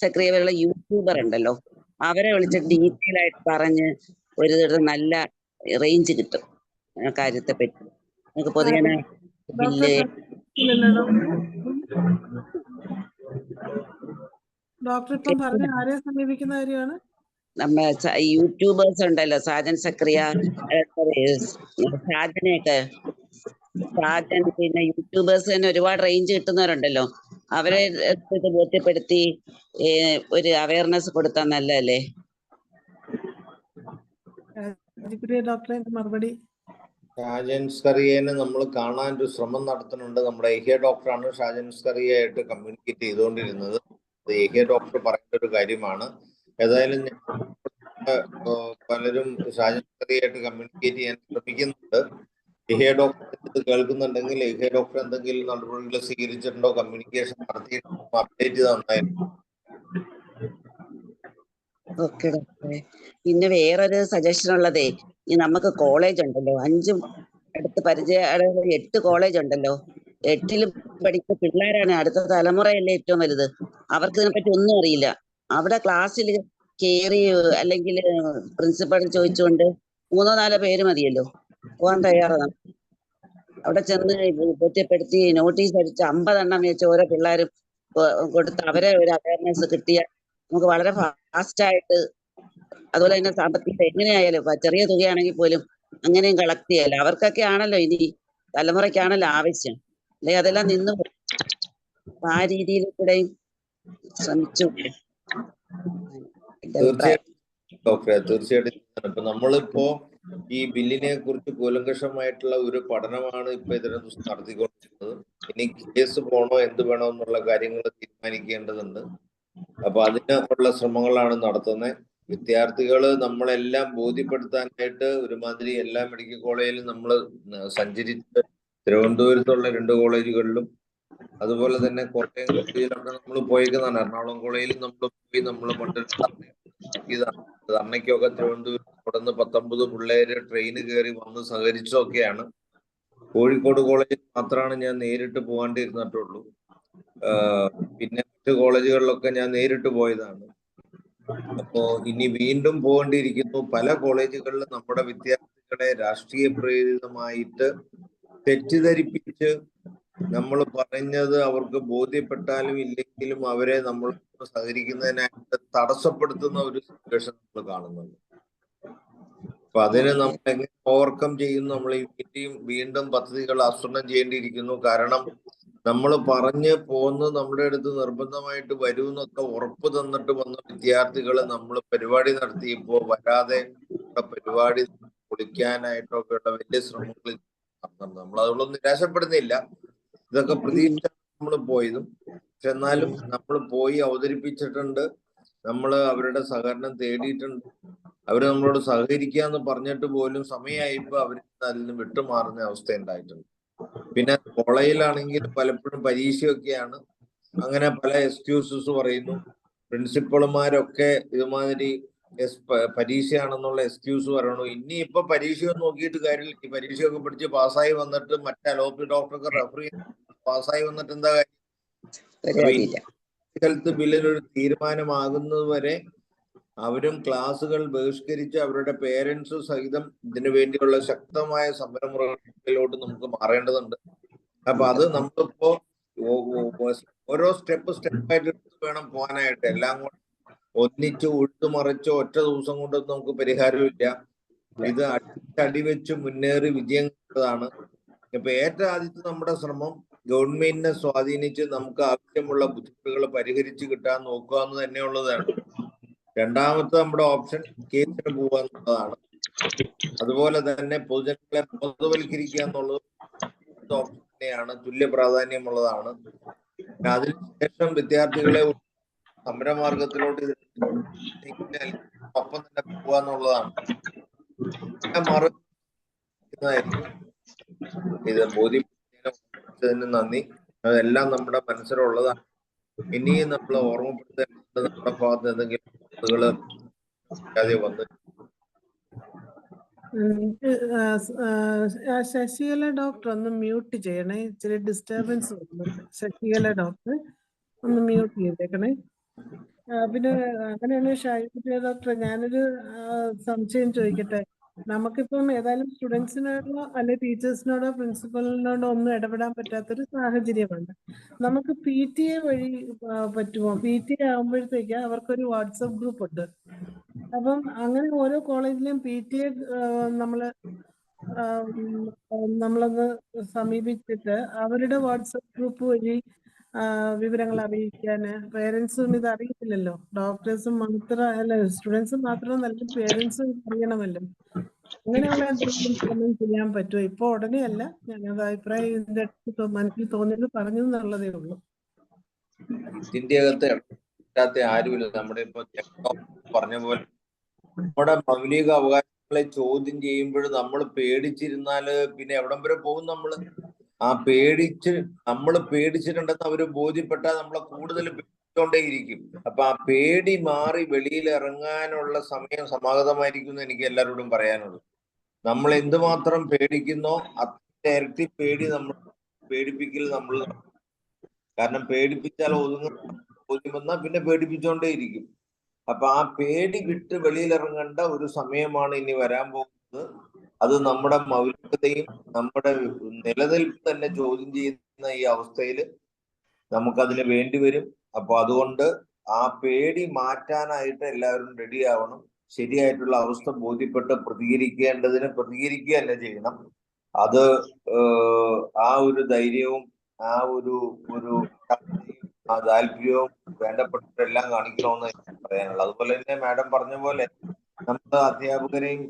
സക്രിയമുള്ള യൂട്യൂബർ ഉണ്ടല്ലോ, അവരെ വിളിച്ച് ഡീറ്റെയിൽ ആയിട്ട് പറഞ്ഞ് ഒരു നല്ല റേഞ്ച് കിട്ടും കാര്യത്തെ പറ്റി. നമുക്ക് പൊതുജന ബില്ല് ഡോക്ടർ ഇപ്പം പറഞ്ഞ ആരെ സമീപിക്കുന്ന കാര്യമാണ്? നമ്മ യൂട്യൂബേഴ്സ് ഉണ്ടല്ലോ, സാജൻ സക്രിയ, സാജനെയൊക്കെ, സാജൻ, പിന്നെ യൂട്യൂബേഴ്സ് തന്നെ ഒരുപാട് റേഞ്ച് കിട്ടുന്നവരുണ്ടല്ലോ, അവരെ ബോധ്യപ്പെടുത്തി ഒരു അവയർനെസ് കൊടുത്താൽ നല്ലതല്ലേ? ഡോക്ടറെ മറുപടി. ഷാജൻ സ്കറിയനെ നമ്മൾ കാണാൻ ഒരു ശ്രമം നടത്തുന്നുണ്ട്. നമ്മുടെ ഏഹ്യ ഡോക്ടറാണ് ഷാജൻ സ്കറിയായിട്ട് കമ്മ്യൂണിക്കേറ്റ് ചെയ്തുകൊണ്ടിരുന്നത്. അത് ഏഹ്യ ഡോക്ടർ പറയുന്ന ഒരു കാര്യമാണ്. ഏതായാലും പലരും ഷാജൻ സ്കറിയായിട്ട് കമ്മ്യൂണിക്കേറ്റ് ചെയ്യാൻ ശ്രമിക്കുന്നുണ്ട്. ഏഹ്യ ഡോക്ടർ ഇത് കേൾക്കുന്നുണ്ടെങ്കിൽ ഏഹ്യ ഡോക്ടർ എന്തെങ്കിലും നടപടികൾ സ്വീകരിച്ചിട്ടുണ്ടോ, കമ്മ്യൂണിക്കേഷൻ നടത്തിയിട്ടുണ്ടോ, അപ്ഡേറ്റ് തന്നായിരുന്നു. ഓക്കെ ഡോക്ടറെ. പിന്നെ വേറൊരു സജഷൻ ഉള്ളതേ, ഈ നമുക്ക് കോളേജ് ഉണ്ടല്ലോ, 5 അടുത്ത് പരിചയ 8 കോളേജ് ഉണ്ടല്ലോ, 8ലും പഠിക്കുന്ന പിള്ളേരാണ്, അടുത്ത തലമുറയല്ലേ ഏറ്റവും വലുത്. അവർക്ക് ഇതിനെപ്പറ്റി ഒന്നും അറിയില്ല. അവിടെ ക്ലാസ്സിൽ കയറി അല്ലെങ്കിൽ പ്രിൻസിപ്പൾ ചോദിച്ചുകൊണ്ട് 3-4 പേര് മതിയല്ലോ പോകാൻ തയ്യാറാണ്. അവിടെ ചെന്ന് ബോധ്യപ്പെടുത്തി നോട്ടീസ് അടിച്ച് 50 എണ്ണം വെച്ച് ഓരോ പിള്ളേരും കൊടുത്ത് അവരെ ഒരു അവയർനെസ് കിട്ടിയാൽ നമുക്ക് വളരെ ഫാസ്റ്റായിട്ട്, അതുപോലെ തന്നെ സാമ്പത്തികം എങ്ങനെയായാലും ചെറിയ തുകയാണെങ്കിൽ പോലും അങ്ങനെയും കളക്ട് ചെയ്യല്ലോ. അവർക്കൊക്കെ ആണല്ലോ ഇനി തലമുറയ്ക്കാണല്ലോ ആവശ്യം, അല്ലെ അതെല്ലാം നിന്ന് ആ രീതിയിൽ കൂടെയും ശ്രമിച്ചു. തീർച്ചയായിട്ടും ഡോക്ടറെ, തീർച്ചയായിട്ടും. ഇപ്പൊ നമ്മളിപ്പോ ഈ ബില്ലിനെ കുറിച്ച് കൂലങ്കഷമായിട്ടുള്ള ഒരു പഠനമാണ് ഇപ്പൊ ഇതിനെ കുറിച്ച് നടത്തിക്കൊണ്ടിരിക്കുന്നത്. ഇനി കേസ് പോണോ എന്ത് വേണോ എന്നുള്ള കാര്യങ്ങൾ തീരുമാനിക്കേണ്ടതുണ്ട്. അപ്പൊ അതിനുള്ള ശ്രമങ്ങളാണ് നടത്തുന്നത്. വിദ്യാർത്ഥികള് നമ്മളെല്ലാം ബോധ്യപ്പെടുത്താനായിട്ട് ഒരുമാതിരി എല്ലാ മെഡിക്കൽ കോളേജിലും നമ്മൾ സഞ്ചരിച്ച് തിരുവനന്തപുരത്തുള്ള 2 കോളേജുകളിലും അതുപോലെ തന്നെ കോട്ടയം കോളേജിലൊക്കെ നമ്മൾ പോയേക്കുന്നതാണ്. എറണാകുളം കോളേജിൽ നമ്മൾ പോയി നമ്മൾ പണ്ട് ധർണയ്ക്കൊക്കെ തിരുവനന്തപുരത്ത് അവിടെ നിന്ന് 19 പിള്ളേര് ട്രെയിന് കയറി വന്ന് സഹകരിച്ചൊക്കെയാണ്. കോഴിക്കോട് കോളേജിൽ മാത്രമാണ് ഞാൻ നേരിട്ട് പോകാണ്ടിരുന്നിട്ടുള്ളൂ. പിന്നെ മറ്റു കോളേജുകളിലൊക്കെ ഞാൻ നേരിട്ട് പോയതാണ്. അപ്പോ ഇനി വീണ്ടും പോകേണ്ടിയിരിക്കുന്നു. പല കോളേജുകളിലും നമ്മുടെ വിദ്യാർത്ഥികളെ രാഷ്ട്രീയ പ്രേരിതമായിട്ട് തെറ്റിദ്ധരിപ്പിച്ച് നമ്മൾ പറഞ്ഞത് അവർക്ക് ബോധ്യപ്പെട്ടാലും ഇല്ലെങ്കിലും അവരെ നമ്മൾ സഹകരിക്കുന്നതിനായിട്ട് തടസ്സപ്പെടുത്തുന്ന ഒരു സിറ്റുവേഷൻ നമ്മൾ കാണുന്നുണ്ട്. അപ്പൊ അതിന് നമ്മൾ എങ്ങനെ ഓവർകം ചെയ്യുന്നു? നമ്മൾ വീണ്ടും പദ്ധതികൾ ആസൂത്രണം ചെയ്യേണ്ടിയിരിക്കുന്നു. കാരണം നമ്മൾ പറഞ്ഞ് പോന്ന് നമ്മുടെ അടുത്ത് നിർബന്ധമായിട്ട് വരൂ എന്നൊക്കെ ഉറപ്പ് തന്നിട്ട് വന്ന വിദ്യാർത്ഥികൾ നമ്മൾ പരിപാടി നടത്തിയപ്പോ വരാതെ പരിപാടി പൊളിക്കാനായിട്ടൊക്കെയുള്ള വലിയ ശ്രമങ്ങൾ നടത്തുന്നുണ്ട്. നമ്മൾ അതുകൊണ്ട് നിരാശപ്പെടുന്നില്ല. ഇതൊക്കെ പ്രതീക്ഷ നമ്മൾ പോയതും. പക്ഷെ എന്നാലും നമ്മൾ പോയി അവതരിപ്പിച്ചിട്ടുണ്ട്. നമ്മൾ അവരുടെ സഹകരണം തേടിയിട്ടുണ്ട്. അവര് നമ്മളോട് സഹകരിക്കുക എന്ന് പറഞ്ഞിട്ട് പോലും സമയമായപ്പോ അവർ അതിൽ നിന്ന് വിട്ടുമാറുന്ന അവസ്ഥ ഉണ്ടായിട്ടുണ്ട്. പിന്നെ കോളേജിലാണെങ്കിൽ പലപ്പോഴും പരീക്ഷയൊക്കെയാണ്. അങ്ങനെ പല എക്സ്ക്യൂസസ് പറയുന്നു. പ്രിൻസിപ്പൾമാരൊക്കെ ഇതുമാതിരി പരീക്ഷയാണെന്നുള്ള എക്സ്ക്യൂസ് പറയണു. ഇനി ഇപ്പൊ പരീക്ഷയൊന്നും നോക്കിയിട്ട് കാര്യമില്ല. ഈ പരീക്ഷയൊക്കെ പഠിച്ച് പാസ്സായി വന്നിട്ട് മറ്റേ അലോപ്പതി ഡോക്ടർക്ക് റെഫർ ചെയ്ത് പാസ്സായി വന്നിട്ട് എന്താ കാര്യം? ഹെൽത്ത് ബില്ലിനൊരു തീരുമാനമാകുന്നത് വരെ അവരും ക്ലാസുകൾ ബഹിഷ്കരിച്ച് അവരുടെ പേരൻസ് സഹിതം ഇതിനു വേണ്ടിയുള്ള ശക്തമായ സമരമുറകളിലോട്ട് നമുക്ക് മാറേണ്ടതുണ്ട്. അപ്പൊ അത് നമ്മളിപ്പോ ഓരോ സ്റ്റെപ്പായിട്ട് വേണം പോകാനായിട്ട്. എല്ലാം കൂടെ ഒന്നിച്ച് ഉഴുതുമറിച്ചോ ഒറ്റ ദിവസം കൊണ്ടൊന്നും നമുക്ക് പരിഹാരമില്ല. ഇത് അടിവെച്ച് മുന്നേറി വിജയം കണ്ടതാണ്. ഇപ്പൊ ഏറ്റവും ആദ്യത്തെ നമ്മുടെ ശ്രമം ഗവൺമെന്റിനെ സ്വാധീനിച്ച് നമുക്ക് ആവശ്യമുള്ള ബുദ്ധിമുട്ടുകൾ പരിഹരിച്ച് കിട്ടാൻ നോക്കുക എന്ന് തന്നെയുള്ളതാണ്. രണ്ടാമത്തെ നമ്മുടെ ഓപ്ഷൻ കേസിന് പോവുക എന്നുള്ളതാണ്. അതുപോലെ തന്നെ പൊതുജനങ്ങളെ ബോധവൽക്കരിക്കുക എന്നുള്ളത് ഓപ്ഷൻ തന്നെയാണ്, തുല്യ പ്രാധാന്യമുള്ളതാണ്. അതിനുശേഷം വിദ്യാർത്ഥികളെ സമരമാർഗത്തിലോട്ട് ഒപ്പം തന്നെ പോവുക എന്നുള്ളതാണ്. ഇത് ബോധ്യപ്പെടുന്നതിന് നന്ദി. അതെല്ലാം നമ്മുടെ മനസ്സിലുള്ളതാണ്. ഇനിയും നമ്മൾ ഓർമ്മപ്പെടുത്തേണ്ടത് നമ്മുടെ ഭാഗത്ത് എന്തെങ്കിലും വന്ന് ശശികല ഡോക്ടർ ഒന്ന് മ്യൂട്ട് ചെയ്യണേ, ഇച്ചിരി ഡിസ്റ്റർബൻസ് വരുന്നുണ്ട്. ശശികല ഡോക്ടർ ഒന്ന് മ്യൂട്ട് ചെയ്തേക്കണേ. പിന്നെ അങ്ങനെയാണ് ഷായി ഡോക്ടർ, ഞാനൊരു സംശയം ചോദിക്കട്ടെ. നമുക്കിപ്പം ഏതായാലും സ്റ്റുഡൻസിനോടോ അല്ലെ ടീച്ചേഴ്സിനോടോ പ്രിൻസിപ്പലിനോടോ ഒന്നും ഇടപെടാൻ പറ്റാത്തൊരു സാഹചര്യമുണ്ട്. നമുക്ക് PTA വഴി പറ്റുമോ? PTA ആകുമ്പോഴത്തേക്ക് അവർക്കൊരു വാട്സപ്പ് ഗ്രൂപ്പ് ഉണ്ട്. അപ്പം അങ്ങനെ ഓരോ കോളേജിലെയും PTA നമ്മളൊന്ന് സമീപിച്ചിട്ട് അവരുടെ വാട്സപ്പ് ഗ്രൂപ്പ് വഴി വിവരങ്ങൾ അറിയിക്കാന്, പേരൻസും ഇത് അറിയത്തില്ലല്ലോ, ഡോക്ടേഴ്സും മാത്രം അല്ല, സ്റ്റുഡൻസും മാത്രമല്ല പേരൻസും അറിയണമല്ലോ. അങ്ങനെയുള്ള എന്തെങ്കിലും ചെയ്യാൻ പറ്റുമോ? ഇപ്പൊ ഉടനെ അല്ല, ഞങ്ങളുടെ അഭിപ്രായം ഇതിന്റെ അടുത്ത് മനസ്സിൽ തോന്നിയത് പറഞ്ഞു എന്നുള്ളതേ ഉള്ളൂ. ഇതിന്റെ അകത്ത് ആരുമില്ല. നമ്മുടെ ഇപ്പൊ പറഞ്ഞ പോലെ നമ്മുടെ മൗലിക അവകാശങ്ങളെ ചോദ്യം ചെയ്യുമ്പോൾ നമ്മൾ പേടിച്ചിരുന്നാല് പിന്നെ എവിടം വരെ പോകും? നമ്മൾ പേടിച്ചിട്ടുണ്ടെന്ന് അവര് ബോധ്യപ്പെട്ടാൽ നമ്മളെ കൂടുതൽ പേടിച്ചോണ്ടേയിരിക്കും. അപ്പൊ ആ പേടി മാറി വെളിയിൽ ഇറങ്ങാനുള്ള സമയം സമാഗതമായിരിക്കും എന്ന് എനിക്ക് എല്ലാവരോടും പറയാനുള്ളൂ. നമ്മൾ എന്തുമാത്രം പേടിക്കുന്നോ അത്ര ഇരട്ടി പേടി പേടിപ്പിക്കൽ നമ്മൾ, കാരണം പേടിപ്പിച്ചാൽ ഒതുങ്ങുന്ന പിന്നെ പേടിപ്പിച്ചോണ്ടേയിരിക്കും. അപ്പൊ ആ പേടി വിട്ട് വെളിയിലിറങ്ങേണ്ട ഒരു സമയമാണ് ഇനി വരാൻ പോകുന്നത്. അത് നമ്മുടെ മൗലികതയും നമ്മുടെ നിലനിൽപ്പ് തന്നെ ചോദ്യം ചെയ്യുന്ന ഈ അവസ്ഥയിൽ നമുക്കതിന് വേണ്ടി വരും. അപ്പൊ അതുകൊണ്ട് ആ പേടി മാറ്റാനായിട്ട് എല്ലാവരും റെഡി ആവണം. ശരിയായിട്ടുള്ള അവസ്ഥ ബോധ്യപ്പെട്ട് പ്രതികരിക്കേണ്ടതിന് പ്രതികരിക്കുക തന്നെ ചെയ്യണം. അത് ആ ഒരു ധൈര്യവും ആ ഒരു ആ താല്പര്യവും വേണ്ടപ്പെട്ടവരെല്ലാം കാണിക്കണമെന്ന് പറയാനുള്ളത്. അതുപോലെ തന്നെ മാഡം പറഞ്ഞ പോലെ നമ്മൾ അധ്യാപകരെയും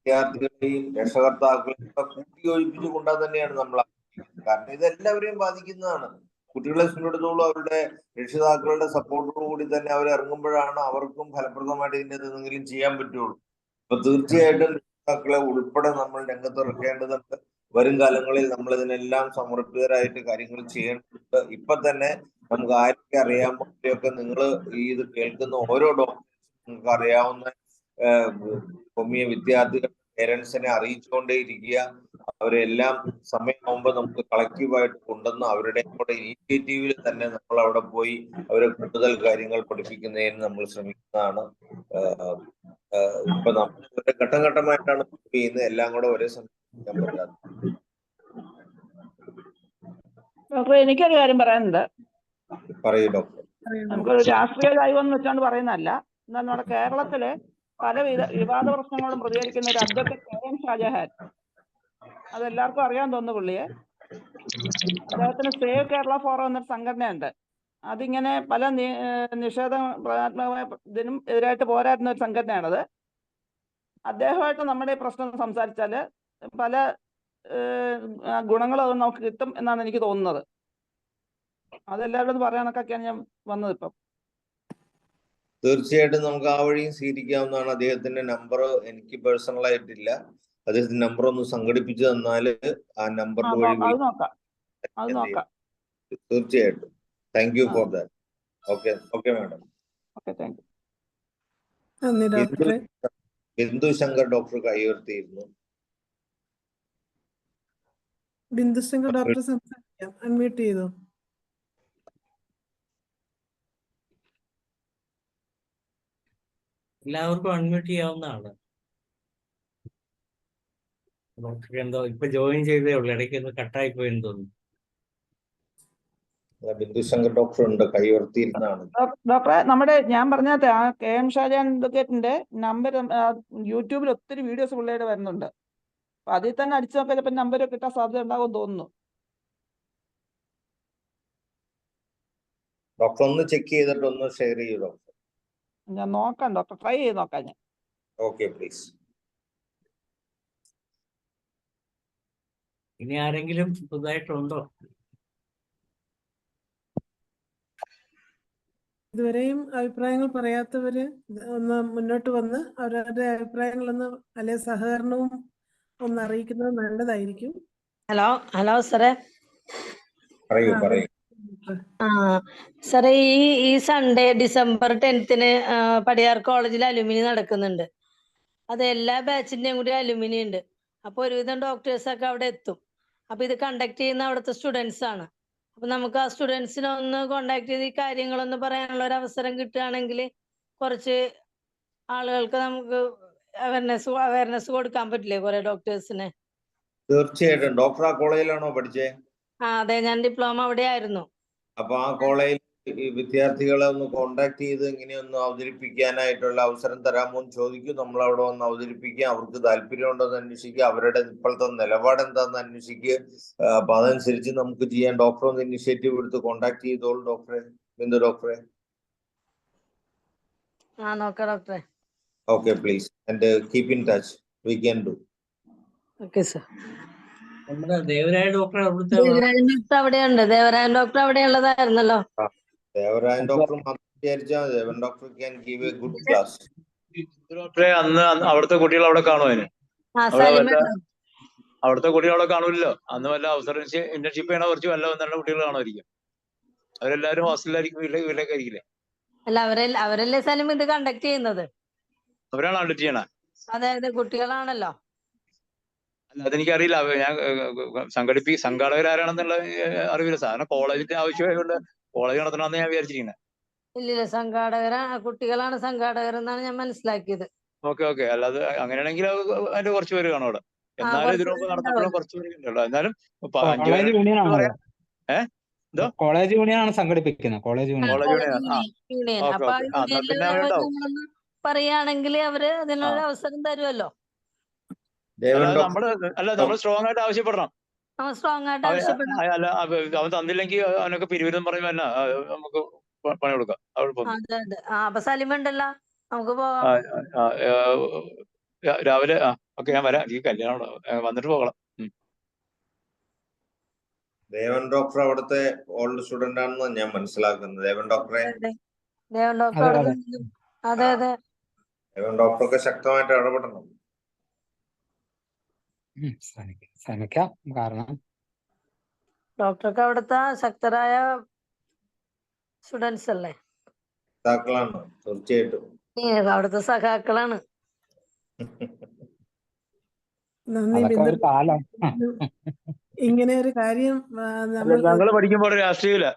വിദ്യാർത്ഥികളെയും രക്ഷകർത്താക്കളെയും കൂട്ടിയോജിപ്പിച്ചു കൊണ്ടാൽ തന്നെയാണ് നമ്മൾ ആഗ്രഹിക്കുന്നത്. കാരണം ഇതെല്ലാവരെയും ബാധിക്കുന്നതാണ്. കുട്ടികളെ സംബന്ധിച്ചിടത്തോളം അവരുടെ രക്ഷിതാക്കളുടെ സപ്പോർട്ടോടുകൂടി തന്നെ അവർ ഇറങ്ങുമ്പോഴാണ് അവർക്കും ഫലപ്രദമായിട്ട് ഇതിൻ്റെ എന്തെങ്കിലും ചെയ്യാൻ പറ്റുള്ളൂ. അപ്പൊ തീർച്ചയായിട്ടും രക്ഷിതാക്കളെ ഉൾപ്പെടെ നമ്മൾ രംഗത്തിറക്കേണ്ടതുണ്ട്. വരും കാലങ്ങളിൽ നമ്മൾ ഇതിനെല്ലാം സമർപ്പിതരായിട്ട് കാര്യങ്ങൾ ചെയ്യേണ്ടതുണ്ട്. ഇപ്പൊ തന്നെ നമുക്ക് ആരൊക്കെ അറിയാമോ അവരെയൊക്കെ നിങ്ങൾ ഇത് കേൾക്കുന്ന ഓരോ ഡോക്ടേഴ്സും നിങ്ങൾക്ക് അറിയാവുന്ന ഹോമിയോ വിദ്യാർത്ഥികളുടെ പേരൻസിനെ അറിയിച്ചുകൊണ്ടേയിരിക്കുക. അവരെല്ലാം സമയമാകുമ്പോൾ നമുക്ക് കളക്റ്റീവായിട്ട് കൊണ്ടുവന്ന് അവരുടെ കൂടെ ഇനീഷ്യേറ്റീവിൽ തന്നെ നമ്മൾ അവിടെ പോയി അവരെ കൂടുതൽ കാര്യങ്ങൾ പഠിപ്പിക്കുന്നതിന് നമ്മൾ ശ്രമിക്കുന്നതാണ്. ഇപ്പൊ നമ്മൾ ഘട്ടം ഘട്ടമായിട്ടാണ് ചെയ്യുന്നത്. എല്ലാം കൂടെ ഒരേ സമയം ചെയ്യാൻ പറ്റാത്ത. ഡോക്ടർ, എനിക്കൊരു കാര്യം പറയാനുണ്ട്. പറയൂ ഡോക്ടർ. നമുക്കൊരു രാഷ്ട്രീയ ദൈവം വെച്ചാണ്ട് പറയുന്നതല്ല. എന്നാൽ നമ്മുടെ കേരളത്തിലെ പല വിവാദ പ്രശ്നങ്ങളോടും പ്രതികരിക്കുന്ന ഒരു അഡ്വക്കേറ്റ് KM ഷാജഹാൻ, അതെല്ലാവർക്കും അറിയാൻ തോന്നുന്നു പുള്ളിയെ. അദ്ദേഹത്തിന് സേവ് കേരള ഫോറം എന്നൊരു സംഘടനയുണ്ട്. അതിങ്ങനെ പല നിഷേധാത്മകമായ ഇതിനും എതിരായിട്ട് പോരാടുന്ന ഒരു സംഘടനയാണത്. അദ്ദേഹമായിട്ട് നമ്മുടെ ഈ പ്രശ്നം സംസാരിച്ചാൽ പല ഗുണങ്ങളും അത് നമുക്ക് കിട്ടും എന്നാണ് എനിക്ക് തോന്നുന്നത്. അതെല്ലാവരോടും പറയാനൊക്കെയാണ് ഞാൻ വന്നത്. ഇപ്പം തീർച്ചയായിട്ടും നമുക്ക് ആ വഴിയും സ്വീകരിക്കാവുന്നതാണ്. അദ്ദേഹത്തിന്റെ നമ്പർ എനിക്ക് പേഴ്സണൽ ആയിട്ടില്ല. അദ്ദേഹത്തിന്റെ നമ്പർ ഒന്ന് സംഘടിപ്പിച്ചു തന്നാല് ആ നമ്പർ വഴി തീർച്ചയായിട്ടും. Thank you for that. Okay madam. Bindu Shankar doctor കൈ ഉയർത്തിയിരുന്നു. ബിന്ദു ശങ്കർ ഡോക്ടർ സംസാരിക്കാം. അൺമ്യൂട്ട് ചെയ്തു. എല്ലാവർക്കും അൺമ്യൂട്ട് ചെയ്യാവുന്നതാണ്. ഡോക്ടർക്ക് എന്തോ ഇപ്പൊ ജോയിൻ ചെയ്തേ ഉള്ളൂ, ഇടയ്ക്ക് ഒന്ന് കട്ടായി പോയെന്ന് തോന്നുന്നു. ബിന്ദു ശങ്കർ ഡോക്ടർ ഉണ്ട്, കൈ ഉയർത്തിയിരുന്നതാണ്. ഡോക്ടറെ, നമ്മുടെ ഞാൻ പറഞ്ഞ KM ഷാജഹാൻ അഡ്വക്കേറ്റിന്റെ നമ്പർ യൂട്യൂബിൽ ഒത്തിരി വീഡിയോസ് പിള്ളേരുടെ വരുന്നുണ്ട്. അപ്പൊ അതിൽ തന്നെ അടിച്ചു നോക്കാൻ ചിലപ്പോൾ നമ്പർ കിട്ടാൻ സാധ്യത ഉണ്ടാകുമെന്ന് തോന്നുന്നു. ഡോക്ടർ ഒന്ന് ചെക്ക് ചെയ്തിട്ട് ഒന്ന് ഷെയർ ചെയ്യൂ ഡോക്ടർ. ഞാൻ നോക്കാം ഡോക്ടർ, ട്രൈ ചെയ്ത് നോക്കാം ഞാൻ. Okay please. ഇനി ആരെങ്കിലും പുതുതായിട്ടുണ്ടോ? ഇതുവരെയും അഭിപ്രായങ്ങൾ പറയാത്തവര് ഒന്ന് മുന്നോട്ട് വന്ന് അവരുടെ അഭിപ്രായങ്ങളൊന്ന് അല്ലെ സഹകരണവും ഒന്ന് അറിയിക്കുന്നത് നല്ലതായിരിക്കും. ഹലോ സാറേ. സാറേ, ഈ സൺഡേ December 10th പടിയാർ കോളേജിൽ അലുമിനി നടക്കുന്നുണ്ട്. അത് എല്ലാ ബാച്ചിന്റെയും കൂടി അലുമിനി ഉണ്ട്. അപ്പൊ ഒരുവിധം ഡോക്ടേഴ്സൊക്കെ അവിടെ എത്തും. അപ്പൊ ഇത് കണ്ടക്ട് ചെയ്യുന്ന അവിടുത്തെ സ്റ്റുഡൻസ് ആണ്. അപ്പൊ നമുക്ക് ആ സ്റ്റുഡൻസിനെ ഒന്ന് കോണ്ടാക്ട് ചെയ്ത് ഈ കാര്യങ്ങളൊന്ന് പറയാനുള്ള ഒരു അവസരം കിട്ടുകയാണെങ്കിൽ കുറച്ച് ആളുകൾക്ക് നമുക്ക് അവയർനെസ് കൊടുക്കാൻ പറ്റില്ലേ കുറെ ഡോക്ടേഴ്സിന്? തീർച്ചയായിട്ടും. ഡോക്ടർ ആ കോളേജിലാണോ പഠിച്ചേ? അതെ, ഞാൻ ഡിപ്ലോമ അവിടെ ആയിരുന്നു. അപ്പൊ ആ കോളേജിൽ ഈ വിദ്യാർത്ഥികളെ ഒന്ന് കോണ്ടാക്ട് ചെയ്ത് ഇങ്ങനെയൊന്ന് അവതരിപ്പിക്കാനായിട്ടുള്ള അവസരം തരാമോ എന്ന് ചോദിക്കും. നമ്മൾ അവിടെ വന്ന് അവതരിപ്പിക്കുക, അവർക്ക് താല്പര്യമുണ്ടോ എന്ന് അന്വേഷിക്കുക, അവരുടെ ഇപ്പോഴത്തെ നിലപാട് എന്താണെന്ന് അന്വേഷിക്കുക. അപ്പൊ അതനുസരിച്ച് നമുക്ക് ചെയ്യാൻ ഡോക്ടർ ഒന്ന് ഇനിഷ്യേറ്റീവ് എടുത്ത് കോണ്ടാക്ട് ചെയ്തോളൂ ഡോക്ടറെ, ബിന്ദു ഡോക്ടറെ. നോക്കാം ഡോക്ടറെ. Okay, please and keep in touch. We can do. Okay sir. നമ്മുടെ ദേവരായ ഡോക്ടർ അവിടുത്തെ ദേവരാജൻ ഡോക്ടർ അവിടെയുണ്ട്. ദേവരാജൻ ഡോക്ടർ അവിടെ ഉള്ളതായിരുന്നല്ലോ. ദേവരായൻ ഡോക്ടർ മാത്രം വിചാരിച്ചാൽ Devan doctor can give a good class. ഡോക്ടറെ അന്ന് അവിടുത്തെ കുട്ടികൾ അവിടെ കാണുമോ? അതിന് അവിടുത്തെ കുട്ടികൾ അവിടെ കാണൂല്ലോ. അന്ന് വല്ല അവസരം ഇന്റേൺഷിപ്പ് ചെയ്യണ കുറച്ച് വല്ല വന്ന കുട്ടികൾ കാണുമായിരിക്കും. അവരെല്ലാരും ഹോസ്റ്റലിലായിരിക്കും, വീട്ടിലേക്ക് ആയിരിക്കില്ലേ? അല്ല, അവരല്ലേ സലിം ഇത് കണ്ടക്ട് ചെയ്യുന്നത്? അവരാണ് കണ്ടക്ട് ചെയ്യണ? അതായത് കുട്ടികളാണല്ലോ. അല്ല, അതെനിക്കറിയില്ല. ഞാൻ സംഘാടകരാരാണെന്നുള്ള അറിവില്ല. സാധാരണ കോളേജിന്റെ ആവശ്യമായതുകൊണ്ട് കോളേജ് നടത്തണമെന്ന് ഞാൻ വിചാരിച്ചിരിക്കുന്നത്. ഇല്ലില്ല, കുട്ടികളാണ് സംഘാടകർ എന്നാണ് ഞാൻ മനസ്സിലാക്കിയത്. ഓക്കെ. അല്ലാതെ അങ്ങനെയാണെങ്കിൽ അതിന്റെ കുറച്ച് പേര് കാണും അവിടെ. എന്നാലും ഇതിനു മുമ്പ് നടന്നപ്പോഴും കുറച്ച് പേര് ഉണ്ടല്ലോ. എന്നാലും കോളേജ് യൂണിയൻ ആണ് സംഘടിപ്പിക്കുന്നത്. College union. പറയുകയാണെങ്കിൽ അവര് അതിനൊരു അവസരം തരുമല്ലോ. നമ്മൾ സ്ട്രോങ് ആയിട്ട് ആവശ്യപ്പെടണം. അല്ല, അവൻ തന്നില്ലെങ്കിൽ അവനൊക്കെ പിരിവിനും പറയുമ്പോ തന്നെ നമുക്ക് പണി കൊടുക്കാം. അപ്പൊ സലിമുണ്ടല്ലോ, നമുക്ക് പോകാം. രാവിലെ ഓക്കെ, ഞാൻ വരാം. ഈ കല്യാണം വന്നിട്ട് പോകണം. ദേവൻ ഡോക്ടർ അവിടുത്തെ ഓൾഡ് സ്റ്റുഡന്റ് ആണെന്ന് ഞാൻ മനസ്സിലാക്കുന്നത്. ദേവൻ ഡോക്ടറെ ദേവൻ ഡോക്ടറൊക്കെ ശക്തമായിട്ട് ഇടപെടണം. ശ്രമിക്കാം. കാരണം ഡോക്ടർക്ക് അവിടുത്തെ ശക്തരായ സ്റ്റുഡൻസ് അല്ലേ? സഹാക്കളാണ്, തീർച്ചയായിട്ടും. അവിടുത്തെ സഹാക്കളാണ്. ഇങ്ങനെ ഒരു കാര്യം ഞങ്ങള് പഠിക്കുമ്പോൾ രാഷ്ട്രീയമില്ല.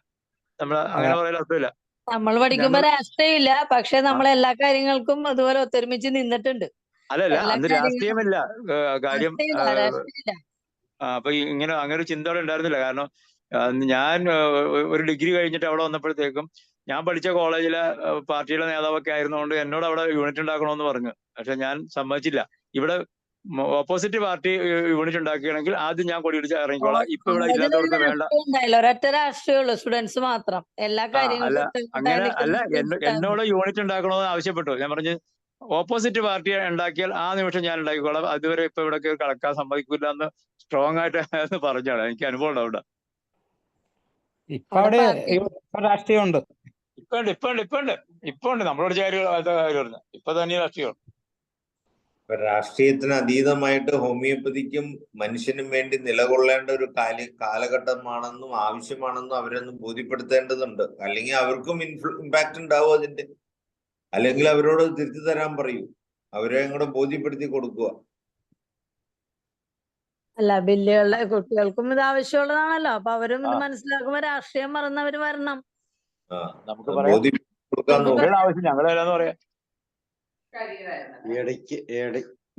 നമ്മൾ അങ്ങനെ പറയാൻ അർത്ഥമില്ല. നമ്മൾ പഠിക്കുമ്പോ രാഷ്ട്രീയമില്ല, പക്ഷെ നമ്മൾ എല്ലാ കാര്യങ്ങൾക്കും അതുപോലെ ഒത്തൊരുമിച്ച് നിന്നിട്ടുണ്ട്. അല്ലല്ല, അന്ന് രാഷ്ട്രീയമില്ല കാര്യം. അപ്പൊ ഇങ്ങനെ അങ്ങനെ ഒരു ചിന്ത അവിടെ ഉണ്ടായിരുന്നില്ല. കാരണം ഞാൻ ഒരു ഡിഗ്രി കഴിഞ്ഞിട്ട് അവിടെ വന്നപ്പോഴത്തേക്കും ഞാൻ പഠിച്ച കോളേജിലെ പാർട്ടിയുടെ നേതാവൊക്കെ ആയിരുന്നുകൊണ്ട് എന്നോട് അവിടെ യൂണിറ്റ് ഉണ്ടാക്കണമെന്ന് പറഞ്ഞു. പക്ഷെ ഞാൻ സമ്മതിച്ചില്ല. ഇവിടെ ഓപ്പോസിറ്റ് പാർട്ടി യൂണിറ്റ് ഉണ്ടാക്കുകയാണെങ്കിൽ ആദ്യം ഞാൻ കൊടിപിടിച്ച് ഇറങ്ങിക്കോളാം. ഇപ്പൊ ഇവിടെ ഇല്ലാത്തവർക്ക് വേണ്ട. ഒരൊറ്റ രാഷ്ട്രീയമുള്ളൂ, സ്റ്റുഡൻസ് മാത്രം. എല്ലാ കാര്യങ്ങളും അങ്ങനെ അല്ല, എന്നോട് യൂണിറ്റ് ഉണ്ടാക്കണമെന്ന് ആവശ്യപ്പെട്ടു. ഞാൻ പറഞ്ഞു ഓപ്പോസിറ്റ് പാർട്ടി ഉണ്ടാക്കിയാൽ ആ നിമിഷം ഞാൻ ഉണ്ടാക്കിക്കോളാം. അതുവരെ ഇപ്പൊ ഇവിടെ കളക്കാൻ സമ്മതിക്കില്ല എന്ന് സ്ട്രോങ് ആയിട്ട് പറഞ്ഞാണ്. എനിക്ക് അനുഭവം ഉണ്ട് അവിടെ. ഇപ്പൊ അവിടെ രാഷ്ട്രീയമുണ്ട്. ഇപ്പൊ ഉണ്ട് നമ്മളോട് കാര്യം പറഞ്ഞു. ഇപ്പൊ തന്നെ രാഷ്ട്രീയമാണ്. രാഷ്ട്രീയത്തിന് അതീതമായിട്ട് ഹോമിയോപ്പതിക്കും മനുഷ്യനും വേണ്ടി നിലകൊള്ളേണ്ട ഒരു കാലഘട്ടമാണെന്നും ആവശ്യമാണെന്നും അവരൊന്ന് ബോധ്യപ്പെടുത്തേണ്ടതുണ്ട്. അല്ലെങ്കിൽ അവർക്കും ഇമ്പാക്ട് ഉണ്ടാവും അതിന്റെ. അല്ലെങ്കിൽ അവരോട് തിരുത്തി തരാൻ പറയൂ. അവരെ കൂടെ ബോധ്യപ്പെടുത്തി കൊടുക്കുക. അല്ല, ബില്ലുകളുടെ കുട്ടികൾക്കും ഇത് ആവശ്യമുള്ളതാണല്ലോ. അപ്പൊ അവരും ഇത് മനസ്സിലാക്കുമ്പോ രാഷ്ട്രീയം മറന്നവര് വരണം. നമുക്ക് പറയാം.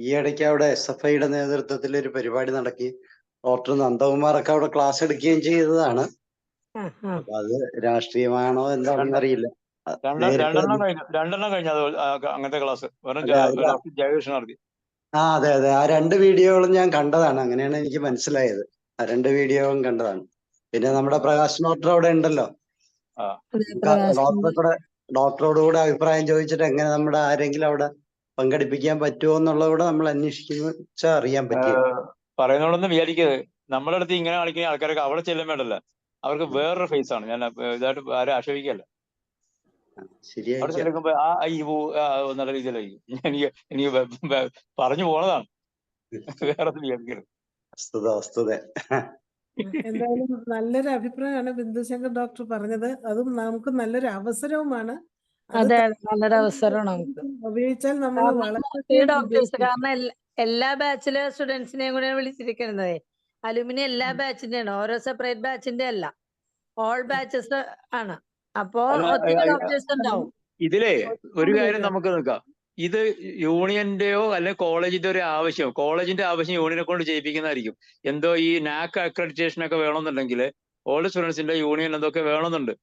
ഈ ഇടയ്ക്ക് അവിടെ SFIയുടെ നേതൃത്വത്തിൽ ഒരു പരിപാടി നടക്കി. ഡോക്ടർ നന്ദകുമാറൊക്കെ അവിടെ ക്ലാസ് എടുക്കുകയും ചെയ്തതാണ്. അപ്പൊ അത് രാഷ്ട്രീയമാണോ എന്താണെന്ന് അറിയില്ല. രണ്ടെണ്ണം കഴിഞ്ഞ അങ്ങനത്തെ ക്ലാസ് ജയകൃഷ്ണൻ നടത്തി. അതെ. ആ 2 വീഡിയോകളും ഞാൻ കണ്ടതാണ്. അങ്ങനെയാണ് എനിക്ക് മനസ്സിലായത്. ആ 2 വീഡിയോകളും കണ്ടതാണ്. പിന്നെ നമ്മുടെ പ്രകാശ് ഡോക്ടർ അവിടെ ഉണ്ടല്ലോ. ഡോക്ടറോട് കൂടെ അഭിപ്രായം ചോദിച്ചിട്ട് എങ്ങനെ നമ്മുടെ ആരെങ്കിലും അവിടെ പങ്കെടുപ്പിക്കാൻ പറ്റുമോ എന്നുള്ളത് കൂടെ നമ്മൾ അന്വേഷിക്കുന്ന അറിയാൻ പറ്റിയ പറയുന്നോടൊന്നും വിചാരിക്കരുത്. നമ്മുടെ അടുത്ത് ഇങ്ങനെ കളിക്കുന്ന ആൾക്കാരൊക്കെ അവിടെ ചെല്ലാൻ വേണ്ടല്ല. അവർക്ക് വേറൊരു ഫേസ് ആണ്. ഞാൻ ഇതായിട്ട് ആരും ആക്ഷേപിക്കല്ല. അവിടെ ചെല്ലുമ്പോ എന്നുള്ള രീതിയിലായിരിക്കും. എനിക്ക് പറഞ്ഞു പോണതാണ്. വേറെ വിചാരിക്കരുത്. എന്തായാലും നല്ലൊരു അഭിപ്രായമാണ് ബിന്ദുശങ്കർ ഡോക്ടർ പറഞ്ഞത്. അതും നമുക്ക് നല്ലൊരു അവസരവുമാണ്. നല്ലൊരു അവസരമാണ് നമുക്ക് ഉപയോഗിച്ചാൽ നമ്മൾ ഡോക്ടേഴ്സ്. കാരണം എല്ലാ ബാച്ചിലെ സ്റ്റുഡൻസിനെയും കൂടെ വിളിച്ചിരിക്കുന്നത്. അലുമിനി എല്ലാ ബാച്ചിന്റെയാണ്, ഓരോ സെപ്പറേറ്റ് ബാച്ചിന്റെ അല്ല, ഓൾ ബാച്ചസ് ആണ്. അപ്പോ ഒത്തിരി ഡോക്ടേഴ്സ് ഉണ്ടാവും. ഇതിലേ ഒരു കാര്യം നമുക്ക് നോക്കാം. ഇത് യൂണിയന്റെയോ അല്ലെങ്കിൽ കോളേജിന്റെ ഒരു ആവശ്യം, കോളേജിന്റെ ആവശ്യം യൂണിയനെ കൊണ്ട് ചെയ്യിപ്പിക്കുന്നതായിരിക്കും. എന്തോ ഈ നാക് അക്രഡിറ്റേഷൻ ഒക്കെ വേണമെന്നുണ്ടെങ്കിൽ ഓൾഡ് സ്റ്റുഡൻസിന്റെ യൂണിയൻ എന്തൊക്കെ വേണമെന്നുണ്ട്.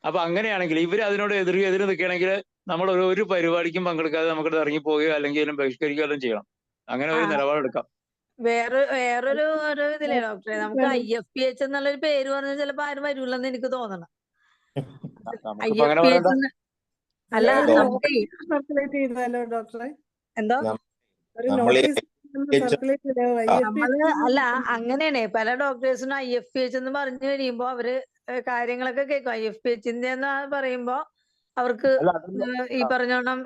അപ്പൊ അങ്ങനെയാണെങ്കിൽ ഇവർ അതിനോട് എതിര് നിൽക്കുകയാണെങ്കിൽ നമ്മൾ ഒരു പരിപാടിക്കും പങ്കെടുക്കാതെ നമുക്ക് ഇറങ്ങിപ്പോവുകയോ അല്ലെങ്കിൽ ബഹിഷ്കരിക്കുകയോ എല്ലാം ചെയ്യണം. അങ്ങനെ ഒരു നിലപാടെടുക്കാം. വേറൊരു ഇതില്ലേ ഡോക്ടറെ, നമുക്ക് IFPH എന്നുള്ളൊരു പേര് പറഞ്ഞാൽ ചിലപ്പോ ആരും വരൂല്ലെന്ന് എനിക്ക് തോന്നണം. നമുക്കിപ്പോ അങ്ങനെ പറയണ്ട. അല്ല സർക്കുലേറ്റ് ചെയ്താലോ ഡോക്ടറെ? എന്തോ ഒരു നോട്ടീസ് സർക്കുലേറ്റ് ചെയ്താലോ? നമ്മള് അല്ല അങ്ങനെയാണേ, പല ഡോക്ടേഴ്സിനും IFPH എന്ന് പറഞ്ഞു കഴിയുമ്പോ അവര് കാര്യങ്ങളൊക്കെ കേൾക്കും. IFPHന്റെ എന്ന് പറയുമ്പോ അവർക്ക് ഈ പറഞ്ഞോണം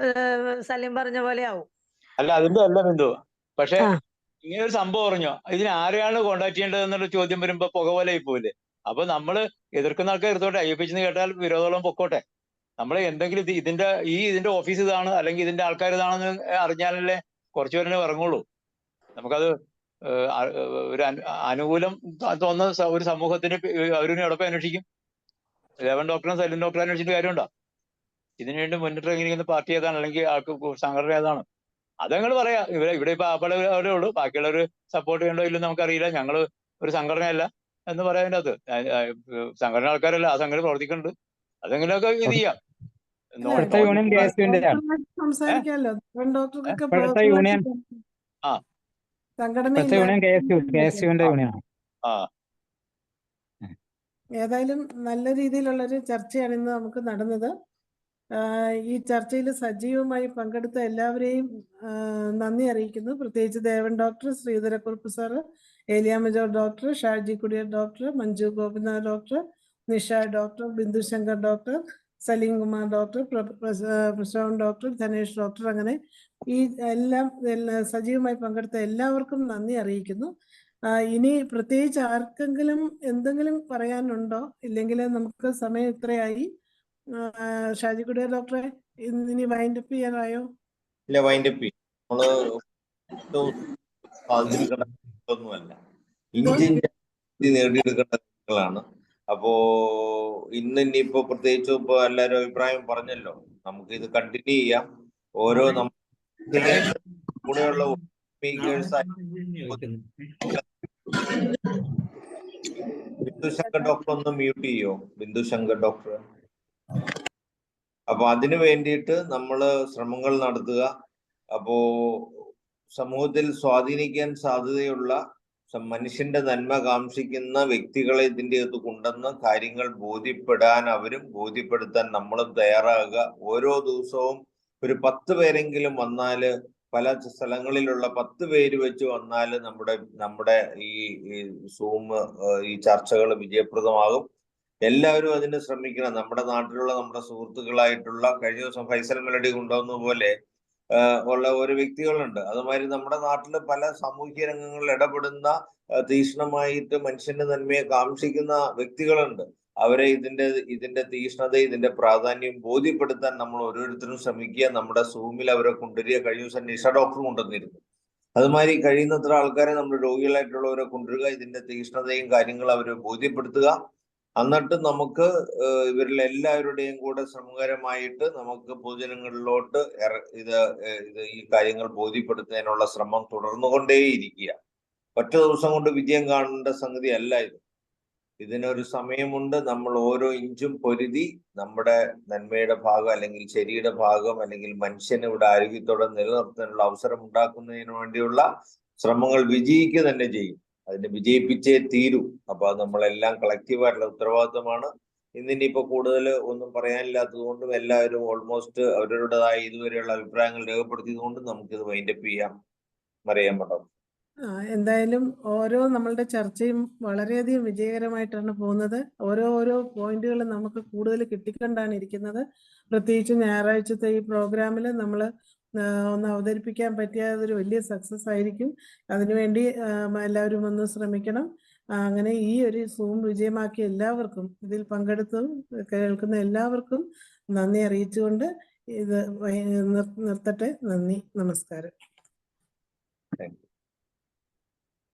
സലീം പറഞ്ഞ പോലെ ആവും. അല്ല അതിന്റെ അല്ല ബിന്ദു. പക്ഷെ ഇങ്ങനെ ഒരു സംഭവം പറഞ്ഞോ, ഇതിന് ആരെയാണ് കോണ്ടാക്ട് ചെയ്യേണ്ടത് എന്നുള്ള ചോദ്യം വരുമ്പോ പുക പോലെ ആയിപ്പോലെ. അപ്പൊ നമ്മള് എതിർക്കുന്ന ആൾക്കാർ എടുത്തോട്ടെ, IFPH എന്ന് കേട്ടാൽ വിരോധോളം പൊക്കോട്ടെ. നമ്മൾ എന്തെങ്കിലും ഇതിന്റെ ഓഫീസ് ഇതാണ് അല്ലെങ്കിൽ ഇതിന്റെ ആൾക്കാർ ഇതാണെന്ന് അറിഞ്ഞാലല്ലേ കുറച്ചുപേരെ ഇറങ്ങുള്ളൂ. നമുക്കത് ഒരു അനുകൂലം തോന്നുന്ന ഒരു സമൂഹത്തിന് അവരിനെ എവിടെ അന്വേഷിക്കും? ലേവൻ ഡോക്ടറും സൈലന്റ് ഡോക്ടറെ അന്വേഷിച്ചിട്ട് കാര്യമുണ്ടോ? ഇതിനുവേണ്ടി മുന്നിട്ടിറങ്ങിയിരിക്കുന്ന പാർട്ടി ഏതാണ് അല്ലെങ്കിൽ ആൾക്ക് സംഘടന ഏതാണ്? അതങ്ങൾ പറയാ. ഇവിടെ ഇപ്പൊ ആപ്പാടെ അവിടെ ഉള്ളൂ, ബാക്കിയുള്ളവർ സപ്പോർട്ട് ചെയ്യണ്ടോ ഇല്ലെന്ന് നമുക്കറിയില്ല. ഞങ്ങൾ ഒരു സംഘടനയല്ല എന്ന് പറയാൻ അത് സംഘടന ആൾക്കാരല്ല, ആ സംഘടന പ്രവർത്തിക്കുന്നുണ്ട്. അതെങ്ങനെയൊക്കെ ഇത് ചെയ്യാം. സംസാരിക്കാമല്ലോ ഡോക്ടർക്കൊക്കെ ഏതായാലും നല്ല രീതിയിലുള്ളൊരു ചർച്ചയാണ് ഇന്ന് നമുക്ക് നടന്നത്. ഈ ചർച്ചയിൽ സജീവമായി പങ്കെടുത്ത എല്ലാവരെയും നന്ദി അറിയിക്കുന്നു. പ്രത്യേകിച്ച് Devan doctor, Sreedharakurup sir, Eliya major doctor, Shaji Kudiyar doctor, Manju Gopinath doctor, Nisha doctor, Bindu Shankar doctor, Saleem Kumar doctor, Prashobhan doctor, Dhanesh doctor, അങ്ങനെ ഈ എല്ലാം സജീവമായി പങ്കെടുത്ത എല്ലാവർക്കും നന്ദി അറിയിക്കുന്നു. ഇനി പ്രത്യേകിച്ച് ആർക്കെങ്കിലും എന്തെങ്കിലും പറയാനുണ്ടോ? ഇല്ലെങ്കിൽ നമുക്ക് സമയം ഇത്രയായി. ഷാജി കുടിയർ ഡോക്ടറെ, ഇനി വൈൻഡപ്പ് ചെയ്യാനായോ? ഇല്ല, വൈൻഡപ്പ് ചെയ്യും. ഒന്നുമല്ല, ഇന്ത്യൻ നേടിയെടുക്കേണ്ട കാര്യങ്ങളാണ്. അപ്പോ ഇനിയിപ്പോ പ്രത്യേകിച്ച് ഇപ്പൊ എല്ലാവരും അഭിപ്രായം പറഞ്ഞല്ലോ, നമുക്ക് ഇത് കണ്ടിന്യൂ ചെയ്യാം. ഓരോ കൂടെയുള്ള ബിന്ദു ശങ്കർ ഡോക്ടർ ഒന്ന് മ്യൂട്ട് ചെയ്യോ? ബിന്ദു ശങ്കർ ഡോക്ടർ. അപ്പൊ അതിനു വേണ്ടിയിട്ട് നമ്മള് ശ്രമങ്ങൾ നടത്തുക. അപ്പോ സമൂഹത്തിൽ സ്വാധീനിക്കാൻ സാധ്യതയുള്ള മനുഷ്യന്റെ നന്മ കാംക്ഷിക്കുന്ന വ്യക്തികളെ ഇതിൻ്റെ അകത്ത് കൊണ്ടുവന്ന് കാര്യങ്ങൾ ബോധ്യപ്പെടാൻ അവരും ബോധ്യപ്പെടുത്താൻ നമ്മളും തയ്യാറാകുക. ഓരോ ദിവസവും ഒരു 10 പേരെങ്കിലും വന്നാല്, പല സ്ഥലങ്ങളിലുള്ള 10 പേര് വെച്ച് വന്നാല് നമ്മുടെ ഈ സൂം ഈ ചർച്ചകൾ വിജയപ്രദമാകും. എല്ലാവരും അതിന് ശ്രമിക്കണം. നമ്മുടെ നാട്ടിലുള്ള നമ്മുടെ സുഹൃത്തുക്കളായിട്ടുള്ള, കഴിഞ്ഞ ദിവസം ഫൈസൽ മെലഡി കൊണ്ടുവന്ന പോലെ ഉള്ള ഓരോ വ്യക്തികളുണ്ട്. അതുമാതിരി നമ്മുടെ നാട്ടിൽ പല സാമൂഹ്യ രംഗങ്ങളിൽ ഇടപെടുന്ന, തീക്ഷ്ണമായിട്ട് മനുഷ്യന്റെ നന്മയെ കാംക്ഷിക്കുന്ന വ്യക്തികളുണ്ട്. അവരെ ഇതിന്റെ തീക്ഷ്ണത, ഇതിന്റെ പ്രാധാന്യം ബോധ്യപ്പെടുത്താൻ നമ്മൾ ഓരോരുത്തരും ശ്രമിക്കുക. നമ്മുടെ സൂമിൽ അവരെ കൊണ്ടുവരിക. കഴിഞ്ഞ ദിവസം നിഷ ഡോക്ടർ കൊണ്ടുവന്നിരുന്നു. അതുമാതിരി കഴിയുന്നത്ര ആൾക്കാരെ നമ്മൾ രോഗികളായിട്ടുള്ളവരെ കൊണ്ടുവരിക. ഇതിന്റെ തീക്ഷ്ണതയും കാര്യങ്ങളും അവരെ ബോധ്യപ്പെടുത്തുക. എന്നിട്ട് നമുക്ക് ഇവരിൽ എല്ലാവരുടെയും കൂടെ ശ്രമകരമായിട്ട് നമുക്ക് പൊതുജനങ്ങളിലോട്ട് ഈ കാര്യങ്ങൾ ബോധ്യപ്പെടുത്തുന്നതിനുള്ള ശ്രമം തുടർന്നുകൊണ്ടേയിരിക്കുക. ഒറ്റ ദിവസം കൊണ്ട് വിജയം കാണേണ്ട സംഗതി അല്ല ഇത്. ഇതിനൊരു സമയമുണ്ട്. നമ്മൾ ഓരോ ഇഞ്ചും പൊരുതി നമ്മുടെ നന്മയുടെ ഭാഗം, അല്ലെങ്കിൽ ശരിയുടെ ഭാഗം, അല്ലെങ്കിൽ മനുഷ്യനെ ഇവിടെ ആരോഗ്യത്തോടെ നിലനിർത്താനുള്ള അവസരം ഉണ്ടാക്കുന്നതിന് വേണ്ടിയുള്ള ശ്രമങ്ങൾ വിജയിക്കുക തന്നെ ചെയ്യും. അതിനെ വിജയിപ്പിച്ചേ തീരൂ. അപ്പൊ അത് നമ്മളെല്ലാം കളക്റ്റീവായിട്ടുള്ള ഉത്തരവാദിത്തമാണ്. ഇന്നിനിയിപ്പോ കൂടുതൽ ഒന്നും പറയാനില്ലാത്തത് കൊണ്ടും എല്ലാവരും ഓൾമോസ്റ്റ് അവരുടേതായ ഇതുവരെയുള്ള അഭിപ്രായങ്ങൾ രേഖപ്പെടുത്തിയത് കൊണ്ടും നമുക്കിത് വൈൻഡപ്പ് ചെയ്യാം. അറിയാൻ പറ്റും. എന്തായാലും നമ്മളുടെ ചർച്ചയും വളരെയധികം വിജയകരമായിട്ടാണ് പോകുന്നത്. ഓരോ പോയിന്റുകൾ നമുക്ക് കൂടുതൽ കിട്ടിക്കൊണ്ടാണ് ഇരിക്കുന്നത്. പ്രത്യേകിച്ച് ഞായറാഴ്ചത്തെ ഈ പ്രോഗ്രാമിൽ നമ്മൾ ഒന്ന് അവതരിപ്പിക്കാൻ പറ്റിയതൊരു വലിയ സക്സസ് ആയിരിക്കും. അതിനുവേണ്ടി എല്ലാവരും ഒന്ന് ശ്രമിക്കണം. അങ്ങനെ ഈ ഒരു സൂം വിജയമാക്കിയ എല്ലാവർക്കും, ഇതിൽ പങ്കെടുത്തും കേൾക്കുന്ന എല്ലാവർക്കും നന്ദി അറിയിച്ചുകൊണ്ട് ഇത് നിർത്തട്ടെ. നന്ദി, നമസ്കാരം. Thank you.